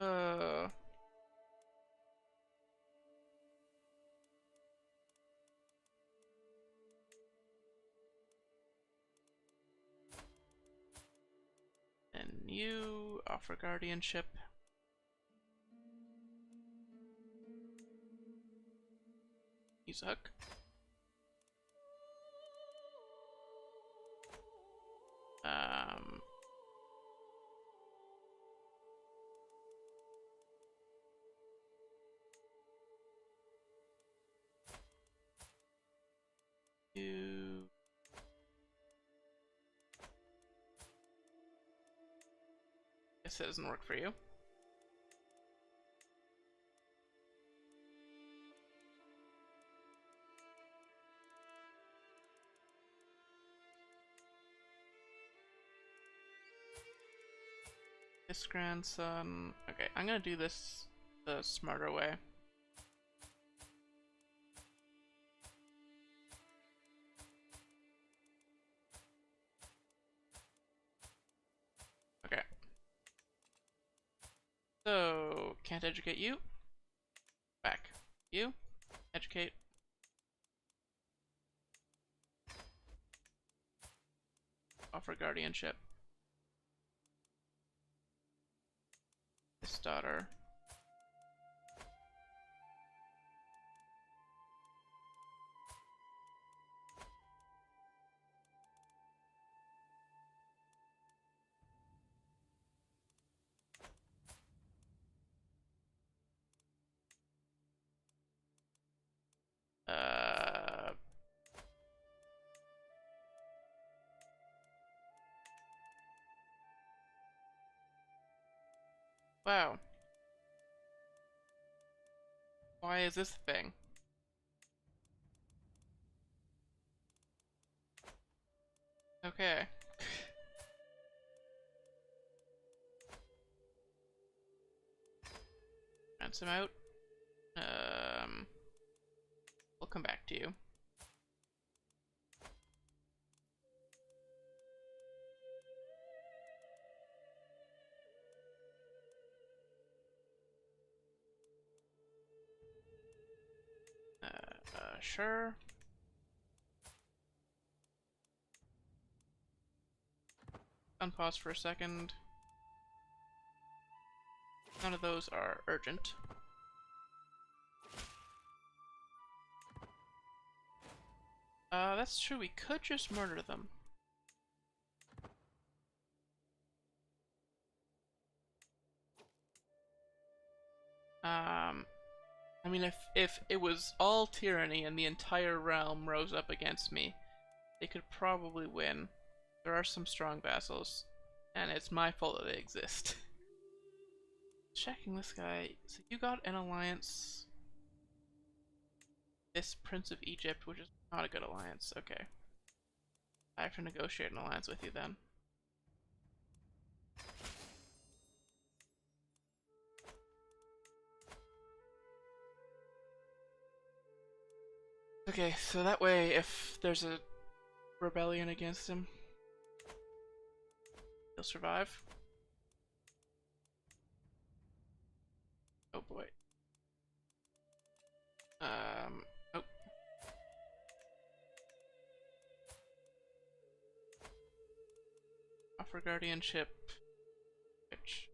Uh, and you offer guardianship. Use a hook. Um, you guess it doesn't work for you. This grandson. Okay, I'm gonna do this the smarter way. Okay. So, can't educate you. Back. You. Educate. Offer guardianship. This daughter. Uh, wow. Why is this a thing? Okay. Ransom out. We'll come back to you. Sure. Unpause for a second. None of those are urgent. That's true, we could just murder them. I mean, if it was all tyranny and the entire realm rose up against me, they could probably win. There are some strong vassals, and it's my fault that they exist. Checking this guy. So you got an alliance. This Prince of Egypt, which is not a good alliance. Okay. I have to negotiate an alliance with you then. Okay, so that way if there's a rebellion against him, he'll survive. Oh boy. Oh. Offer guardianship. Which?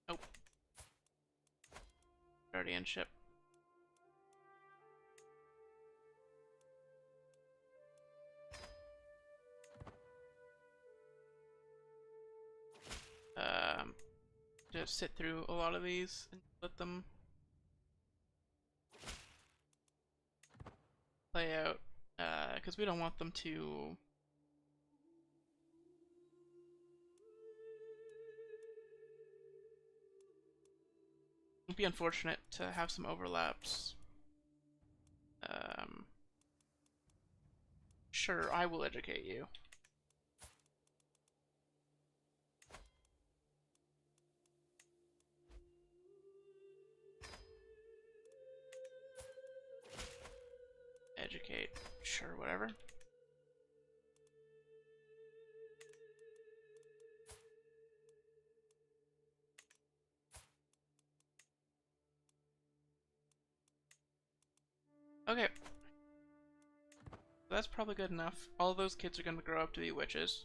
Nope. Guardianship. Just sit through a lot of these and let them play out, because we don't want them to. It'd be unfortunate to have some overlaps. Sure, I will educate you. Educate. Sure, whatever. Okay. That's probably good enough. All those kids are gonna grow up to be witches.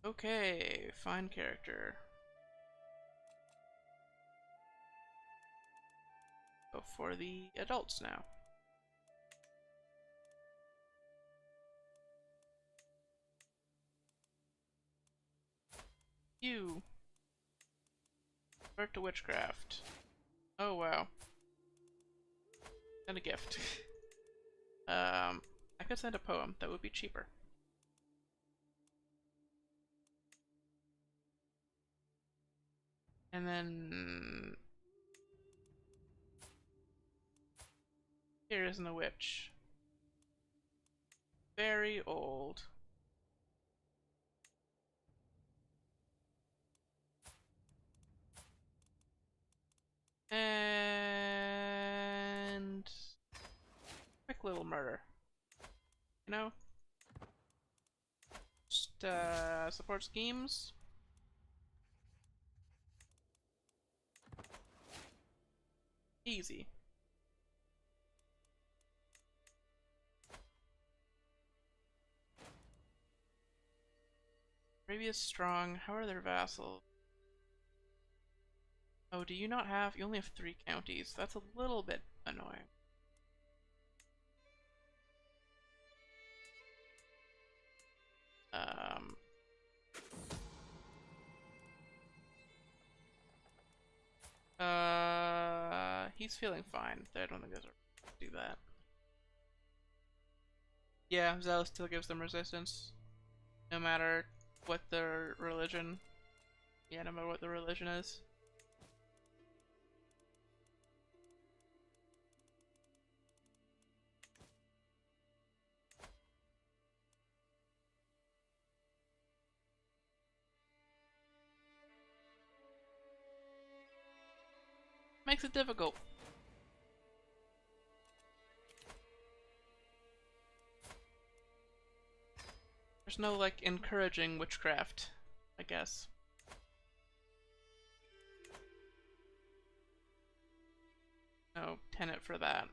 Okay, fine character. Go for the adults now. You. Start to witchcraft. Oh wow. And a gift. I could send a poem. That would be cheaper. And then here isn't a witch. Very old. And quick little murder. You know? Just support schemes. Easy. Previous strong. How are their vassals? Oh, do you not have? You only have 3 counties. That's a little bit annoying. Um. He's feeling fine. I don't think there's a do that. Yeah, Zealous still gives them resistance. No matter what their religion. Yeah, no matter what the religion is. Makes it difficult. There's no, like, encouraging witchcraft, I guess. No tenet for that.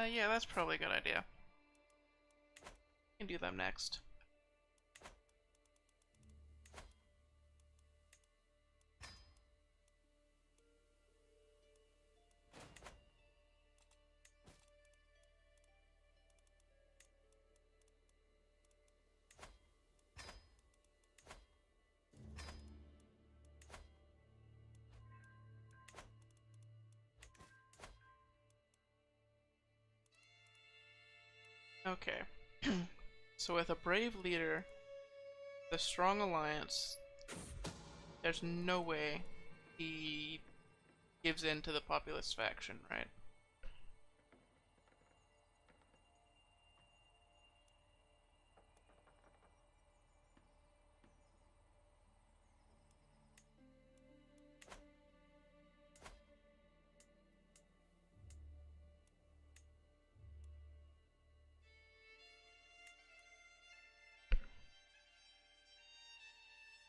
Yeah, that's probably a good idea. We can do them next. Okay. So with a brave leader, the strong alliance, there's no way he gives in to the populist faction, right?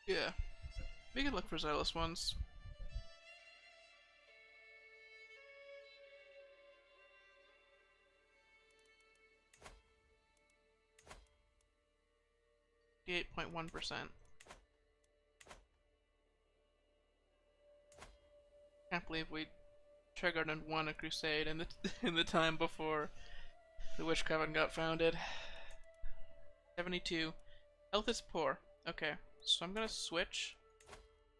Yeah. We could look for zealous ones. $58.1%. Can't believe we triggered and won a crusade in the in the time before the Witch Coven got founded. 72. Health is poor. Okay, so I'm gonna switch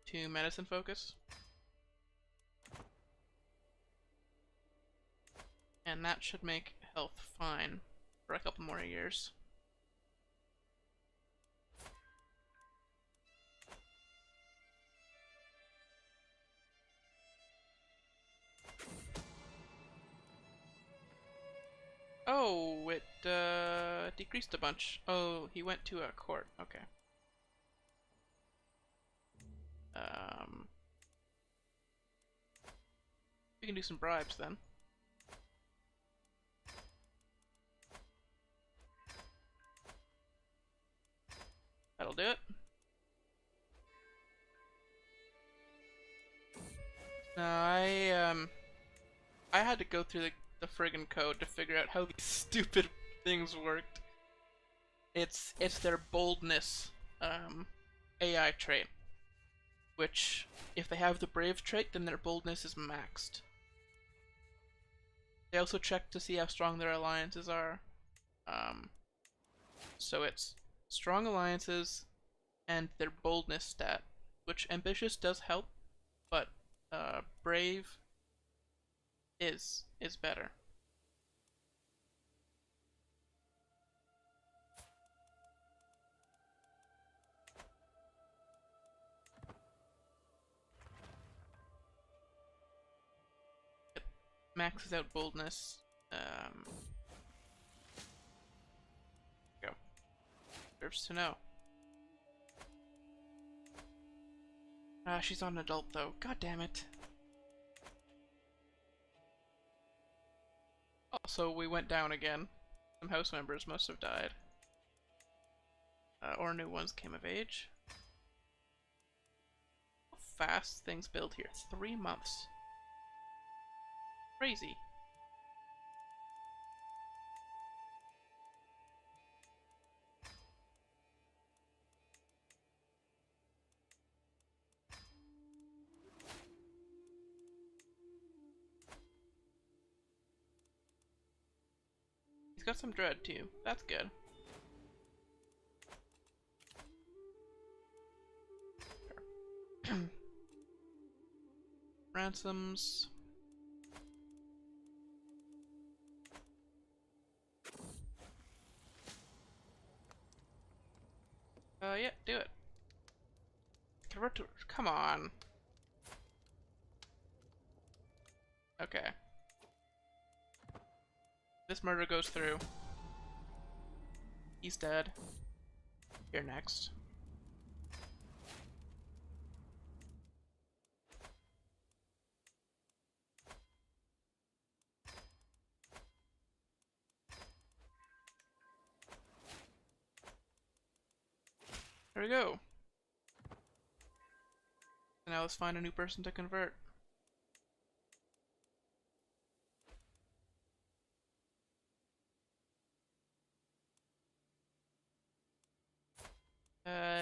to medicine focus. And that should make health fine for a couple more years. Oh, it decreased a bunch. Oh, he went to a court. Okay. We can do some bribes then. That'll do it. Now I had to go through the friggin' code to figure out how these stupid things worked. It's their boldness AI trait, which if they have the brave trait, then their boldness is maxed. They also check to see how strong their alliances are. So it's strong alliances and their boldness stat, which ambitious does help, but brave is better. It maxes out boldness. Go. Deserves to know. She's not an adult though. God damn it. Also, we went down again. Some house members must have died. Or new ones came of age. How fast things build here. 3 months. Crazy. He's got some dread too. That's good. Ransoms. Yeah, do it. Convert to. Come on. Okay. This murder goes through. He's dead. You're next. There we go. So now let's find a new person to convert.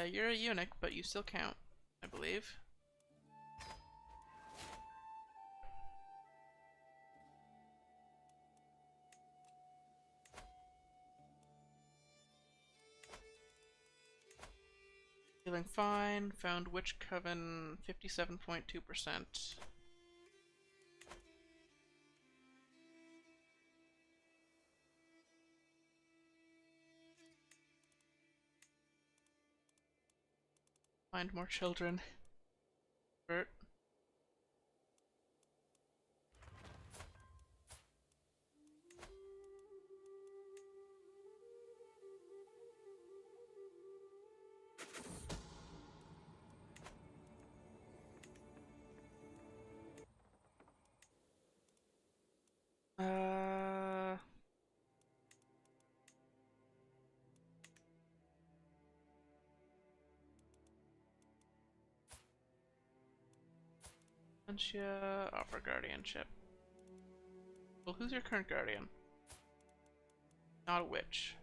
You're a eunuch, but you still count, I believe. Feeling fine. Found Witch Coven 57.2%. Find more children. Bert. Offer guardianship. Well, who's your current guardian? Not a witch.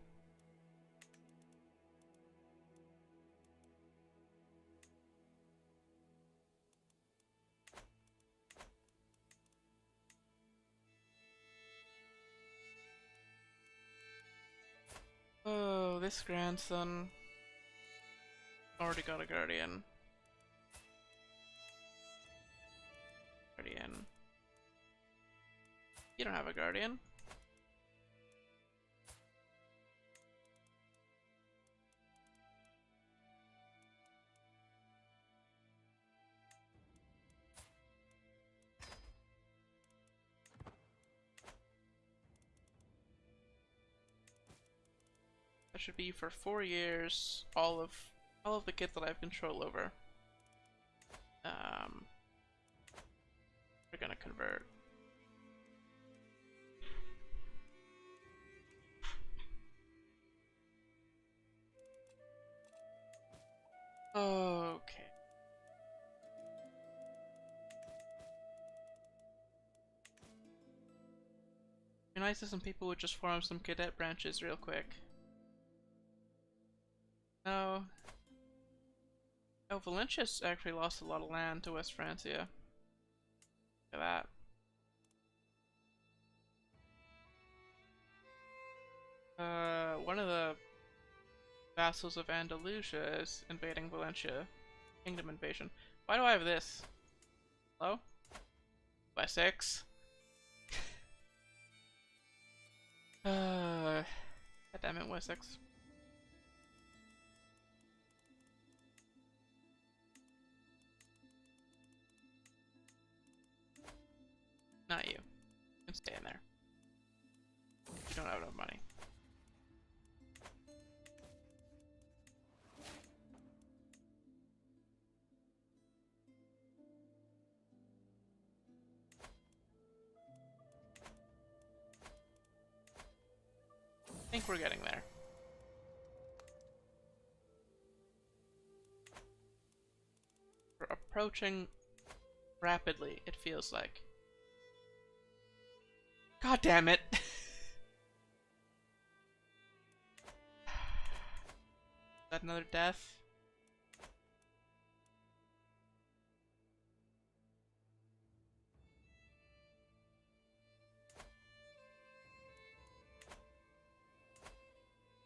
Oh, this grandson already got a guardian. Guardian. You don't have a guardian. That should be for 4 years. All of the kids that I have control over. We're gonna convert. Okay. Be nice if some people would just form some cadet branches real quick. No. Oh, Valencia's actually lost a lot of land to West Francia. Look at that. One of the vassals of Andalusia is invading Valencia. Kingdom invasion. Why do I have this? Hello? Wessex? God damn it, Wessex. Not you. You can stay in there. You don't have enough money. I think we're getting there. We're approaching rapidly, it feels like. God damn it! Is that another death?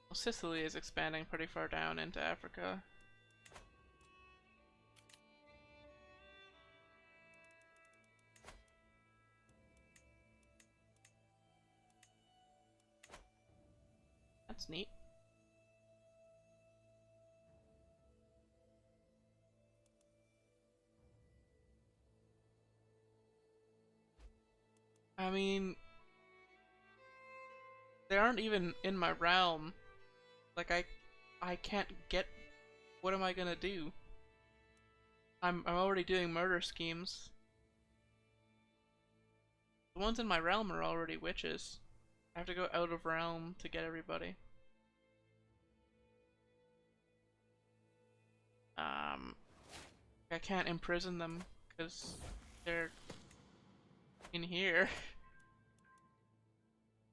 Well, Sicily is expanding pretty far down into Africa. That's neat. I mean, they aren't even in my realm. Like I can't get. What am I gonna do? I'm already doing murder schemes. The ones in my realm are already witches. I have to go out of realm to get everybody. I can't imprison them because they're in here.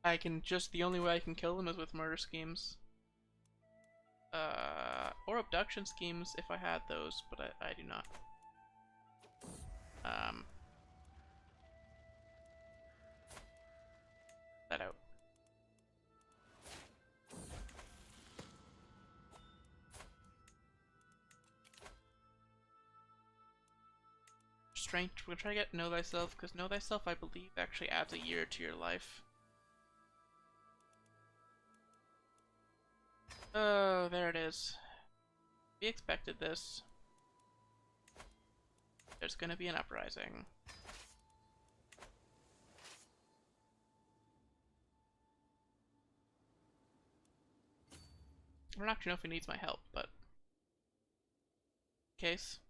I can just, the only way I can kill them is with murder schemes. Or abduction schemes if I had those, but I do not. That out. Strength, we're gonna try to get Know Thyself, because Know Thyself, I believe, actually adds a year to your life. Oh, there it is. We expected this. There's gonna be an uprising. I don't actually know if he needs my help, but... case.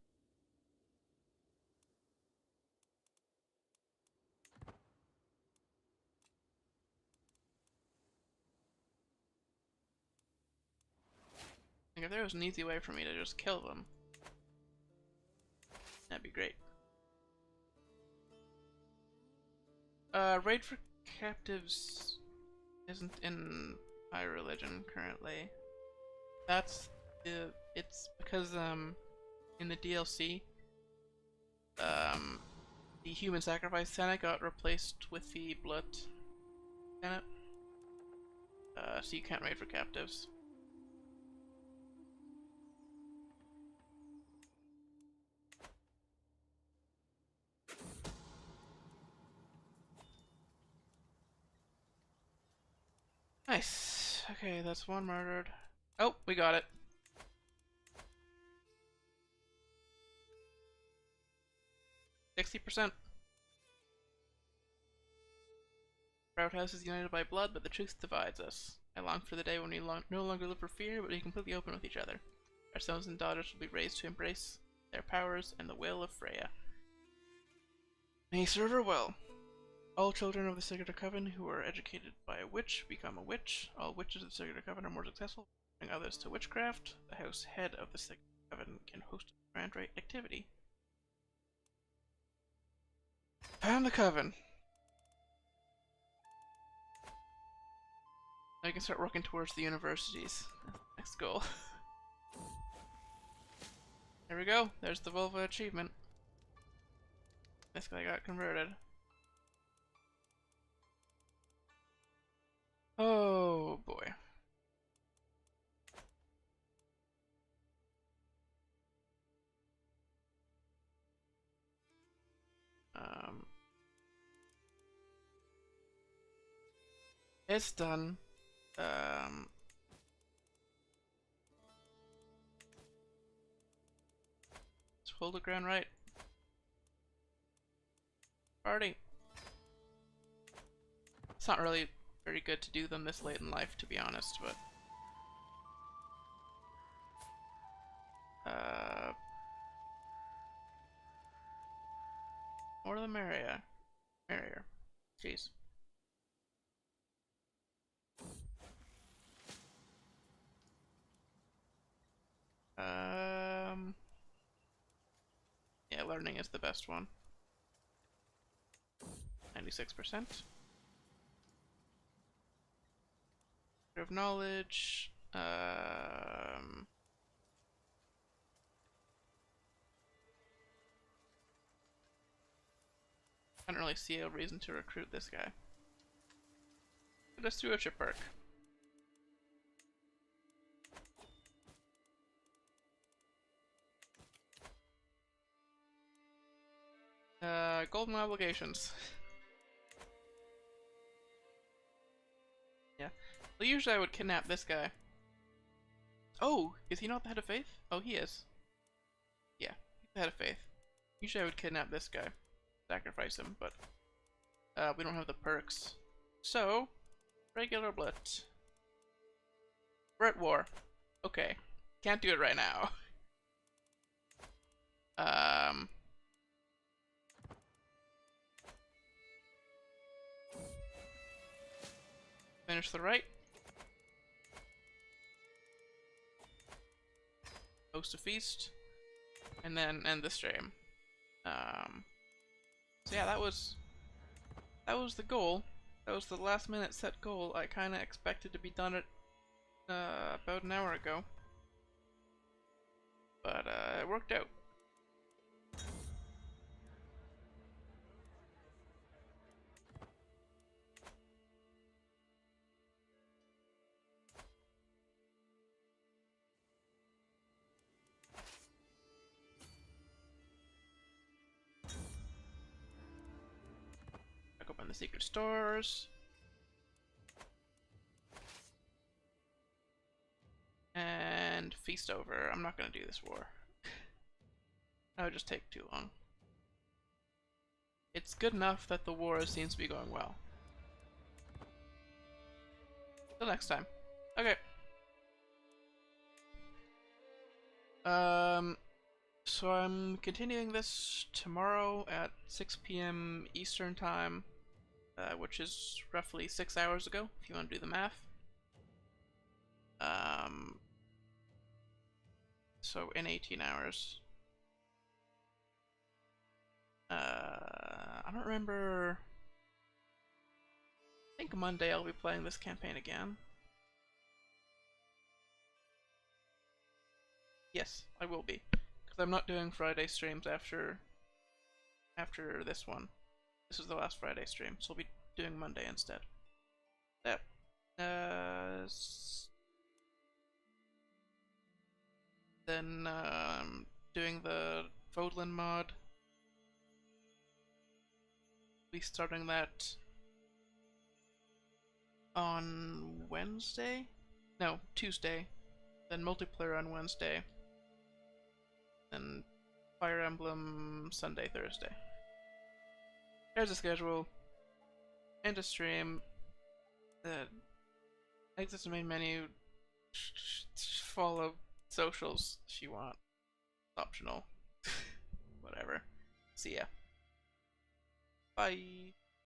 Like, if there was an easy way for me to just kill them, that'd be great. Raid for captives isn't in my religion currently. That's it's because in the DLC the human sacrifice Senate got replaced with the blood Senate. so you can't raid for captives. Nice. Okay, that's one murdered. Oh, we got it. 60%. Proud House is united by blood, but the truth divides us. I long for the day when we no longer live for fear, but we completely open with each other. Our sons and daughters will be raised to embrace their powers and the will of Freya. May he serve her well. All children of the Sigurdr Coven who are educated by a witch become a witch. All witches of the Sigurdr Coven are more successful, bring others to witchcraft. The house head of the Sigurdr Coven can host a grand rite activity. Found the coven. Now you can start working towards the universities. Next goal. There we go. There's the Volva achievement. This guy got converted. Oh boy. It's done. Let's hold the ground right. Party. It's not really very good to do them this late in life, to be honest, but more the merrier. Merrier. Jeez. Yeah, learning is the best one. 96%. Of knowledge. I don't really see a reason to recruit this guy. Let's do a chip perk. Golden obligations. Yeah. Well, usually I would kidnap this guy. Oh, is he not the head of faith? Oh, he is. Yeah, he's the head of faith. Usually I would kidnap this guy. Sacrifice him, but we don't have the perks. So, regular blit. We're at war. Okay. Can't do it right now. Finish the right. Host a feast. And then end the stream. So yeah, that was the goal. That was the last minute set goal. I kinda expected to be done it about an hour ago. But it worked out. Back up on the secret stores. And feast over. I'm not gonna do this war. That would just take too long. It's good enough that the war seems to be going well. Till next time. Okay. So I'm continuing this tomorrow at 6 p.m. Eastern Time, which is roughly 6 hours ago, if you want to do the math. So in 18 hours. I don't remember. I think Monday I'll be playing this campaign again. Yes, I will be, because I'm not doing Friday streams after this one. This is the last Friday stream, so I'll be doing Monday instead. That Uh, then doing the Vodlin mod. Be starting that on Wednesday? No, Tuesday. Then multiplayer on Wednesday. Then Fire Emblem Sunday, Thursday. There's a schedule. And a stream. Exit the main menu. Follow socials if you want. Optional. Whatever. See ya. Bye.